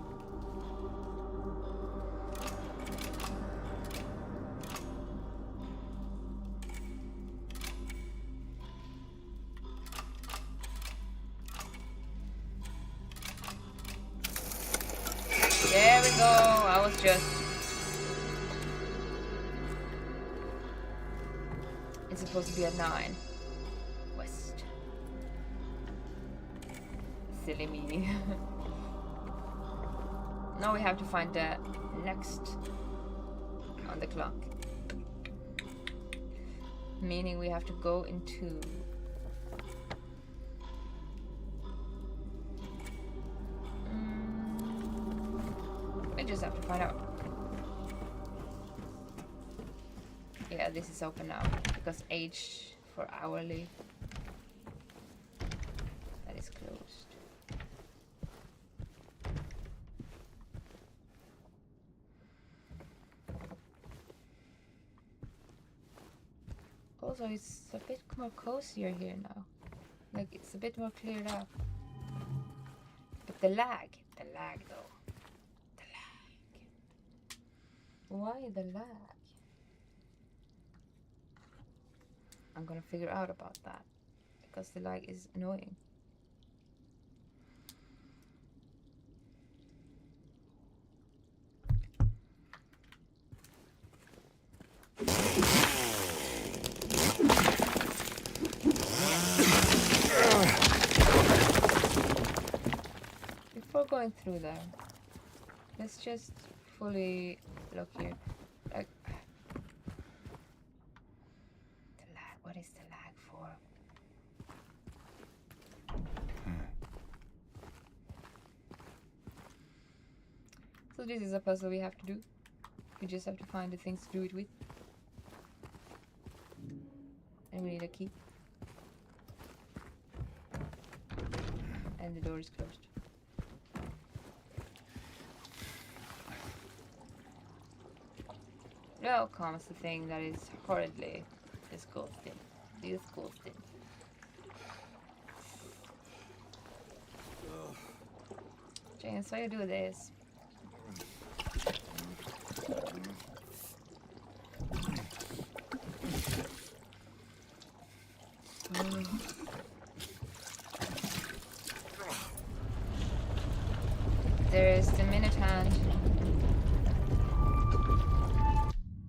There we go. I was just. It's supposed to be at 9. West. Silly me. Now we have to find the next on the clock. Meaning we have to go into. We just have to find out. Yeah, this is open now because H for hourly, that is closed. Also, it's a bit more cozier here now. Like, it's a bit more cleared up. The lag. The lag, though. The lag. Why the lag? I'm gonna figure out about that. Because the lag is annoying. Before going through there, let's just fully look here. Like, the lag, what is the lag for? So this is a puzzle we have to do. We just have to find the things to do it with. And we need a key. And the door is closed. Now comes the thing that is horridly disgusting. Disgusting. James, why you do this? There's the minute hand.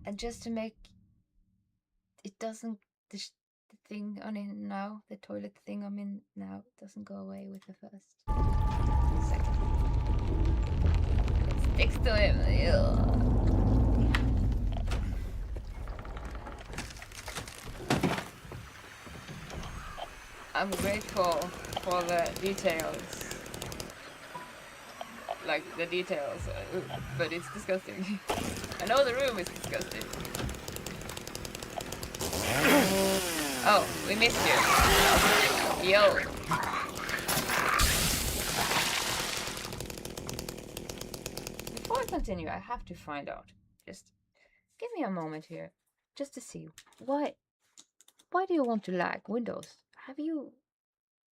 And just to make it doesn't, the thing I'm in now, the toilet thing I'm in now, doesn't go away with the first second. It sticks to him. Ugh. I'm grateful for the details. Like the details, but it's disgusting. I know the room is disgusting. Oh, we missed you. Yo. Before I continue, I have to find out. Just give me a moment here, just to see why do you want to lag Windows? Have you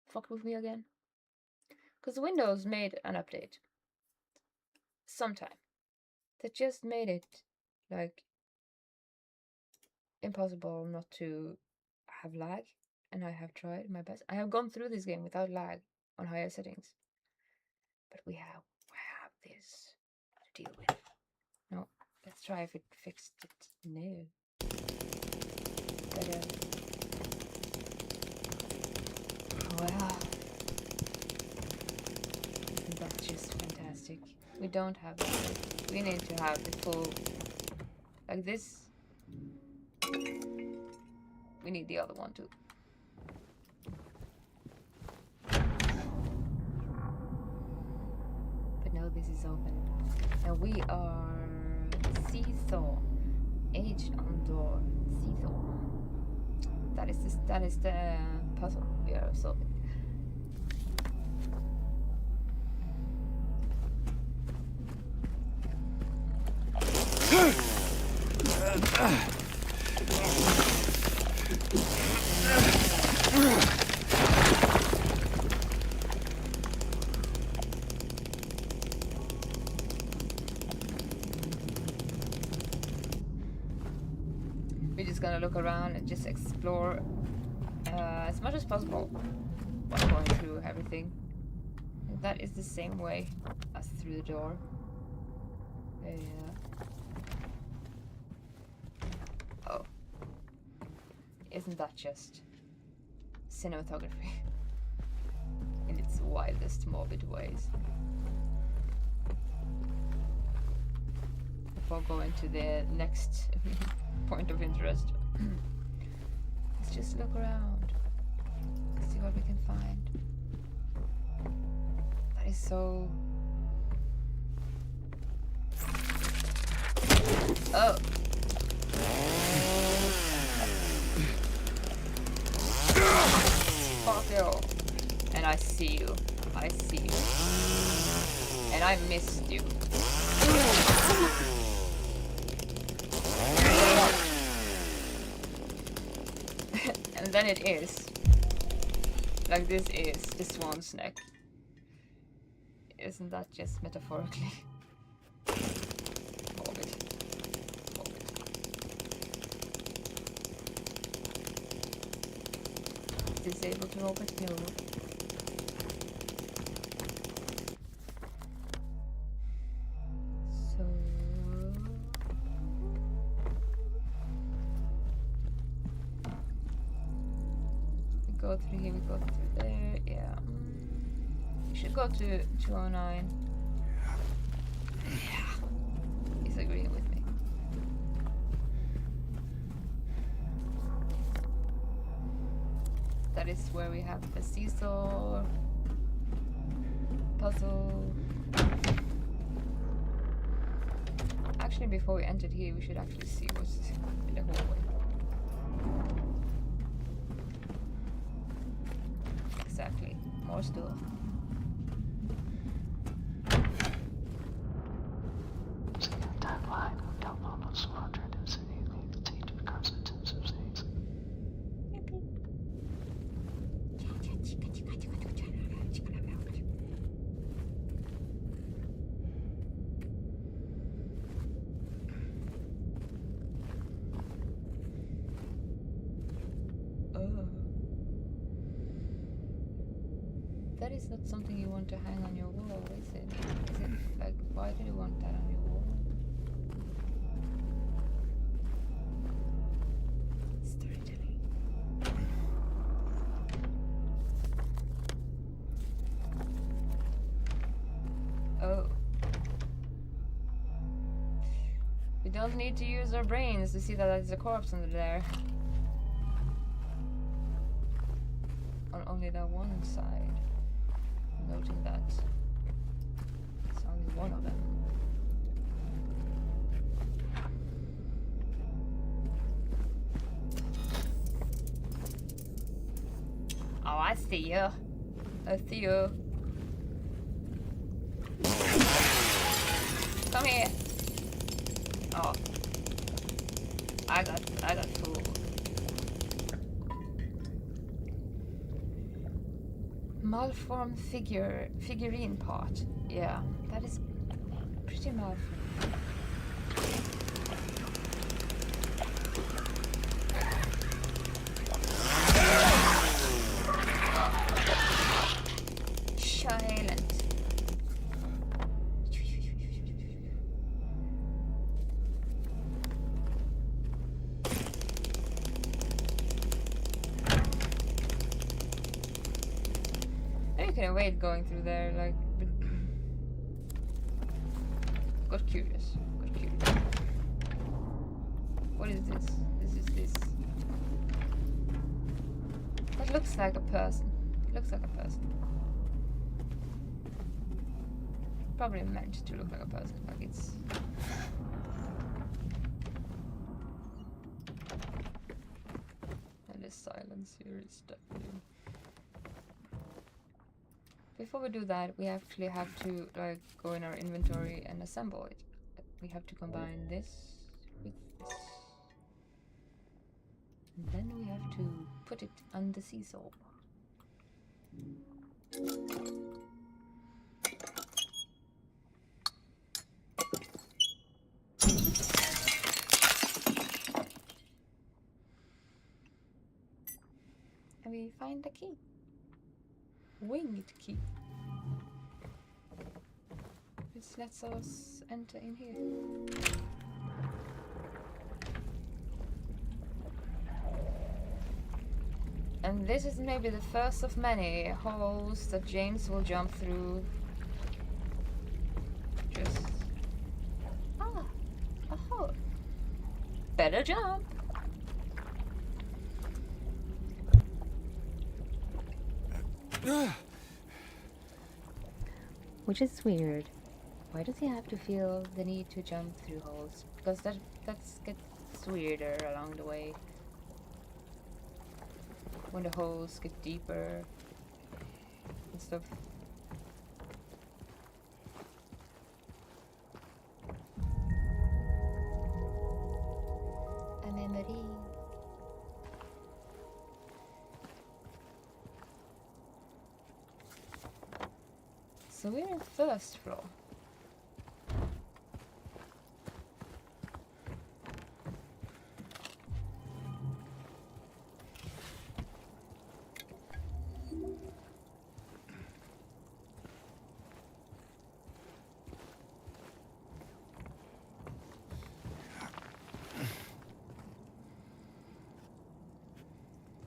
fucked with me again? Because Windows made an update sometime that just made it like impossible not to have lag, and I have tried my best. I have gone through this game without lag on higher settings, but we have this to deal with. No, let's try if it fixed it. No. But wow, isn't that just fantastic? We don't have that. We need to have the full, like this. We need the other one too. But now this is open. And we are Seesaw. Age on door. Seesaw. That is the puzzle we are solving. We're just gonna look around and just explore as much as possible while going through everything. And that is the same way as through the door. Oh. Isn't that just cinematography in its wildest morbid ways? Before going to the next point of interest, let's just look around, see what we can find. That is so... Oh! Fuck you. And I see you. I see you. And I missed you. And then it is. Like this is the swan's neck. Isn't that just metaphorically? Morbid. Morbid. Disable to Robert? No. So... we go through here, we go through there, yeah. We should go to 209. Yeah. He's agreeing with me. That is where we have the seesaw puzzle. Actually, before we entered here, we should actually see what's in the hallway. Exactly. More stuff. That is not something you want to hang on your wall, is it? Is it like, why do you want that on your wall? Storytelling. Oh. We don't need to use our brains to see that there's a corpse under there. On only that one side. Noting that it's only one of them. Oh, I see you. I see you. Come here. Oh, I got fooled. Malformed figurine part. Yeah, that is pretty malformed. Silent. I can avoid going through there, like... Got curious. What is this? This is this. That looks like a person. It looks like a person. Probably meant to look like a person, like it's... And the silence here is deafening. Before we do that, we actually have to like go in our inventory and assemble it. We have to combine this with this. And then we have to put it on the seesaw. And we find the key. Winged key. Which lets us enter in here. And this is maybe the first of many holes that James will jump through. Just... ah! A hole. Better jump! Which is weird. Why does he have to feel the need to jump through holes? Because that gets weirder along the way. When the holes get deeper and stuff. A memory. So So we're in first floor.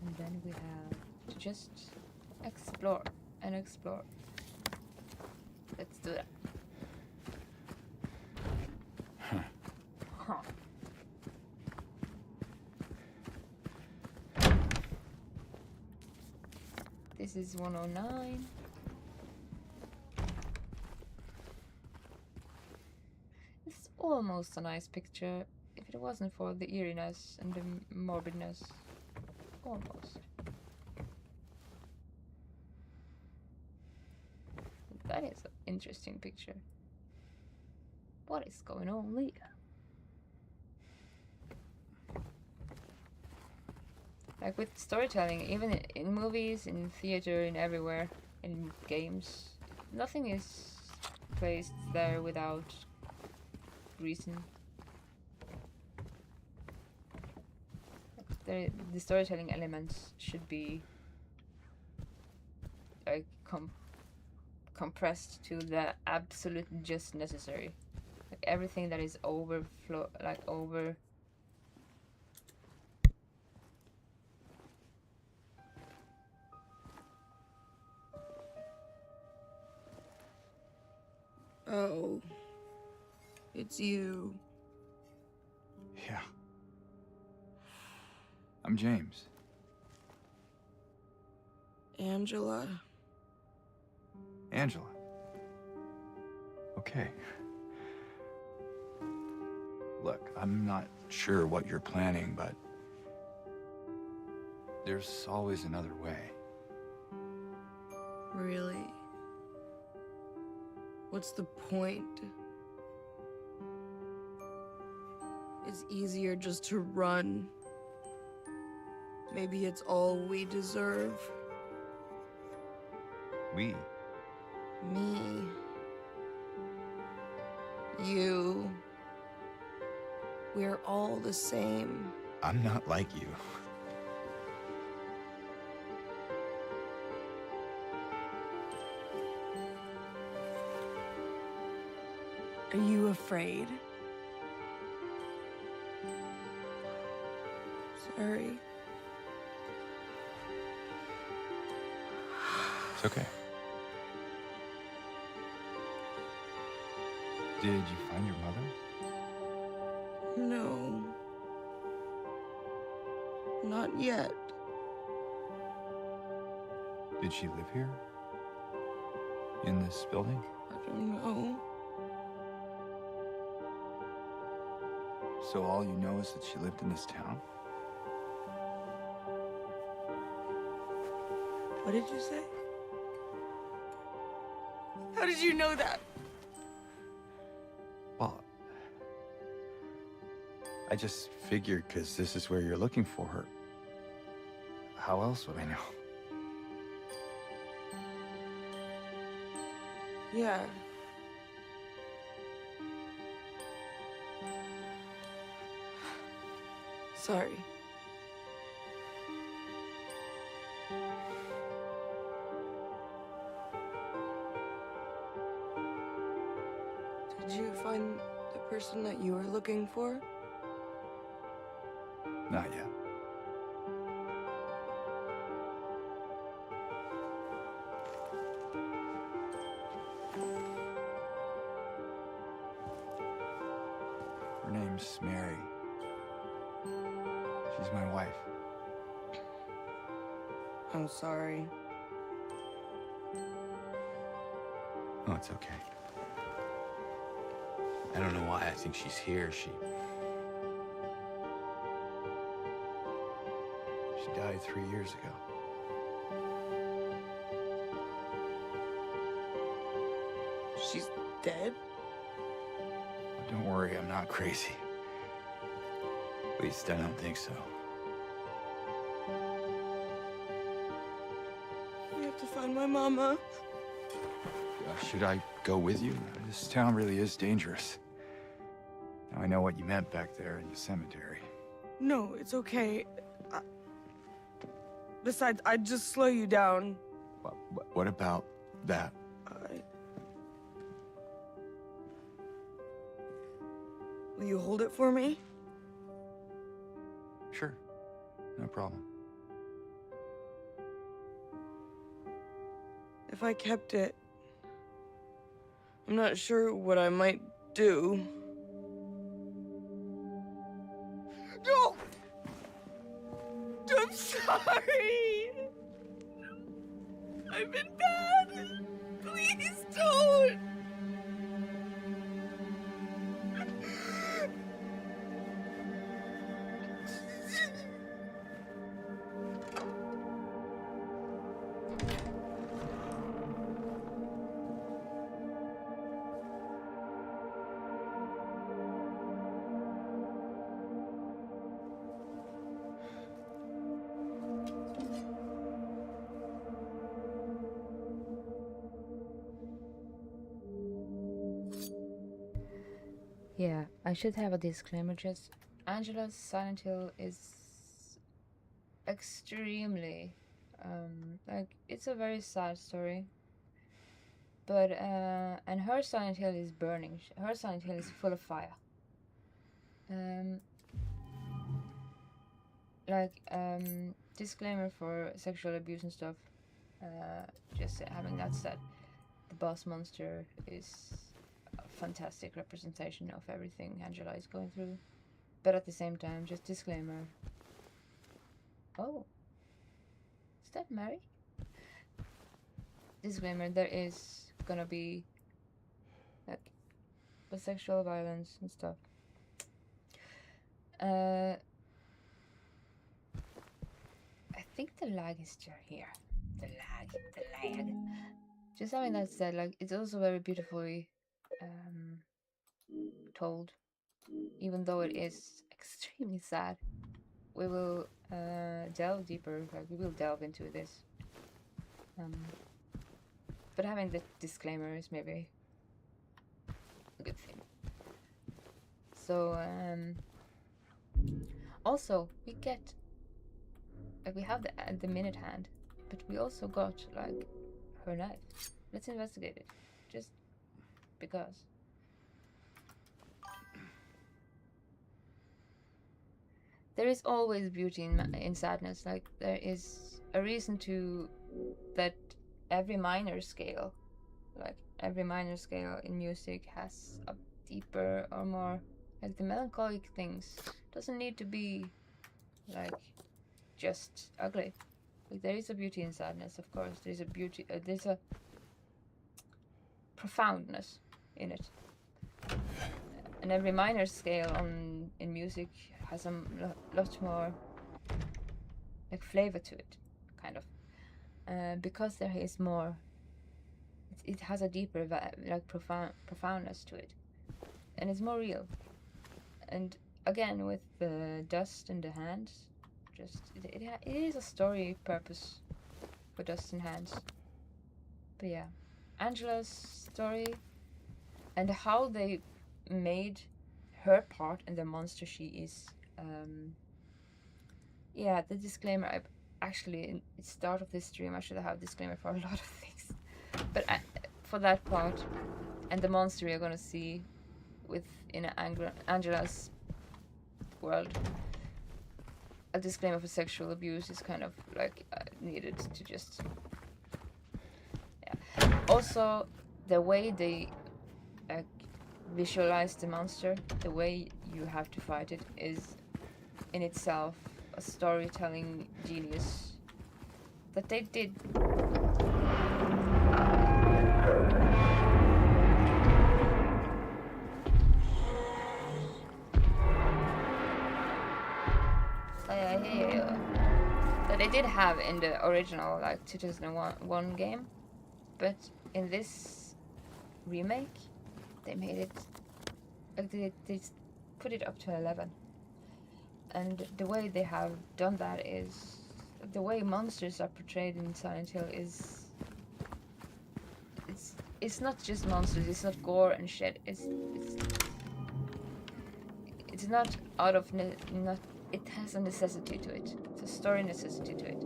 And then we have to just explore and explore. Let's do that. Huh. This is 109. It's almost a nice picture if it wasn't for the eeriness and the morbidness. Almost. That is an interesting picture. What is going on there? Like with storytelling, even in movies, in theater, in everywhere, in games, nothing is placed there without reason. Like the storytelling elements should be like compressed to the absolute just necessary. Like everything that is overflow, like over. Oh. It's you. Yeah. I'm James. Angela. Angela. Okay. Look, I'm not sure what you're planning, but there's always another way. Really? What's the point? It's easier just to run. Maybe it's all we deserve. We? Me. You. We're all the same. I'm not like you. Are you afraid? Sorry. It's okay. Did you find your mother? No. Not yet. Did she live here? In this building? I don't know. So all you know is that she lived in this town? What did you say? How did you know that? Well, I just figured because this is where you're looking for her. How else would I know? Yeah. Sorry. Did you find the person that you were looking for? Not yet. Her name's Mary. She's my wife. I'm sorry. Oh, it's okay. I don't know why I think she's here. She died 3 years ago. She's dead? Oh, don't worry, I'm not crazy. At least I don't think so. We have to find my mama. Gosh, Should I go with you? This town really is dangerous. Now I know what you meant back there in the cemetery. No, it's okay. Besides, I'd just slow you down. What about that? Will you hold it for me? Sure. No problem. If I kept it, I'm not sure what I might do. No! I'm sorry! I've been bad! Please don't! Yeah, I should have a disclaimer. Just Angela's Silent Hill is extremely like it's a very sad story. But and her Silent Hill is burning. Her Silent Hill is full of fire. Disclaimer for sexual abuse and stuff. Just having that said, the boss monster is a fantastic representation of everything Angela is going through. But at the same time, just disclaimer. Oh, is that Mary? Disclaimer, there is gonna be like sexual violence and stuff. I think the lag is still here. The lag. Just having that said, like it's also very beautifully told, even though it is extremely sad. We will delve deeper. Like we will delve into this. But having the disclaimer is maybe a good thing. So also we get we have the minute hand, but we also got like her knife. Let's investigate it, just because. There is always beauty in sadness. Like there is a reason to that every minor scale, like every minor scale in music has a deeper or more like the melancholic things doesn't need to be like just ugly. Like there is a beauty in sadness, of course. There's a beauty. There's a profoundness in it, and every minor scale in music has a lot more like flavor to it, kind of, because there is more. It has a deeper like profoundness to it, and it's more real. And again, with the dust in the hands, just it is a story purpose for Dust in Hands. But yeah, Angela's story and how they made her part in the monster she is. Yeah, the disclaimer. I actually in the start of this stream I should have a disclaimer for a lot of things, but for that part and the monster you're gonna see in Angela's world, a disclaimer for sexual abuse is kind of like needed to just. Yeah. Also, the way they visualize the monster, the way you have to fight it, is in itself a storytelling genius that they did. That they did have in the original like 2001 game, but in this remake they made it like they put it up to 11. And the way they have done that is the way monsters are portrayed in Silent Hill is it's not just monsters. It's not gore and shit. It's not out of not. It has a necessity to it. It's a story necessity to it.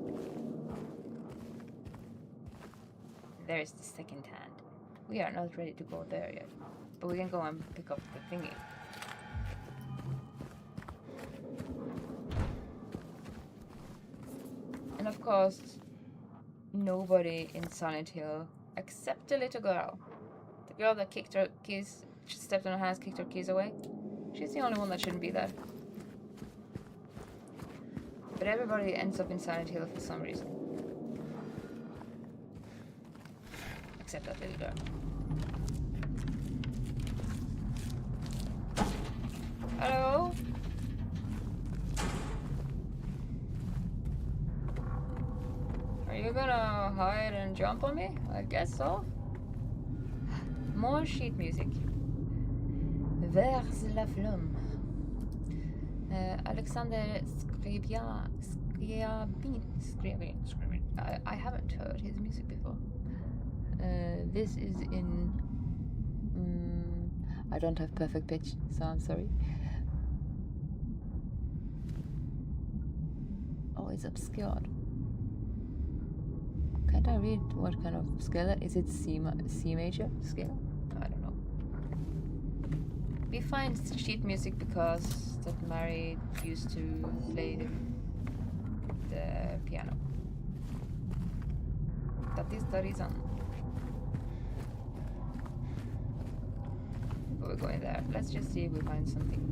There is the second hand. We are not ready to go there yet, but we can go and pick up the thingy. And of course, nobody in Silent Hill except the little girl. The girl that kicked her keys, she stepped on her hands, kicked her keys away. She's the only one that shouldn't be there. But everybody ends up in Silent Hill for some reason. Except that little girl. Hello? Are you gonna hide and jump on me? I guess so. More sheet music. Vers la flamme. Alexander Scriabin. I haven't heard his music before. This is in... I don't have perfect pitch, so I'm sorry. Oh, it's obscured. Can't I read what kind of scale that is? It C major scale? I don't know. We find sheet music because that Mary used to play the piano. That is the reason. But we're going there. Let's just see if we find something.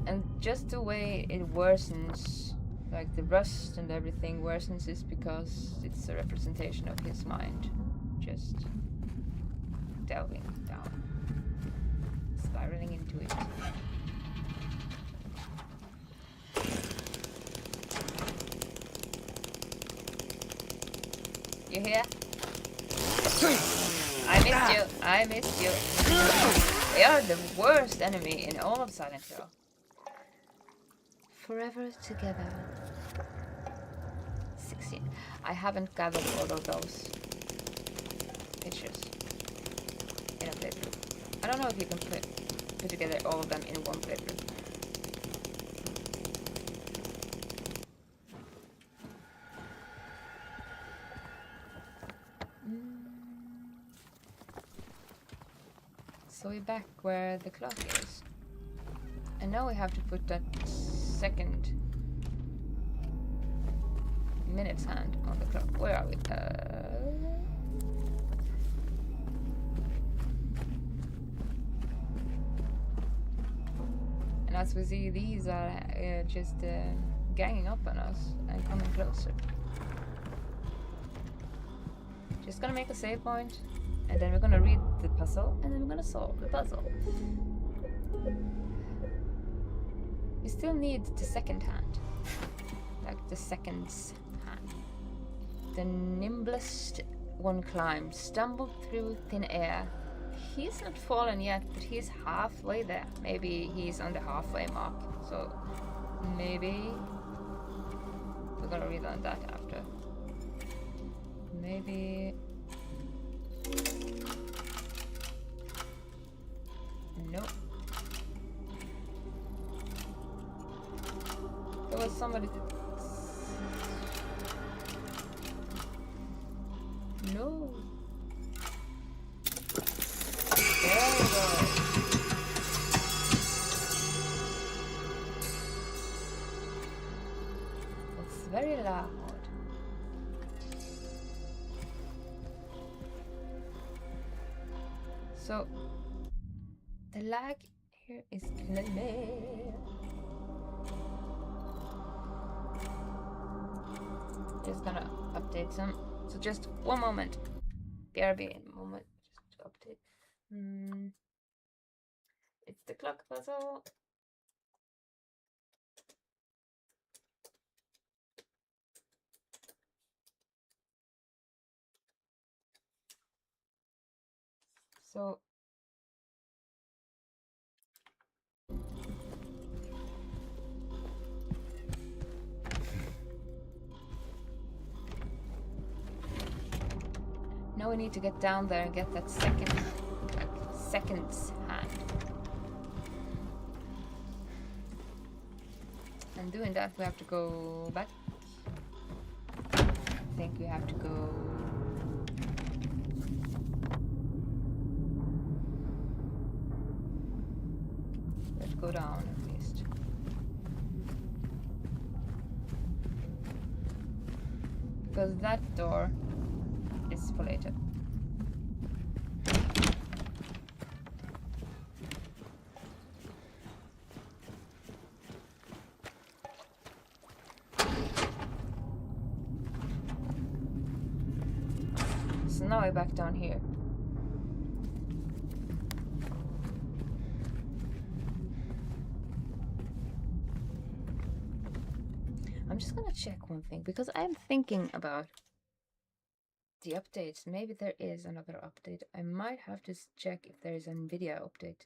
And just the way it worsens, like the rust and everything worsens, is because it's a representation of his mind just delving down, spiraling into it. You hear? I missed you. They are the worst enemy in all of Silent Hill. Forever together. 16. I haven't gathered all of those pictures in a playthrough. I don't know if you can put together all of them in one playthrough. So we're back where the clock is. And now we have to put that second minutes hand on the clock. Where are we? And as we see, these are just ganging up on us and coming closer. Just gonna make a save point, and then we're gonna read the puzzle, and then we're gonna solve the puzzle. We still need the second hand, like the second's hand. The nimblest one climbed, stumbled through thin air. He's not fallen yet, but he's halfway there. Maybe he's on the halfway mark, so maybe we're gonna read on that after. Maybe... Nope. There was somebody... No. There we go. It's very loud. So, the lag here is killing me. Just gonna update some. So just one moment. BRB, moment. Just to update. It's the clock puzzle. So Now we need to get down there and get that seconds hand. And doing that, we have to go back. I think we have to go. Let's go down at least. Because that door is folated. So now we're back down here. I'm just gonna check one thing because I'm thinking about the updates. Maybe there is another update. I might have to check if there is a video update.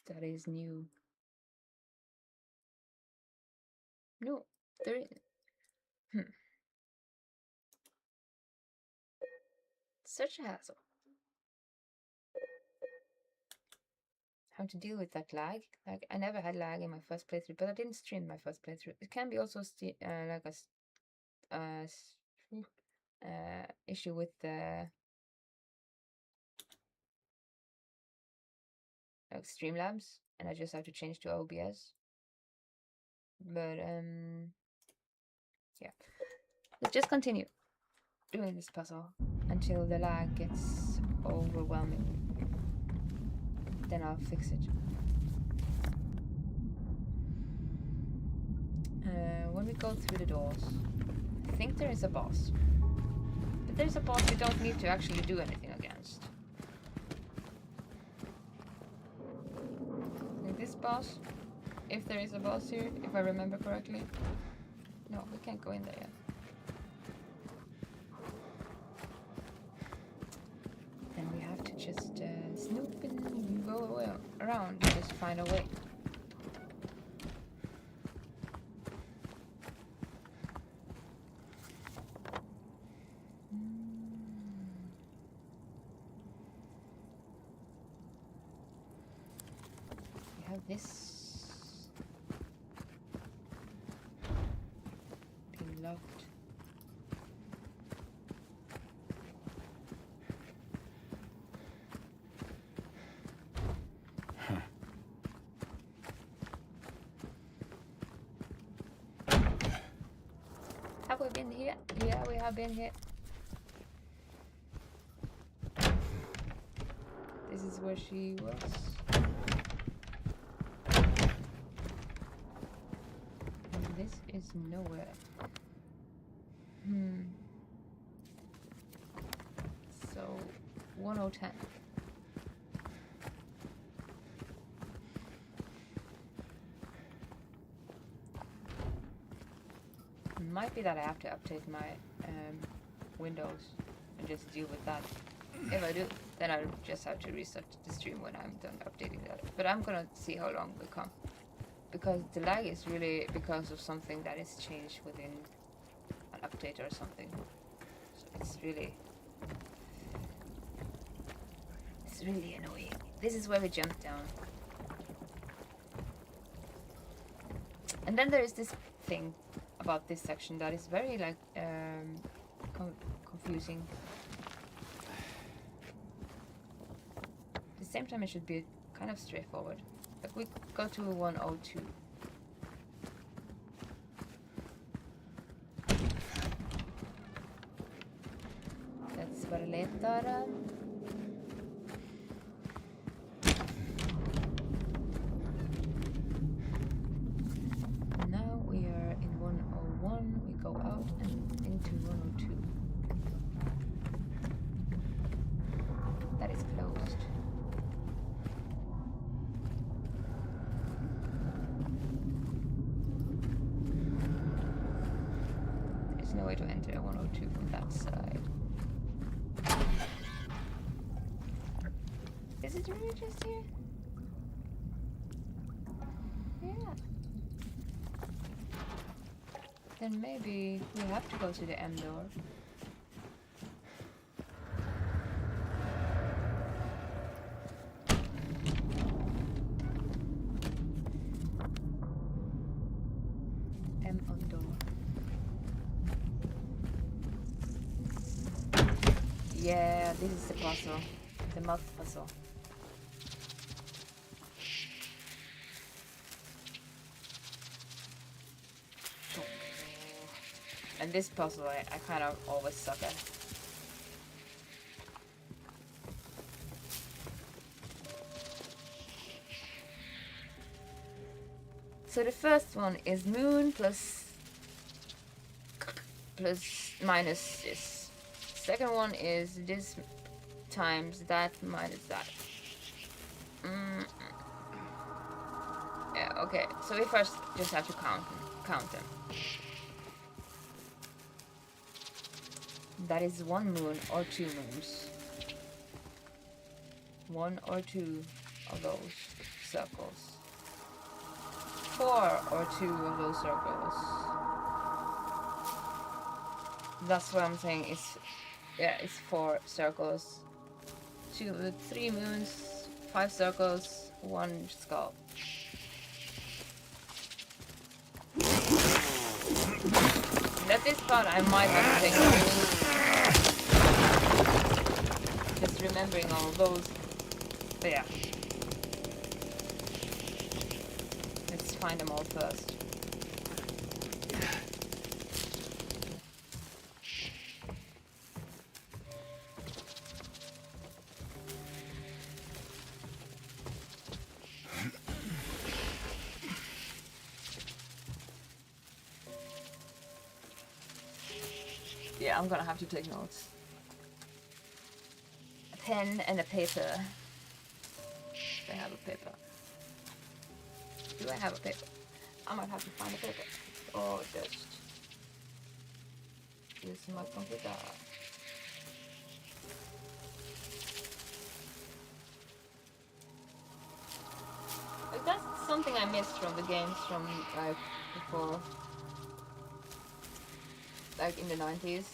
That is new. No, there isn't. Such a hassle. How to deal with that lag? Like I never had lag in my first playthrough, but I didn't stream my first playthrough. It can be also like a issue with the like Streamlabs, and I just have to change to OBS. But yeah, let's just continue doing this puzzle until the lag gets overwhelming. Then I'll fix it. When we go through the doors, I think there is a boss. But there's a boss we don't need to actually do anything against. Like this boss, if there is a boss here, if I remember correctly. No, we can't go in there yet. Then we have to just snoop and go around and just find a way. We have this being locked. Have we been here? Yeah, we have been here. This is where she was. And this is nowhere. So, 1010. Might be that I have to update my Windows and just deal with that. If I do, then I'll just have to restart the stream when I'm done updating that. But I'm gonna see how long we come. Because the lag is really because of something that is changed within an update or something. So it's really annoying. This is where we jump down. And then there is this thing about this section that is very like confusing. At the same time, it should be kind of straightforward. Like we go to 102. That's vad det letar. Now we are in 101. We go out and into 102. That is closed. There's no way to enter 102 from that side. Is it really just here? Yeah. Then maybe we have to go to the M door. M on door. Yeah, this is the puzzle. The mouth puzzle. And this puzzle I kind of always suck at. So the first one is moon plus minus this. Second one is this times that minus that. Yeah, okay. So we first just have to count them. That is one moon or two moons. One or two of those circles. Four or two of those circles. That's what I'm saying. It's 4 circles. 3 moons, 5 circles, 1 skull. At this part I might have to take just remembering all those. But yeah. Let's find them all first. Yeah, I'm gonna have to take notes. A pen and a paper. I have a paper. Do I have a paper? I might have to find a paper. Or just use my computer. Like, that's something I missed from the games from like before. Like in the 90s.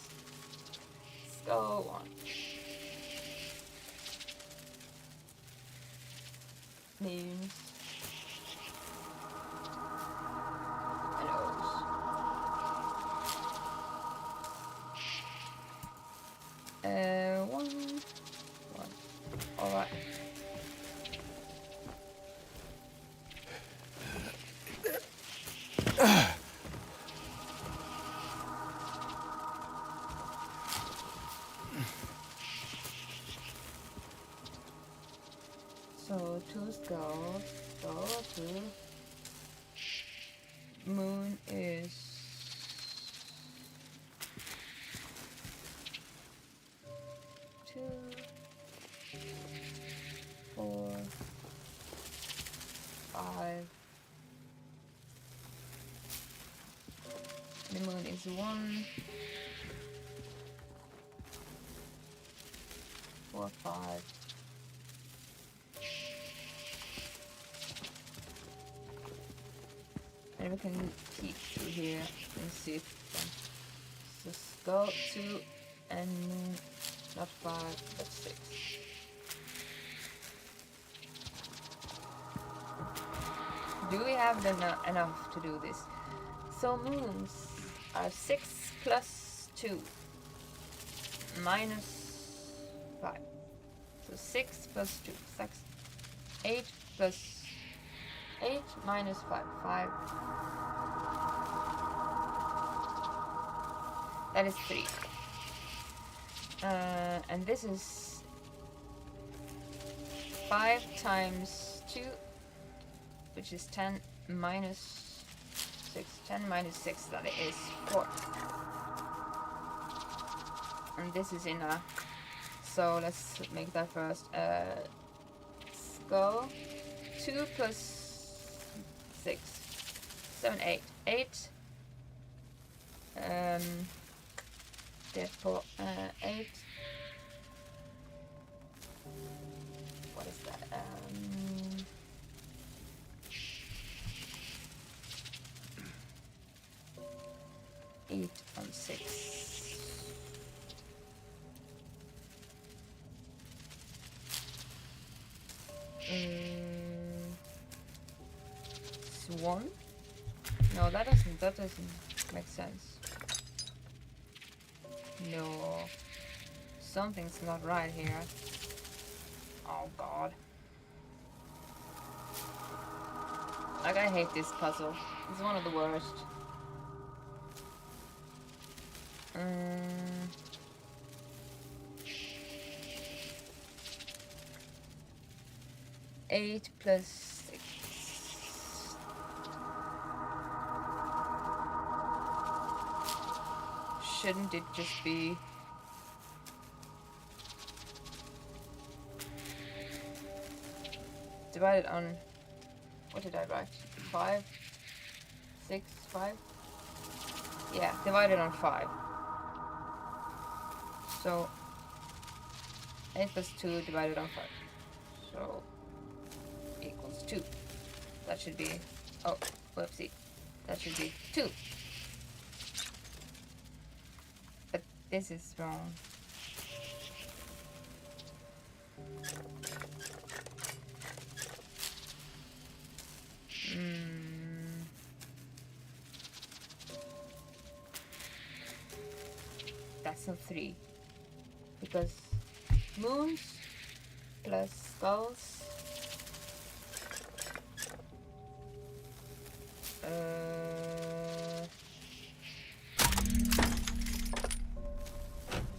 Let's go on. Moons. And O's. One. Alright. So 2 skulls, so 2. Moon is 2, 4, 5. The moon is 1, 4, 5. And we can peek through here and see if so skull 2 and moon, not 5 but 6. Do we have enough to do this? So moons are 6 plus 2 minus 5. So 6 plus 2, 6, 8 plus 8 minus 5, 5. That is 3. And this is 5 times 2, which is 10 minus 6. 10 minus 6, that is 4. And this is in a... So let's make that first. Skull. 2 plus 6, 7, 8. 8. Therefore, 8. What is that? 8 Swan? No, that doesn't make sense. No. Something's not right here. Oh god. Like, I hate this puzzle. It's one of the worst. 8 plus 6. Shouldn't it just be... divided on... what did I write? 5? 6? 5? Yeah, divided on 5. So 8 plus 2 divided on 5. So equals 2. That should be... oh, whoopsie. That should be 2. But this is wrong. That's not 3. Because moons plus skulls.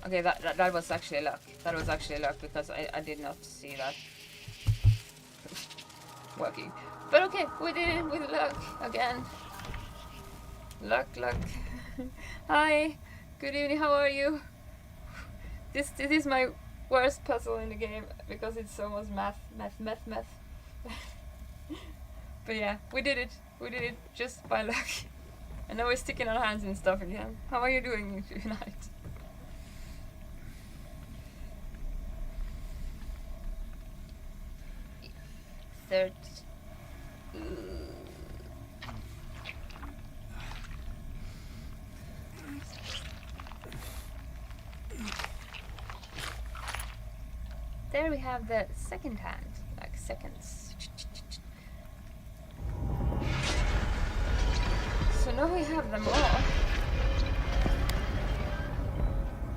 Okay, that was actually luck. That was actually luck because I did not see that working. But okay, we did it with luck again. Luck. Hi, good evening. How are you? This is my worst puzzle in the game because it's so much math. But yeah, we did it. We did it just by luck. And now we're sticking our hands in stuff again. How are you doing tonight? Third. There we have the second hand, like seconds. So now we have them all,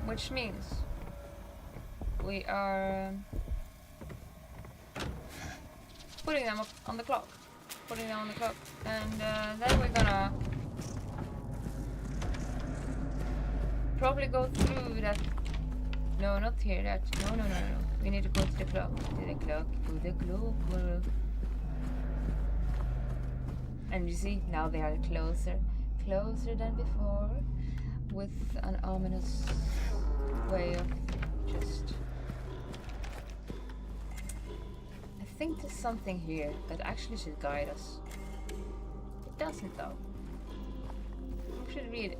which means we are putting them up on the clock. And then we're gonna probably go through that. No, not here. That no. We need to go to the clock. And you see, now they are closer than before, with an ominous way of just... I think there's something here that actually should guide us. It doesn't though. We should read it.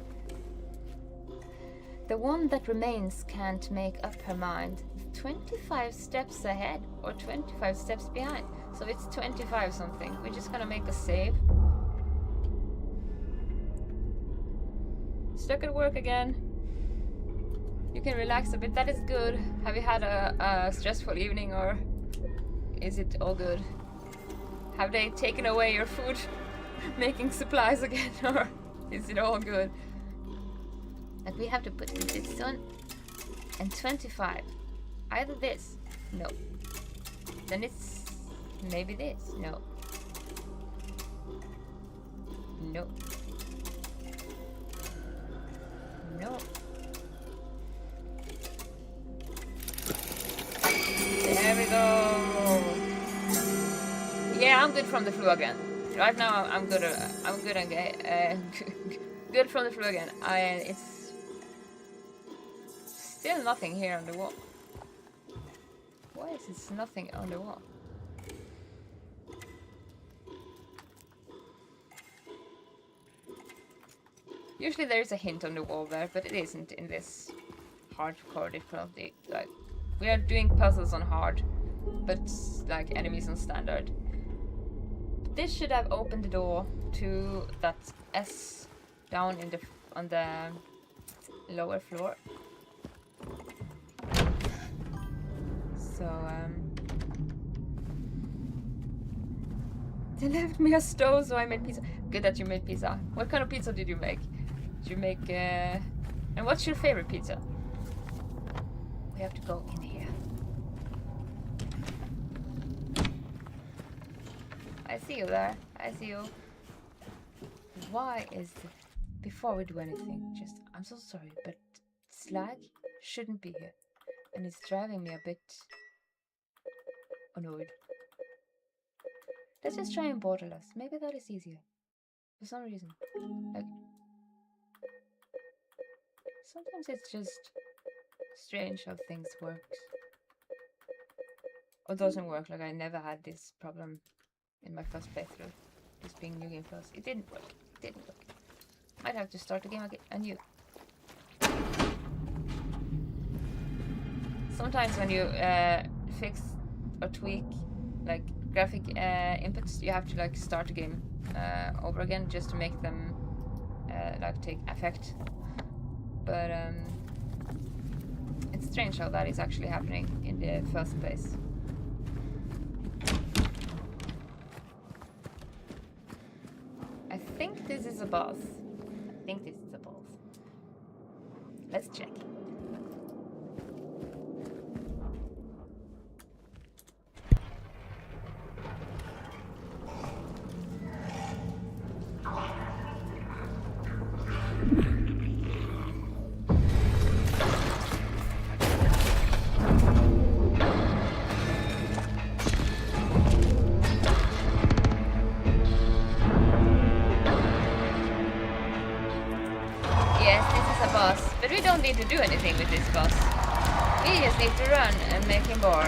The one that remains can't make up her mind. 25 steps ahead or 25 steps behind. So it's 25 something. We're just gonna make a save. Stuck at work again. You can relax a bit. That is good. Have you had a stressful evening, or is it all good? Have they taken away your food making supplies again, or is it all good? Like, we have to put this one and 25. Either this, no. Then it's maybe this, no. No. No. There we go. Yeah, I'm good from the flu again. Right now, I'm good. I'm good again. Good from the flu again. It's still nothing here on the wall. Why is it nothing on the wall? Usually there is a hint on the wall there, but it isn't in this hardcore difficulty. Like, we are doing puzzles on hard, but like enemies on standard. This should have opened the door to that S down in on the lower floor. So They left me a stove, so I made pizza. Good that you made pizza. What kind of pizza did you make? Did you make, And what's your favorite pizza? We have to go in here. I see you there. I see you. Why is the... Before we do anything, just... I'm so sorry, but Slag shouldn't be here. And it's driving me a bit... annoyed. Let's just try and borderless. Maybe that is easier. For some reason. Like... Sometimes it's just strange how things work. Or doesn't work. Like I never had this problem in my first playthrough. This being New Game Plus. It didn't work. It didn't work. Might have to start the game again anew. Sometimes when you fix or tweak like graphic inputs, you have to like start the game over again just to make them like take effect. But it's strange how that is actually happening in the first place. I think this is a boss. Let's check. We don't need to do anything with this boss. We just need to run and make him born.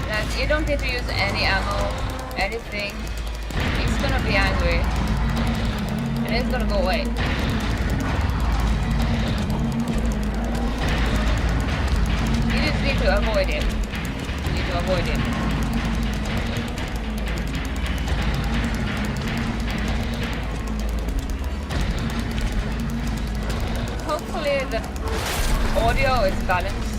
Like, you don't need to use any ammo, anything. He's gonna be angry. And it's gonna go away. You just need to avoid him. You need to avoid him. Hopefully the audio is balanced.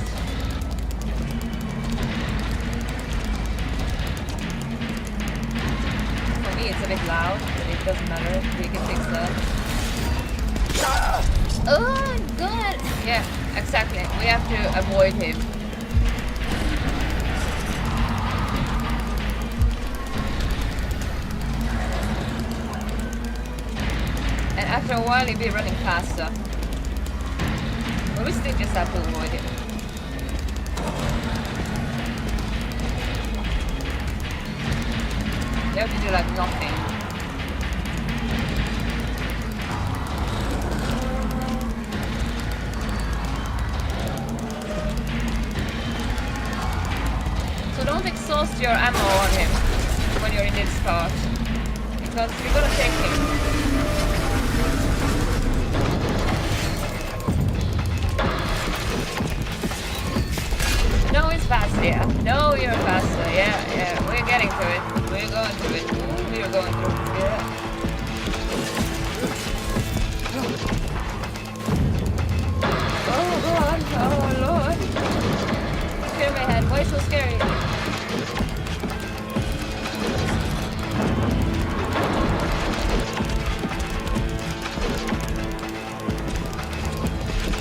For me it's a bit loud, but it doesn't matter. We can fix that. Oh god! Yeah, exactly. We have to avoid him. And after a while he'll be running faster. We still just have to avoid him. You have to do like nothing. So don't exhaust your ammo on him when you're in this part, because we're gonna take him. No, it's faster, yeah. No, you're faster, yeah. We're getting to it. We're going to it. We're going through it, yeah. Oh god, oh lord. Scare my head, why so scary?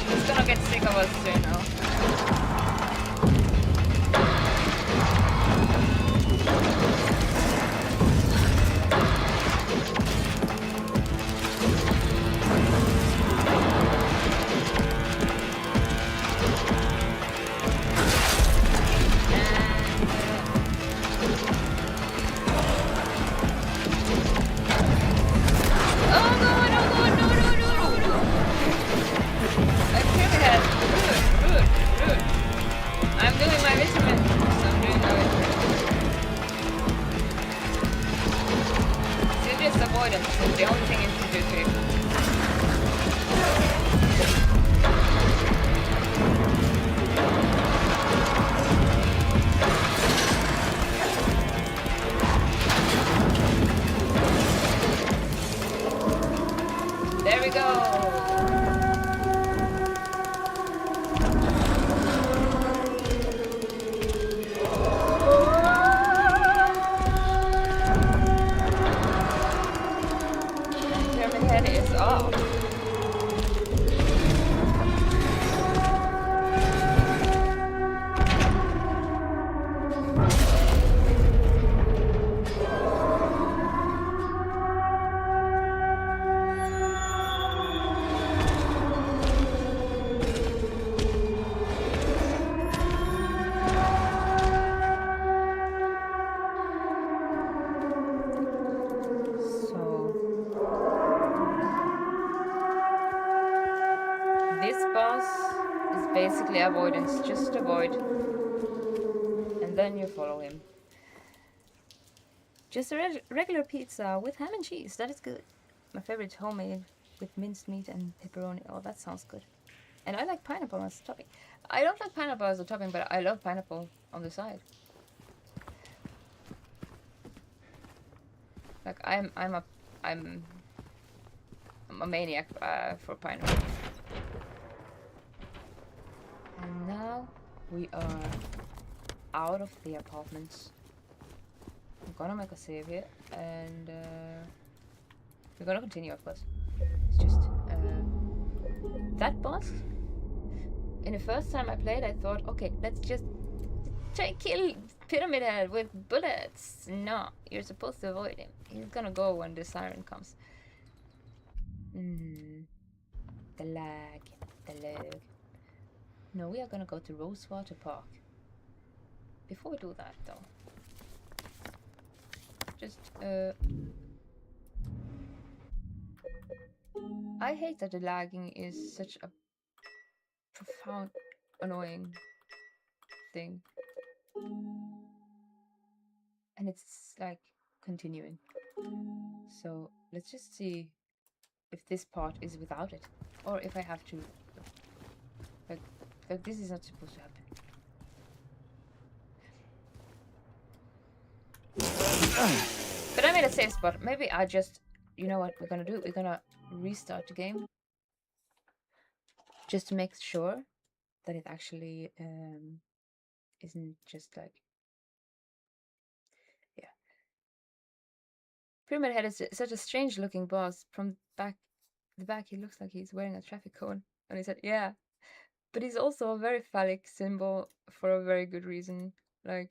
He's gonna get sick of us soon now. basically avoidance. Just avoid. And then you follow him. Just a regular pizza with ham and cheese. That is good. My favorite, homemade with minced meat and pepperoni. Oh, that sounds good. And I like pineapple as a topping. I don't like pineapple as a topping, but I love pineapple on the side. Like I'm a maniac for pineapple. And now we are out of the apartments. I'm gonna make a save here, and we're gonna continue, of course. It's just that boss. In the first time I played, I thought, okay, let's just kill Pyramid Head with bullets. No, you're supposed to avoid him. He's gonna go when the siren comes. The lag. No, we are gonna go to Rosewater Park. Before we do that, though, just I hate that the lagging is such a profound, annoying thing. And it's like continuing. So let's just see if this part is without it, or if I have to like this is not supposed to happen. But I made a safe spot. Maybe I just, you know what we're gonna do? We're gonna restart the game just to make sure that it actually isn't just like, yeah. Pyramid Head is such a strange looking boss. From the back he looks like he's wearing a traffic cone. And he said, yeah. But he's also a very phallic symbol for a very good reason. Like,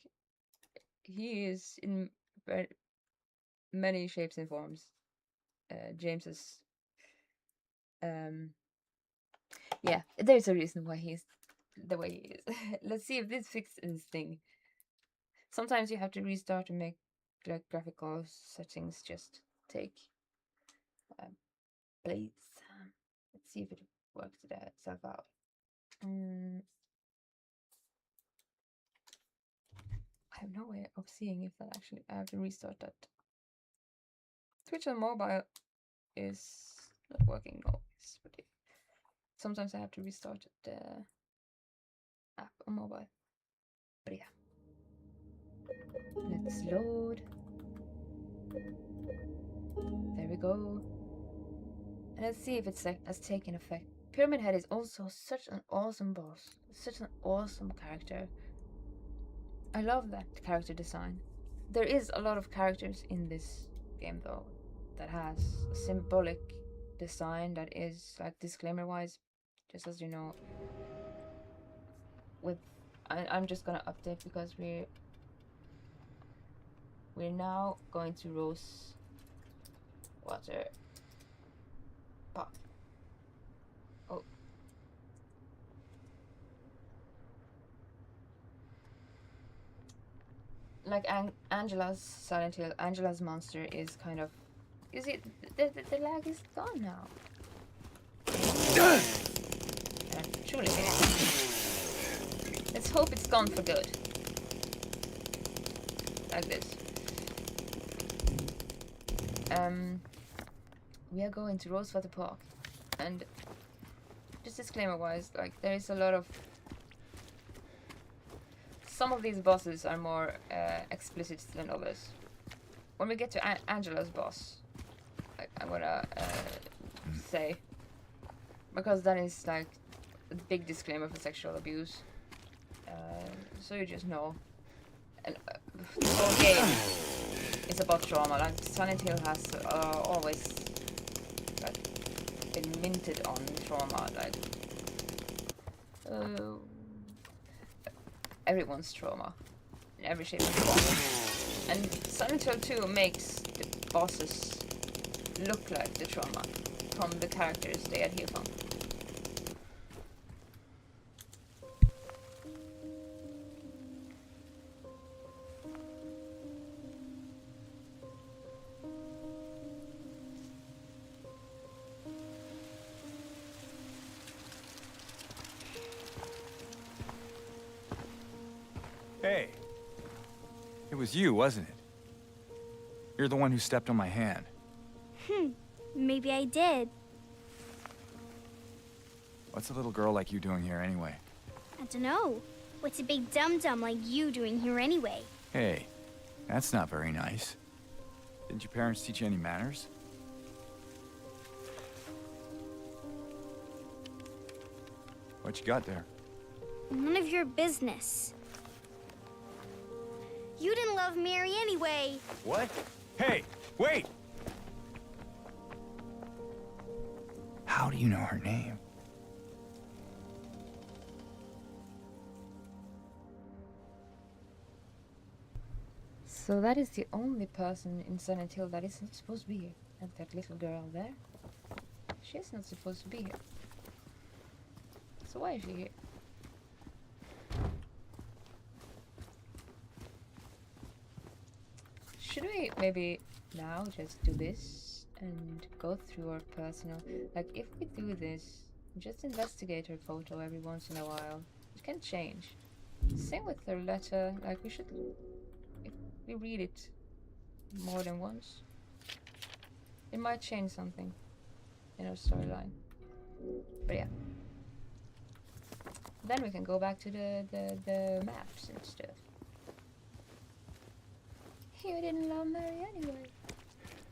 he is in very many shapes and forms. James's yeah, there's a reason why he's the way he is. Let's see if this fixes thing. Sometimes you have to restart and make like graphical settings just take place. Let's see if it works itself out. I have no way of seeing if that actually, I have to restart that. Twitch on mobile is not working always, but sometimes I have to restart the app on mobile. But yeah. Let's load. There we go. And let's see if it's has taken effect. Pyramid Head is also such an awesome boss. Such an awesome character. I love that character design. There is a lot of characters in this game though that has a symbolic design that is like disclaimer wise, just as you know. With I'm just gonna update because we're now going to Rosewater Park. Oh. Like Angela's Silent Hill, Angela's monster is kind of... You see, the lag is gone now. Surely it is. Let's hope it's gone for good. Like this. We are going to Rosewater Park. And just disclaimer wise, like there is a lot of... Some of these bosses are more explicit than others. When we get to Angela's boss, like, I'm gonna say, because that is like a big disclaimer for sexual abuse, so you just know. And the whole game is about trauma. Like Silent Hill has always like been minted on trauma. Like everyone's trauma in every shape and form. And Silent Hill 2 makes the bosses look like the trauma from the characters they adhere from. Hey. It was you, wasn't it? You're the one who stepped on my hand. Maybe I did. What's a little girl like you doing here anyway? I don't know. What's a big dum-dum like you doing here anyway? Hey, that's not very nice. Didn't your parents teach you any manners? What you got there? None of your business. You didn't love Mary anyway. What? Hey, wait! How do you know her name? So that is the only person in Silent Hill that isn't supposed to be here. And that little girl there, she's not supposed to be here. So why is she here? Should we maybe now just do this and go through our personal... Like, if we do this, just investigate her photo every once in a while. It can change. Same with her letter. Like, we should... If we read it more than once, it might change something in our storyline. But yeah. Then we can go back to the maps and stuff. You didn't love Mary anyway.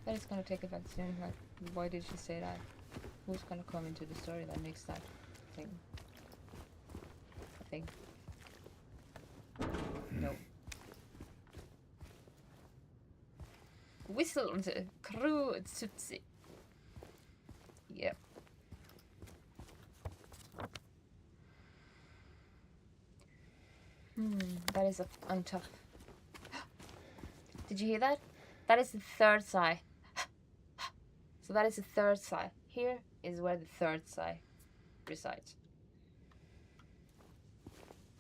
But it's gonna take effect soon. Like, why did she say that? Who's gonna come into the story that makes that thing? A thing? No. Whistled crew Tsutsi. Yep. That is on top. Did you hear that? That is the third sigh. So that is the third sigh. Here is where the third sigh resides.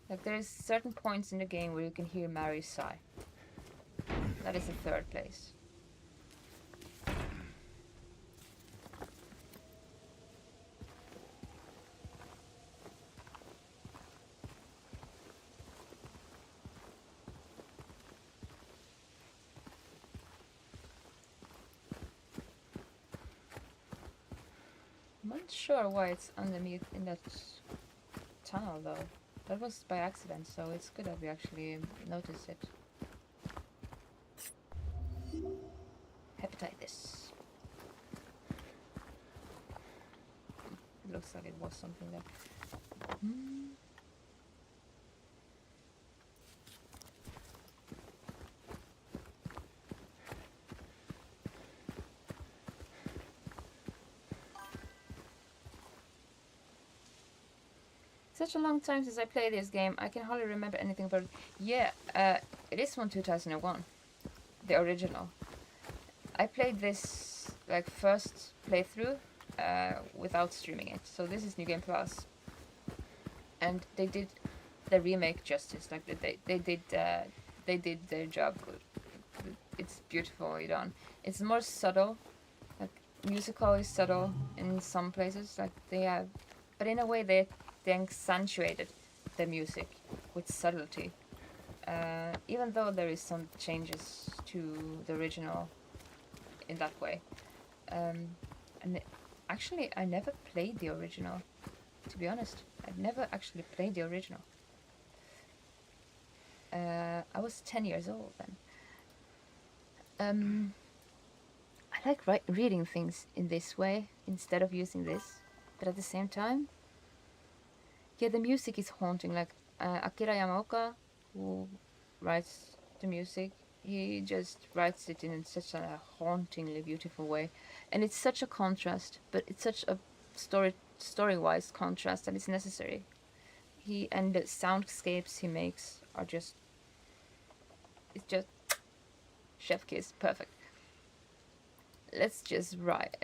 Like, there's certain points in the game where you can hear Mary's sigh. That is the third place. I'm not sure why it's underneath in that tunnel though. That was by accident, so it's good that we actually noticed it. Hepatitis. It looks like it was something there. Such a long time since I played this game, I can hardly remember anything about it. Yeah, it is from 2001, the original. I played this like first playthrough without streaming it, so this is New Game Plus, and they did the remake justice. Like they did their job good. It's beautifully done. It's more subtle, like musically subtle in some places. Like they have, but in a way they accentuated the music with subtlety, even though there is some changes to the original in that way. And actually I never played the original, to be honest. I've never actually played the original. I was 10 years old then. I like reading things in this way instead of using this, but at the same time, yeah, the music is haunting. Like Akira Yamaoka, who writes the music, he just writes it in such a hauntingly beautiful way, and it's such a contrast, but it's such a story-wise contrast that it's necessary. And the soundscapes he makes are just, it's just chef kiss, perfect. Let's just write.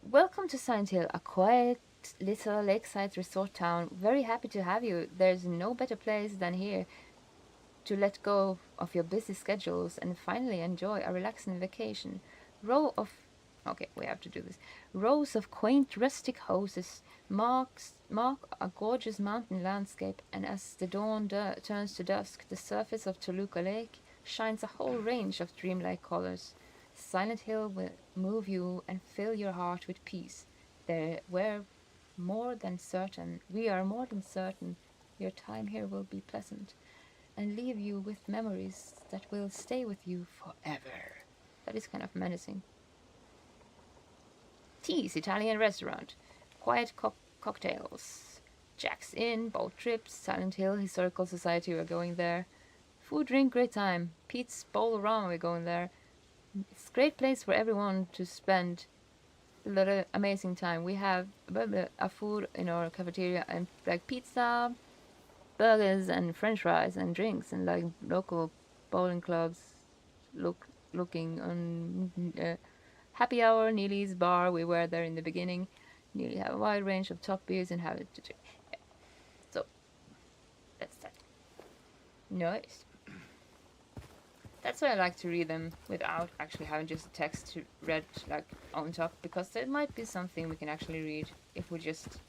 Welcome to Silent Hill, a quiet little lakeside resort town. Very happy to have you. There's no better place than here to let go of your busy schedules and finally enjoy a relaxing vacation. Row of Okay, we have to do this. Rows of quaint rustic houses mark a gorgeous mountain landscape, and as the dawn turns to dusk, the surface of Toluca Lake shines a whole range of dreamlike colors. Silent Hill will move you and fill your heart with peace. We are more than certain your time here will be pleasant and leave you with memories that will stay with you forever. That is kind of menacing. Tea's Italian restaurant. Quiet cocktails. Jack's Inn, boat trips, Silent Hill Historical Society, we're going there. Food, drink, great time. Pete's Bowl Rum, we're going there. It's a great place for everyone to spend a lot of amazing time. We have a food in our cafeteria and like pizza, burgers and french fries and drinks and like local bowling clubs looking on happy hour, Neely's bar, we were there in the beginning. Neely have a wide range of top beers and have it to drink. Yeah. So, that's that. Nice. That's why I like to read them without actually having just a text to read like on top, because there might be something we can actually read if we're just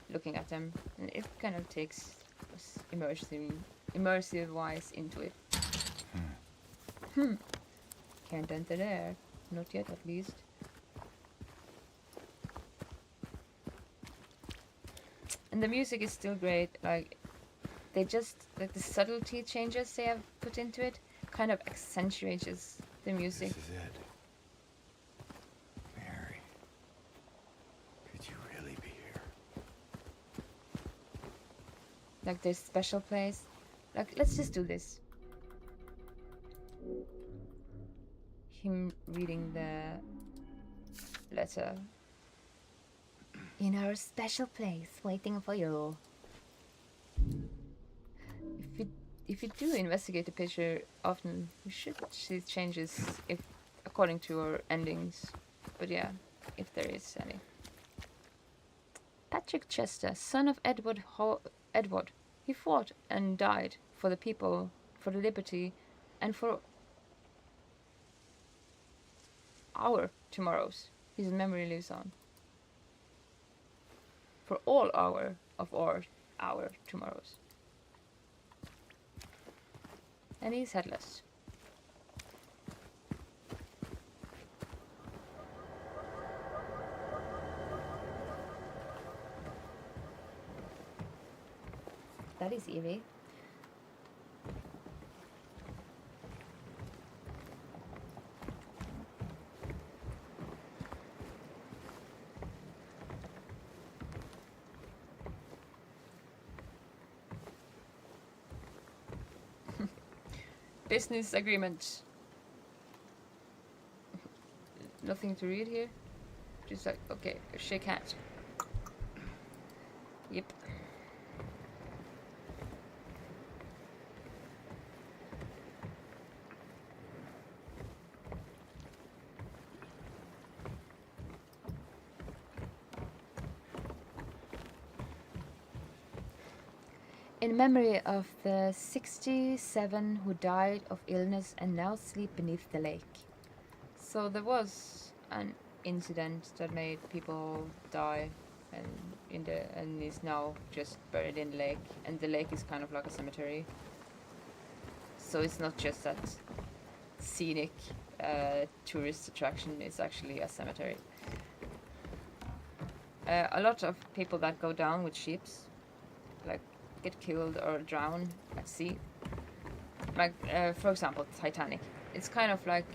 looking at them, and it kind of takes us immersive wise into it. Can't enter there. Not yet, at least. And the music is still great. Like, they just, like the subtlety changes they have put into it kind of accentuates the music. This is it. Mary, could you really be here? Like this special place. Like, let's just do this. Him reading the letter. In our special place, waiting for you. If you do investigate the picture often, we should see changes if according to our endings. But yeah, if there is any. Patrick Chester, son of Edward. He fought and died for the people, for the liberty, and for our tomorrows. His memory lives on. For all our tomorrows. And he's headless. That is eerie. Business agreement. Nothing to read here. Just like, okay, shake hands. Yep. In memory of the 67 who died of illness and now sleep beneath the lake. So there was an incident that made people die and is now just buried in the lake, and the lake is kind of like a cemetery. So it's not just that scenic tourist attraction, it's actually a cemetery. A lot of people that go down with ships, like get killed or drown at sea. Like, for example, Titanic. It's kind of like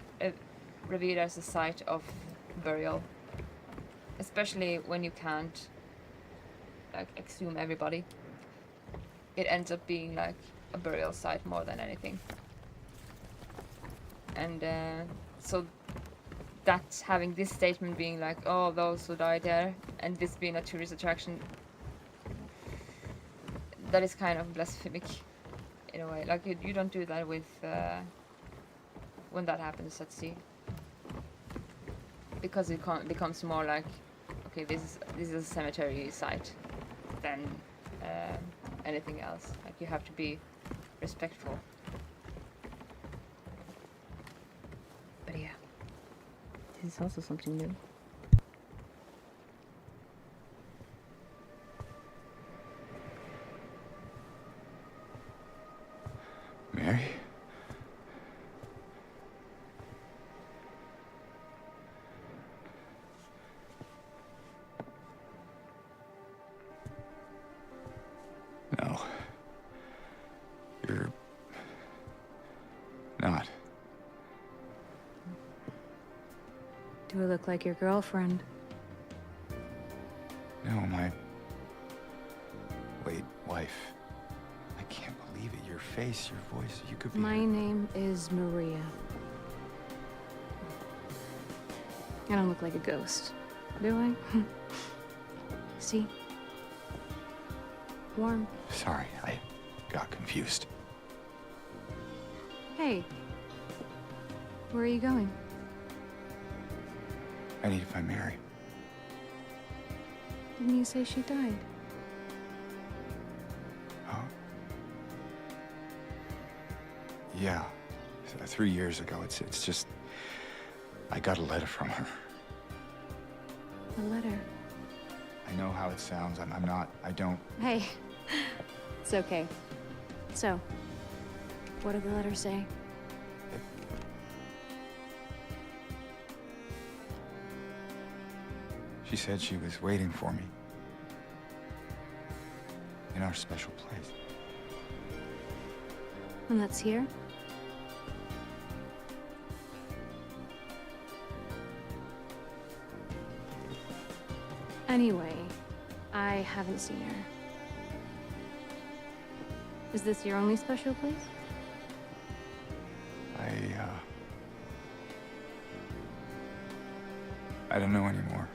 revered as a site of burial, especially when you can't like exhume everybody. It ends up being like a burial site more than anything. And so that's having this statement being like, oh, those who died there, and this being a tourist attraction, that is kind of blasphemic in a way. Like you don't do that with when that happens at sea, because it becomes more like, okay, this is a cemetery site than anything else. Like you have to be respectful. But yeah, This is also something new. Mary? No. You're not. Do I look like your girlfriend? No, my late wife. I can't believe it. Your face, your voice, you could be... My name is Maria. I don't look like a ghost, do I? See? Warm. Sorry, I got confused. Hey. Where are you going? I need to find Mary. Didn't you say she died? Oh. Yeah. 3 years ago. It's just... I got a letter from her. A letter. I know how it sounds. I'm not... I don't... Hey. It's okay. So, what did the letter say? She said she was waiting for me. In our special place. And that's here? Anyway, I haven't seen her. Is this your only special place? I don't know anymore.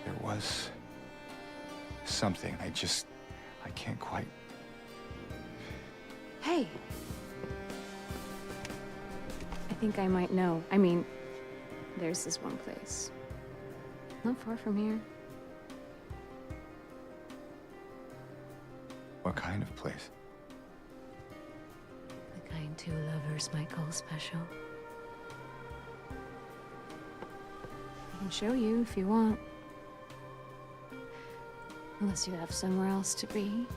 There was something. I can't quite... Hey! I think I might know. I mean, there's this one place. Not far from here. What kind of place? The kind two lovers might call special. I can show you if you want. Unless you have somewhere else to be.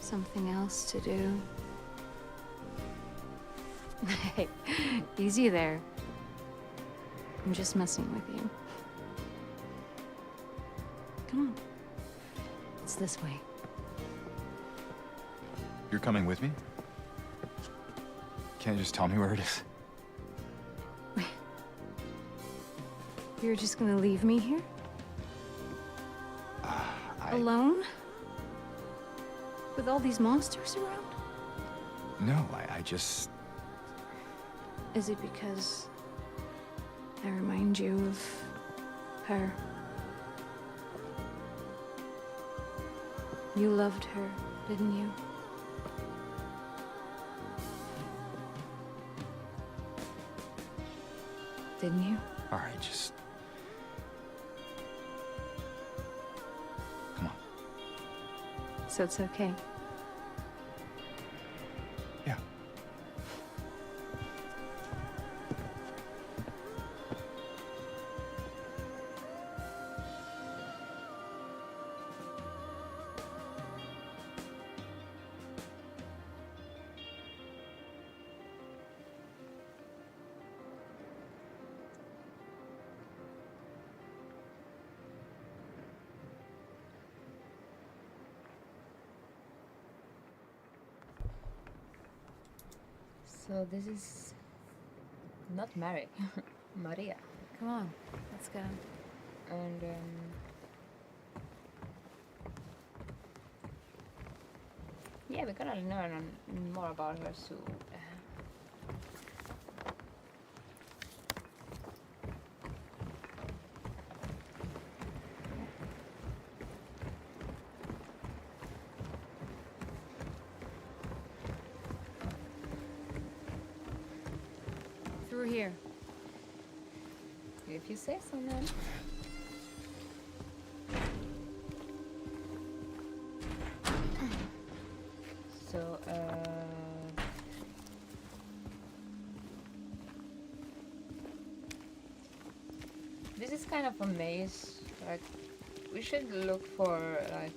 Something else to do. Hey, easy there. I'm just messing with you. Come on. It's this way. You're coming with me? Can't you just tell me where it is? You're just gonna leave me here? Alone? With all these monsters around? No, I just... Is it because I remind you of her? You loved her, didn't you? Didn't you? All right, just... Come on. So it's okay. Yeah. So this is not Mary, Maria. Come on, let's go. And yeah, we're gonna learn more about her soon. Through here. If you say so, then. So, is kind of a maze. Like, we should look for, like,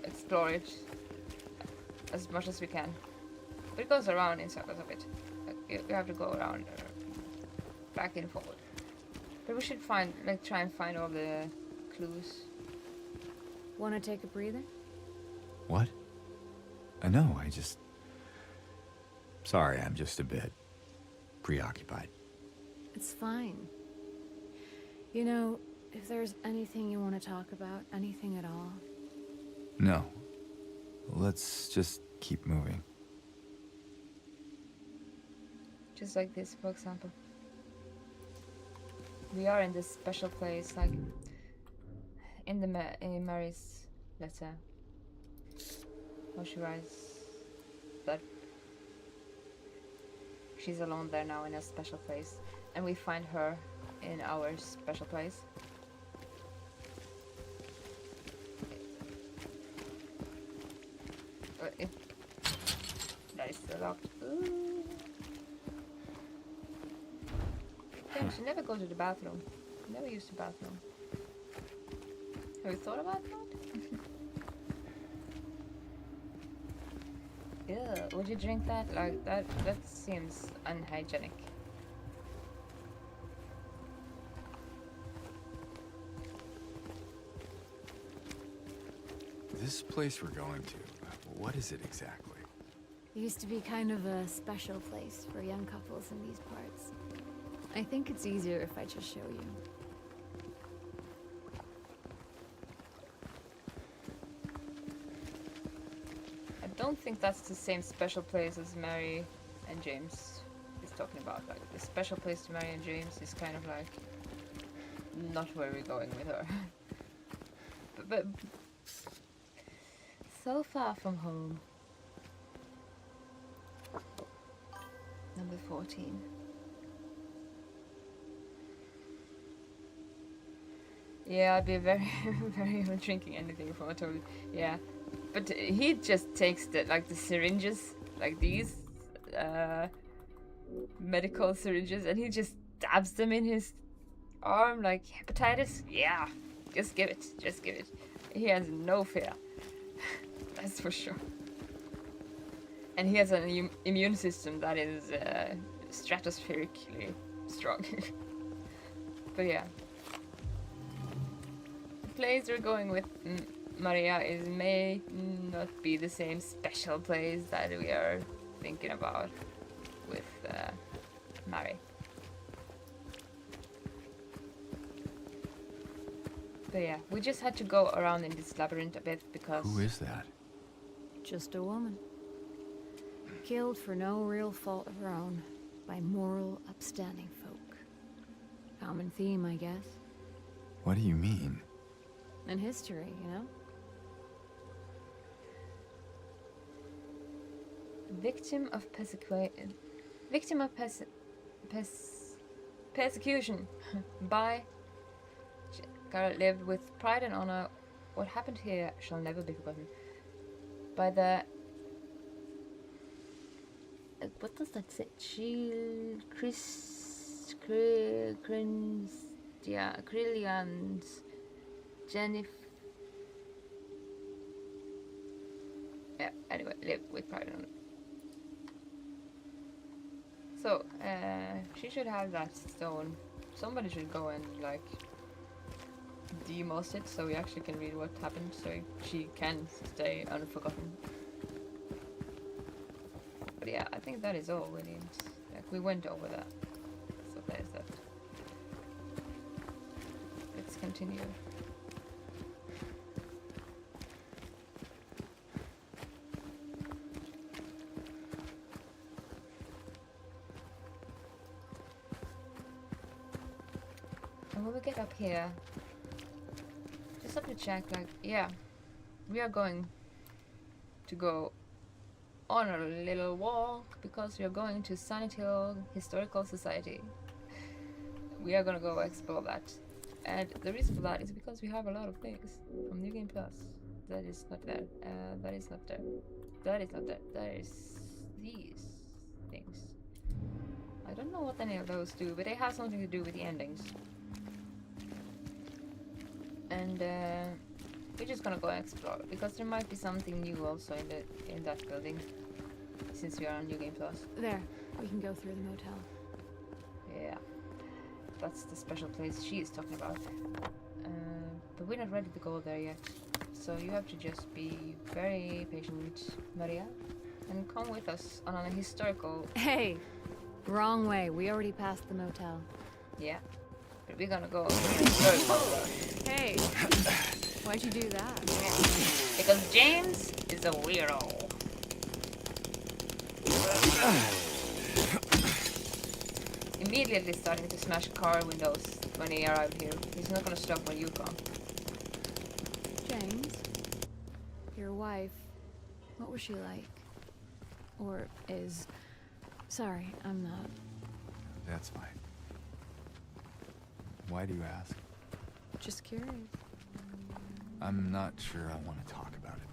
explore it as much as we can. But it goes around in circles a bit. Like, you have to go around, back and forward. But we should find, like, try and find all the clues. Want to take a breather? What? No, I just... Sorry, I'm just a bit preoccupied. It's fine. You know, if there's anything you want to talk about, anything at all, No. Let's just keep moving. Just like this, for example. We are in this special place, like in in Mary's letter. How she writes that she's alone there now in a special place, and we find her in our special place. That is still locked. Ooh. Damn, she never goes to the bathroom. Never used the bathroom. Have you thought about that? Ew, would you drink that? Like, that seems unhygienic. This place we're going to, what is it exactly? it used to be kind of a special place for young couples in these parts. I think it's easier if I just show you. I don't think that's the same special place as Mary and James is talking about. Like, the special place to Mary and James is kind of like not where we're going with her. but so far from home. Number 14. Yeah, I'd be very, very drinking anything from a toilet. Yeah, but he just takes the syringes, like these medical syringes, and he just stabs them in his arm like hepatitis. Yeah, just give it, just give it. He has no fear. That's for sure. And he has an immune system that is stratospherically strong. But yeah. The place we're going with Maria may not be the same special place that we are thinking about with Mary. But yeah, we just had to go around in this labyrinth a bit because... Who is that? Just a woman. Killed for no real fault of her own by moral, upstanding folk. Common theme, I guess. What do you mean? In history, you know? Victim of persecution by Garrett lived with pride and honor. What happened here shall never be forgotten. By the what does that say? Krillians, Jennifer. Yeah. Anyway, live with pride and honor. So, she should have that stone. Somebody should go and like demoss it so we actually can read what happened, so she can stay unforgotten. But yeah, I think that is all we need. Like, we went over that. So there's that. Let's continue. And when we get up here, just have to check, like, yeah, we are going to go on a little walk because we are going to Sunnit Hill Historical Society. We are gonna go explore that. And the reason for that is because we have a lot of things from New Game Plus. That is not there. That is not there. That is not there. There is these things. I don't know what any of those do, but they have something to do with the endings. and we're just gonna go and explore because there might be something new also in that building. Since we are on New Game Plus. There, we can go through the motel. Yeah, that's the special place she is talking about. But we're not ready to go there yet. So you have to just be very patient, Maria, and come with us on a historical. Hey, wrong way. We already passed the motel. Yeah, but we're gonna go. Historical. Hey, why'd you do that? Because James is a weirdo. Immediately starting to smash car windows when he arrived here. He's not gonna stop when you come. James, your wife, what was she like? Or is... Sorry, I'm not. That's fine. Why do you ask? Just curious. I'm not sure I want to talk about it.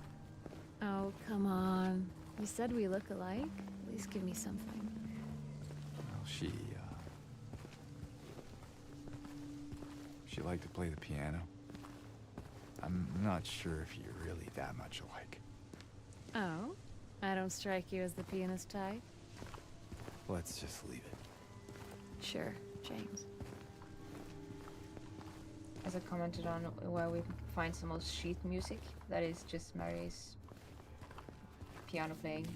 Oh, come on. You said we look alike. At least give me something. Well, she liked to play the piano. I'm not sure if you're really that much alike. Oh? I don't strike you as the pianist type? Let's just leave it. Sure, James. As I commented on where we find some most sheet music, that is just Mary's piano playing.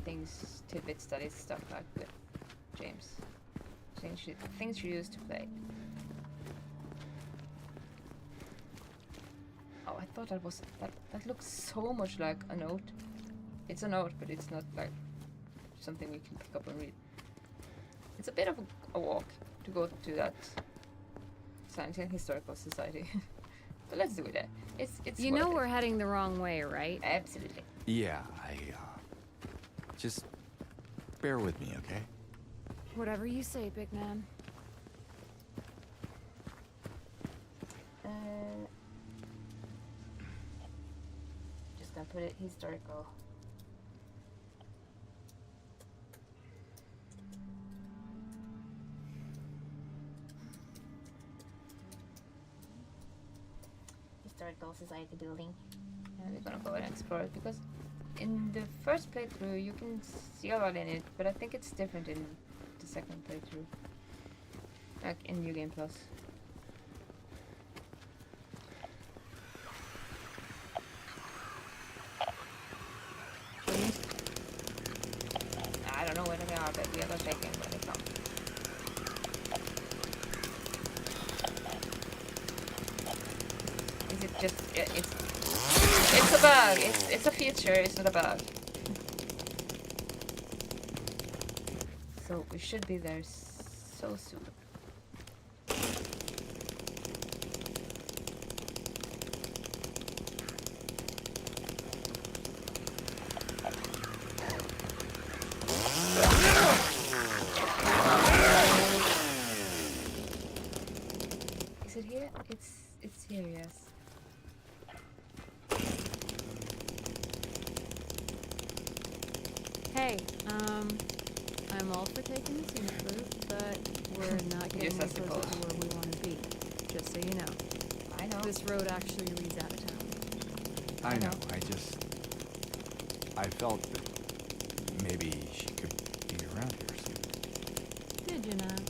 Things, tidbits that is stuff like with James. Things she used to play. Oh, I thought that looks so much like a note. It's a note, but it's not like something we can pick up and read. It's a bit of a walk to go to that Science and Historical Society. But let's do it. It's You worth know it. we're heading the wrong way, right? Absolutely. Yeah, just bear with me, okay? Whatever you say, big man. Just gonna put it historical. Historical Society building. And we're gonna go and explore it because in the first playthrough you can see a lot in it, but I think it's different in the second playthrough. Like in New Game Plus. I don't know where they are, but we are gonna take in when they come. Is it just it's a bug. It's a feature, it's not a bug. So we should be there so soon. Is it here? It's here, yes. Hey, I'm all for taking the scenic route, but we're not getting Yes, I closer to suppose. where we want to be. Just so you know. I know. This road actually leads out of town. I know, I felt that maybe she could be around here soon. Did you not?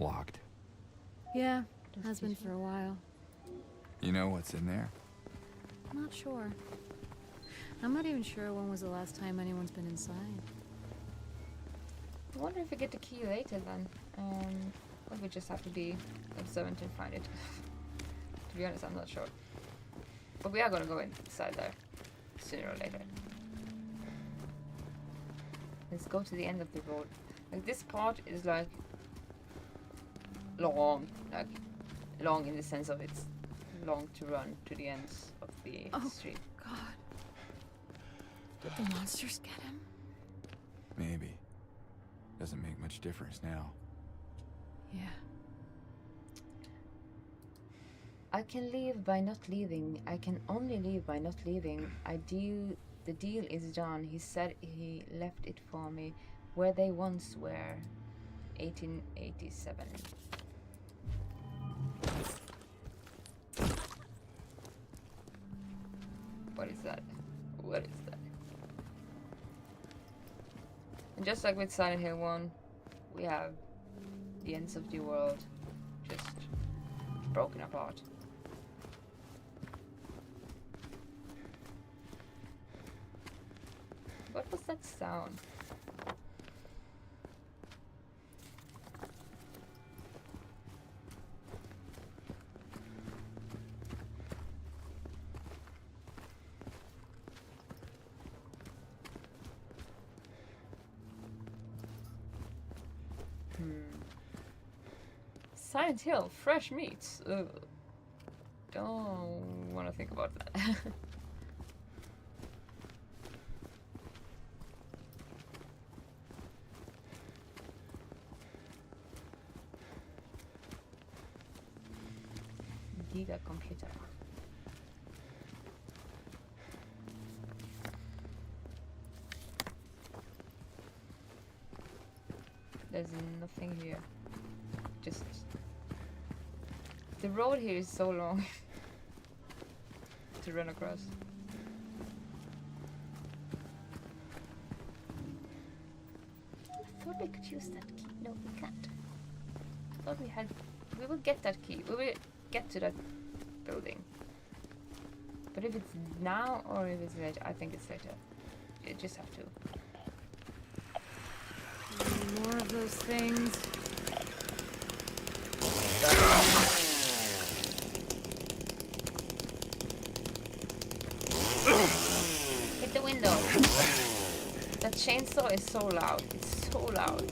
Locked. Yeah, has been for a while. You know what's in there? Not sure. I'm not even sure when was the last time anyone's been inside. I wonder if we get the key later then. Or we just have to be observant and find it. To be honest, I'm not sure. But we are gonna go inside there sooner or later. Let's go to the end of the road. Like this part is like long in the sense of it's long to run to the ends of the Oh. street. God. Did the monsters get him? Maybe. Doesn't make much difference now. Yeah. I can leave by not leaving. I can only leave by not leaving. The deal is done. He said he left it for me where they once were. 1887. What is that? What is that? And just like with Silent Hill 1, we have the ends of the world just broken apart. What was that sound? Silent Hill, fresh meats. Ugh. Don't want to think about that. Giga computer. There's nothing here. Just the road here is so long to run across. I thought we could use that key. No, we can't. I thought we had. We will get that key. We will get to that building. But if it's now or if it's later, I think it's later. You just have to. More of those things. Hit the window. That chainsaw is so loud. It's so loud.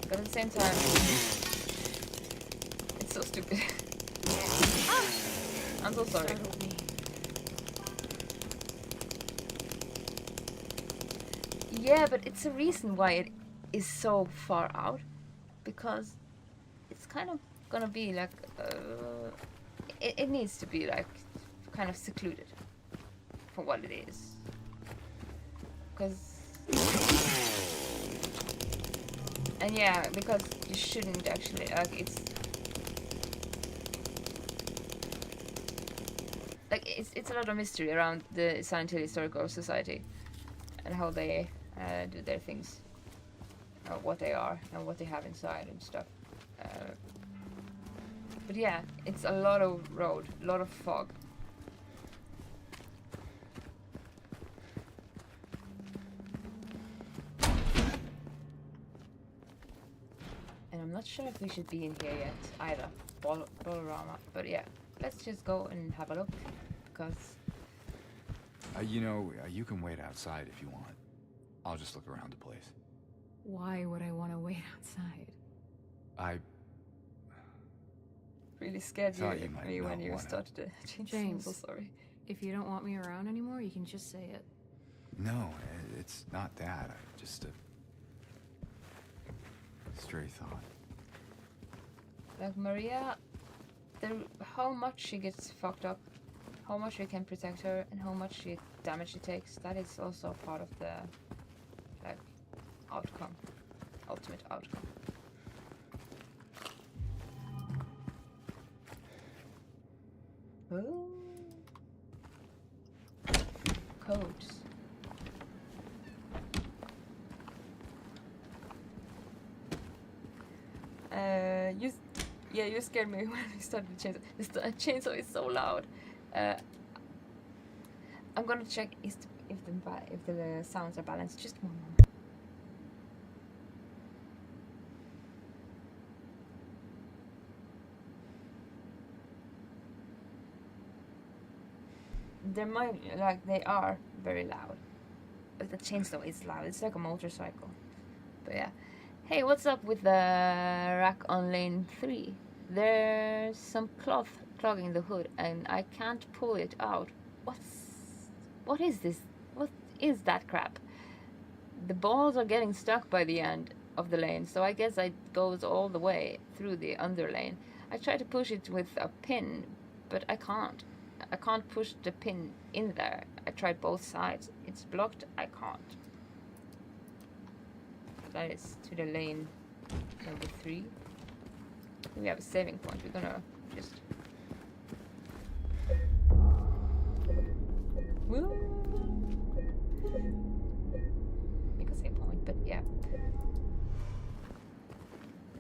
But at the same time, it's so stupid. I'm so sorry. Yeah, but it's a reason why it is so far out. Because it's kind of gonna be like... it needs to be like kind of secluded for what it is. Because... And yeah, because you shouldn't actually... Like, it's a lot of mystery around the Silent Hill Historical Society and how they do their things, what they are and what they have inside and stuff. But yeah, it's a lot of road, a lot of fog. And I'm not sure if we should be in here yet either, Bolorama. But yeah, let's just go and have a look, because... You know, you can wait outside if you want. I'll just look around the place. Why would I want to wait outside? I really scared thought you you might me when not you wanna. started to change. James. I'm so sorry. If you don't want me around anymore, you can just say it. No, it's not that. Just a stray thought. Like Maria, how much she gets fucked up, how much we can protect her, and how much damage she takes, that is also part of the like outcome, ultimate outcome. Oh. Codes. You scared me when you started the chainsaw. The chainsaw is so loud. I'm gonna check if the sounds are balanced. Just one moment. There might, like, they are very loud. But the chainsaw is loud. It's like a motorcycle. But yeah. Hey, what's up with the rack on lane 3? There's some cloth clogging the hood and I can't pull it out. What is this? What is that crap? The balls are getting stuck by the end of the lane, so I guess it goes all the way through the under lane. I tried to push it with a pin, but I can't. I can't push the pin in there. I tried both sides. It's blocked. I can't. That is to the lane number 3. We have a saving point. We're gonna just...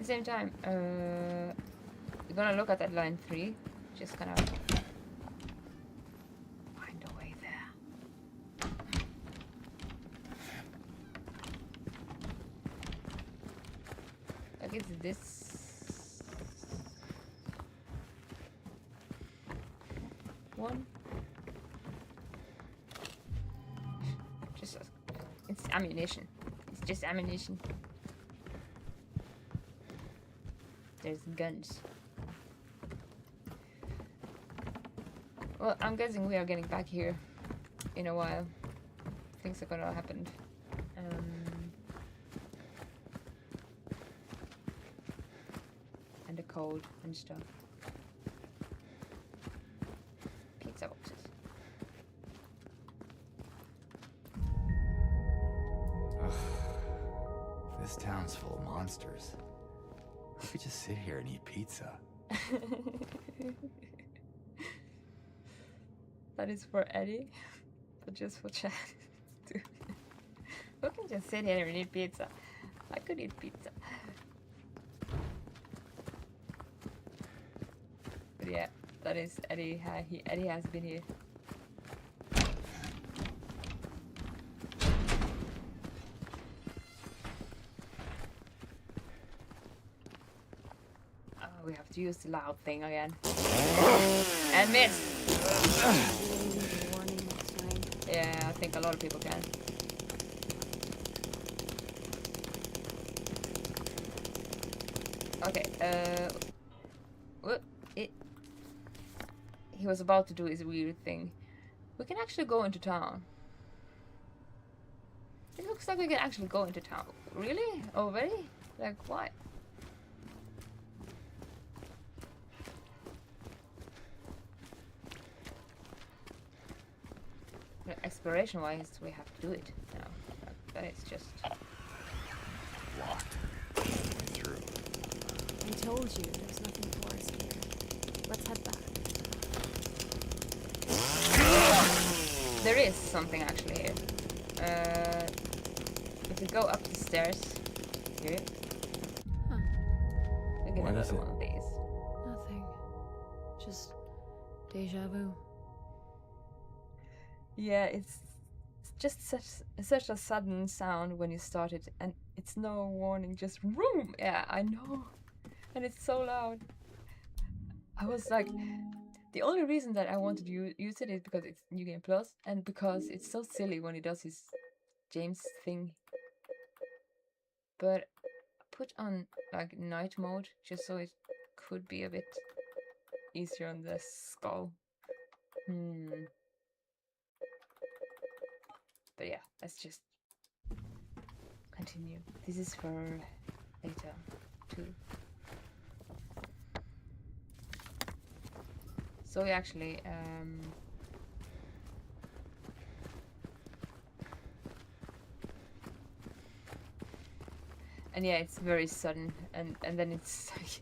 same time, we're gonna look at that line 3. Just gonna find a way there. Like, it's this one. Just it's ammunition. It's just ammunition. There's guns. Well, I'm guessing we are getting back here in a while. Things are gonna happen. And the code and stuff. Pizza boxes. This town's full of monsters. We could just sit here and eat pizza. That is for Eddie, but just for Chad. Dude. We can just sit here and eat pizza. I could eat pizza. But yeah, that is Eddie. Eddie has been here. Oh, we have to use the loud thing again. And miss! Warning next time. Yeah, I think a lot of people can. Okay, what? He was about to do his weird thing. We can actually go into town. It looks like we can actually go into town. Really? Already? Like, why? Exploration wise, we have to do it now. That is just Locked. Through. I told you there's nothing for us here. Let's head back. there is something actually here. If we go up the stairs here, Huh. we get What is another it? one of these. Nothing. Just deja vu. Yeah, it's just such a sudden sound when you start it, and it's no warning, just vroom. Yeah, I know, and it's so loud. I was like, the only reason that I wanted to use it is because it's New Game Plus, and because it's so silly when he does his James thing. But put on like night mode just so it could be a bit easier on the skull. But yeah, let's just continue. This is for later too. So we actually and yeah, it's very sudden, and then it's like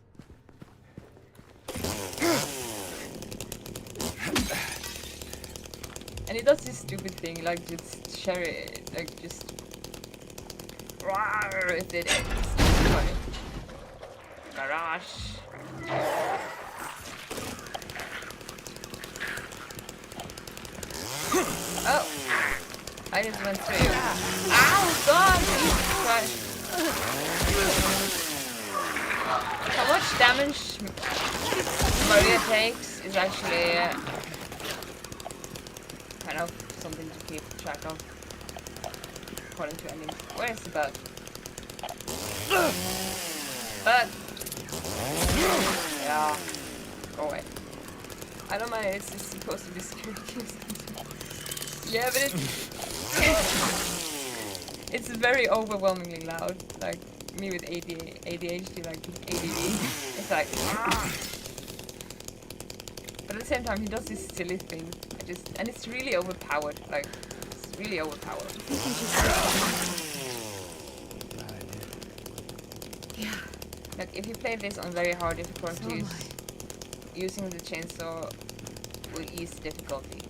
and he does this stupid thing, like just share it, like just roar if it ends. Funny. Garage. Oh, I just went through. Ow, God! Jesus Christ. How much damage Maria takes is actually kind of something to keep track of, according to endings. Where is the bug? Bug! Yeah, go away. I don't mind, it's supposed to be scary. Yeah, but it's very overwhelmingly loud. Like me with ADHD, like ADD. It's like, but at the same time, he does this silly thing. And it's really overpowered. Like, it's really overpowered. Yeah. Like, if you play this on very hard difficulties, using the chainsaw will ease the difficulty.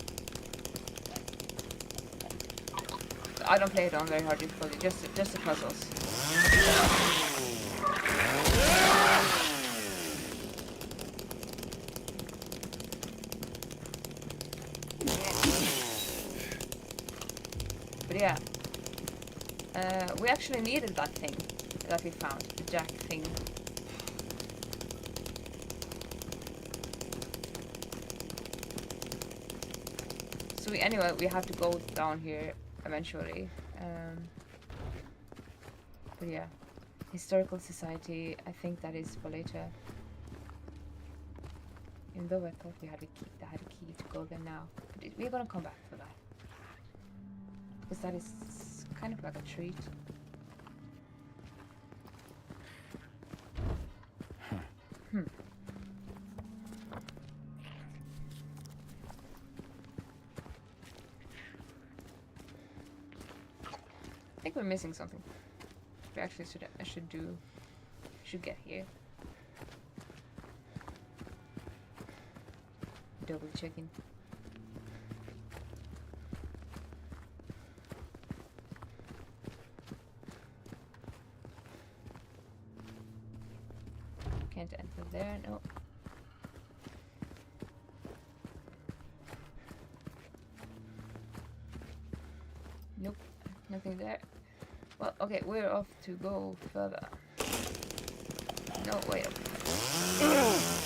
I don't play it on very hard difficulty, just the puzzles. yeah. We actually needed that thing that we found, the jack thing. So anyway, we have to go down here eventually. But yeah, Historical Society, I think that is for later. Even though I thought we had a key, I had a key to go there now. But we're gonna come back for that. Because that is kind of like a treat. I think we're missing something. We actually should get here. Double checking. Can't enter there, no. Nope, nothing there. Well, okay, we're off to go further. No, wait up.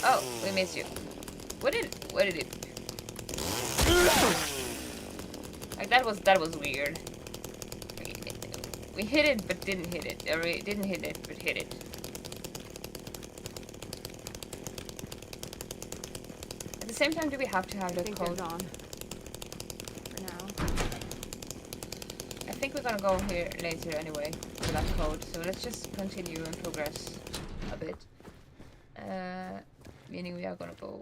Oh, we missed you. What did it? Like that was weird. We hit it but didn't hit it, or we didn't hit it but hit it. At the same time, do we have to have the code on? For now. I think we're gonna go here later anyway for that code. So let's just continue and progress a bit. Meaning we are gonna go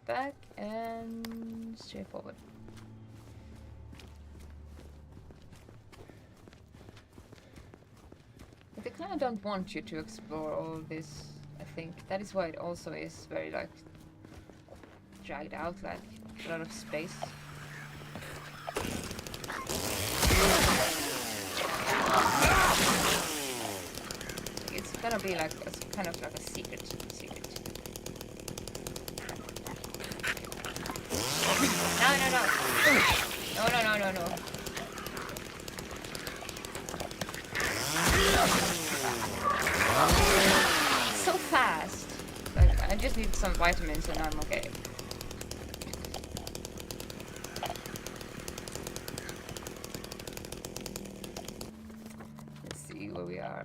back and straight forward. But they kind of don't want you to explore all this. I think that is why it also is very like dragged out, like a lot of space. It's gonna be like kind of like a secret. No. So fast. Like I just need some vitamins and I'm okay. Let's see where we are.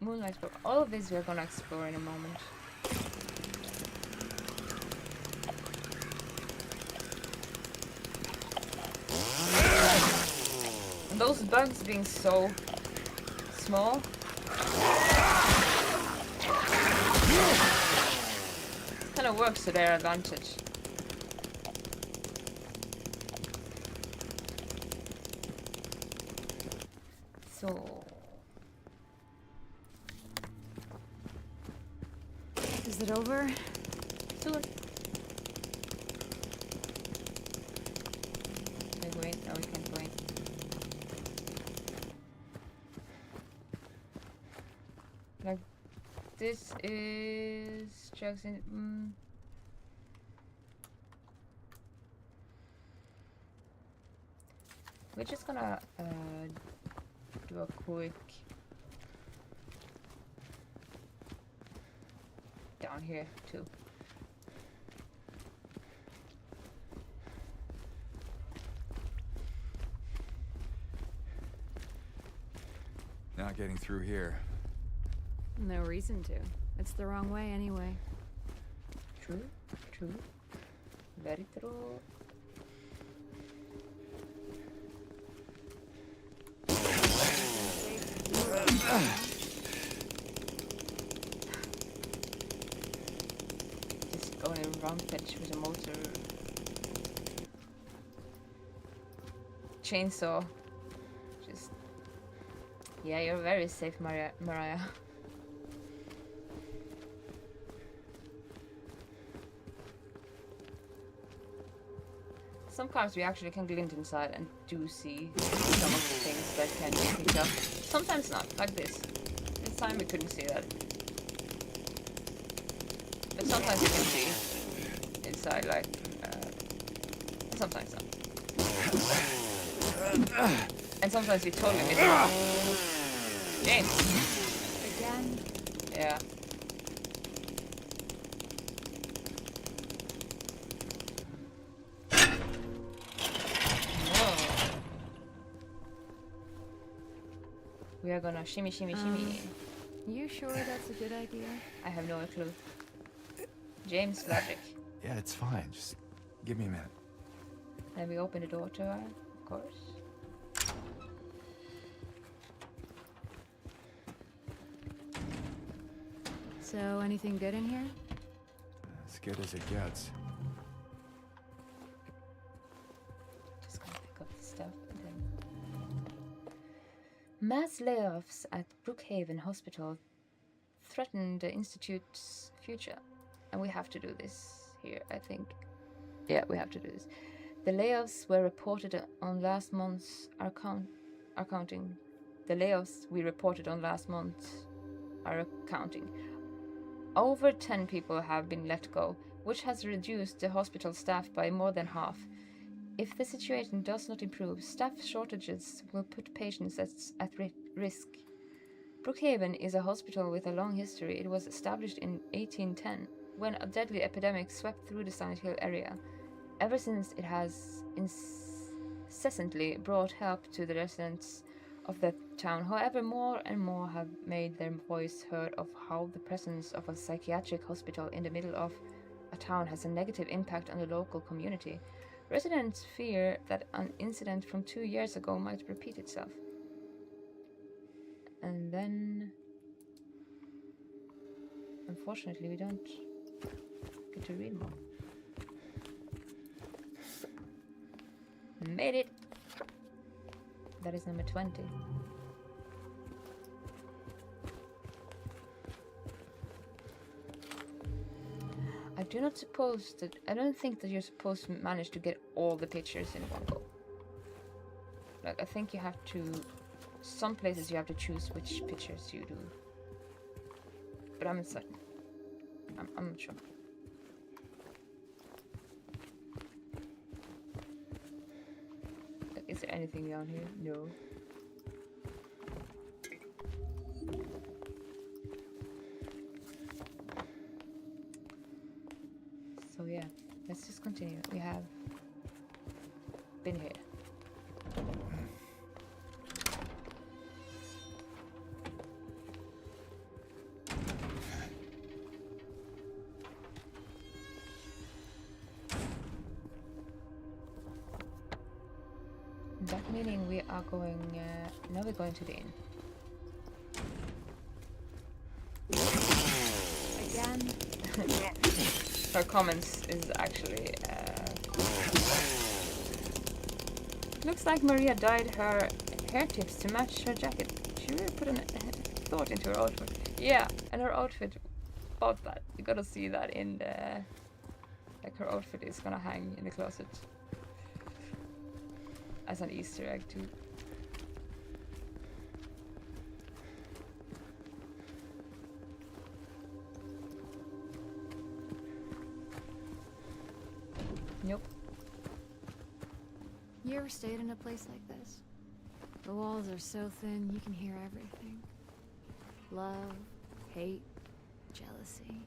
Moonlight Brook. All of this we're gonna explore in a moment. And those bugs being so small. Kind of works to their advantage. So. Is it over? Soon. Can we go in? No, we can't go in. Like, this is Jackson. We're just gonna do a quick down here too. Not getting through here. No reason to. It's the wrong way anyway. True. Very true. Just going rampage with a motor. Chainsaw. Just. Yeah, you're very safe, Mariah. Some cars we actually can glint inside and do see some of the things that can be picked up. Sometimes not, like this. This time we couldn't see that. But sometimes you can see inside, like, sometimes not. And sometimes you totally miss it. James. Again. Yeah. Whoa. We are gonna shimmy, shimmy, shimmy. You sure that's a good idea? I have no clue. James logic. Yeah, it's fine. Just give me a minute. And we open the door to her, of course. So, anything good in here? As good as it gets. Just gonna pick up the stuff and then. Mass layoffs at Brookhaven Hospital threaten the institute's future, and we have to do this here, I think. Yeah, we have to do this. The layoffs were reported on last month's accounting. The layoffs we reported on last month are accounting. Over 10 people have been let go, which has reduced the hospital staff by more than half. If the situation does not improve, staff shortages will put patients at risk. Brookhaven is a hospital with a long history. It was established in 1810, when a deadly epidemic swept through the Silent Hill area. Ever since, it has incessantly brought help to the residents of the town. However, more and more have made their voice heard of how the presence of a psychiatric hospital in the middle of a town has a negative impact on the local community. Residents fear that an incident from 2 years ago might repeat itself. And then, unfortunately, we don't get to read more. Made it! That is number 20. I don't think that you're supposed to manage to get all the pictures in one go. Like, I think you have to, some places you have to choose which pictures you do. But I'm uncertain. I'm not sure. Is there anything down here? No. So yeah, let's just continue. We have been here. That meaning we are going, now we're going to the inn. Again? Her comments is actually, looks like Maria dyed her hair tips to match her jacket. She really put thought into her outfit. Yeah, and her outfit, about that. You gotta see that in the, like her outfit is gonna hang in the closet. As an Easter egg too. Nope. You ever stayed in a place like this? The walls are so thin you can hear everything. Love, hate, jealousy.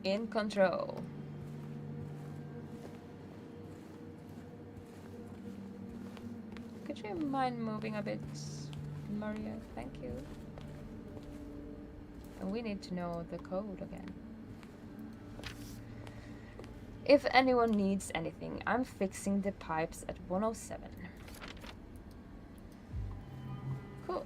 In control. Could you mind moving a bit, Maria? Thank you. And we need to know the code again. If anyone needs anything, I'm fixing the pipes at 107. Cool.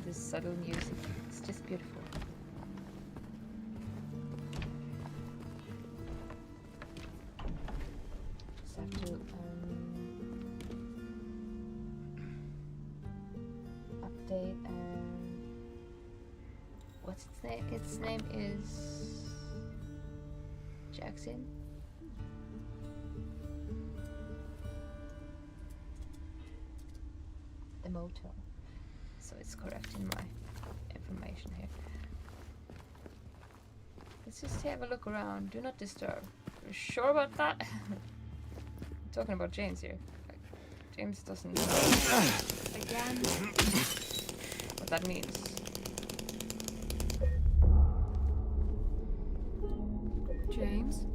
This subtle music, it's just beautiful. Just have to update and What's its name? Its name is Jackson. The motel. So it's correct in my information here. Let's just have a look around. Do not disturb. You're sure about that? I'm talking about James here. Like, James doesn't know Again. what that means. James?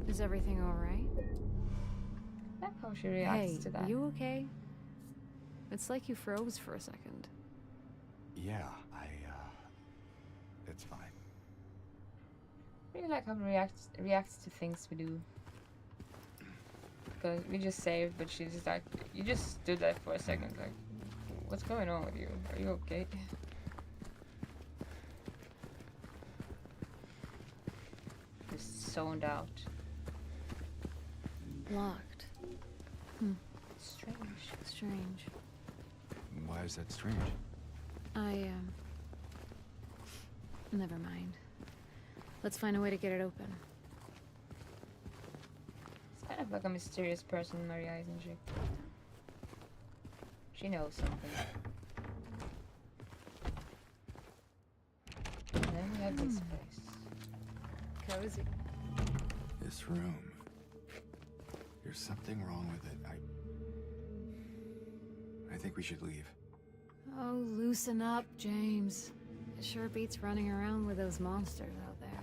Is everything alright? I like how she reacts Hey, to that. you okay? It's like you froze for a second. Yeah, it's fine. I really like how she reacts to things we do. Because we just saved, but she's just like, you just stood there for a second, like, what's going on with you? Are you okay? Just zoned out. Locked. Strange. Strange. Why is that strange? Never mind. Let's find a way to get it open. It's kind of like a mysterious person, Maria, isn't she? She knows something. And then we have this place. Cozy. This room. There's something wrong with it. I think we should leave. Oh, loosen up, James. It sure beats running around with those monsters out there.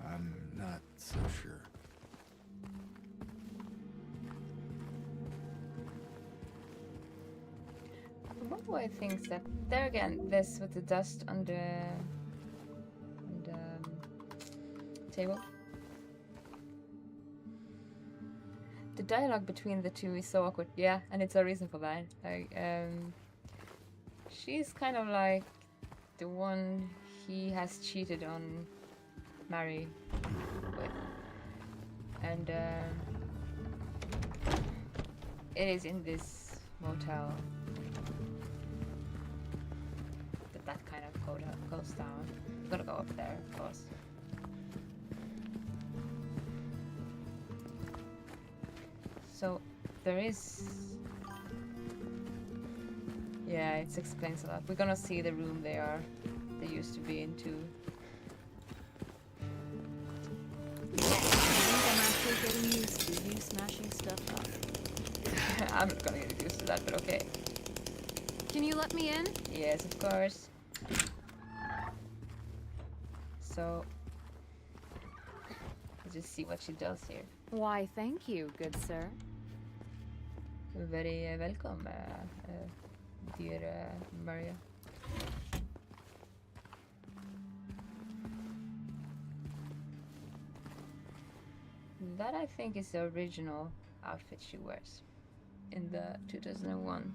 I'm not so sure. One way thinks that there again, this with the dust on the table. The dialogue between the two is so awkward. Yeah, and it's a reason for that. Like, she's kind of like the one he has cheated on Mary with, and it is in this motel that kind of goes down. I'm gonna go up there, of course. So there is, yeah, it explains a lot. We're gonna see the room they used to be in too. I think I'm actually getting used to you smashing stuff up. I'm not gonna get used to that, but okay. Can you let me in? Yes, of course. So let's just see what she does here. Why, thank you, good sir. Very welcome, dear Maria. That I think is the original outfit she wears in the 2001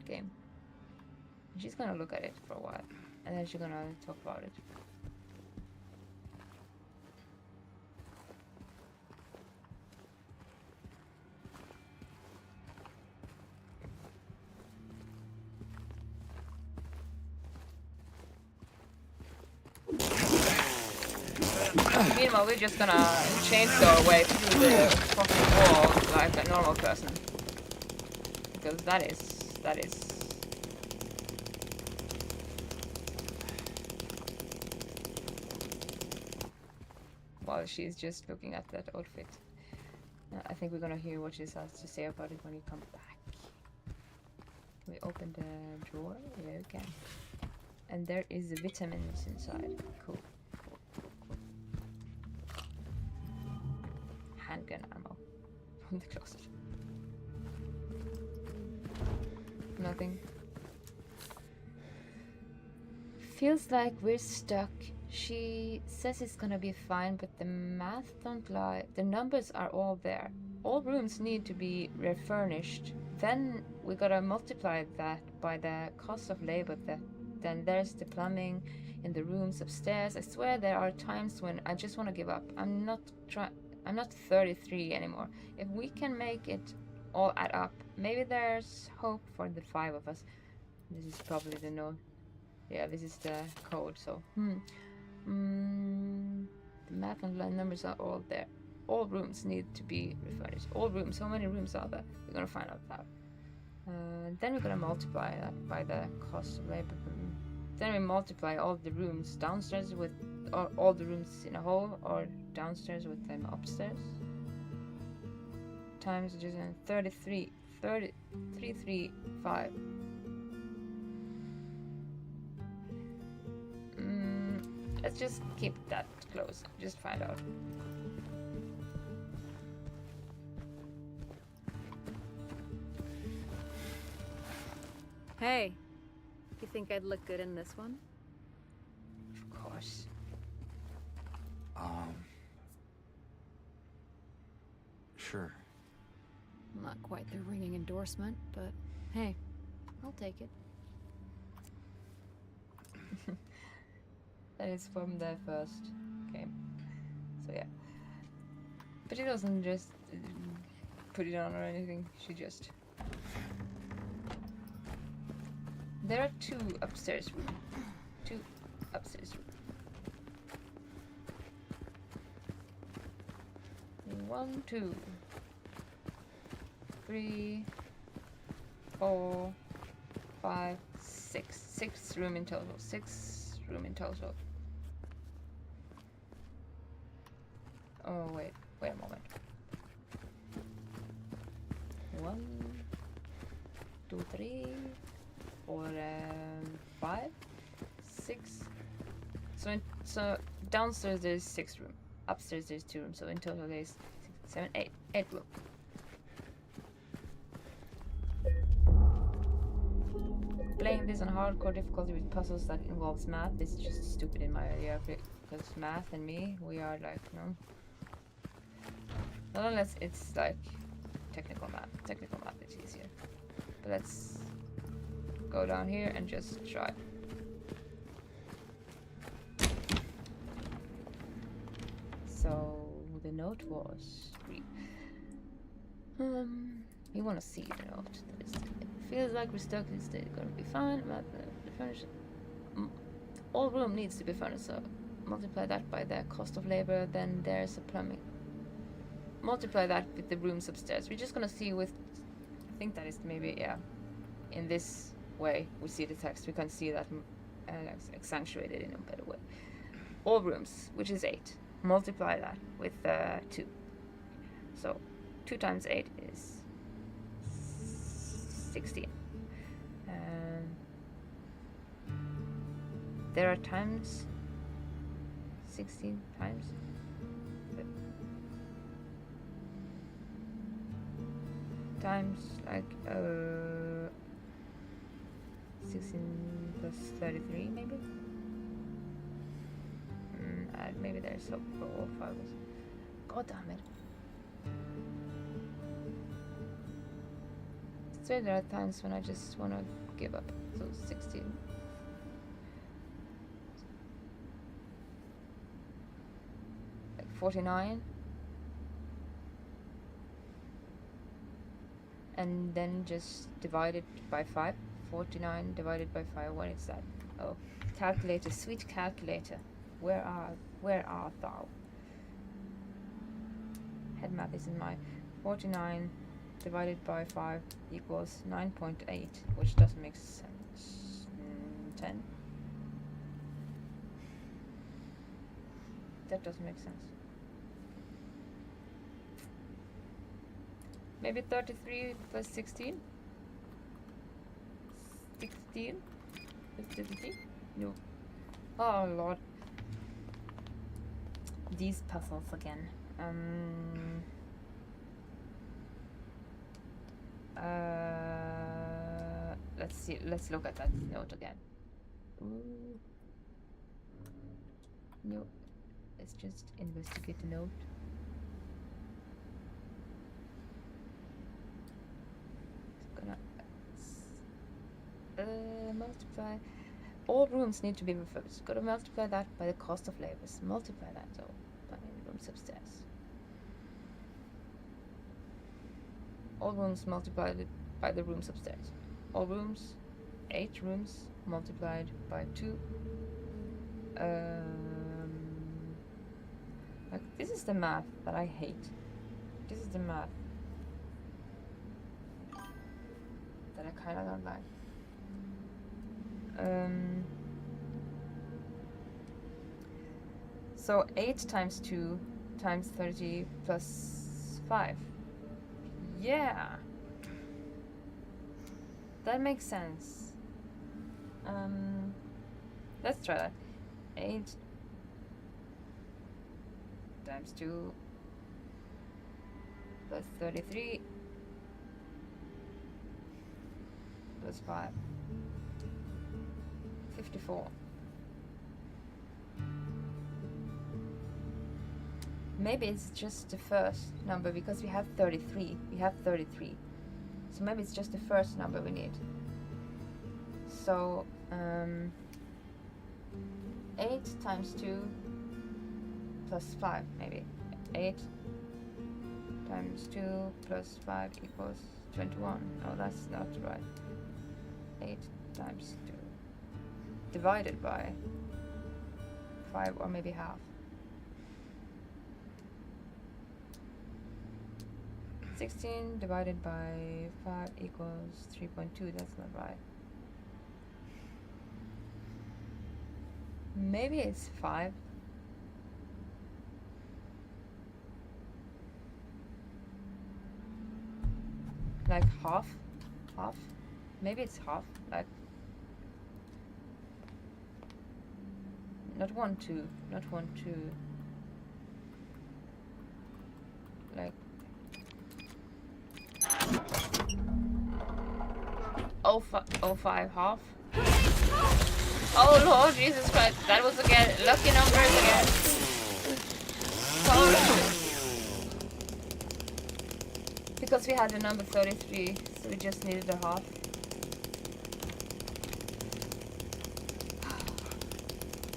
game. She's gonna look at it for a while, and then she's gonna talk about it. Meanwhile, we're just gonna chainsaw our way through the fucking wall like a normal person. Because that is... While she's just looking at that outfit. I think we're gonna hear what she has to say about it when you come back. Can we open the drawer? Yeah, we can. And there is vitamins inside. Cool. Handgun ammo from the closet. Nothing. Feels like we're stuck. She says it's gonna be fine, but the math don't lie. The numbers are all there. All rooms need to be refurnished. Then we gotta multiply that by the cost of labor. Then there's the plumbing in the rooms upstairs. I swear there are times when I just want to give up. I'm not 33 anymore. If we can make it all add up, maybe there's hope for the 5 of us. This is probably the note. Yeah, this is the code, so. The map and line numbers are all there. All rooms need to be refurnished. All rooms, how many rooms are there? We're gonna find out that. Then we're gonna multiply that by the cost of labor. Then we multiply all the rooms downstairs with all the rooms in a whole, or downstairs with them upstairs. Times just 335. Let's just keep that close. Just find out. Hey, you think I'd look good in this one? Of course. Sure. Not quite the ringing endorsement, but hey, I'll take it. That is from the first game. So yeah. But she doesn't just put it on or anything. She just... There are 2 upstairs rooms. 2 upstairs rooms. 1, 2, 3, 4, 5, 6. 6 room in total. 6 room in total. Oh wait a moment. 1, 2, 3, 4, 5, 6. So downstairs there's 6 rooms. Upstairs there's 2 rooms. So in total there's 6, 7, 8 rooms. Playing this on hardcore difficulty with puzzles that involves math is just stupid in my idea, because math and me, we are like, no. Not unless it's like technical math. Technical math is easier. But let's go down here and just try. So the note was 3. You want to see the note. It feels like we're stuck in state. Gonna be fine. Furnished. All room needs to be furnished. So multiply that by the cost of labor. Then there's a plumbing. Multiply that with the rooms upstairs. We're just gonna see with. I think that is maybe in this way we see the text. We can see that accentuated in a better way. All rooms, which is 8. Multiply that with 2. So 2 times 8 is 16. There are times 16 times. Times like 16 plus 33 maybe. Maybe there's hope for all 5 of us. God damn it. So there are times when I just want to give up. So 16. Like 49. And then just divide it by 5. 49 divided by 5. What is that? Oh, calculator, sweet calculator. Where art thou? Head math is in my 49 divided by 5 equals 9.8, which doesn't make sense. 10. That doesn't make sense. Maybe 33 plus 16? 16? Plus 17? No. Oh lord. These puzzles again. Let's see. Let's look at that note again. Ooh. No. Let's just investigate the note. Multiply. All rooms need to be refurbished. Gotta multiply that by the cost of labors. Multiply that, so by the rooms upstairs. All rooms multiplied by the rooms upstairs. All rooms, 8 rooms multiplied by 2. Like, this is the math that I hate. This is the math that I kind of don't like. So 8 times 2 times 30 plus 5. Yeah! That makes sense. Let's try that. 8 times 2 plus 33 plus 5. 54. Maybe it's just the first number because we have 33. We have 33. So maybe it's just the first number we need. So 8 times 2 plus 5 maybe. 8 times 2 plus 5 equals 21. Oh, that's not right. 8 times 2 divided by 5 or maybe half. 16 divided by 5 equals 3.2. That's not right. Maybe it's 5. Like half? Half? Maybe it's half. Like not 1, 2. Not 1, 2. Like oh, 5 half. Oh Lord Jesus Christ, that was again lucky numbers again. Because we had the number 33, so we just needed a half.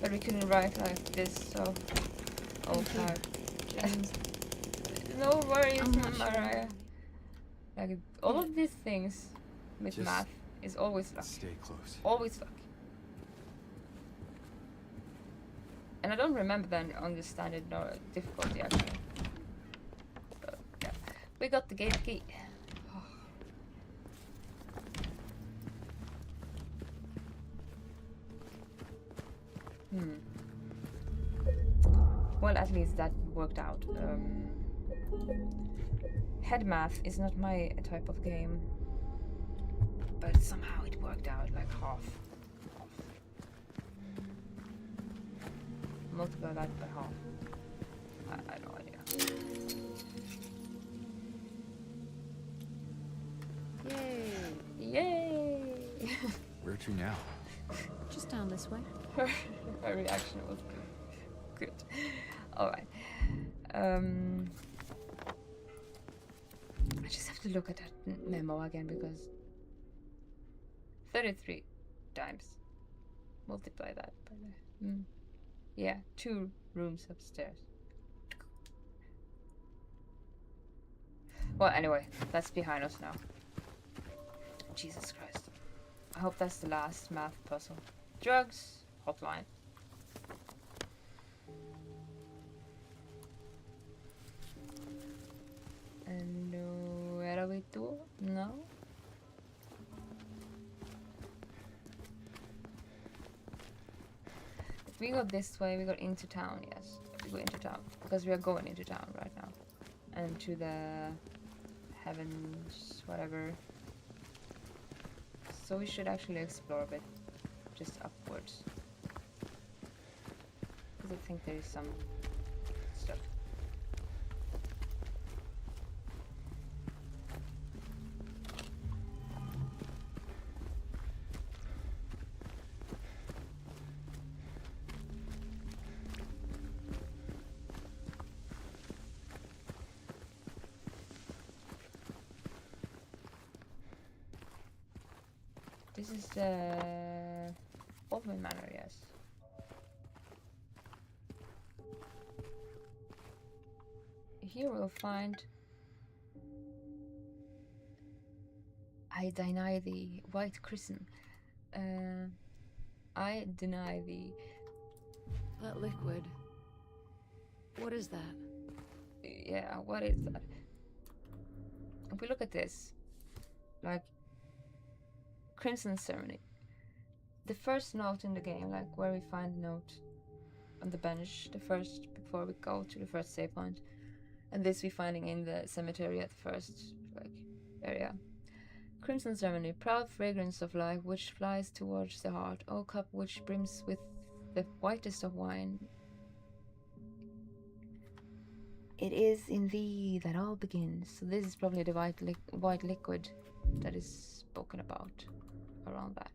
But we couldn't write like this, so oh 5. No worries, Mariah. Like all of these things with Just math is always luck. Stay close. Always luck. And I don't remember then on the standard difficulty actually. But yeah. We got the gate key. Well, at least that worked out. Head math is not my type of game, but somehow it worked out like half. Multiply that by half. I have no idea. Yay! Yay! Where to now? Just down this way. Her reaction was good. Alright. I just have to look at that memo again because 33 times. Multiply that by the... Yeah, 2 rooms upstairs. Well, anyway, that's behind us now. Jesus Christ. I hope that's the last math puzzle. Drugs, hotline. And where are we to? No? If we go this way, we go into town, yes. We go into town. Because we are going into town right now. And to the heavens, whatever. So we should actually explore a bit. Just upwards. Because I think there is some stuff. This is the Oldman Manor, yes. Here we'll find I deny the white chrism. I deny the. That liquid. What is that? Yeah, what is that? If we look at this, like Crimson Ceremony, the first note in the game, like where we find the note on the bench, the first before we go to the first save point, and this we finding in the cemetery at the first like area. Crimson Ceremony, proud fragrance of life which flies towards the heart, O cup which brims with the whitest of wine. It is in thee that all begins. So this is probably the white liquid that is spoken about around that.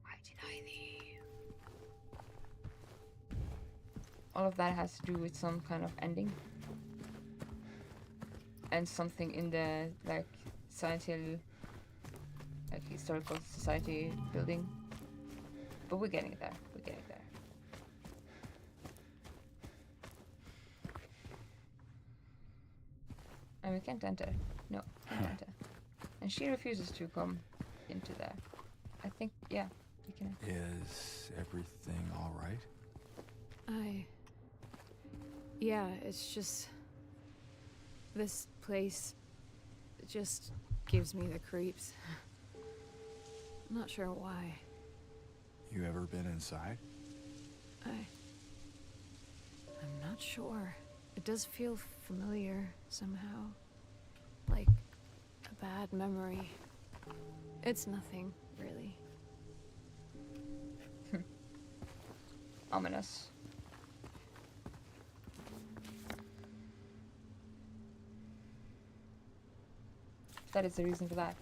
I deny thee. All of that has to do with some kind of ending. And something in the like societal, like historical society building. But we're getting there. We're getting there. And we can't enter. No, can't enter. And she refuses to come into there. I think, yeah, we can. Is everything all right? Yeah, it's just... This place just gives me the creeps. I'm not sure why. You ever been inside? I'm not sure. It does feel familiar somehow. Like a bad memory. It's nothing, really. Ominous. That is the reason for that.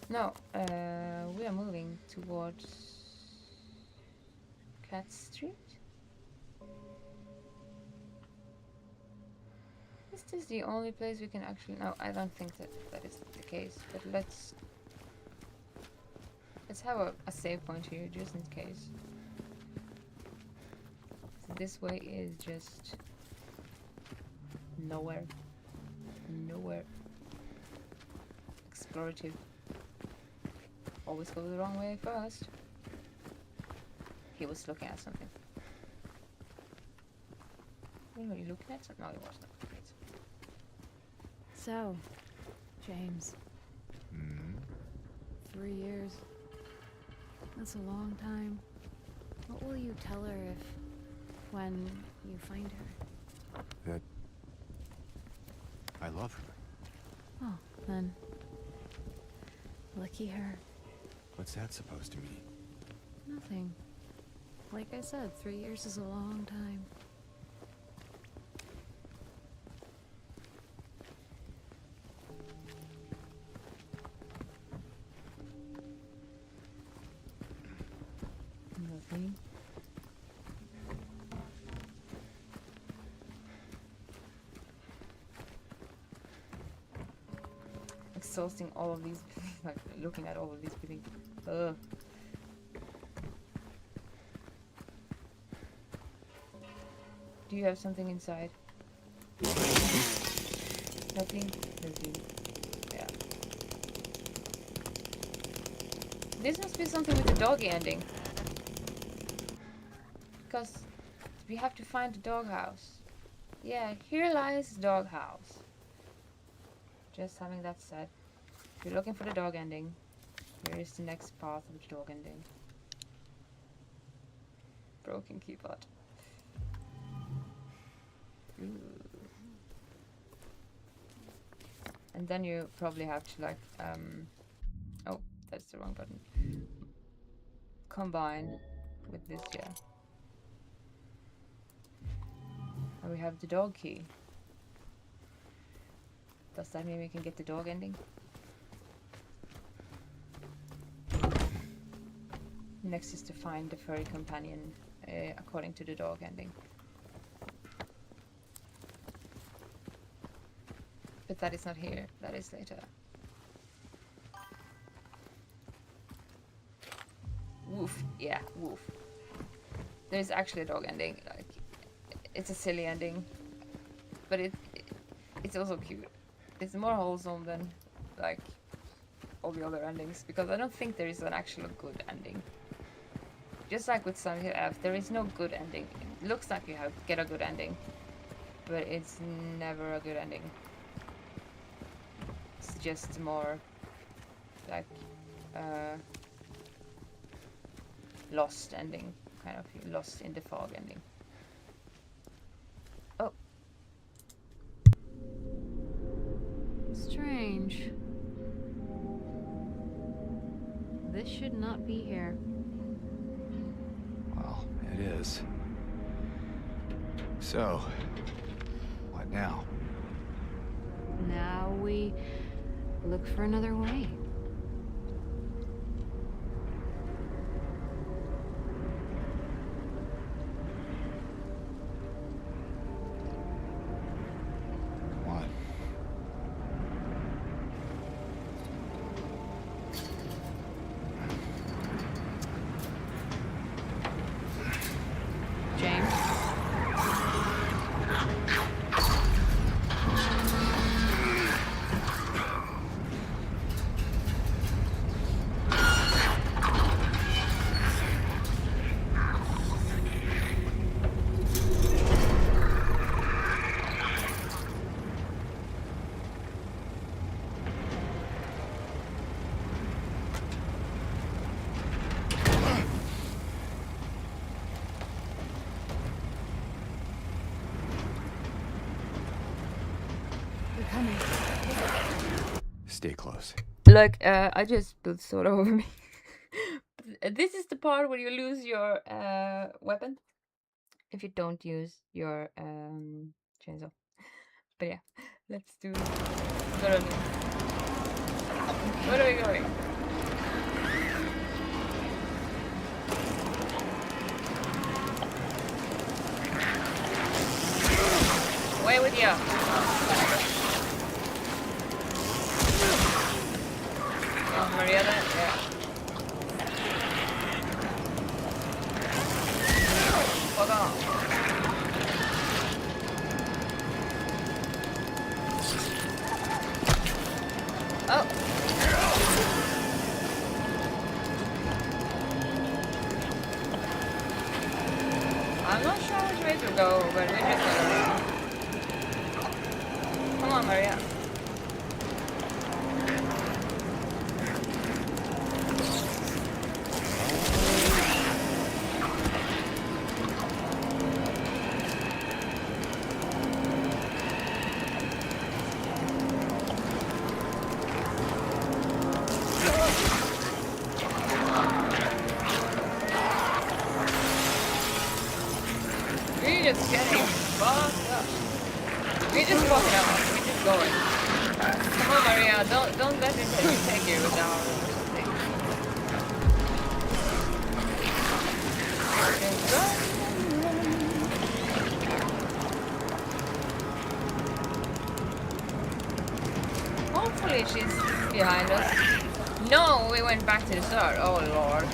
No, we are moving towards Cat Street. Is this the only place we can actually? No, I don't think that is the case. But let's have a save point here just in case. So this way is just nowhere. Nowhere. Explorative. Always go the wrong way first. He was looking at something. Were you looking at something? No, he wasn't. So, James, 3 years. That's a long time. What will you tell her when you find her? That I love her. Oh, then. Lucky her. What's that supposed to mean? Nothing. Like I said, 3 years is a long time. Nothing. Exhausting all of these, like looking at all of these things. Ugh. Do you have something inside? Nothing? Nothing. Yeah. This must be something with the doggy ending. Because we have to find the doghouse. Yeah, here lies the doghouse. Just having that said. If you're looking for the dog ending, here is the next path of the dog ending. Broken keypad. Ooh. And then you probably have to like oh, that's the wrong button. Combine with this, yeah. And we have the dog key. Does that mean we can get the dog ending? Next is to find the furry companion according to the dog ending. But that is not here, that is later. Woof, yeah, woof. There's actually a dog ending. Like, it's a silly ending, but it's also cute. It's more wholesome than like all the other endings, because I don't think there is an actual good ending. Just like with Silent Hill F, there is no good ending. It looks like you get a good ending, but it's never a good ending. It's just more like lost ending, kind of lost in the fog ending. Oh. Strange. This should not be here. Well, it is. So, what now? Now we look for another way. What? James? They're coming. Stay close. Look, I just built soda over me. This is the part where you lose your weapon if you don't use your chainsaw. But yeah, let's do. Where are we going? Away with you! Oh, Maria, then? Yeah. Hold on. Oh! I'm not sure which way to go, but we're just gonna... Come on, Maria. We're just getting fucked up. We're just fucking up. We're just going. Come on, Maria. Don't let him take you down. Just run. Hopefully she's behind us. No, we went back to the start. Oh lord.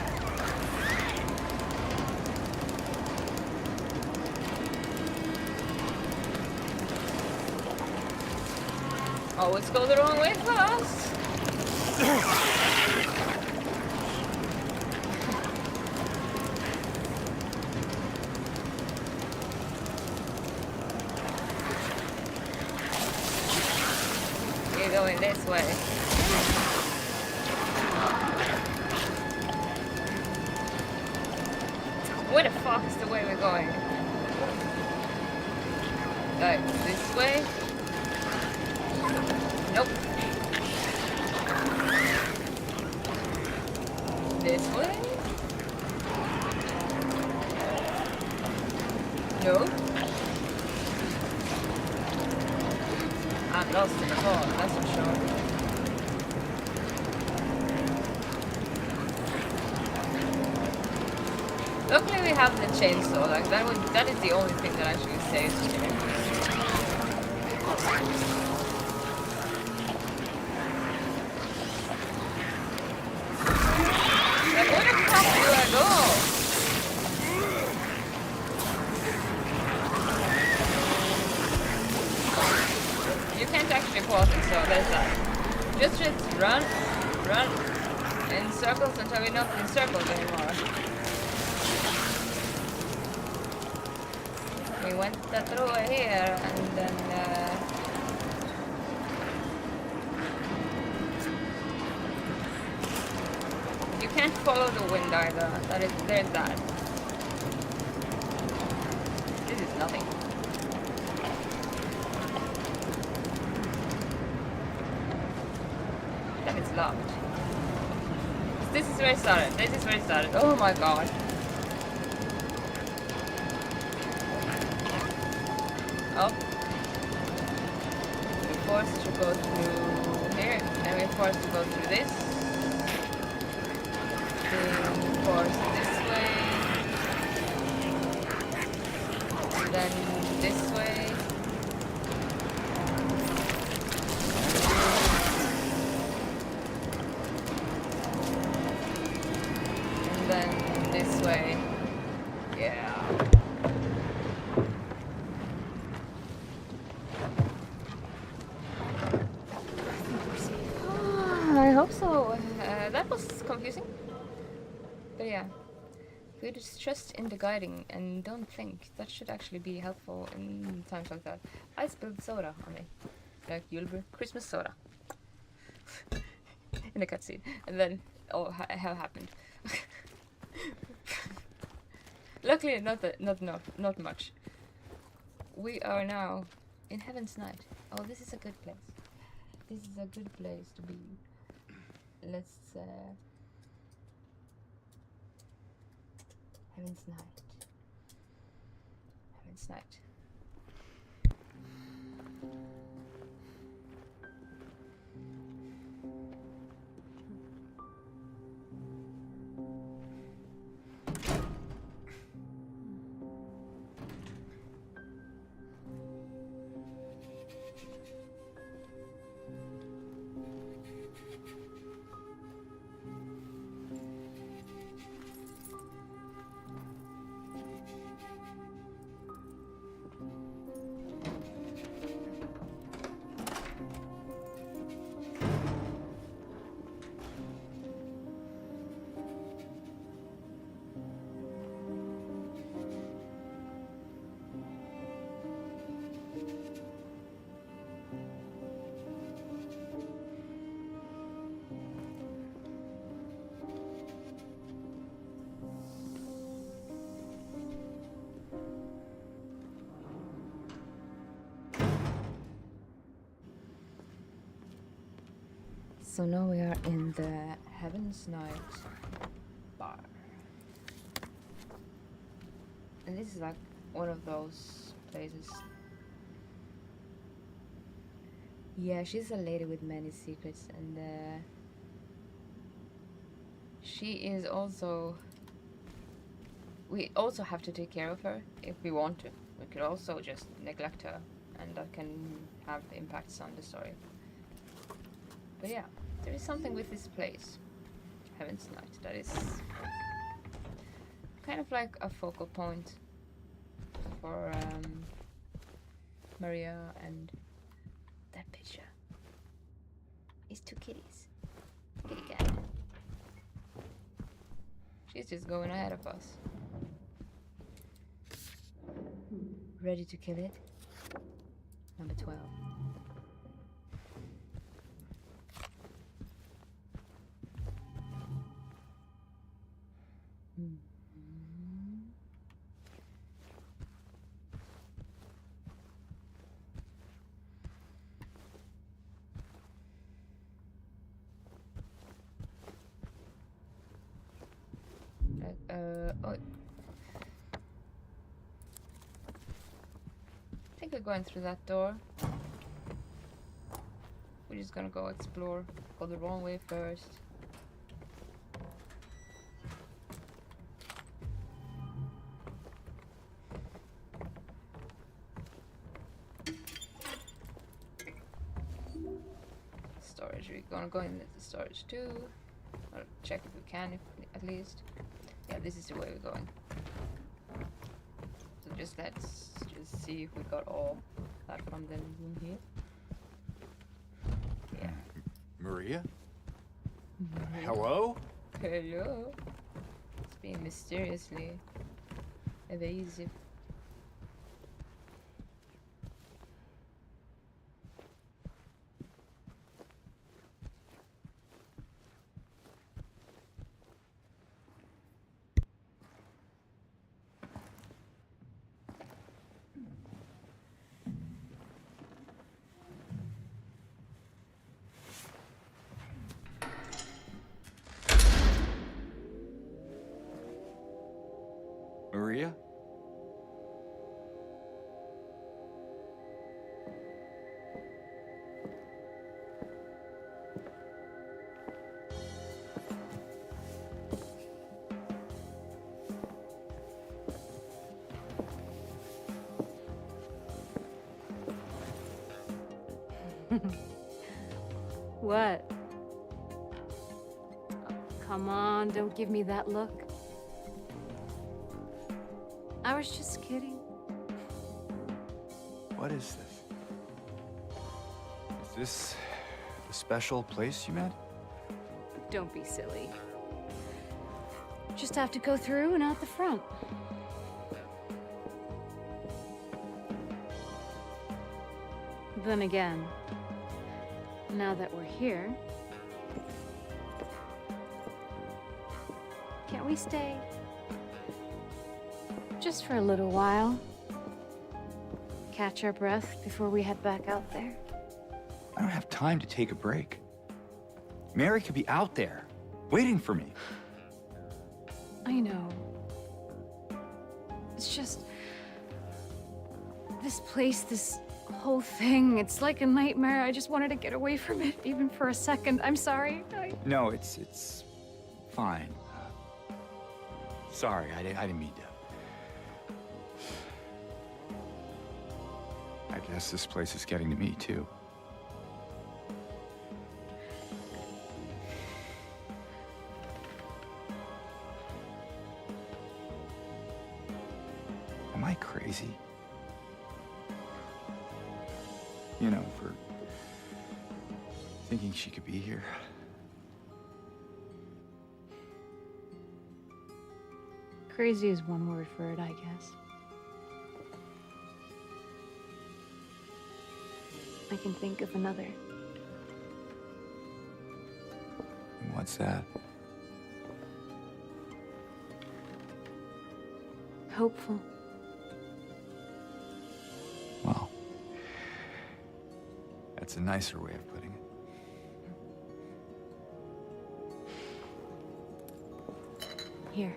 Oh, it's go the wrong way fast. You're going this way. Where the fuck is the way we're going? Like, this way? Nope. This way? No. I'm lost in the fog, that's for sure. Luckily we have the chainsaw, like that is the only thing that actually saves me. Like, where the fuck do I go? You can't actually pause it, so there's that. Just run, run in circles until we're not in circles anymore. We went through here and then you can't follow the wind either. There's that. This is nothing. Damn, it's locked. This is where it started. This is where it started. Oh my god. Oh. We're forced to go through here, and we're forced to go through this. We're forced this way. And then this way. And then this way. Yeah. I hope so. That was confusing. But yeah. We just trust in the guiding and don't think. That should actually be helpful in times like that. I spilled soda on me. Like Yulbur Christmas soda. In the cutscene. And then, oh, hell happened. Luckily, not much. We are now in Heaven's Night. Oh, this is a good place. This is a good place to be. Let's Heaven's Night. Heaven's Night. So now we are in the Heaven's Night bar. And this is like one of those places. Yeah, she's a lady with many secrets, and she is also... We also have to take care of her if we want to. We could also just neglect her, and that can have impacts on the story. But yeah, there is something with this place, Heaven's Night, that is kind of like a focal point for Maria, and that picture is two kitties. Kitty cat. She's just going ahead of us. Ready to kill it? Number 12. Oh. I think we're going through that door. We're just gonna go explore. Go the wrong way first. Storage. We're gonna go in the storage too. Or check if we can, at least. Yeah, this is the way we're going. So let's just see if we got all that from the room here. Yeah. Maria? Hello? Hello. It's being mysteriously evasive. Maria? What? Oh, come on, don't give me that look. I was just kidding. What is this? Is this the special place you met? Don't be silly. Just have to go through and out the front. Then again, now that we're here, can't we stay? Just for a little while. Catch our breath before we head back out there. I don't have time to take a break. Mary could be out there, waiting for me. I know. It's just... this place, this whole thing, it's like a nightmare. I just wanted to get away from it, even for a second. I'm sorry. No, it's fine. Sorry, I didn't mean to. I guess this place is getting to me, too. Am I crazy? You know, for thinking she could be here. Crazy is one word for it, I guess. I can think of another. What's that? Hopeful. Well, that's a nicer way of putting it. Here.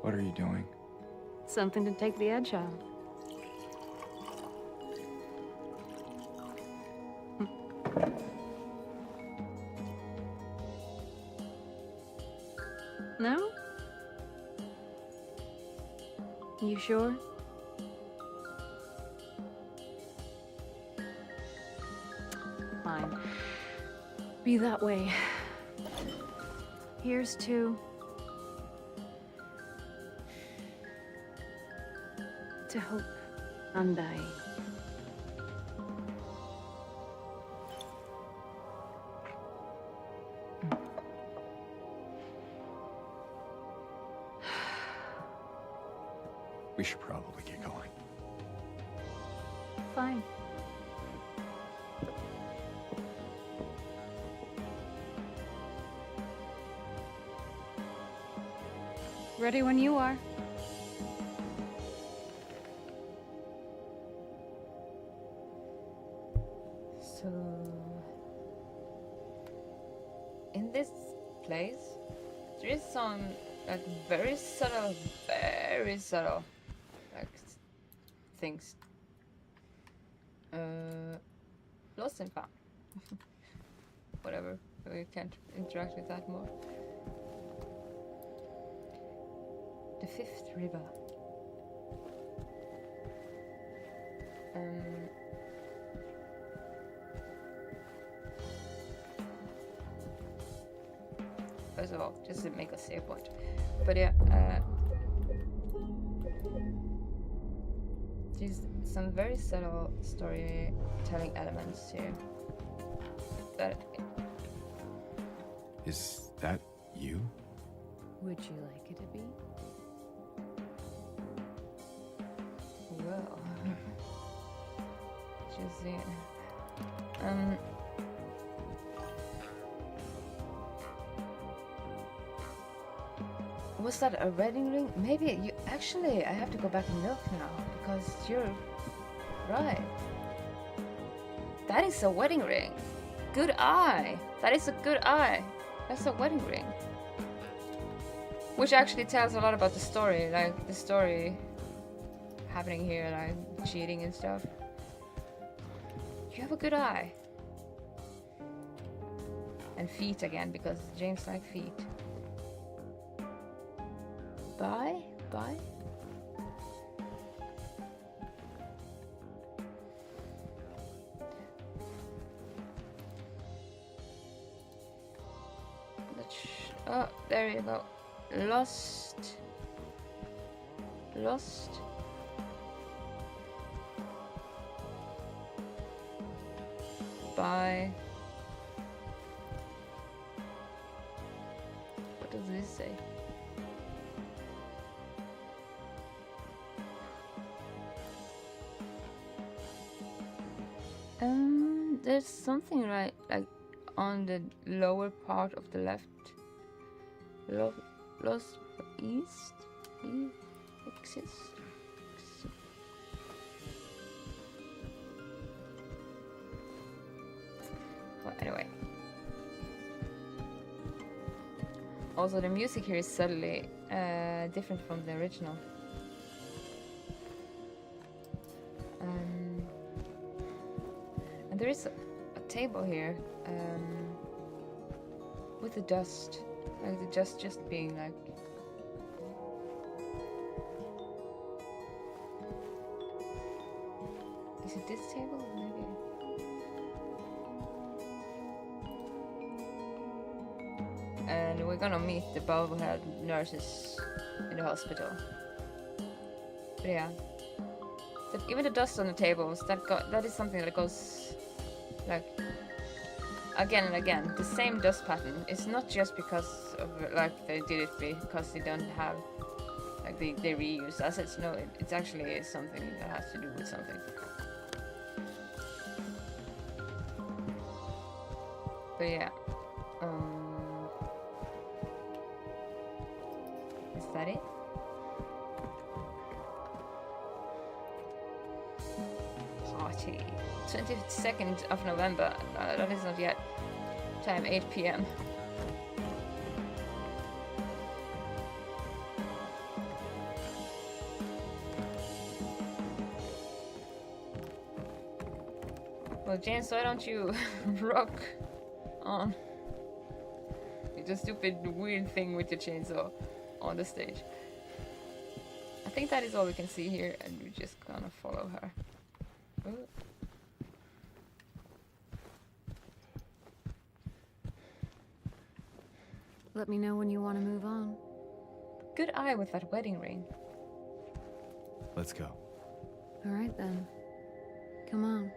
What are you doing? Something to take the edge off. No? You sure? Fine. Be that way. Here's to... hope. Undying. We should probably get going. Fine. Ready when you are. So, in this place, there is some like very subtle, like things. Lost and found. Whatever, we can't interact with that more. The fifth river. First of all, just to make a save point. But yeah, there's some very subtle storytelling elements here. That Is that you? Would you like it to be? well, just see. Was that a wedding ring? Maybe you actually. I have to go back and look now because you're right. That is a wedding ring. Good eye. That is a good eye. That's a wedding ring. Which actually tells a lot about the story, like the story happening here, like cheating and stuff. You have a good eye. And feet again, because James likes feet. Bye? Bye? Oh, there you go. Lost. Bye. What does this say? There's something right, like on the lower part of the left. Lost east? Exist? Well, anyway. Also, the music here is subtly different from the original. And there is a table here with the dust, like the dust just being like. Is it this table? Maybe. And we're gonna meet the bobblehead nurses in the hospital. But yeah, even the dust on the tables, that is something that goes like again and again. The same dust pattern. It's not just because of like they did it because they don't have like they reuse assets. No, it's actually something that has to do with something. But yeah, is that it? Party. 22nd of November. That is not yet. Time 8 p.m. Well, James, why don't you rock on? It's a stupid, weird thing with the chainsaw on the stage. I think that is all we can see here, and we're just gonna follow her. Ooh. Let me know when you want to move on. Good eye with that wedding ring. Let's go. All right then. Come on.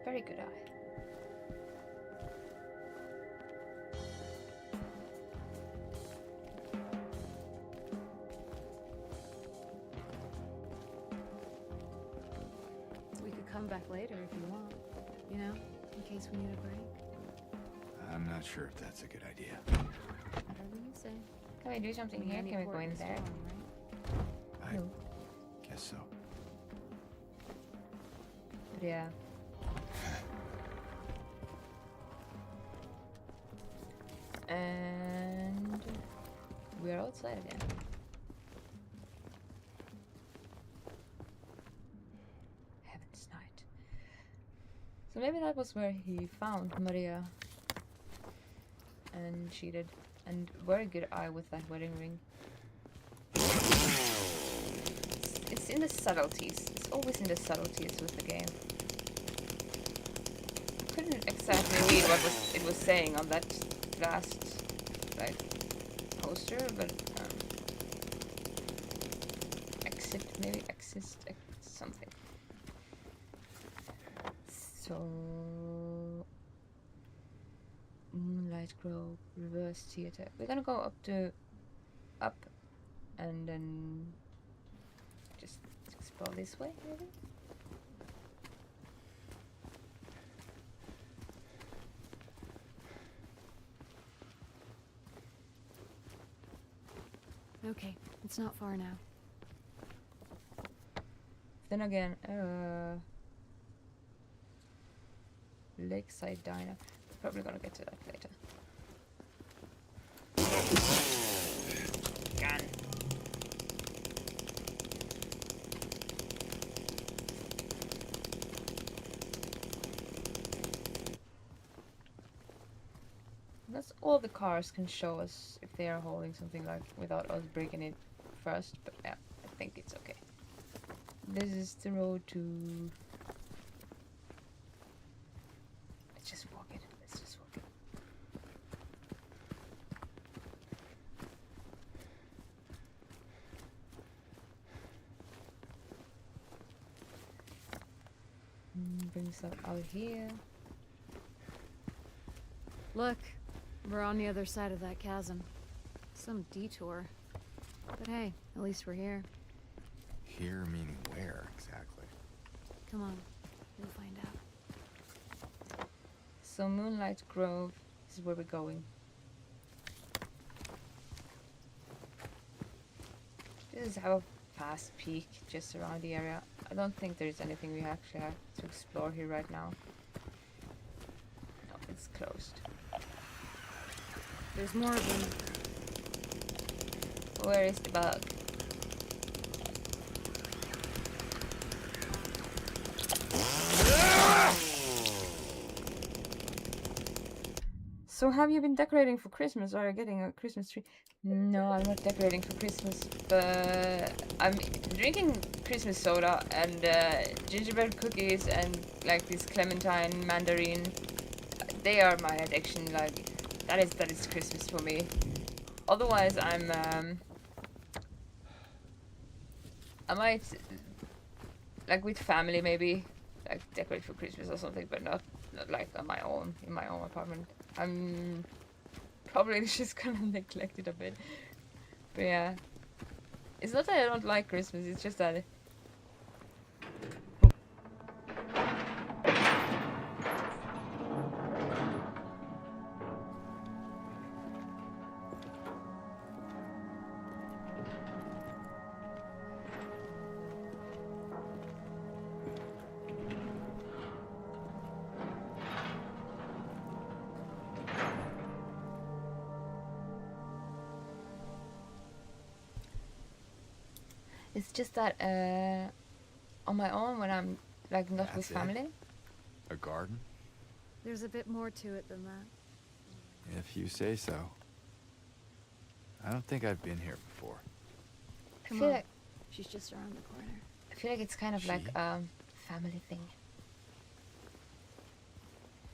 Very good eye. We could come back later if you want. You know, in case we need a break. I'm not sure if that's a good idea. Whatever you say. Can we do something here? Can we go in there? I No. guess so. But yeah. And we're outside again. Heaven's Night. So maybe that was where he found Maria and cheated. And very good eye with that wedding ring. It's in the subtleties. It's always in the subtleties with the game. I couldn't exactly read what it was saying on that last like poster, but exit, maybe exist, something. So Moonlight Grove, Reverse Theater. We're gonna go up and then just explore this way, maybe? Okay, it's not far now. Then again, Lakeside Diner. Probably gonna get to that later. Gun. That's all the cars can show us if they are holding something, like, without us breaking it first, but yeah, I think it's okay. This is the road to... Let's just walk it. Let's just walk it. Brings us out here. Look, we're on the other side of that chasm. Some detour. But hey, at least we're here. Here meaning where exactly? Come on, we'll find out. So Moonlight Grove is where we're going. This is have a fast peek just around the area. I don't think there's anything we actually have to explore here right now. No, it's closed. There's more of them. Where is the bug? So have you been decorating for Christmas? Are you getting a Christmas tree? No, I'm not decorating for Christmas, but I'm drinking Christmas soda and gingerbread cookies and like this clementine mandarin. They are my addiction. Like that is Christmas for me. Otherwise, I might like with family maybe like decorate for Christmas or something, but not like on my own in my own apartment. I'm probably just gonna neglect it a bit, but yeah, it's not that I don't like Christmas. It's just that. It's just that on my own when I'm like not with That's it? family. A garden? There's a bit more to it than that. If you say so. I don't think I've been here before. Come feel on. like- She's just around the corner. I feel like it's kind of like She? family thing.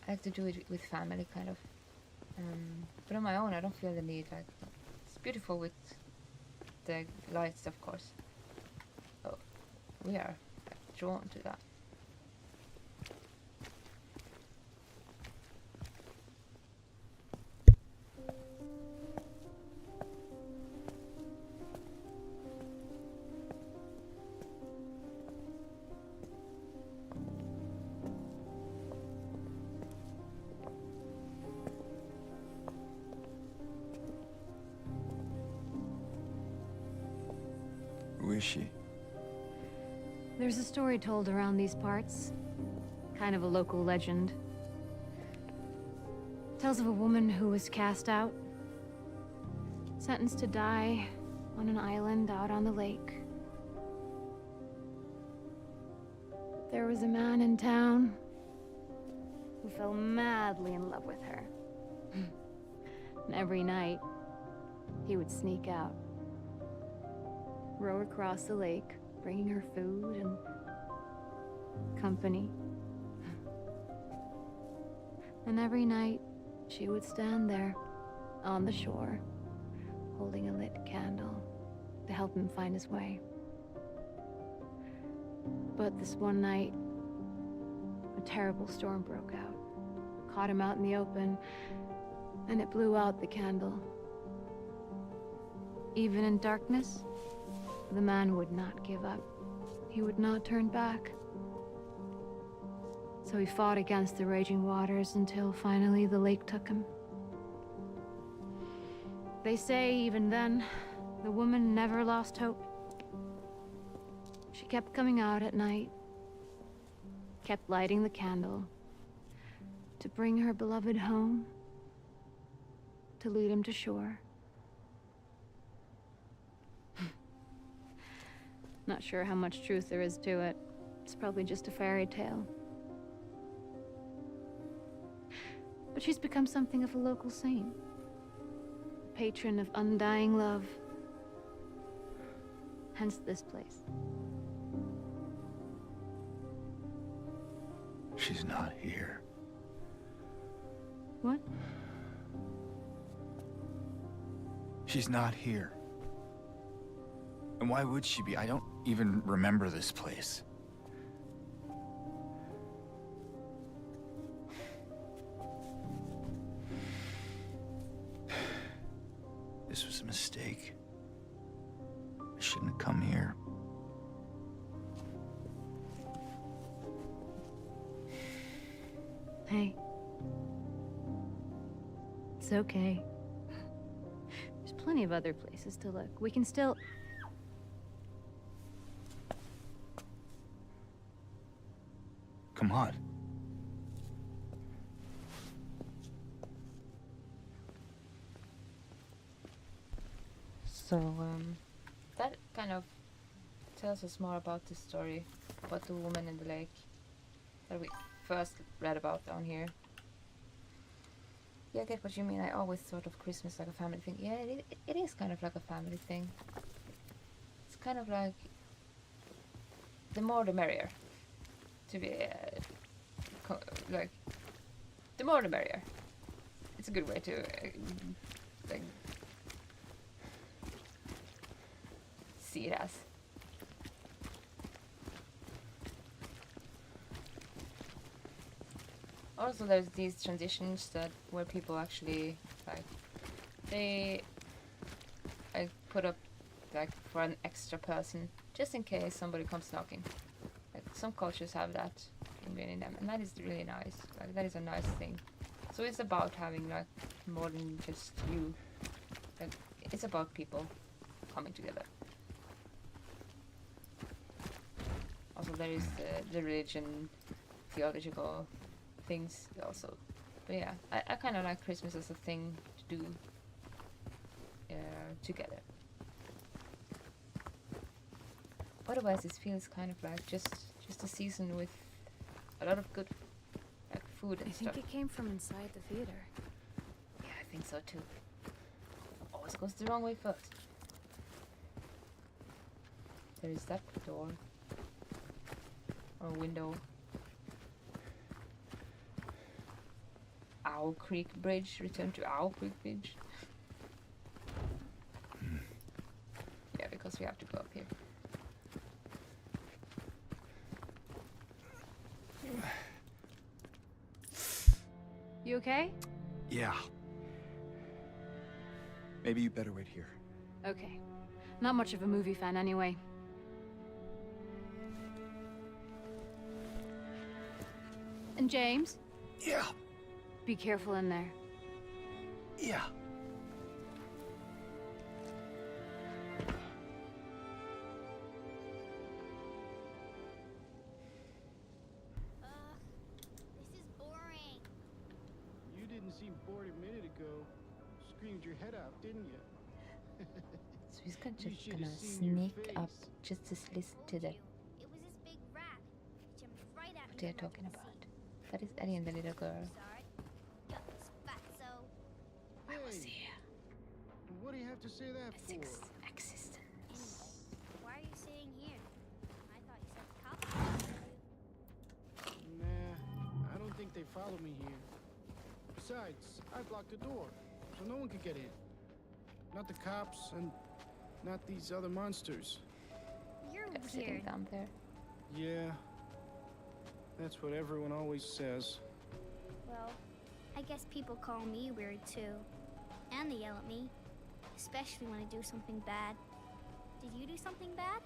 I like to do it with family, kind of. But on my own, I don't feel the need. Like it's beautiful with the lights, of course. Oh, we are drawn to that. Who is she? There's a story told around these parts. Kind of a local legend. Tells of a woman who was cast out. Sentenced to die on an island out on the lake. But there was a man in town who fell madly in love with her. And every night, he would sneak out. Row across the lake, bringing her food and company. And every night, she would stand there on the shore, holding a lit candle to help him find his way. But this one night, a terrible storm broke out. Caught him out in the open, and it blew out the candle. Even in darkness, the man would not give up. He would not turn back. So he fought against the raging waters until finally the lake took him. They say even then, the woman never lost hope. She kept coming out at night, kept lighting the candle to bring her beloved home, to lead him to shore. Not sure how much truth there is to it. It's probably just a fairy tale. But she's become something of a local saint. A patron of undying love. Hence this place. She's not here. What? She's not here. And why would she be? I don't even remember this place. This was a mistake. I shouldn't have come here. Hey. It's okay. There's plenty of other places to look. We can still... Come on. So, that kind of tells us more about the story, about the woman in the lake that we first read about down here. Yeah, I get what you mean. I always thought of Christmas like a family thing. Yeah, it is kind of like a family thing. It's kind of like the more the merrier. To be like the more the merrier. It's a good way to like see it as. Also, there's these transitions that where people actually like they put up like for an extra person just in case somebody comes knocking. Like some cultures have that in them, and that is really nice. Like that is a nice thing. So it's about having like more than just you. Like it's about people coming together. Also, there is the religion, theological things also. But yeah, I kind of like Christmas as a thing to do together. Otherwise, it feels kind of like just a season with a lot of good like food and I stuff. think it came from inside the theater. Yeah, I think so too. Always goes the wrong way first. There is that door or window. Owl Creek Bridge. Return to Owl Creek Bridge. Yeah, because we have to go up here. You okay? Yeah. Maybe you better wait here. Okay. Not much of a movie fan anyway. And James, Yeah. be careful in there. Yeah. This is boring. You didn't seem bored a minute ago. Screamed your head off, didn't you? So he's You just should gonna have seen your sneak up face. just to listen to Told the you. It was this big rat. It jumped right at what me they're from talking under the about. seat. That is Eddie and the little girl. Sorry. Yucks, fatso. I was Hey. here. What do you have to say that for? Existence. Anyway, why are you sitting here? I thought you said the cops would follow you. Nah, I don't think they follow me here. Besides, I blocked the door, so no one could get in. Not the cops, and not these other monsters. You're Sitting weird. down there. Yeah. That's what everyone always says. Well, I guess people call me weird too. And they yell at me. Especially when I do something bad. Did you do something bad?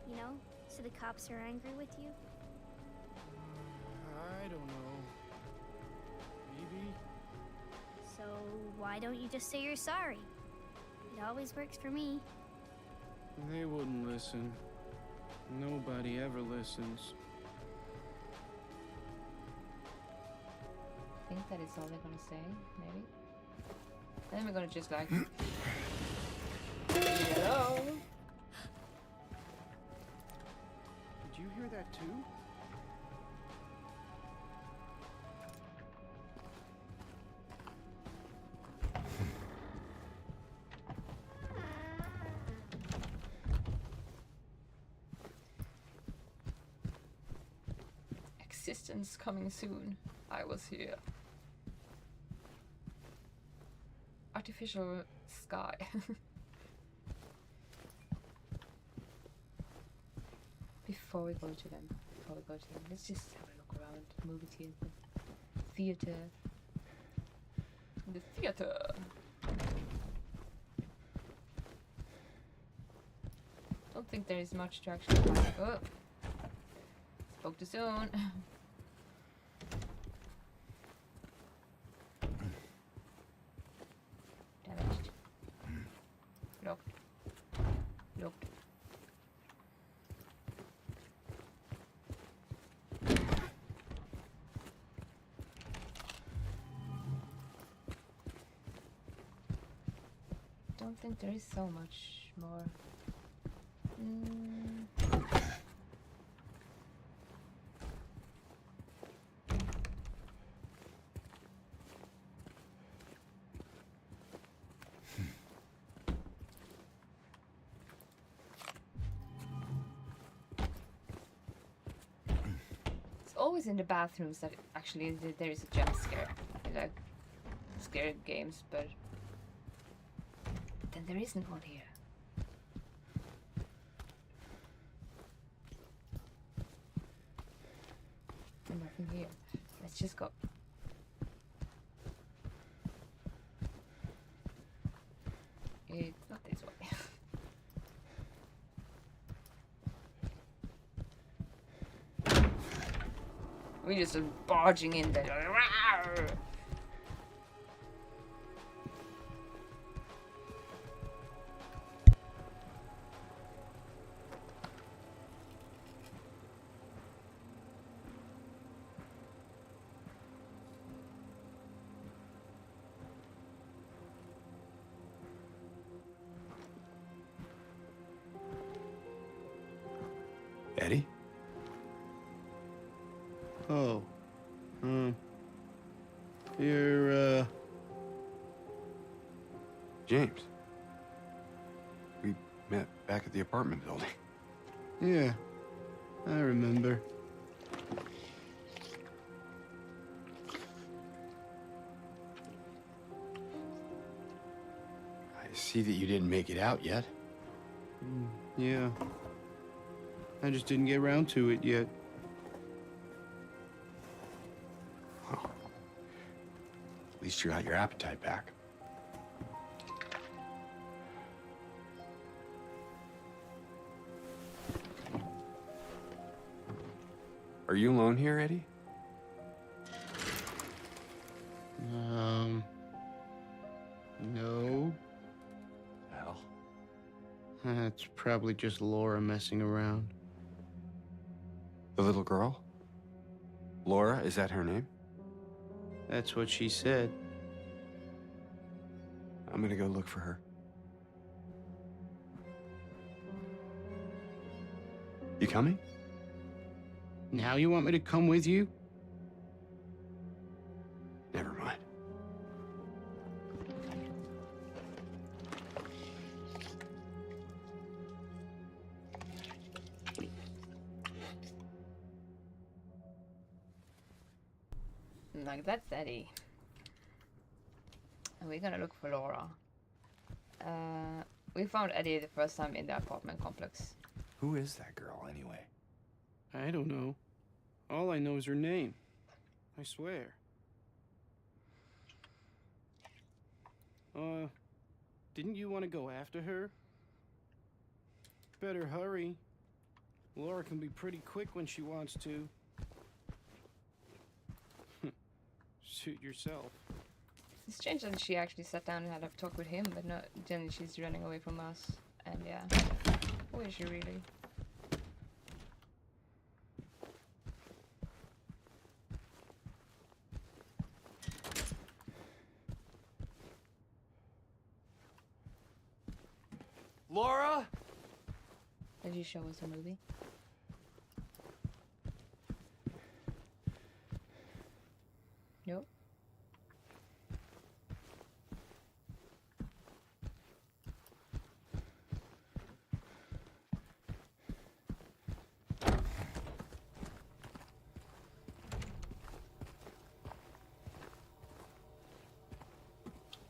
You know, so the cops are angry with you? I don't know. Maybe? So why don't you just say you're sorry? It always works for me. They wouldn't listen. Nobody ever listens. I think that is all they're gonna say, maybe. Then we're gonna just like hello. Did you hear that too? Existence coming soon. I was here. Artificial sky. Before we go to them, let's just have a look around. Movie theater. The theater. Don't think there is much to actually find. Oh, spoke too soon. Damaged. Locked. Locked. Don't think there is so much more. It's always in the bathrooms that actually there is a jump scare. I like scary games, but then there isn't one here. And nothing here. Let's just go. It's not this way. We just are barging in there. Eddie? Oh. You're, James. We met back at the apartment building. yeah. I remember. I see that you didn't make it out yet. Yeah. I just didn't get around to it yet. Well, at least you got your appetite back. Are you alone here, Eddie? No. Hell. That's probably just Laura messing around. The little girl? Laura, is that her name? That's what she said. I'm gonna go look for her. You coming? Now you want me to come with you? Never mind. Like, that's Eddie. And we're gonna look for Laura. We found Eddie the first time in the apartment complex. Who is that girl, anyway? I don't know. All I know is her name. I swear. Didn't you want to go after her? Better hurry. Laura can be pretty quick when she wants to. Suit yourself. It's strange that she actually sat down and had a talk with him, but not then she's running away from us. And yeah, who is she really? Laura? Did you show us a movie? Nope.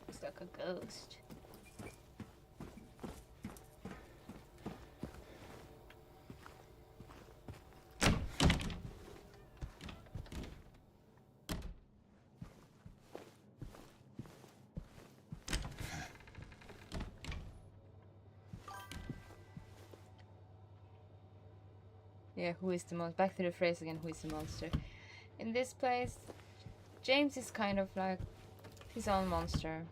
Looks like a ghost. Yeah, who is the monster? Back to the phrase again, who is the monster? In this place, James is kind of like his own monster.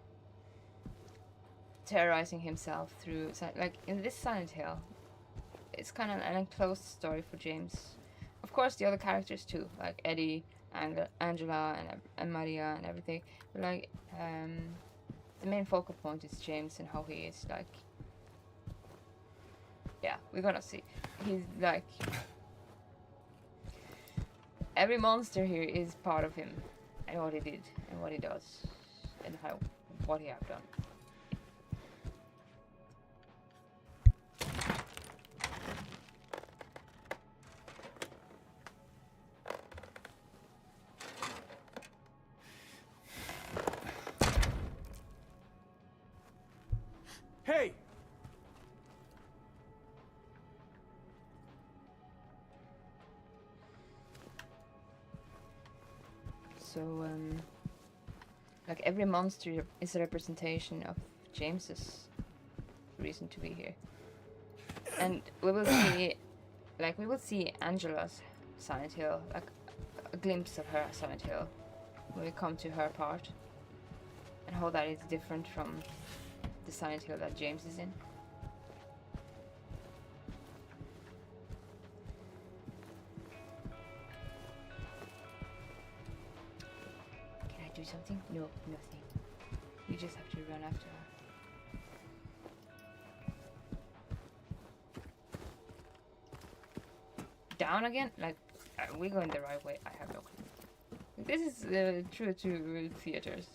Terrorizing himself through, like in this Silent Hill, it's kind of an enclosed story for James. Of course, the other characters too, like Eddie, Angela, and Maria, and everything. But like, the main focal point is James and how he is. Like, yeah, we're gonna see. He's like, every monster here is part of him, and what he did, and what he does, and what he have done. Hey! So, like every monster is a representation of James's reason to be here. And we will see, like we will see Angela's Silent Hill, like a glimpse of her Silent Hill when we come to her part. And how that is different from the Silent Hill that James is in. Do something? No, nothing. You just have to run after her. Down again? Like, are we going the right way? I have no clue. This is true to theaters.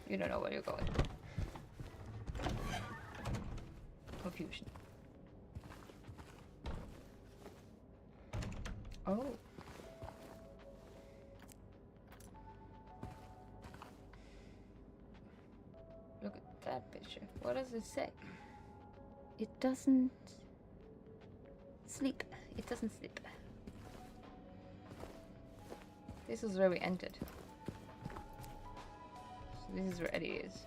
You don't know where you're going. Confusion. Oh. Look at that picture. What does it say? It doesn't sleep. It doesn't sleep. This is where we entered. So this is where Eddie is.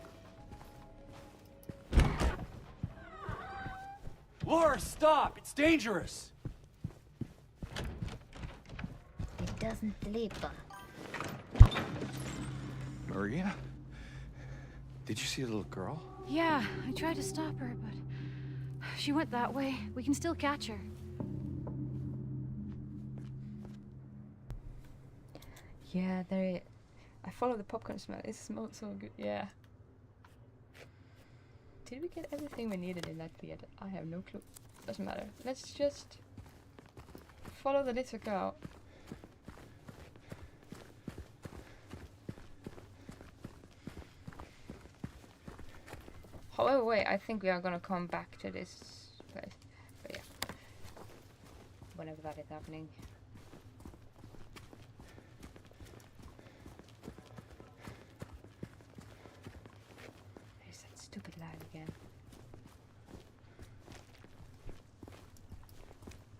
Laura, stop! It's dangerous! It doesn't sleep. Maria? Did you see a little girl? Yeah, I tried to stop her, but she went that way. We can still catch her. Yeah, I follow the popcorn smell. It smells so good. Yeah. Did we get everything we needed in that theater? I have no clue. Doesn't matter. Let's just follow the little girl. However, wait, I think we are gonna come back to this place. But yeah. Whenever that is happening. There's that stupid lad again.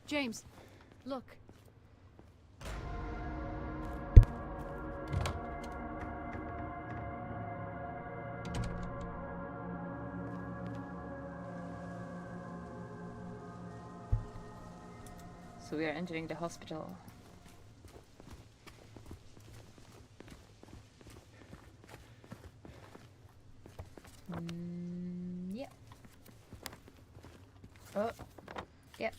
James, look. so we are entering the hospital. Yeah. Oh, yeah.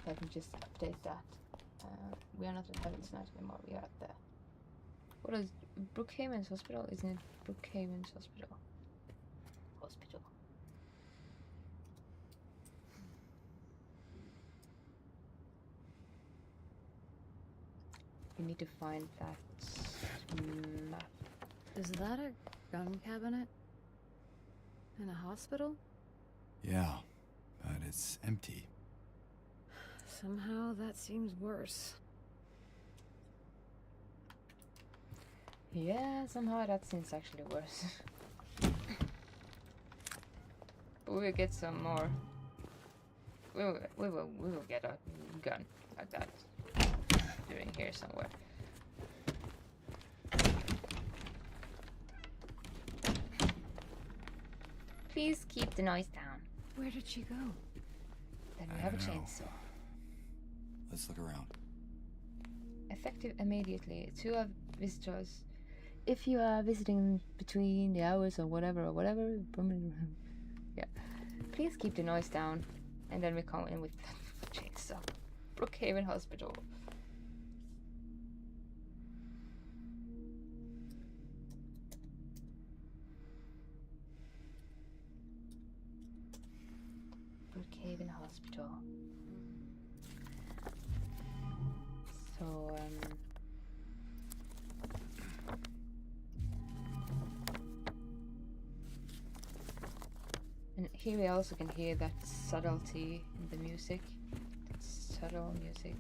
Let me just update that. We are not at Heaven's Night anymore. We are at the... What is Brookhaven's Hospital? Isn't it Brookhaven's Hospital? Hospital. We need to find that map. Is that a gun cabinet? In a hospital? Yeah, but it's empty. Somehow that seems worse. Yeah, somehow that seems actually worse. But we will get some more. We will get a gun like that during here somewhere. Please keep the noise down. Where did she go? Then we I have a don't know. chainsaw. Let's look around. Effective immediately to our visitors. If you are visiting between the hours or whatever, yeah, please keep the noise down. And then we come in with the chainsaw. Brookhaven Hospital. Brookhaven Hospital. So, and here we also can hear that subtlety in the music. That subtle music.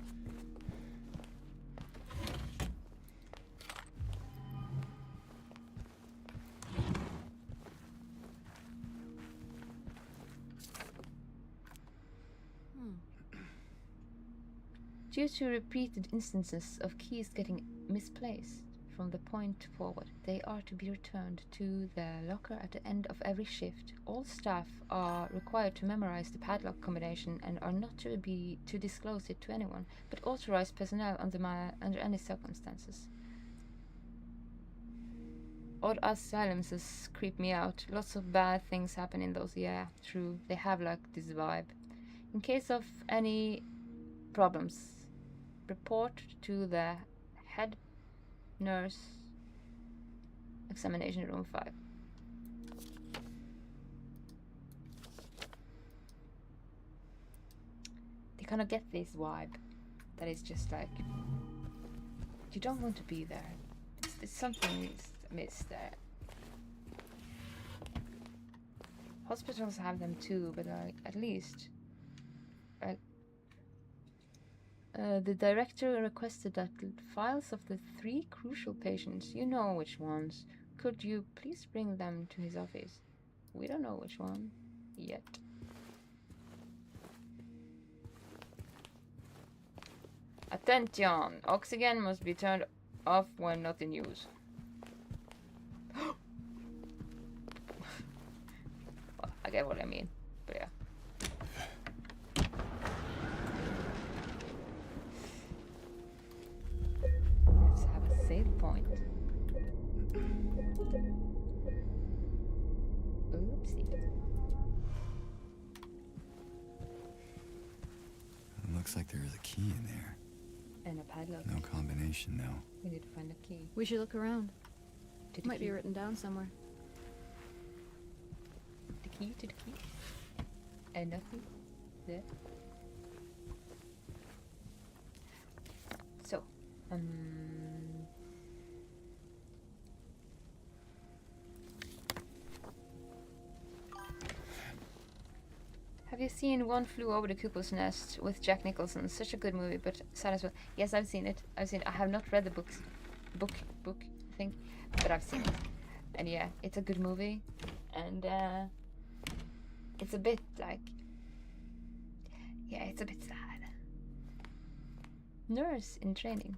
Due to repeated instances of keys getting misplaced from the point forward, they are to be returned to their locker at the end of every shift. All staff are required to memorize the padlock combination and are not to disclose it to anyone, but authorized personnel under any circumstances. Odd asylums creep me out. Lots of bad things happen in those. Yeah, true. They have like this vibe. In case of any problems, report to the head nurse examination room 5. They kind of get this vibe that is just like you don't want to be there. It's something amiss there. Hospitals have them too, but at least the director requested that files of the 3 crucial patients, you know which ones, could you please bring them to his office? We don't know which one yet. Attention! Oxygen must be turned off when not in use. Well, I get what I mean, but yeah. Let's have a save point. Oopsie. It looks like there is a key in there. And a padlock. No combination, though. We need to find the key. We should look around. To the Might key. be written down somewhere. The key to the key. And nothing there. So, have you seen One Flew Over the Cuckoo's Nest with Jack Nicholson? Such a good movie, but sad as well. Yes, I've seen it. I have not read the book thing, but I've seen it. And yeah, it's a good movie, and it's a bit like, yeah, it's a bit sad. Nurse in training.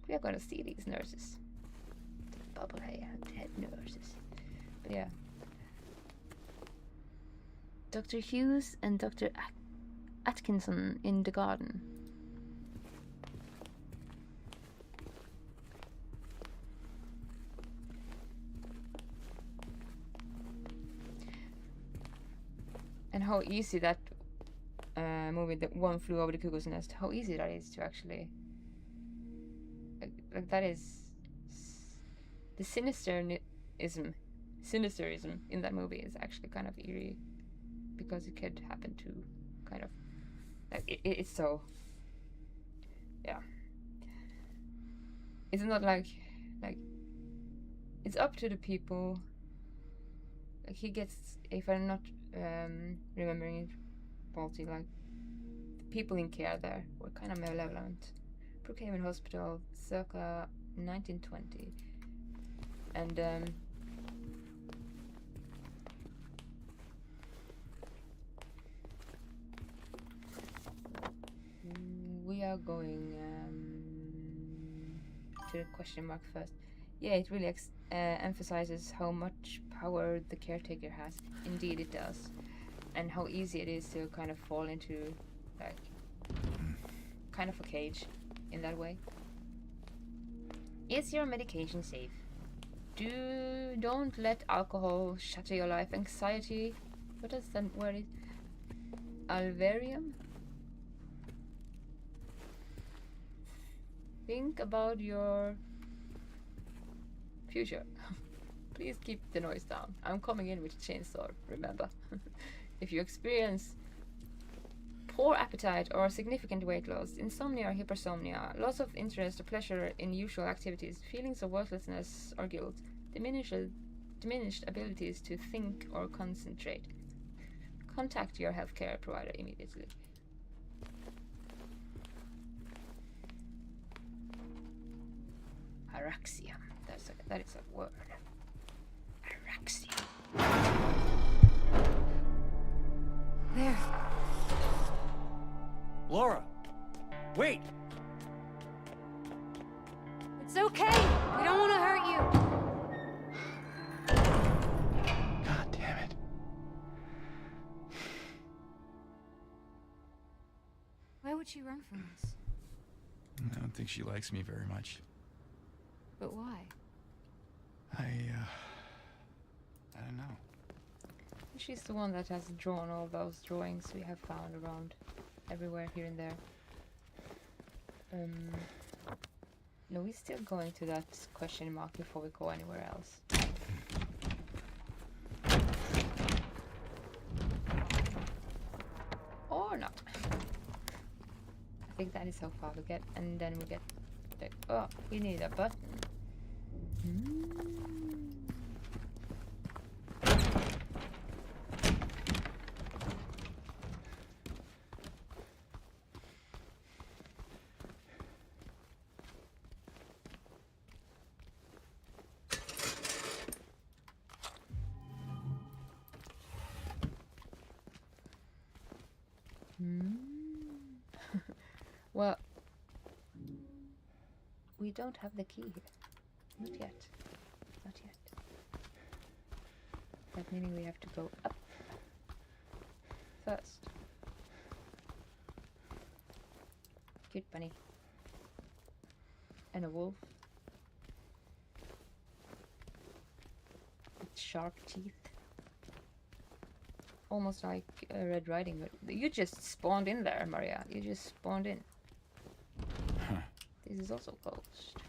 We are gonna see these nurses. The bubblehead nurses. But yeah. Dr. Hughes and Dr. Atkinson in the garden. And how easy that movie, The One Flew Over the Cuckoo's Nest, how easy that is to actually... Like that is... The sinisterism in that movie is actually kind of eerie. Because it could happen to kind of... Like, it's so... Yeah. It's not like... It's up to the people. Like, he gets... If I'm not remembering it faulty, like... The people in care there were kind of malevolent. Brookhaven Hospital, circa 1920. And, we are going to the question mark first. Yeah, it really emphasizes how much power the caretaker has. Indeed it does. And how easy it is to kind of fall into, like, kind of a cage in that way. Is your medication safe? Don't let alcohol shatter your life. Anxiety. What is that word? Alvarium? Think about your future. Please keep the noise down. I'm coming in with a chainsaw, remember. If you experience poor appetite or significant weight loss, insomnia or hypersomnia, loss of interest or pleasure in usual activities, feelings of worthlessness or guilt, diminished abilities to think or concentrate, contact your healthcare provider immediately. Araxia. That is a word. Araxia. There. Laura! Wait! It's okay. We don't want to hurt you. God damn it. Why would she run from us? I don't think she likes me very much. But why? I don't know. She's the one that has drawn all those drawings we have found around everywhere here and there. No, we're still going to that question mark before we go anywhere else. Or not. I think that is how far we get, and then we get the... Oh, we need a button. Well, we don't have the key here. Not yet. Not yet. That meaning we have to go up first. Cute bunny. And a wolf. With sharp teeth. Almost like Red Riding Hood. You just spawned in there, Maria. You just spawned in. Huh. This is also closed.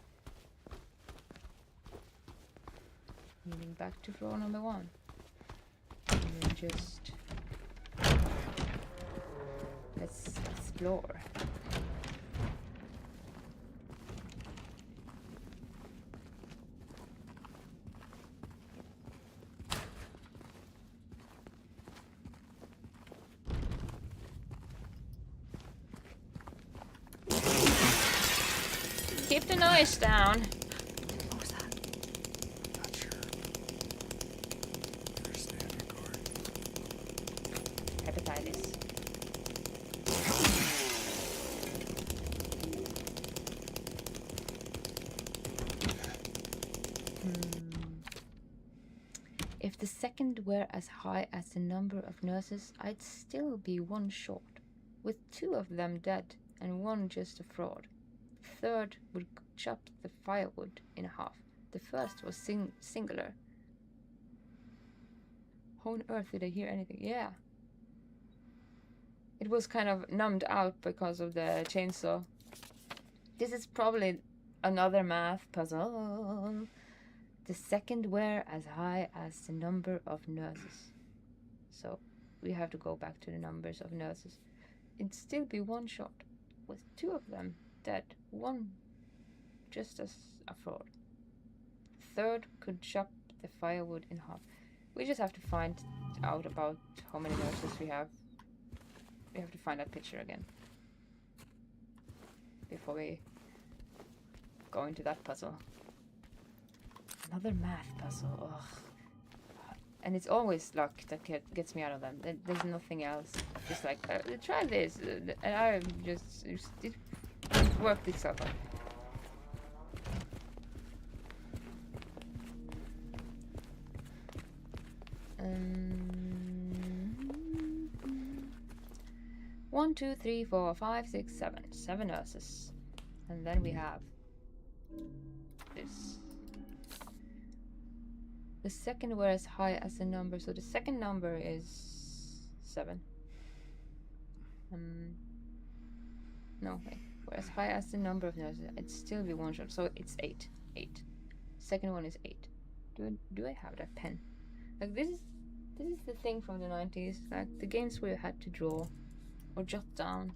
Moving back to floor number 1. And then just... let's explore. Keep the noise down. What was that? Not sure. Better stay on your guard. Hepatitis. If second were as high as the number of nurses, I'd still be one short, with 2 of them dead and 1 just a fraud. The third would chop the firewood in half. The first was singular. How on earth did I hear anything? Yeah. It was kind of numbed out because of the chainsaw. This is probably another math puzzle. The second were as high as the number of nurses. So we have to go back to the numbers of nurses. It'd still be one shot, with 2 of them dead, 1 just as a fraud. The third could chop the firewood in half. We just have to find out about how many nurses we have. We have to find that picture again before we go into that puzzle. Another math puzzle. Ugh. And it's always luck that gets me out of them. There's nothing else. Just like, try this. And I just... It worked itself out. One, 2, 3, 4, 5, 6, 7. 7 nurses. And then we have this. The second were as high as the number, so the second number is 7. No, wait. Were as high as the number of nurses, it'd still be one shot, so it's 8. 8. Second one is 8. Do I have that pen? Like this is the thing from the 90s, like the games where you had to draw or jot down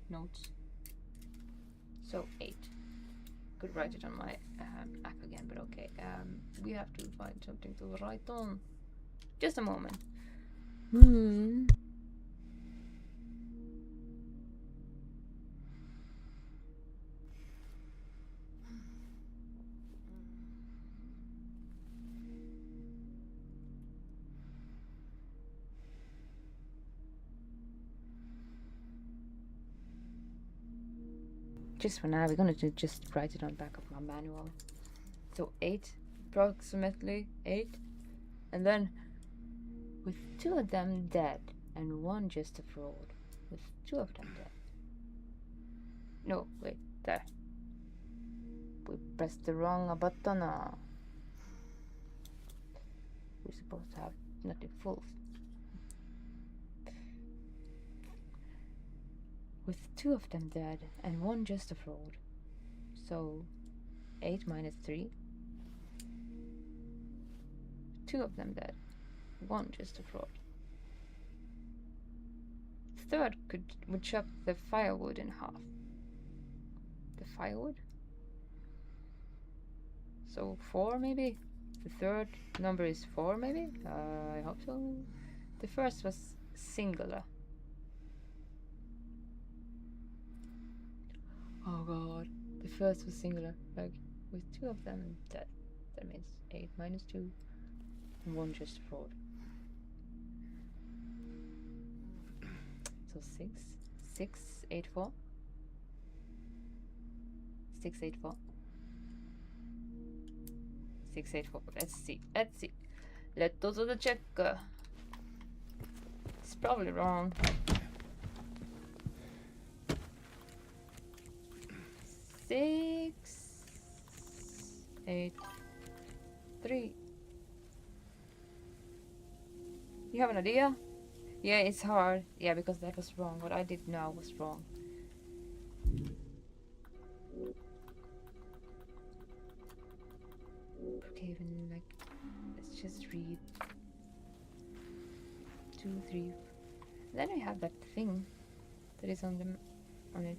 notes. So 8. Could write it on my app again, but okay. We have to find something to write on. Just a moment. Just for now, we're gonna just write it on the back of my manual. So 8, approximately 8, and then with 2 of them dead and 1 just a fraud. With 2 of them dead. No, wait, there. We pressed the wrong button. We're supposed to have nothing full. With 2 of them dead and 1 just a fraud. So 8 minus 3. 2 of them dead, 1 just a fraud. The third would chop the firewood in half. The firewood? So 4 maybe? The third number is 4 maybe? I hope so. The first was singular. Oh god, the first was singular, like with 2 of them dead. That means 8 minus 2 and 1 just fraud. So 6, 6, 8, 4. 6, 8, 4. 6, 8, 4. Let's see. Let us do the check. It's probably wrong. 6, 8, 3. You have an idea? Yeah, it's hard. Yeah, because that was wrong. What I did now was wrong. Okay, even like, let's just read. 2, 3. Then we have that thing that is on it.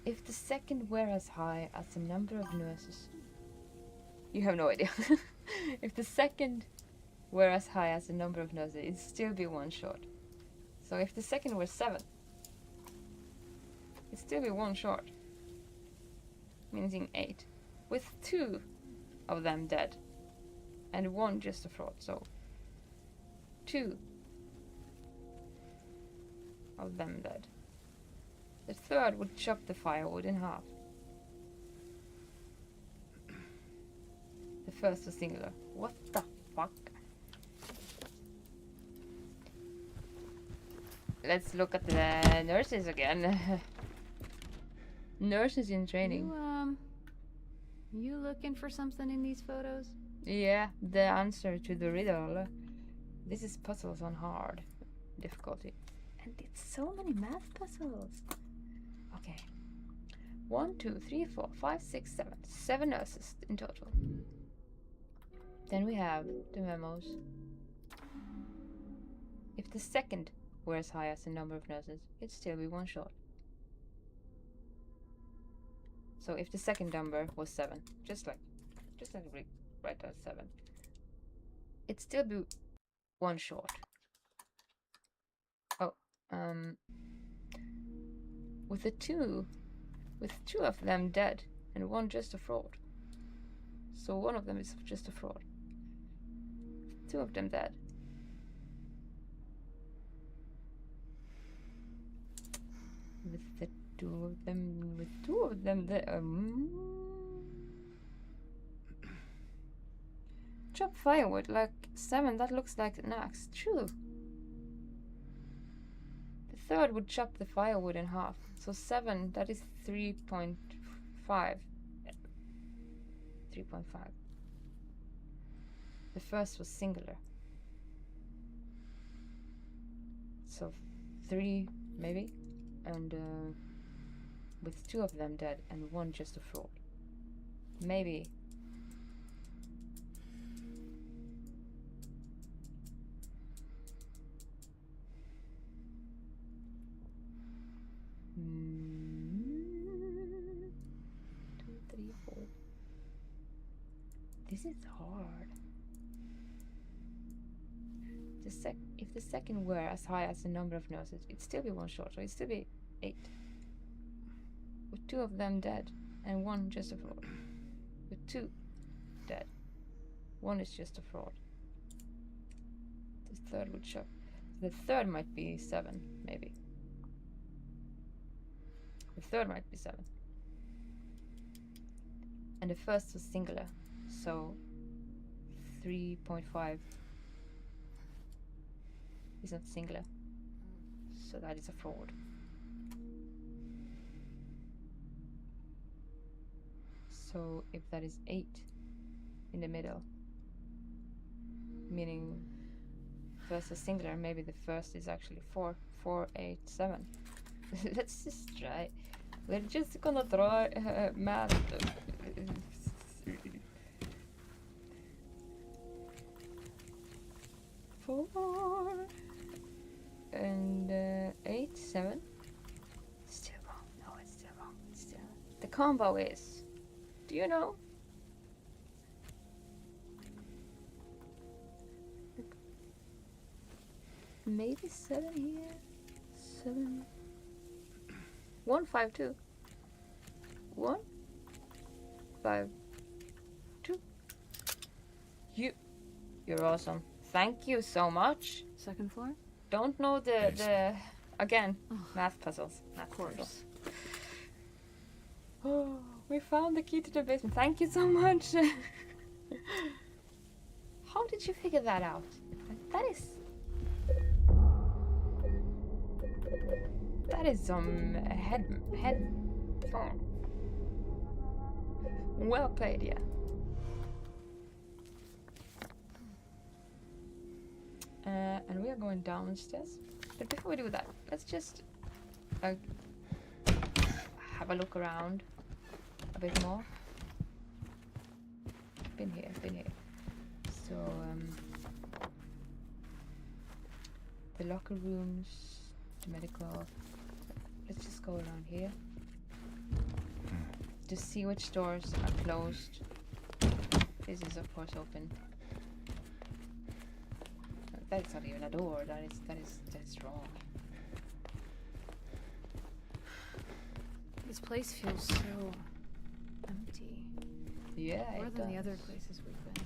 If the second were as high as the number of nurses, you have no idea. If the second were as high as the number of nurses, it'd still be 1 short. So if the second were 7, it'd still be 1 short, meaning 8, with 2 of them dead and 1 just a fraud. So 2 of them dead. The third would chop the firewood in half. The first was singular. What the fuck? Let's look at the nurses again. Nurses in training. You looking for something in these photos? Yeah, the answer to the riddle. This is puzzles on hard difficulty. And it's so many math puzzles. Okay. 1, 2, 3, 4, 5, 6, 7. 7 nurses in total. Then we have the memos. If the second were as high as the number of nurses, it'd still be 1 short. So if the second number was 7, just like we write that 7, it'd still be 1 short. Oh, with two of them dead and 1 just a fraud. So 1 of them is just a fraud. 2 of them dead. With two of them dead. Chop firewood like 7. That looks like an axe. True. The third would chop the firewood in half. So 7. That is 3.5. 3.5. The first was singular. So 3 maybe, and with 2 of them dead and 1 just a fraud. Maybe. This is hard. If the second were as high as the number of nurses, it'd still be 1 short, so it'd still be 8. With 2 of them dead and 1 just a fraud. With 2 dead, 1 is just a fraud. The third would show. The third might be 7, maybe. The third might be 7. And the first was singular, so 3.5 is not singular. So that is a fraud. So if that is 8 in the middle, meaning first is singular, maybe the first is actually 4. 4, 8, 7. Let's just try. We're just gonna try math. 4 and 8, 7. Still wrong. No, it's still wrong. Still. The combo is. Do you know? Maybe 7 here. 7. 1, 5, 2. 1, 5, 2. You're awesome. Thank you so much. Second floor? Don't know the again, math puzzles. Math Of course. puzzles. Oh, we found the key to the basement. Thank you so much. How did you figure that out? That is some head. Oh. Well played, yeah. And we are going downstairs. But before we do that, let's just have a look around a bit more. Been here. So the locker rooms, the medical. Let's just go around here to see which doors are closed. This is of course open. That is not even a door. That is wrong. This place feels so empty. Yeah, More it than the does. other places we've been.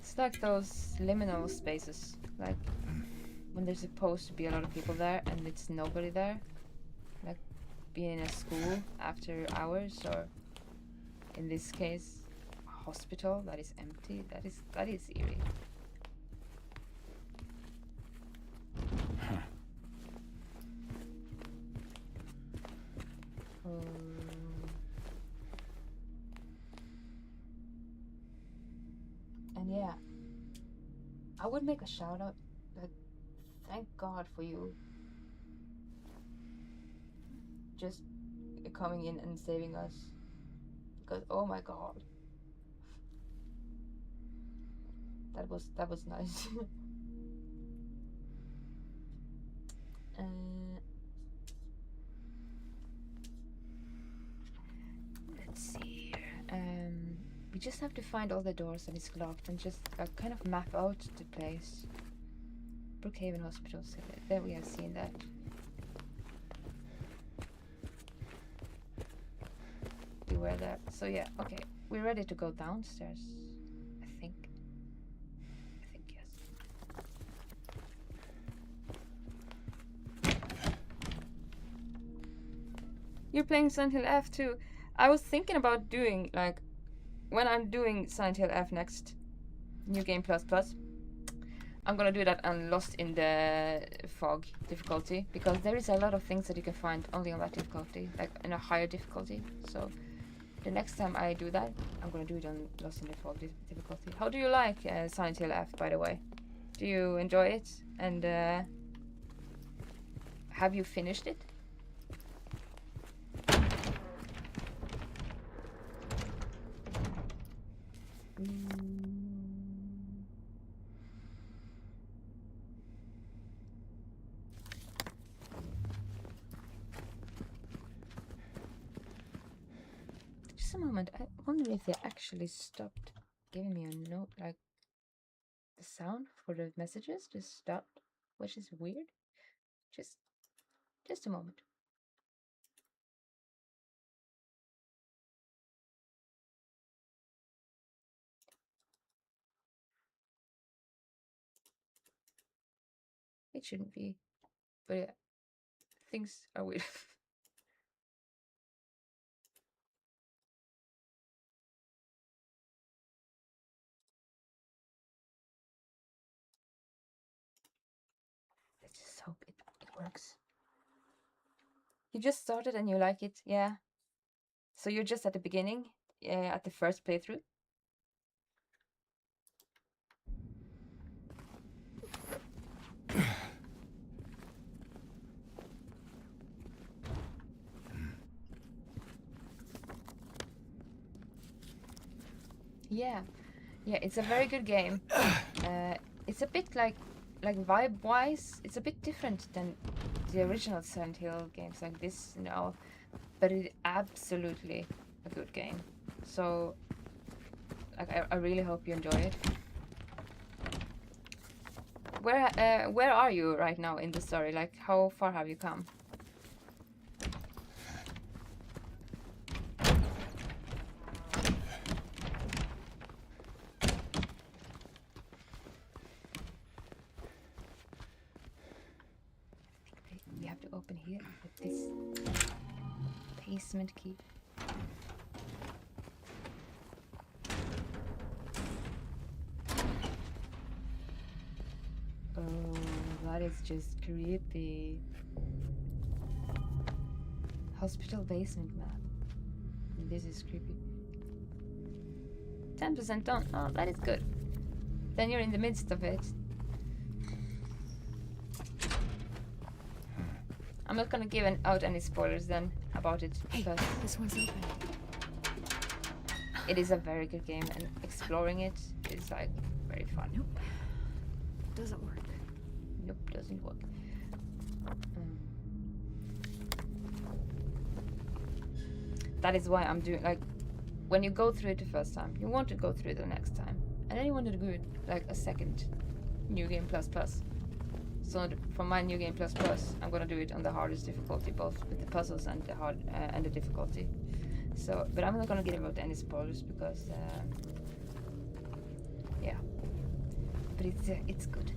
It's like those liminal spaces, like when there's supposed to be a lot of people there and it's nobody there, like being in a school after hours or In this case, a hospital that is empty. That is eerie. And yeah, I would make a shout out. Like, thank God for you just coming in and saving us, because oh my God, that was nice. Let's see here. We just have to find all the doors and it's locked, and just kind of map out the place. Brookhaven Hospital. So there we have seen that. Beware that. So yeah, okay, we're ready to go downstairs. I think yes. You're playing Silent Hill F too. I was thinking about doing, like, when I'm doing Silent Hill F next, New Game Plus Plus, I'm gonna do that on Lost in the Fog difficulty, because there is a lot of things that you can find only on that difficulty, like in a higher difficulty. So the next time I do that, I'm gonna do it on Lost in the Fog difficulty. How do you like Silent Hill F, by the way? Do you enjoy it? And have you finished it? Just a moment, I wonder if they actually stopped giving me a note, like the sound for the messages just stopped, which is weird. Just a moment. It shouldn't be, but yeah, things are weird. Let's just hope it works. You just started and you like it, yeah. So you're just at the beginning, at the first playthrough. Yeah, it's a very good game. It's a bit like vibe-wise, it's a bit different than the original Silent Hill games like this, but it's absolutely a good game. So, like, I really hope you enjoy it. Where are you right now in the story? Like, how far have you come? We have to open here with this basement key. Oh, that is just creepy. Hospital basement map. This is creepy. 10% done. Oh, that is good. Then you're in the midst of it. I'm not gonna give out any spoilers then about it, because This one's open. it is a very good game, and exploring it is like very fun. Nope. Doesn't work. Nope, doesn't work. That is why I'm doing, like, when you go through it the first time, you want to go through it the next time, and then you want to do it like a second New Game Plus Plus. So for my New Game Plus Plus, I'm gonna do it on the hardest difficulty, both with the puzzles and the hard and the difficulty. So, but I'm not gonna give out any spoilers because, yeah. But it's good.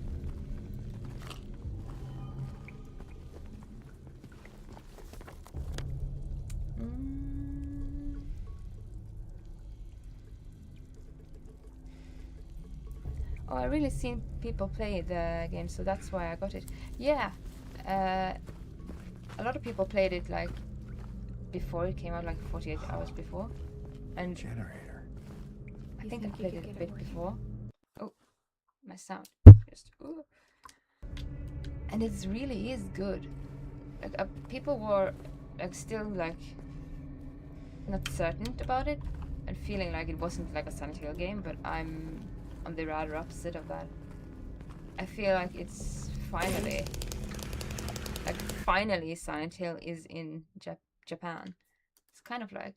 Oh, I really seen people play the game, so that's why I got it. Yeah, a lot of people played it like before it came out, like 48 hours before, and Generator. I You think I think you played could it a get bit away? before. Oh, my sound. Just ooh. And it really is good. Like people were like still like not certain about it and feeling like it wasn't like a Silent Hill game, but I'm on the rather opposite of that. I feel like it's finally Silent Hill is in Japan. It's kind of like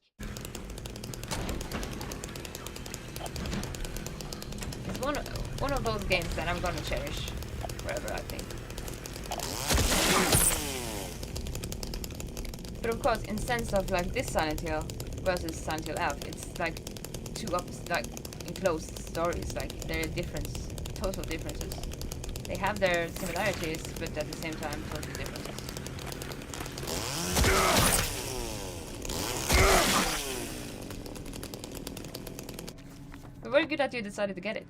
it's one of those games that I'm gonna cherish forever, I think. But of course, in sense of like this Silent Hill versus Silent Hill F, it's like two opposite, like enclosed stories. Like there are total differences. They have their similarities, but at the same time, total differences. But very good that you decided to get it.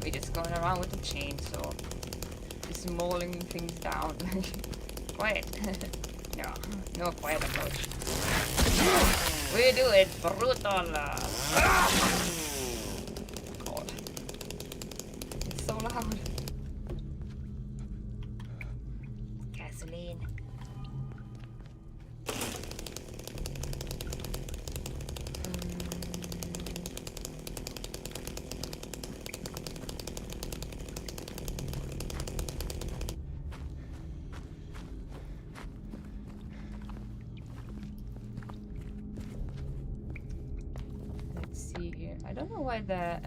We're just going around with the chainsaw, just mauling things down. Quiet. No quiet approach. We do it brutal. God, it's so loud. Gasoline. See here. I don't know why the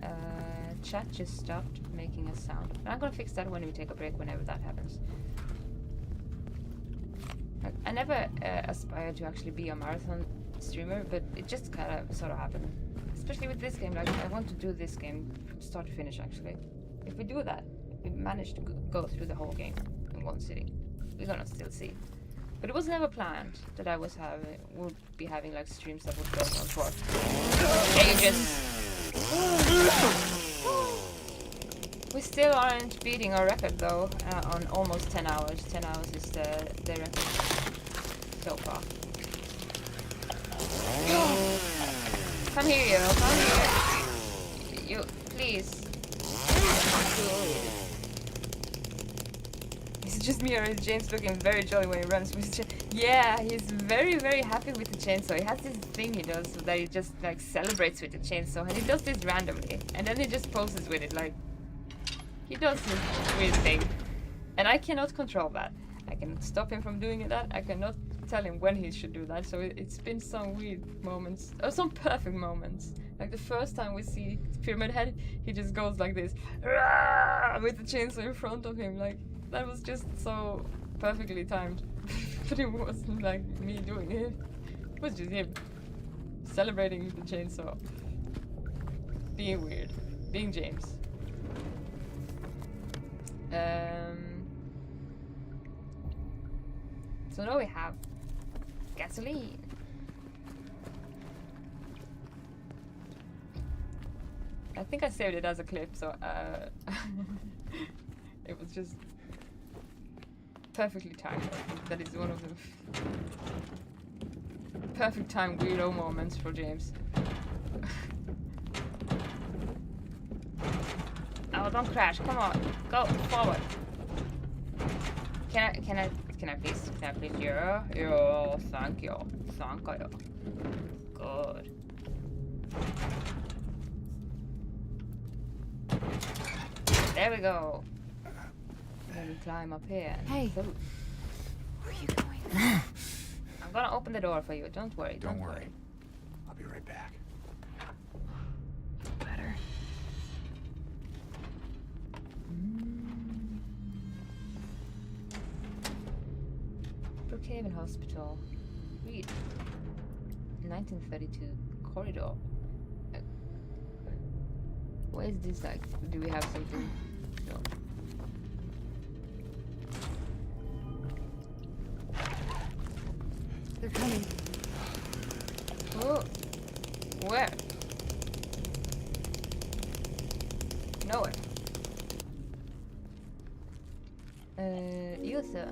chat just stopped making a sound. But I'm gonna fix that when we take a break, whenever that happens. Like, I never aspired to actually be a marathon streamer, but it just kind of sort of happened. Especially with this game, like I want to do this game from start to finish. Actually, if we do that, if we manage to go through the whole game in one sitting, we're gonna still see. But it was never planned that I would be having like streams that would go on for ages. We still aren't beating our record though on almost 10 hours. 10 hours is the record so far. Come here, yo. Come here. You, please. It's just me or James looking very jolly when he runs with his yeah, he's very, very happy with the chainsaw. He has this thing he does that he just like celebrates with the chainsaw, and he does this randomly, and then he just poses with it like he does this weird thing, and I cannot control that. I cannot stop him from doing that. I cannot tell him when he should do that. So it's been some weird moments, or some perfect moments. Like the first time we see Pyramid Head, he just goes like this with the chainsaw in front of him. Like that was just so perfectly timed. But it wasn't like me doing it. It was just him celebrating the chainsaw, being weird, being James. So now we have gasoline. I think I saved it as a clip, so it was just perfectly timed. I think that is one of the perfect time weirdo moments for James. Oh, don't crash! Come on, go forward. Can I please? Yeah, thank you. Good. There we go. Let me climb up here. Hey. So, Where are you going? I'm gonna open the door for you. Don't worry. Don't worry. I'll be right back. Better. Brookhaven Hospital. Read. 1932 corridor. Where is this like? Do we have something? No. Uther.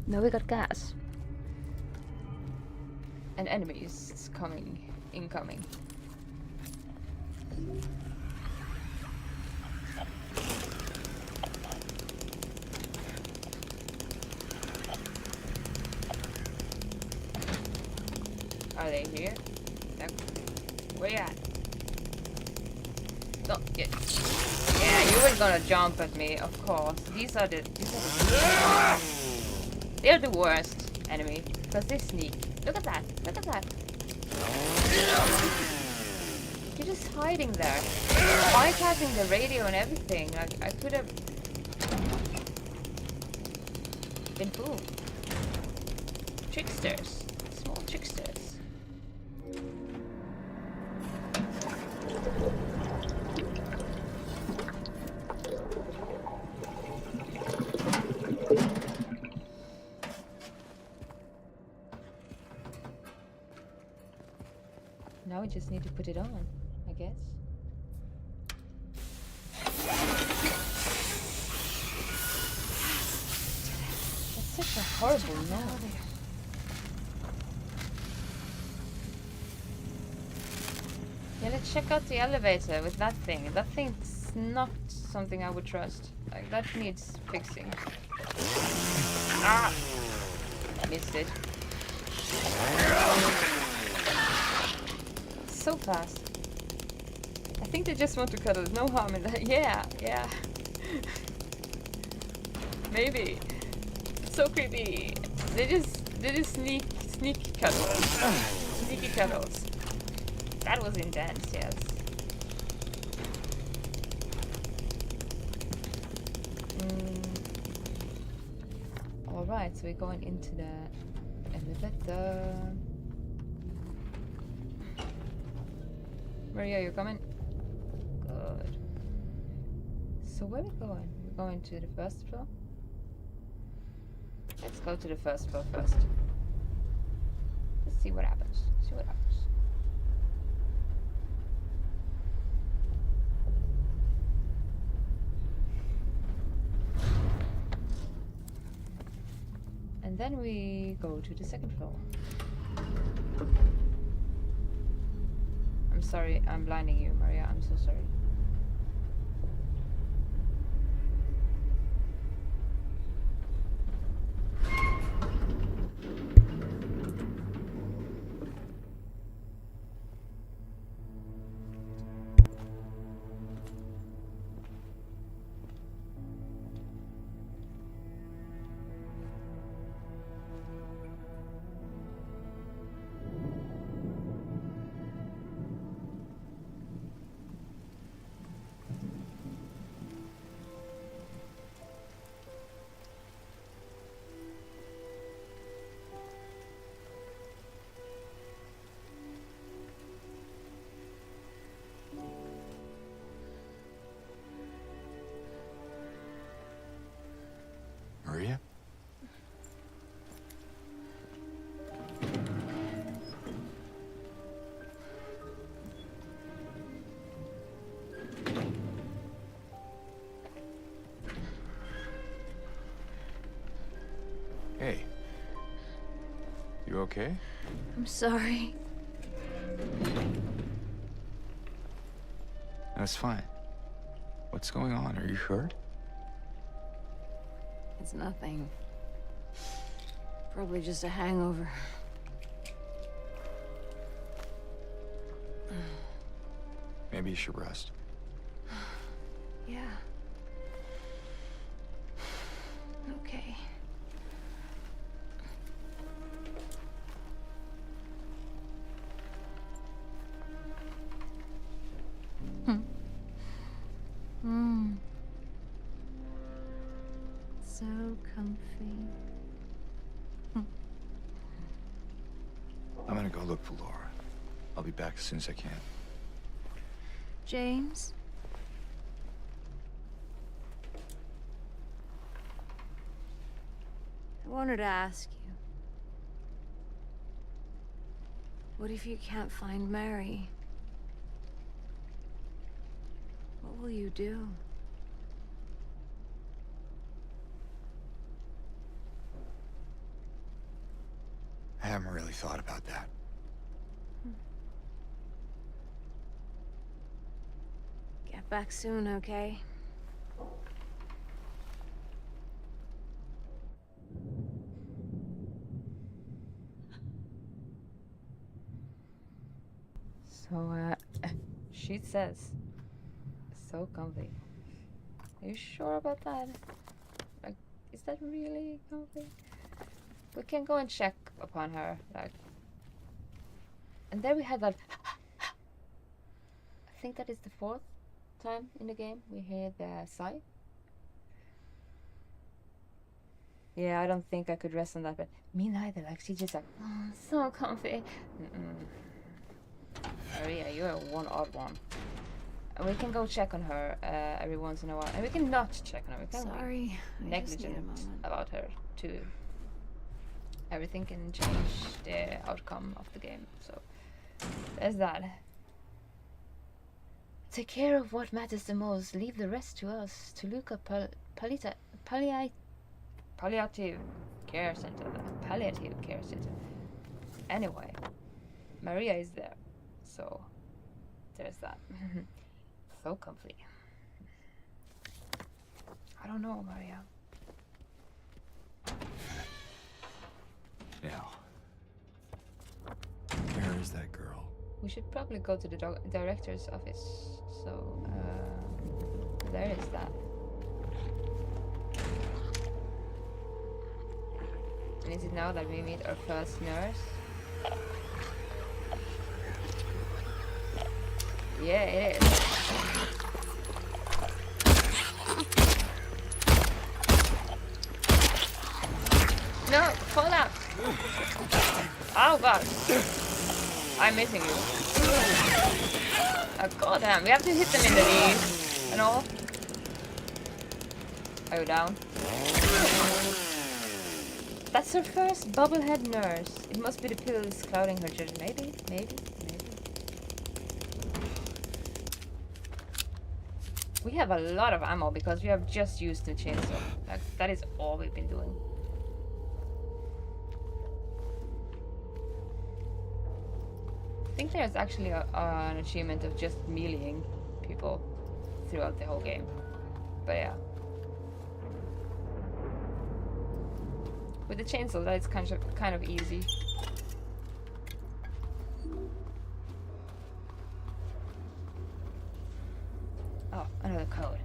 Now we got gas. And enemies incoming. Are they here? Where you at? Don't get. Yeah, you were gonna jump at me, of course. They're the worst enemy because they sneak. Look at that! Look at that! You're just hiding there, bypassing the radio and everything. Like I could have been fooled. Tricksters, small tricksters. Now we just need to put it on, I guess. That's such a horrible noise. Yeah, let's check out the elevator with that thing. That thing's not something I would trust. Like, that needs fixing. Ah! Missed it. So fast. I think they just want to cuddle. No harm in that. Yeah. Maybe. So creepy. They just sneak cuddles. Sneaky cuddles. That was intense, yes. Alright, so we're going into the elevator. Maria, you coming? Good. So where are we going? We're going to the first floor? Let's go to the first floor first. Let's see what happens. See what happens. And then we go to the second floor. I'm sorry, I'm blinding you, Maria. I'm so sorry. Maria? Hey. You okay? I'm sorry. That's fine. What's going on? Are you hurt? It's nothing. Probably just a hangover. Maybe you should rest. Yeah. Okay. So comfy. I'm gonna go look look for Laura. I'll be back as soon as I can. James? I wanted to ask you. What if you can't find Mary? What will you do? I haven't really thought about that. Get back soon, okay? So, she says, so comfy. Are you sure about that? Like, is that really comfy? We can go and check upon her, like. And there we had that. I think that is the 4th time in the game we hear the sigh. Yeah, I don't think I could rest on that, but me neither. Like, she just like, oh, so comfy. Maria, you're one odd one. And we can go check on her every once in a while. And we can not check on her. We can Sorry, be I just need a negligent moment. about her too. Everything can change the outcome of the game. So there's that. Take care of what matters the most. Leave the rest to us. To Luca Palliative Care Center. Palliative Care Center. Anyway, Maria is there. So there's that. So comfy. I don't know, Maria. Now, where is that girl? We should probably go to the director's office. So, there is that. And is it now that we meet our first nurse? Yeah, it is. No, fall out. Oh god. I'm missing you. Oh goddamn, we have to hit them in the knees and all. Are you down? That's her first bobblehead nurse. It must be the pills clouding her judgment. Maybe. We have a lot of ammo because we have just used the chainsaw. Like, that is all we've been doing. I think there's actually an achievement of just meleeing people throughout the whole game. But yeah. With the chainsaw, that is kind of easy. Oh, another code.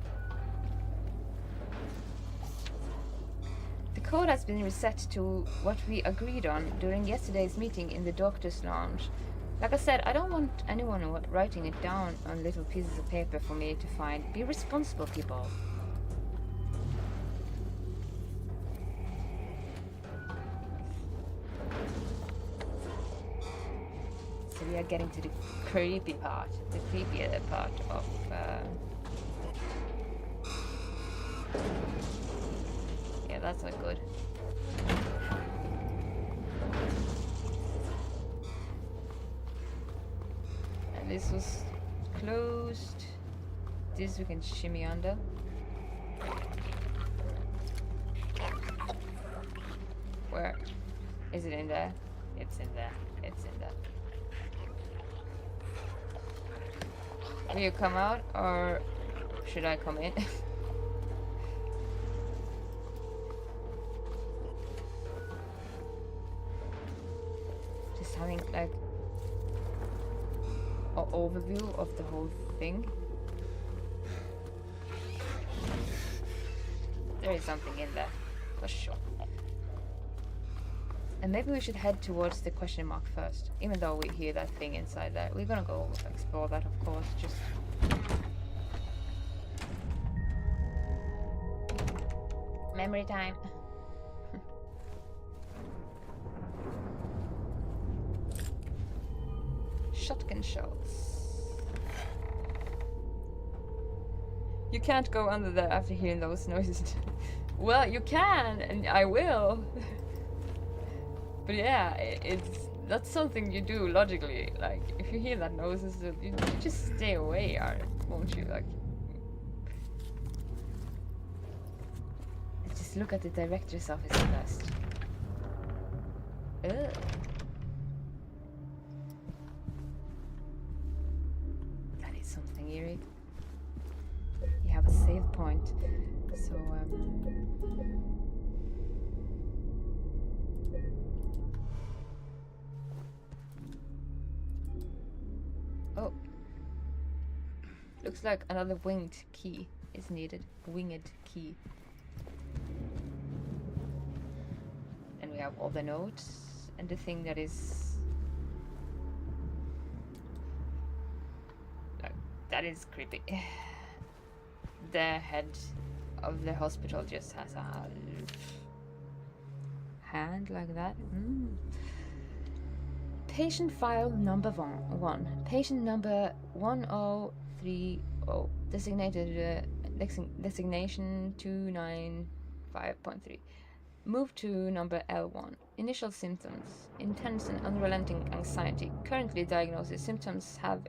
The code has been reset to what we agreed on during yesterday's meeting in the doctor's lounge. Like I said, I don't want anyone writing it down on little pieces of paper for me to find. Be responsible, people. So we are getting to the creepy part. The creepier part of... Yeah, that's not good. And this was closed. This we can shimmy under. Where is it? In there? It's in there. It's in there. Will you come out or should I come in? Just having like an overview of the whole thing. There is something in there, for sure. And maybe we should head towards the question mark first, even though we hear that thing inside there. We're gonna go explore that, of course, just... Memory time. shotgun shells. You can't go under there after hearing those noises. Well, you can, and I will. But yeah, that's something you do logically. Like, if you hear that noises, you just stay away, won't you? Like, let's just look at the director's office first. Ugh. That is something eerie. You have a save point, so oh, looks like another winged key is needed. Winged key. And we have all the notes and the thing that is like, that is creepy. The head of the hospital just has a hand like that. Patient file number one. Patient number 1030. Designated designation 295.3. Move to number L1. Initial symptoms: intense and unrelenting anxiety. Currently diagnosis symptoms have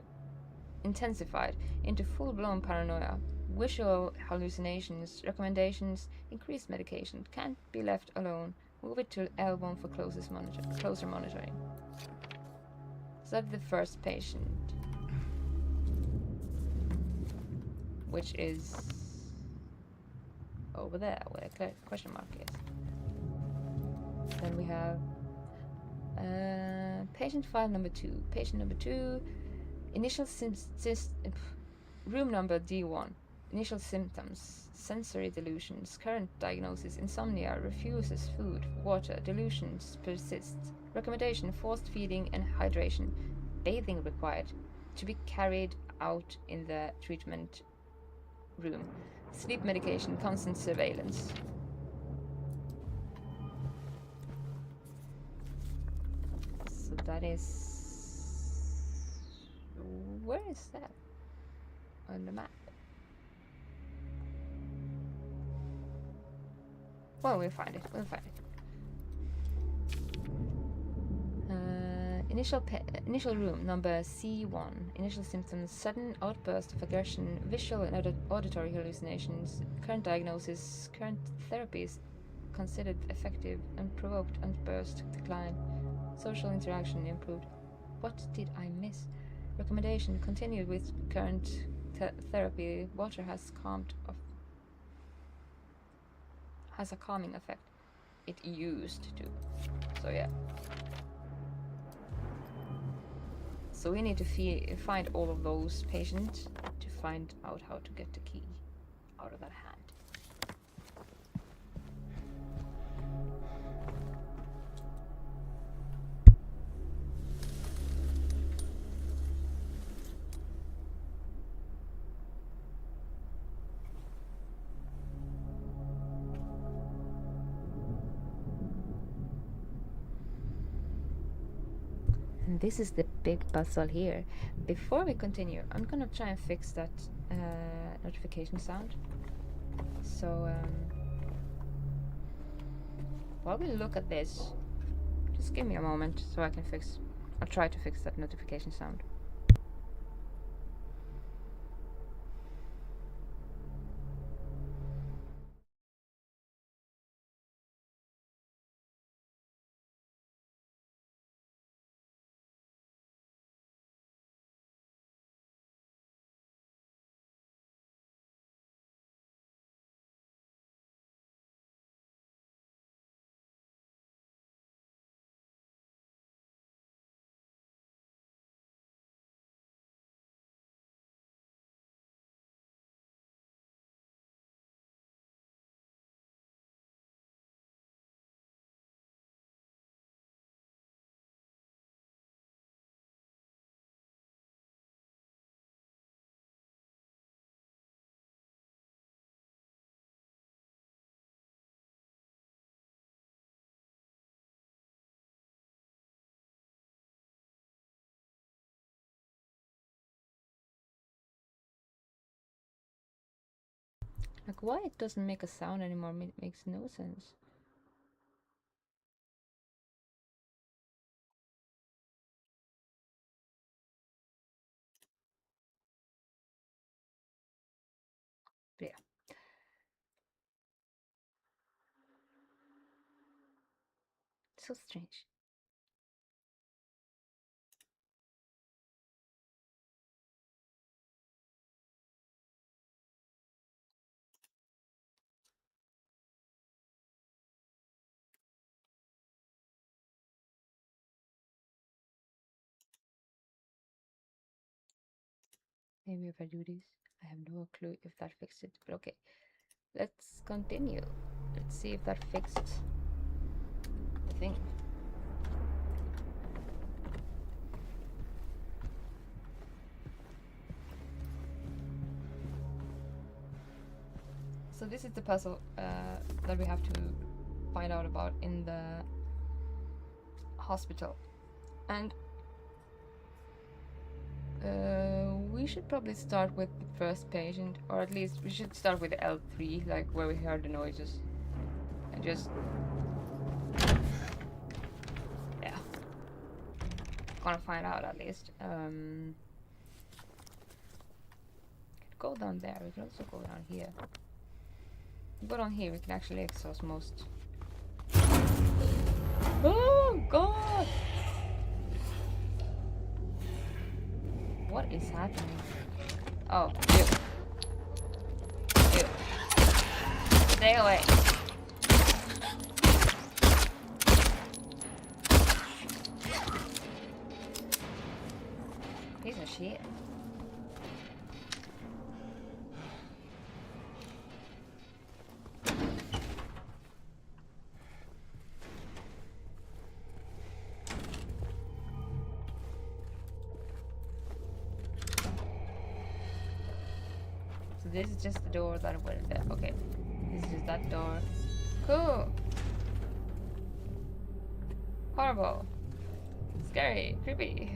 intensified into full-blown paranoia. Visual hallucinations. Recommendations: increased medication. Can't be left alone. Move it to L1 for closer monitoring. So that's the first patient, which is over there where the question mark is. Then we have patient file number 2. Patient number 2. Initial room number D1. Initial symptoms: sensory delusions. Current diagnosis: insomnia. Refuses food, water. Delusions persist. Recommendation: forced feeding and hydration. Bathing required. To be carried out in the treatment room. Sleep medication. Constant surveillance. So that is... Where is that on the map? Well, we'll find it. Initial room number C1. Initial symptoms: sudden outburst of aggression, visual and auditory hallucinations. Current diagnosis: current therapies considered effective, unprovoked outburst decline. Social interaction improved. What did I miss? Recommendation: continued with current therapy. Water has a calming effect. It used to. So yeah. So we need to find all of those patients to find out how to get the key out of that hand. And this is the big puzzle here. Before we continue, I'm gonna try and fix that notification sound. So while we look at this, just give me a moment so I'll try to fix that notification sound. Like, why it doesn't make a sound anymore makes no sense. But yeah. So strange. Maybe if I do this, I have no clue if that fixed it. But okay, let's continue. Let's see if that fixed the thing. So this is the puzzle that we have to find out about in the hospital. And we should probably start with the first patient, or at least we should start with L3, like where we heard the noises. And just... yeah. Gonna find out at least. Could go down there, we can also go down here. Go down here, we can actually exhaust most. Oh god! What is happening? Oh, you. You. Stay away. Piece of shit. This is just the door that went there. Okay. This is just that door. Cool. Horrible. Scary. Creepy.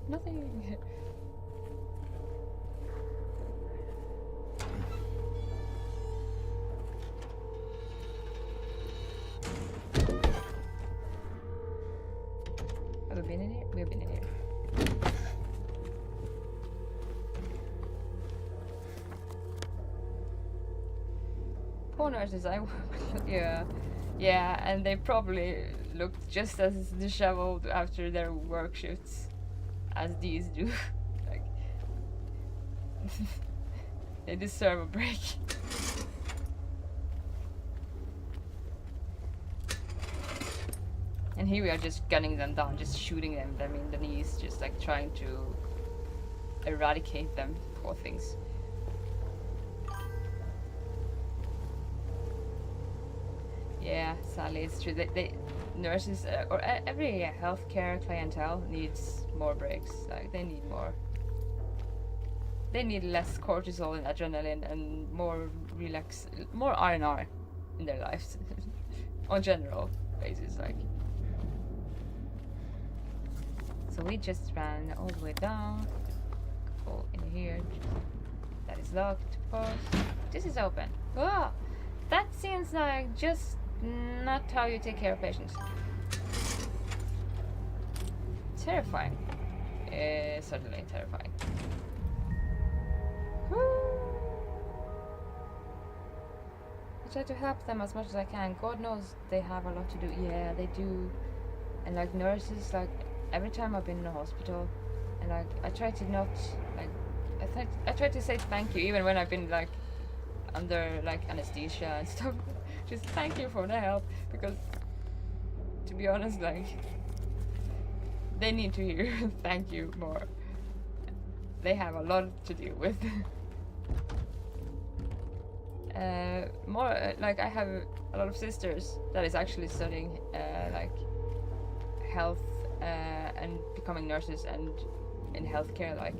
Nothing. Have we been in here? We've been in here. Poor nurses I work with. Yeah, and they probably looked just as disheveled after their work shifts as these do. Like, they deserve a break. And here we are just gunning them down, just shooting them in the knees, just like trying to eradicate them, poor things. Yeah, sadly it's true. They nurses or every healthcare clientele needs more breaks. Like they need more. They need less cortisol and adrenaline and more more R&R in their lives, on general basis. Like. So we just ran all the way down. Go in here. That is locked. Pause. This is open. Ah, that seems like just not how you take care of patients. Terrifying. Certainly terrifying. I try to help them as much as I can. God knows they have a lot to do. Yeah, they do. And like nurses, like every time I've been in a hospital, and like I try to not like I try to say thank you even when I've been like under like anesthesia and stuff. Just thank you for the help, because to be honest, like they need to hear thank you more. They have a lot to deal with. Like I have a lot of sisters that is actually studying like health and becoming nurses and in healthcare, like,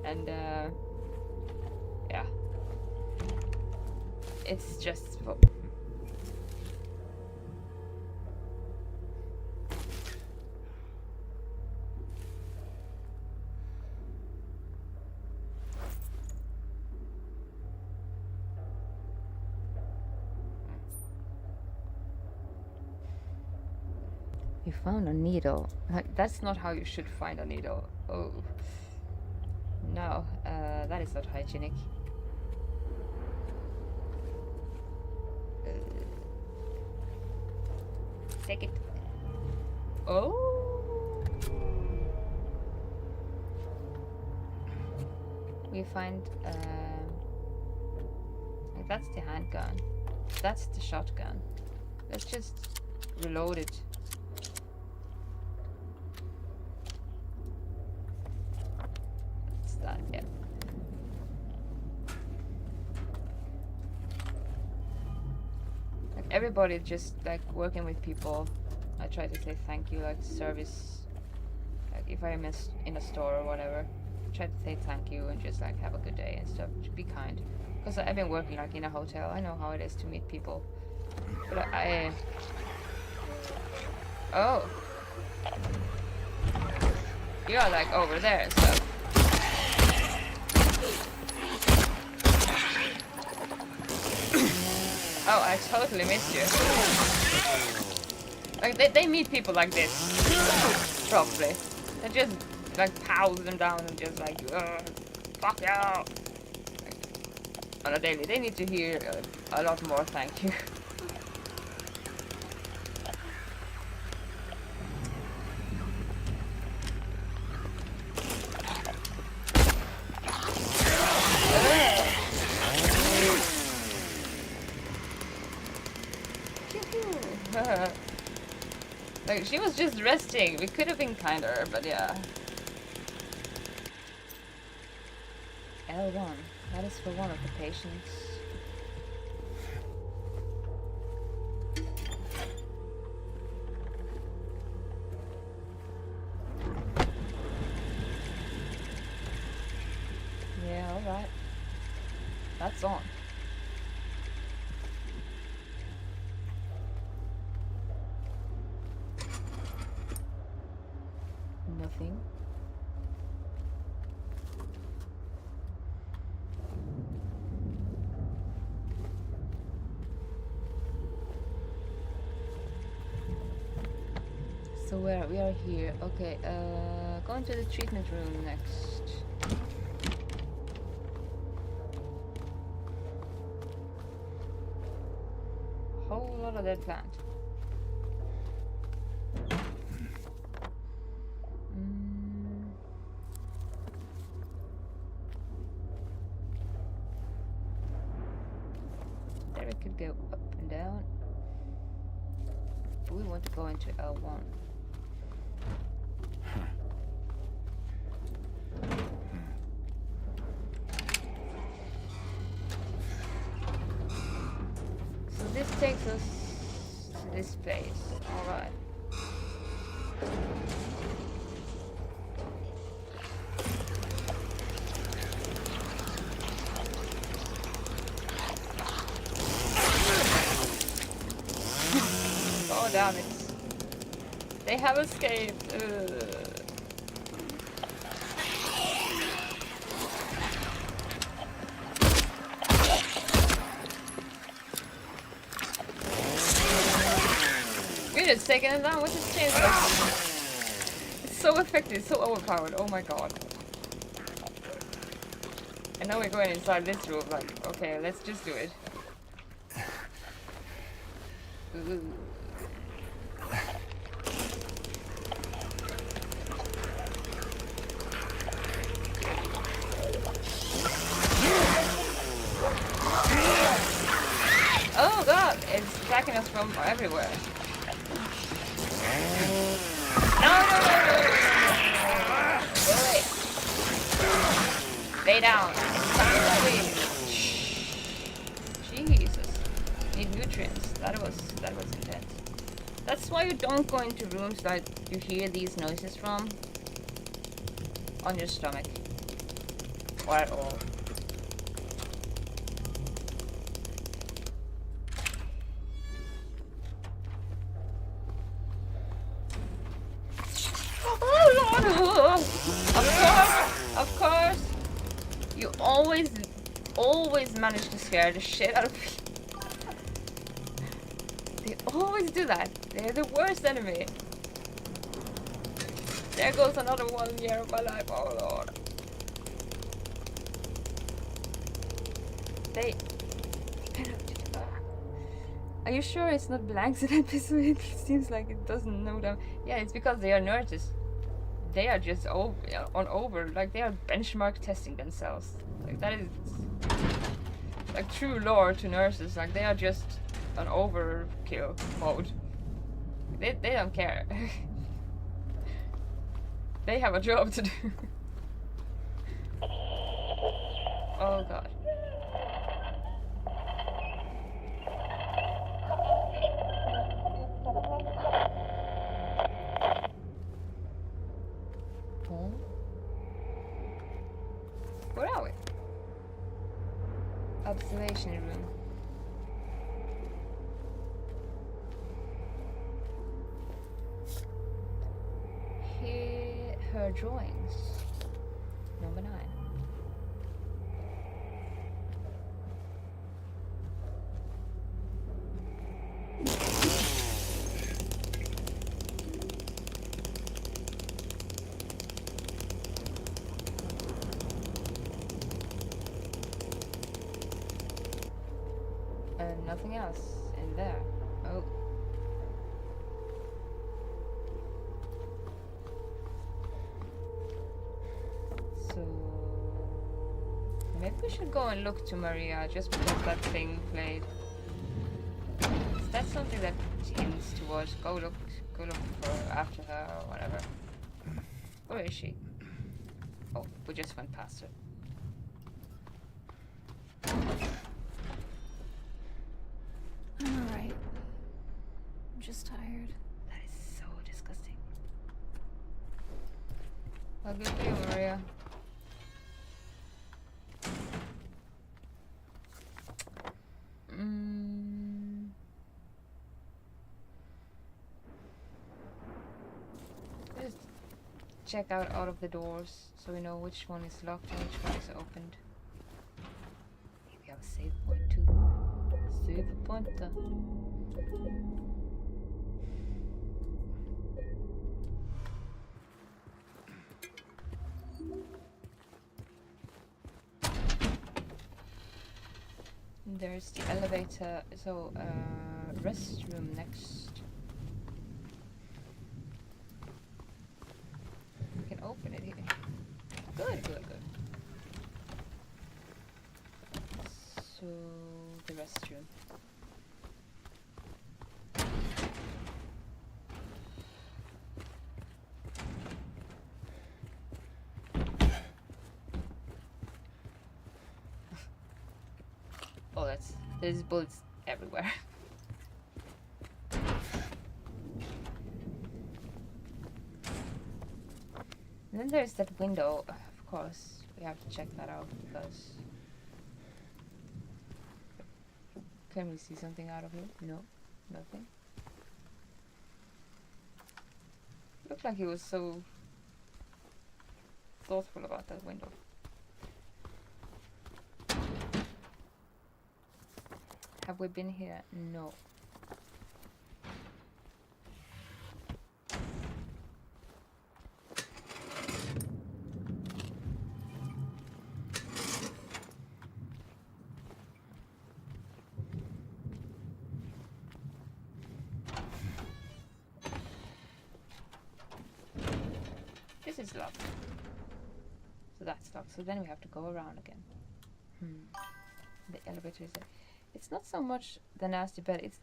and yeah, it's just found a needle. That's not how you should find a needle. Oh. No, that is not hygienic. Take it. Oh. We find like that's the handgun. That's the shotgun. Let's just reload it. What's that? Yeah. Like everybody just like working with people. I try to say thank you, like service. Like if I'm in a store or whatever, try to say thank you and just like have a good day and stuff. Just be kind. Because I've been working like in a hotel. I know how it is to meet people. But oh. You're like over there, so. Oh, I totally missed you. Like they meet people like this. Probably. They just like pound them down and just like, fuck you. Like, on a daily. They need to hear a lot more thank you. Like, she was just resting. We could have been kinder, but yeah. L1. That is for one of the patients. Yeah, alright. That's on. Nothing. So we are here. Okay, going to the treatment room next. Whole lot of dead plant. There we could go up and down. We want to go into L1. So this takes us to this place. Alright. Oh damn it. They have escaped. We're just taking it down with this chainsaw. It's so effective, so overpowered. Oh my god. And now we're going inside this room. Like, okay, let's just do it. Ooh. Oh god, it's attacking us from everywhere. No. Wait. Lay down. Jesus. Need nutrients. That was intense. That's why you don't go into rooms that you hear these noises from on your stomach. Or at all. Of course, you always manage to scare the shit out of me. They always do that. They're the worst enemy. There goes another 1 year of my life. Oh lord. They kind of. Are you sure it's not blanks in episode? It seems like it doesn't know them. Yeah, it's because they are nurses. They are just over. Like they are benchmark testing themselves. Like that is like true lore to nurses. Like they are just on overkill mode. They don't care. They have a job to do. Oh god. Where are we? Observation room. Here, her drawings. Number 9. And nothing else in there. Oh. So maybe we should go and look to Maria just because that thing played. Is that something that hints towards go look for after her or whatever? Where is she? Oh, we just went past her. I'm alright. I'm just tired. That is so disgusting. Well, good for you, Maria. Just check out all of the doors so we know which one is locked and which one is opened. Maybe have a save point too. Save point. There's the elevator, so restroom next. We can open it here. Good, good, good. So the restroom. Oh, there's bullets everywhere. And then there's that window, of course. We have to check that out because... Can we see something out of here? No, nothing. Looked like he was so thoughtful about that window. Have we been here? No. This is locked. So that's locked. So then we have to go around again. The elevator is there. It's not so much the nasty bed, it's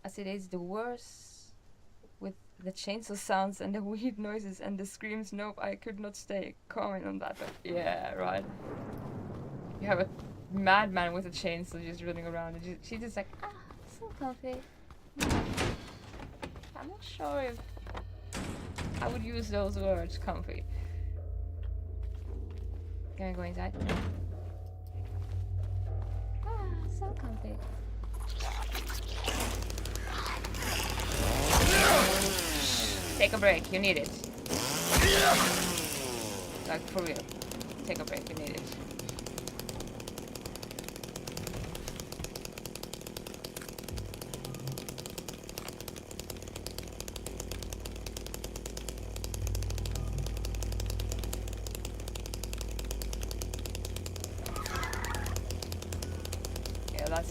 as it is the worse with the chainsaw sounds and the weird noises and the screams. Nope, I could not stay comment on that, but yeah, right. You have a madman with a chainsaw just running around and she's just like, ah, so comfy. I'm not sure if I would use those words, comfy. Can I go inside? So comfy. Take a break, you need it. Like for real. Take a break, you need it.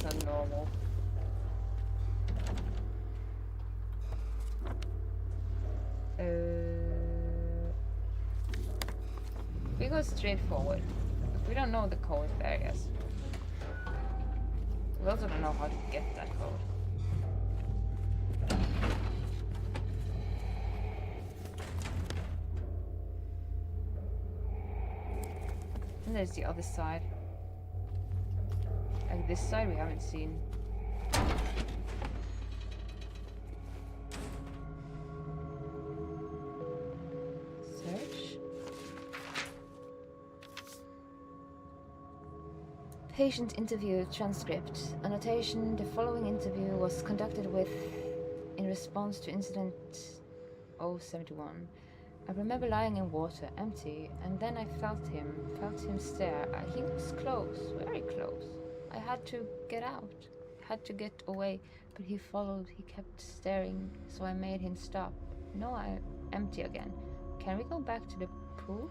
not normal. We go straight forward. We don't know the code there, yes. We also don't know how to get that code. And there's the other side. And this side we haven't seen. Search. Patient interview transcript. Annotation: the following interview was conducted with in response to incident 071. I remember lying in water, empty, and then I felt him stare. He was close, very close. I had to get out, had to get away, but he followed, he kept staring, so I made him stop. No, I'm empty again. Can we go back to the pool?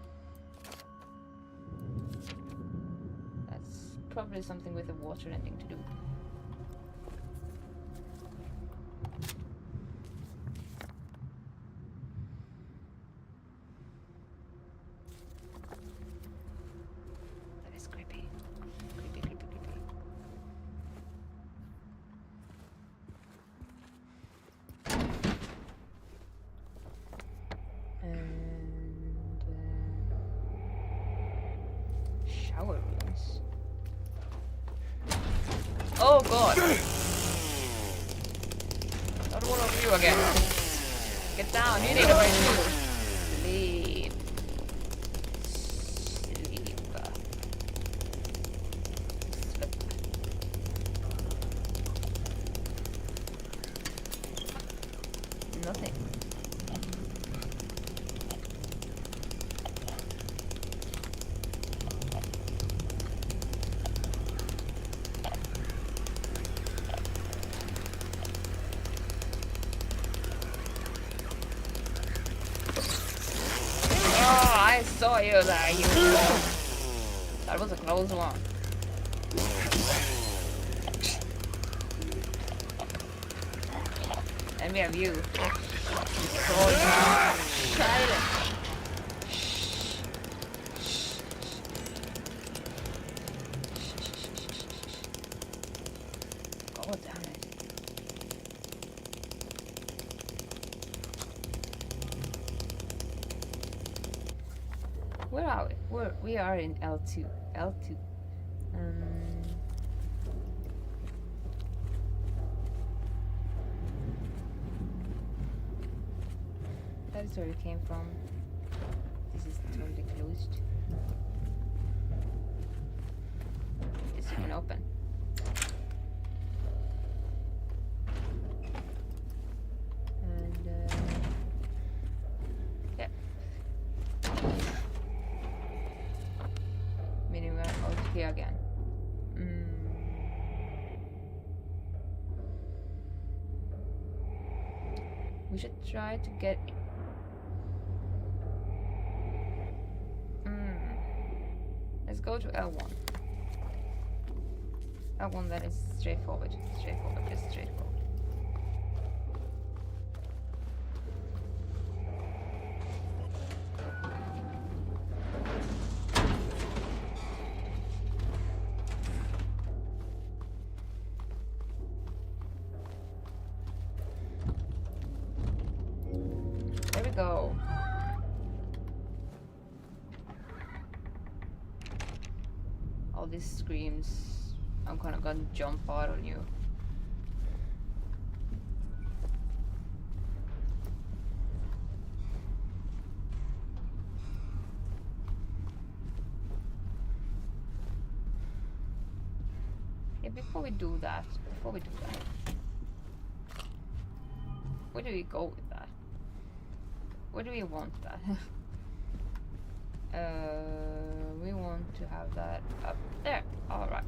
That's probably something with the water ending to do. Shower rooms. Oh god! Not one of you again. Get down, you need a break too. Sleep. Sleep. Nothing. I saw you there, you. That was a close one. And we have you. Silent. God damn it. Where are we? We are in L2. L2. That is where we came from. This is totally closed. This you can open. And yeah. Meaning we're out here again. We should try to get. Let's go to L1. L1, that is straightforward. Straightforward, just straightforward. There we go. All these screams, I'm kinda gonna jump out on you. Yeah, before we do that, where do we go with that? Where do we want that? We want to have that up there. All right.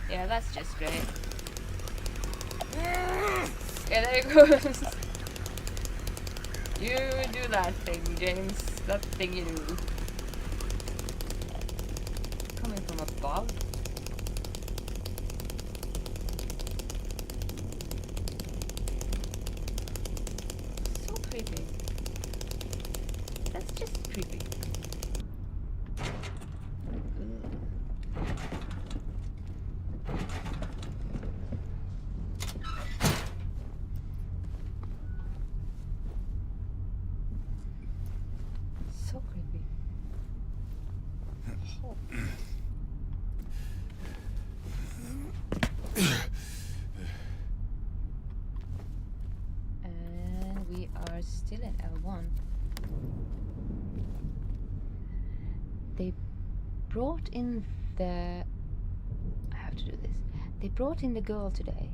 Yeah, that's just great. Yeah, there you go. You do that thing, James. that thing you do? Coming from above? So creepy. That's just creepy. So creepy. Oh. And we are still in L1. They brought in the... I have to do this. They brought in the girl today.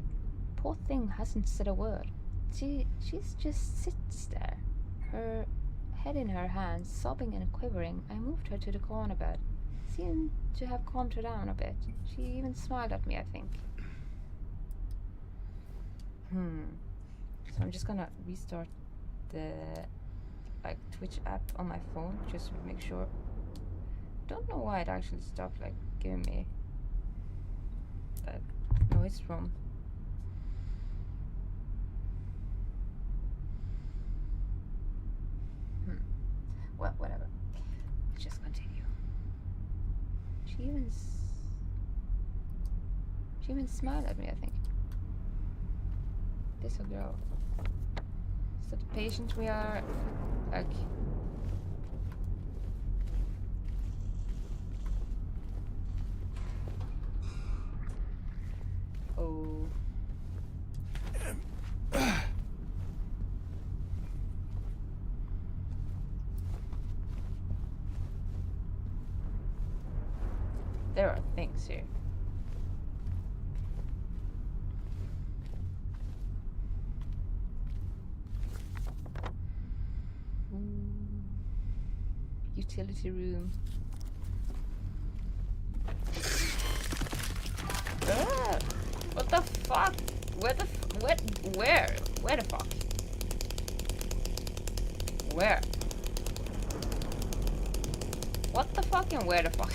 Poor thing hasn't said a word. She's just sits there, her head in her hands, sobbing and quivering. I moved her to the corner bed. Seemed to have calmed her down a bit. She even smiled at me, I think. So I'm just gonna restart the Twitch app on my phone just to make sure. Don't know why it actually stopped giving me that noise from. Well, whatever. Let's just continue. She even smiled at me, I think. This will grow. So the patient we are oh. There are things here. Utility room. Ah, what the fuck? Where the fuck? Where? What the fuck and where the fuck?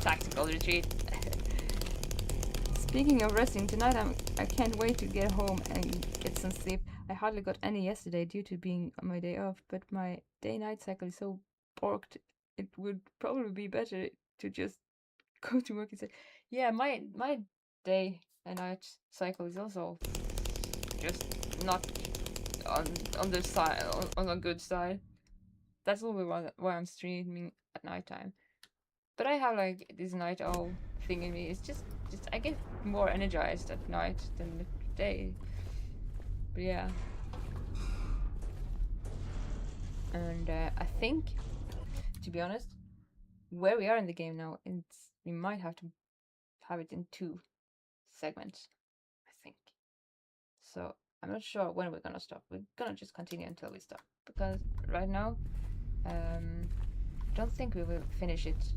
Tactical retreat. Speaking of resting, tonight I can't wait to get home and get some sleep. I hardly got any yesterday due to being on my day off, but my day-night cycle is so borked, it would probably be better to just go to work instead. Yeah, my day and night cycle is also just not on the side, on a good side. That's only why I'm streaming at nighttime. But I have this night owl thing in me. It's just I get more energized at night than the day. But yeah. And I think, to be honest, where we are in the game now, we might have to have it in 2 segments, I think. So I'm not sure when we're gonna stop. We're gonna just continue until we stop, because right now, I don't think we will finish it.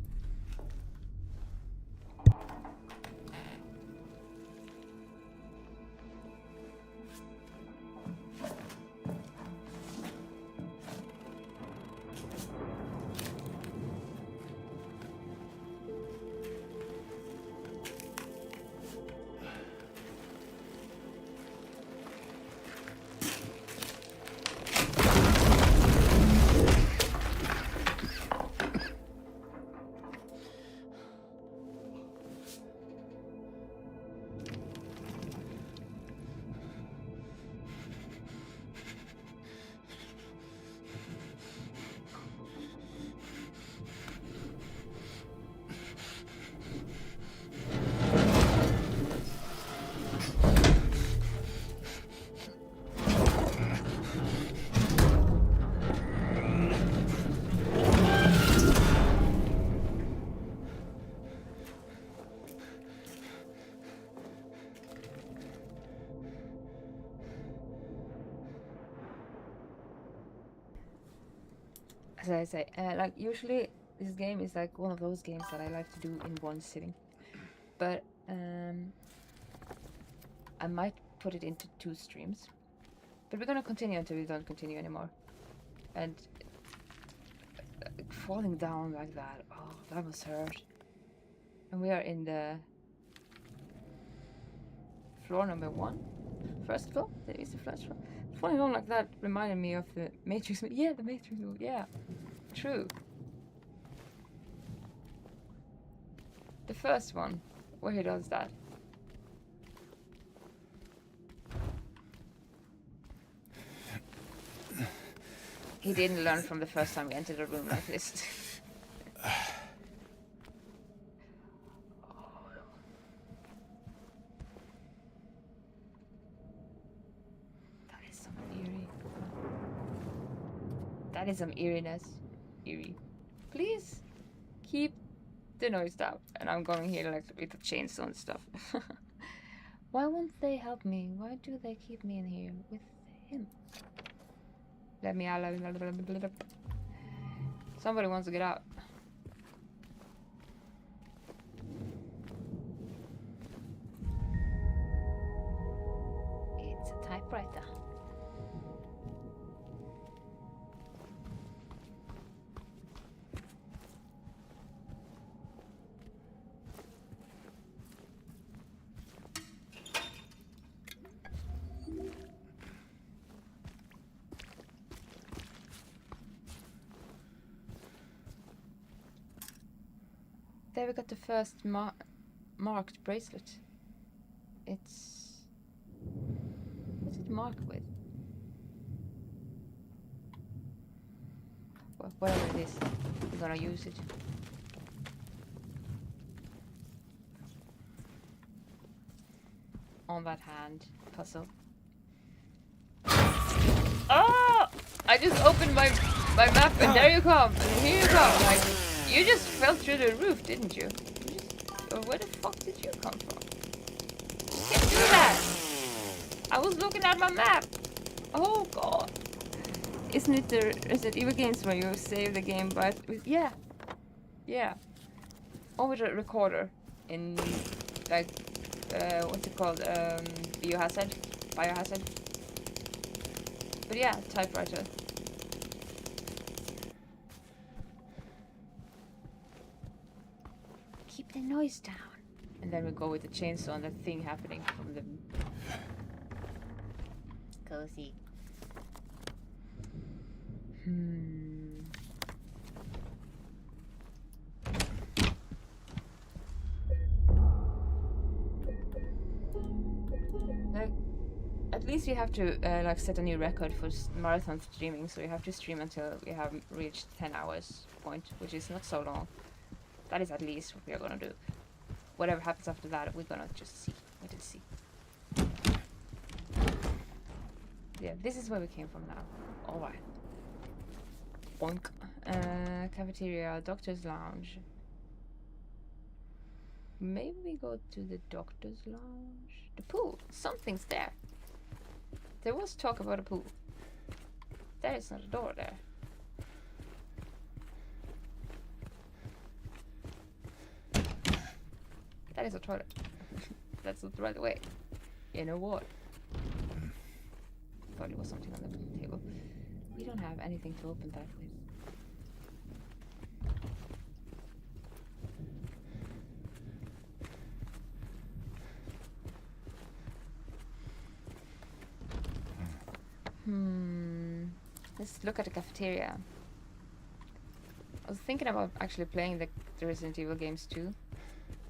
As I say, usually this game is one of those games that I like to do in one sitting, but I might put it into 2 streams, But we're gonna continue until we don't continue anymore. And falling down like that, oh, that must hurt. And we are in the floor number 1. First floor? That is the first floor. Falling down like that reminded me of the Matrix. Yeah, the Matrix move. Yeah, true. The first one, where he does that. He didn't learn from the first time we entered a room like this. That is some eerie. That is some eeriness. Eerie. Please keep the noise down. And I'm going here like with the chainsaw and stuff. Why won't they help me? Why do they keep me in here with him? Let me out. Somebody wants to get out. It's a typewriter. There we got the first marked bracelet. It's... What's it marked with? Well, whatever it is, we're gonna use it. On that hand puzzle. Oh! I just opened my map and there you come. And here you come. Like, you just fell through the roof, didn't you? Where the fuck did you come from? You can't do that! I was looking at my map! Oh god. Isn't it the Resident Evil games where you save the game but yeah. Yeah. Or with a recorder in like what's it called? Biohazard? But yeah, typewriter. Keep the noise down. And then we go with the chainsaw and that thing happening from the... Cozy. Like, at least we have to like set a new record for marathon streaming, so we have to stream until we have reached 10 hours point, which is not so long. That is at least what we are gonna do. Whatever happens after that, we're gonna just see. Wait and see. Yeah, this is where we came from now. Alright. Boink. Cafeteria, doctor's lounge. Maybe we go to the doctor's lounge. The pool. Something's there. There was talk about a pool. There is not a door there. That is a toilet. That's not the right way. You know what? Thought it was something on the table. We don't have anything to open that with. Let's look at the cafeteria. I was thinking about actually playing the Resident Evil games too,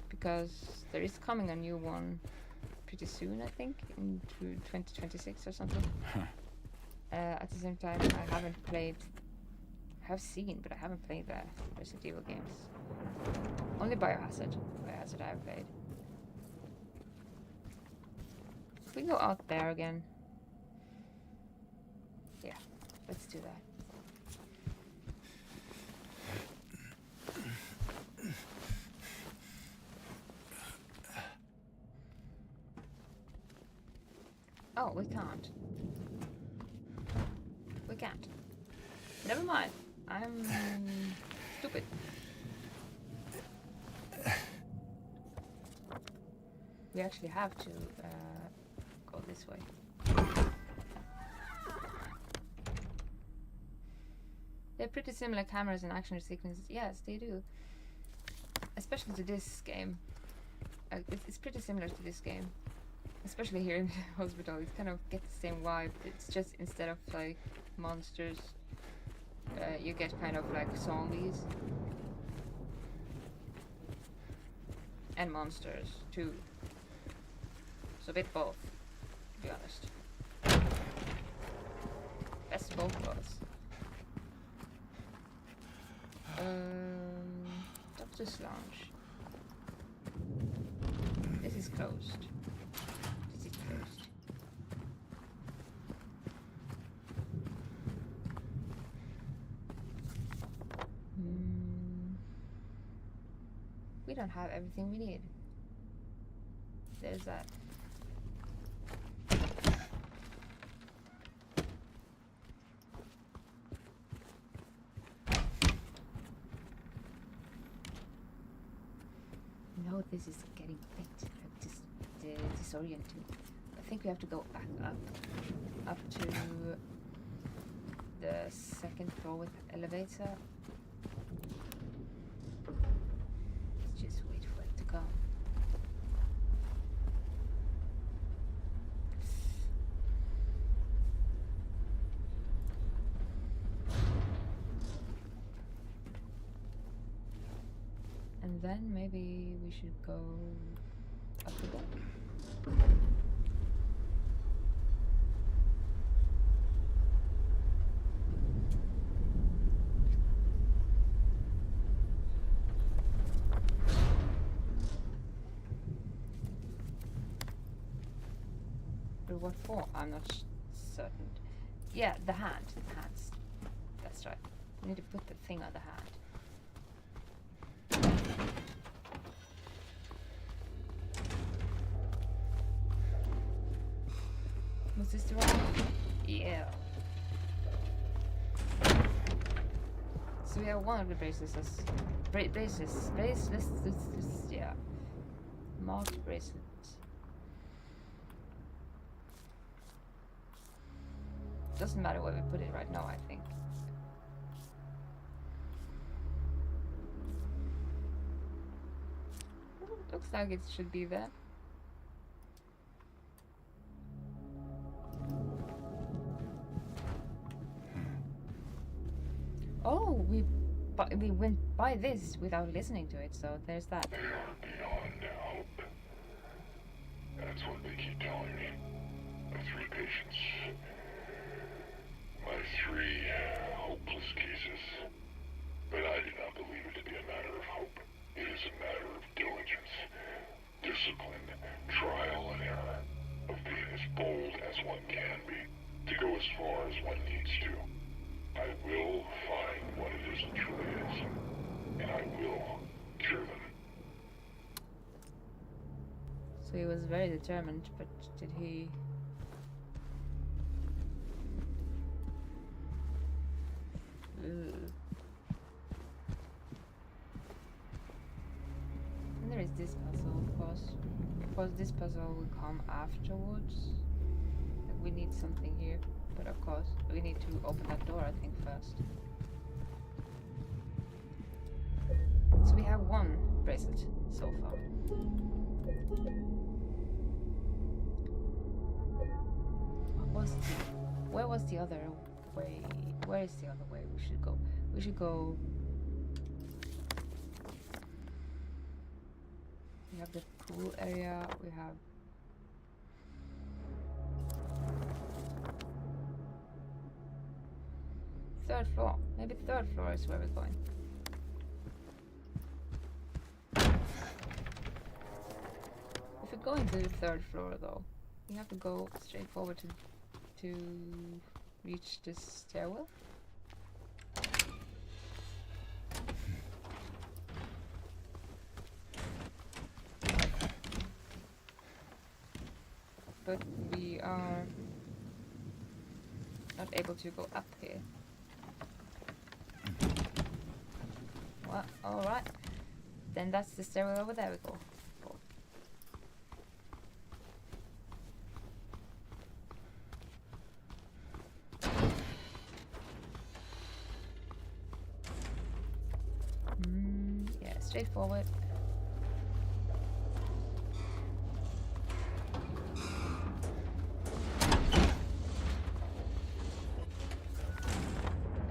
because there is coming a new one pretty soon, I think, in 2026 or something. At the same time, I haven't played... I have seen, but I haven't played the Resident Evil games. Only Biohazard. Biohazard I have played. If we go out there again... Yeah, let's do that. Oh, we can't. We can't. Never mind. I'm stupid. We actually have to go this way. They're pretty similar cameras and action sequences. Yes, they do. Especially to this game. It's pretty similar to this game. Especially here in the hospital, it kind of gets the same vibe. It's just instead of like monsters, you get kind of like zombies. And monsters too. So a bit both, to be honest. Best of both worlds. Doctor's Lounge. This is closed. This is closed. We don't have everything we need. There's that. No, this is getting a bit disorienting. I think we have to go back up to the second floor with the elevator. Let's just wait for it to come. And then maybe we should go up again. But what for? I'm not certain. Yeah, the hand. The hands. That's right. We need to put the thing on the hand. Was this the right? Yeah. So we have one of the bracelets. Bracelets. Yeah. Marked bracelets. Doesn't matter where we put it right now, I think. Looks like it should be there. Oh, we went by this without listening to it, so there's that. They are beyond hope. That's what they keep telling me. My 3 patients. My 3 hopeless cases. But I do not believe it to be a matter of hope. It is a matter of diligence, discipline, trial and error, of being as bold as one can be, to go as far as one needs to. I will find what it is that truly is, and I will cure them. So he was very determined, but did he... Ooh. And there is this puzzle, of course. Of course, this puzzle will come afterwards. Like, we need something here. But of course, we need to open that door, I think, first. So we have 1 bracelet so far. Where was the other way? Where is the other way we should go? We should go... We have the pool area, we have... Third floor. Maybe the 3rd floor is where we're going. If we're going to the 3rd floor, though, we have to go straight forward to reach this stairwell. But we are not able to go up here. Well, alright. Then that's the stairwell over there we go. straightforward.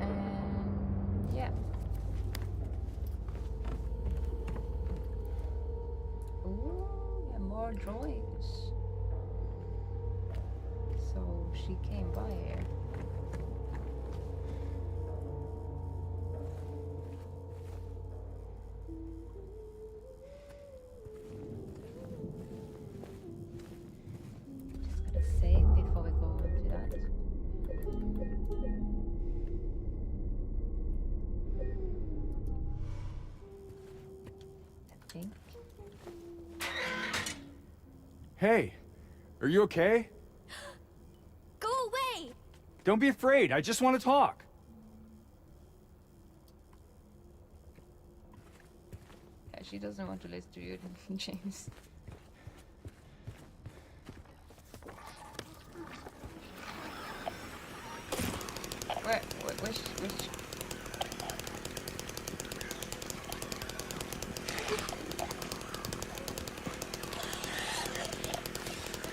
And yeah. Ooh, yeah, more drawings. So she came by here. Just gotta save before we go into that. I think. Hey, are you okay? Go away! Don't be afraid. I just want to talk. Yeah, she doesn't want to listen to you, James. Which?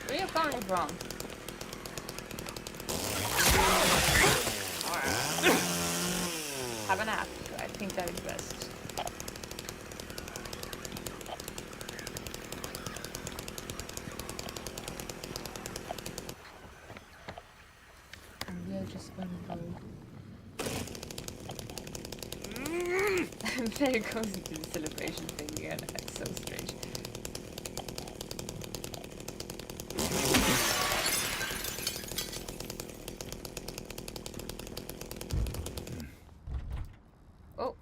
Where are you coming from? Have a nap. I think that is best. And we are just gonna go. I'm very close to the celebration thing again. That's so strange. Oh,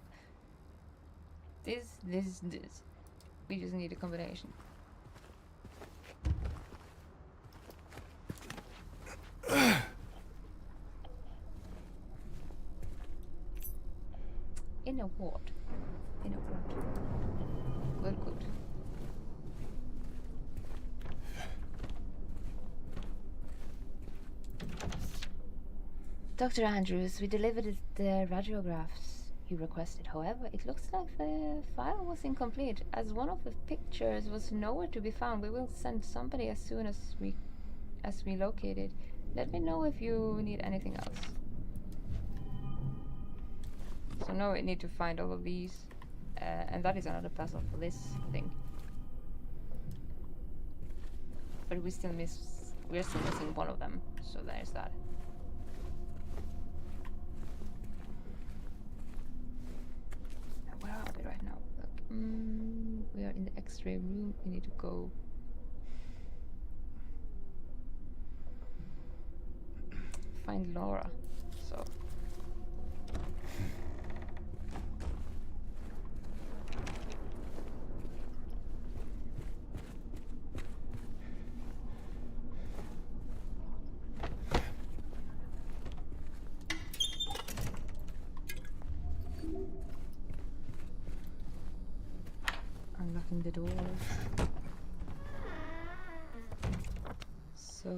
this. We just need a combination. In a ward. Good. Dr. Andrews, we delivered the radiographs you requested. However, it looks like the file was incomplete, as one of the pictures was nowhere to be found. We will send somebody as soon as we locate it. Let me know if you need anything else. So now we need to find all of these, and that is another puzzle for this thing. But we're still missing one of them, so there's that. Where are we right now? Look, we are in the X-ray room. We need to go. Find Laura. So. Unlocking the door. So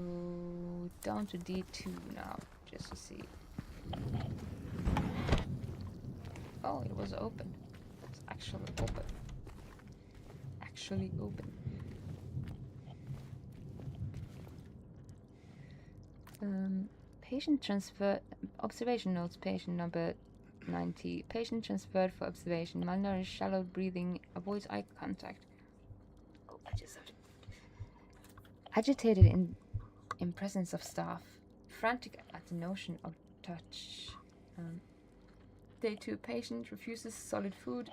down to D2 now, just to see. Oh, it was open. It's actually open. Actually open. Patient transfer. Observation notes. Patient number 90. Patient transferred for observation. Malnourished, shallow breathing, avoids eye contact. Oh, I just have to. Agitated in presence of staff. Frantic at the notion of touch. Day 2. Patient refuses solid food.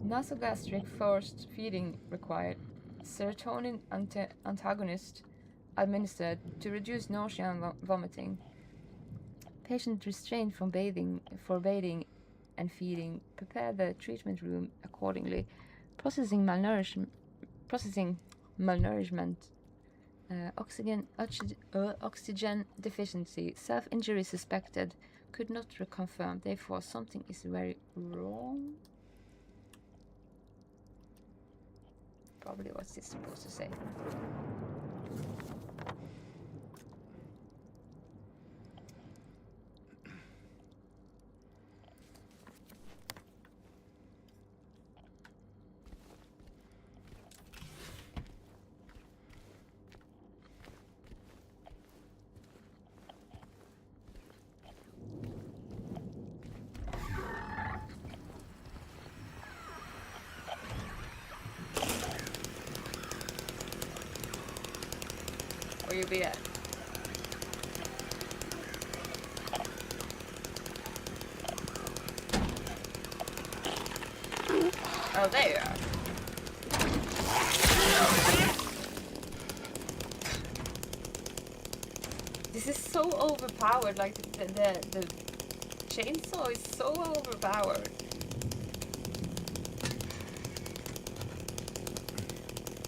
Nasogastric forced feeding required. Serotonin antagonist administered to reduce nausea and vomiting. Patient restrained from bathing and feeding. Prepare the treatment room accordingly. Processing malnourishment. Oxygen deficiency. Self-injury suspected. Could not reconfirm. Therefore, something is very wrong. Probably what's this supposed to say? Where you be at? Oh, there you are. This is so overpowered, like the chainsaw is so overpowered.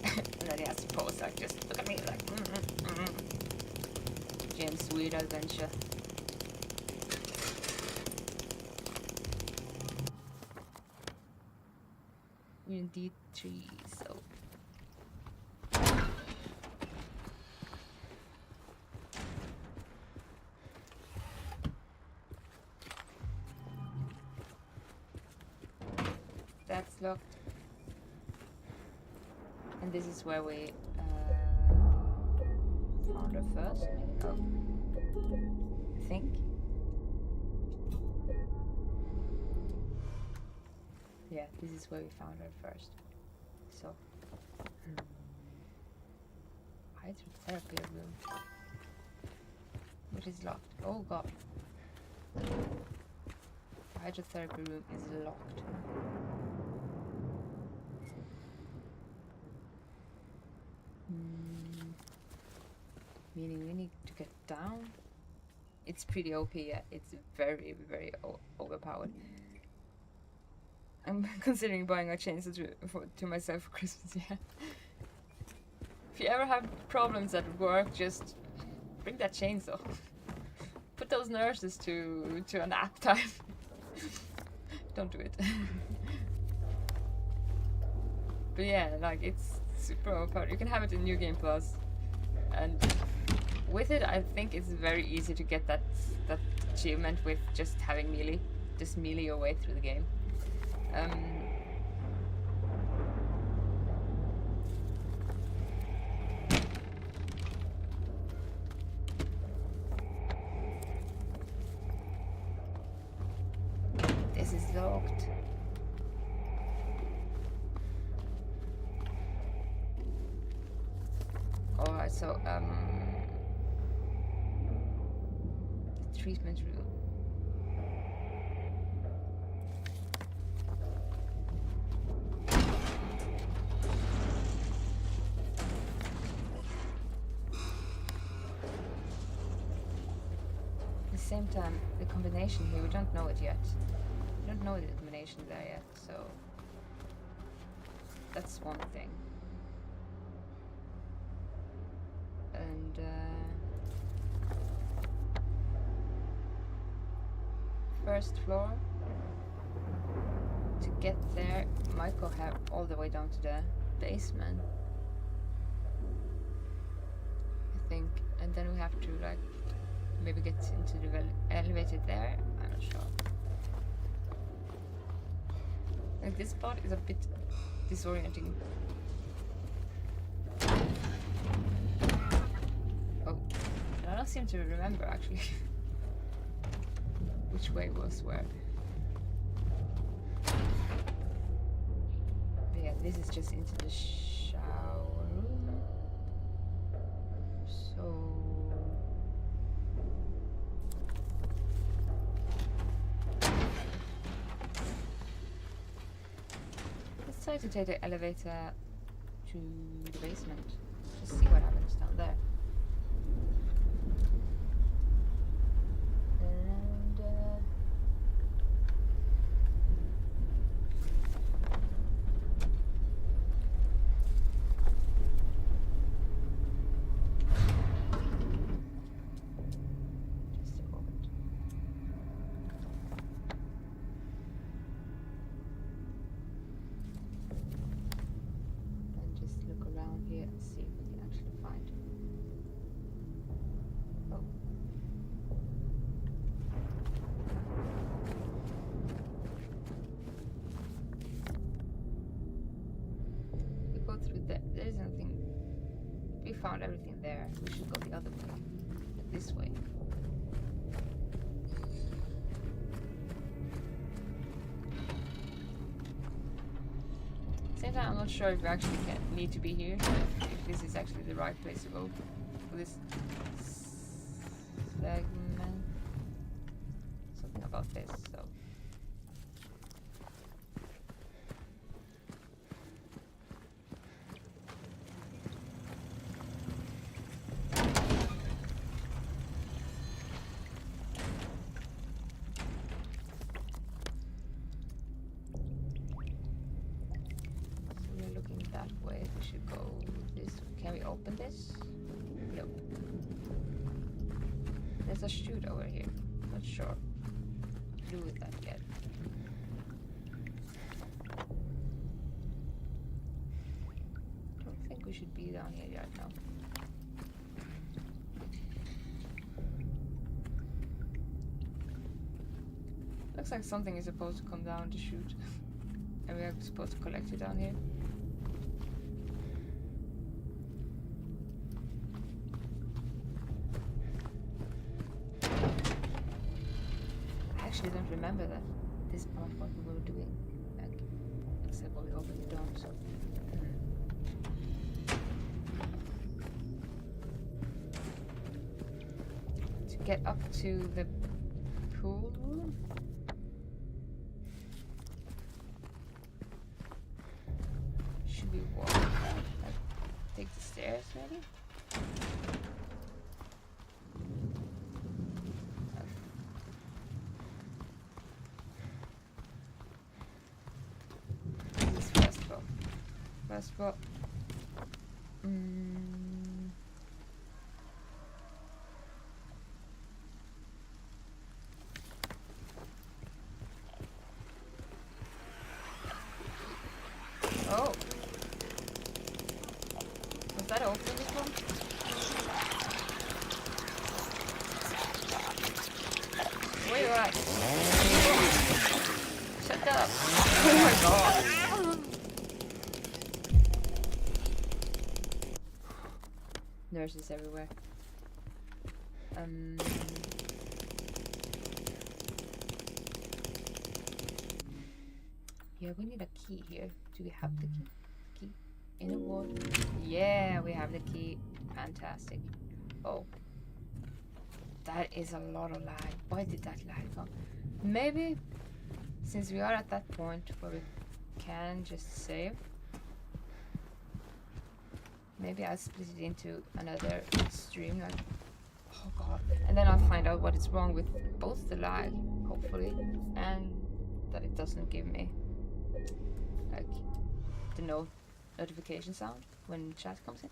And then he has to pose like, just look at me like, James' weird adventure. We're in D3, so. That's locked. And this is where we found her first. Oh. I think. Yeah, this is where we found her first. So. Hydrotherapy room. Which is locked. Oh god. Hydrotherapy room is locked. Meaning we need to get down. It's pretty OP, yeah. It's very, very overpowered. I'm considering buying a chainsaw to myself for Christmas, yeah. If you ever have problems at work, just bring that chainsaw. Put those nurses to a nap time. Don't do it. But yeah, like, it's super overpowered. You can have it in New Game Plus. And with it, I think it's very easy to get that achievement with just having melee. Just melee your way through the game. This is locked. Alright, so the treatment room. At the same time, the combination here, we don't know it yet. We don't know the combination there yet, so that's one thing. And first floor. To get there, might go all the way down to the basement, I think, and then we have to like maybe get into the elevator there. I'm not sure. Like this part is a bit disorienting. Oh, I don't seem to remember actually which way was where. But yeah, this is just into the shower room. So let's try to take the elevator to the basement. Just see what happens down there. And just a moment. And just look around here and see if we can actually find. Oh. We go through there. There is nothing. We found everything there. We should go the other way. This way. Same time, I'm not sure if we actually need to be here. If this is actually the right place to go. for this segment. Something about this, so. That way, we should go this. Can we open this? Nope. There's a chute over here. Not sure what to do with that yet. Don't think we should be down here right now. Looks like something is supposed to come down the chute. And we are supposed to collect it down here. I actually don't remember that this part what we were doing, like, except when we opened the door. So to get up to the pool, should we walk? Like, take the stairs, maybe. First floor. Oh. Was that open, this one? Where you at? Shut up. Oh my god. Nurses everywhere. Yeah, we need a key here. Do we have the key? Key in a wall. Yeah, we have the key. Fantastic. Oh, that is a lot of lag. Why did that lag come? Maybe since we are at that point where we can just save. Maybe I'll split it into another stream, like, oh god, and then I'll find out what is wrong with both the lag, hopefully, and that it doesn't give me, like, the notification sound when chat comes in.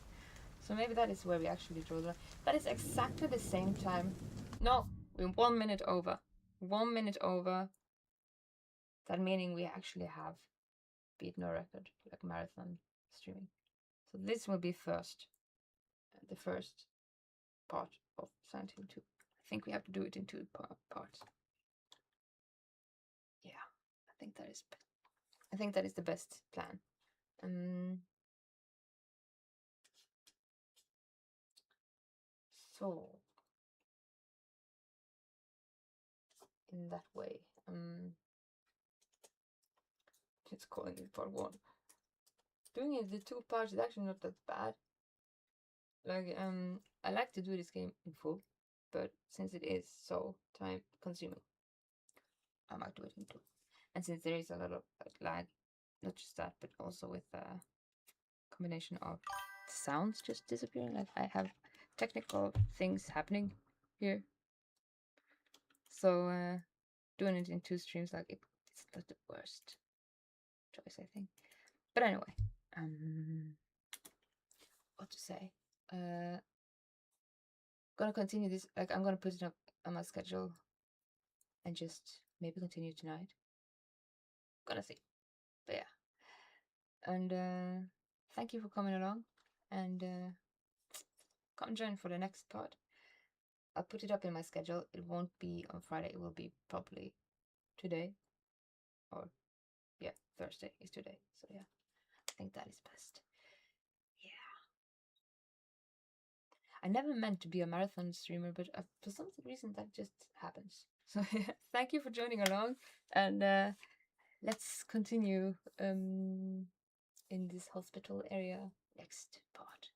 So maybe that is where we actually draw the line. That is exactly the same time. No, we're 1 minute over. 1 minute over. That meaning we actually have beaten our record, like marathon streaming. So this will be the first part of Silent Hill 2. I think we have to do it in 2 parts. Yeah, I think that is the best plan. So in that way, just calling it part 1. Doing it the 2 parts is actually not that bad. Like, I like to do this game in full, but since it is so time consuming, I might do it in 2. And since there is a lot of lag, not just that, but also with a combination of sounds just disappearing. Like, I have technical things happening here. So doing it in 2 streams, like, it's not the worst choice, I think. But anyway, what to say? Gonna continue this. Like, I'm gonna put it up on my schedule and just maybe continue tonight. Gonna see. But yeah. And thank you for coming along, and come join for the next part. I'll put it up in my schedule. It won't be on Friday. It will be probably today, or yeah, Thursday is today. So yeah, I think that is best. Yeah. I never meant to be a marathon streamer, but for some reason that just happens. So yeah, thank you for joining along, and let's continue in this hospital area next part.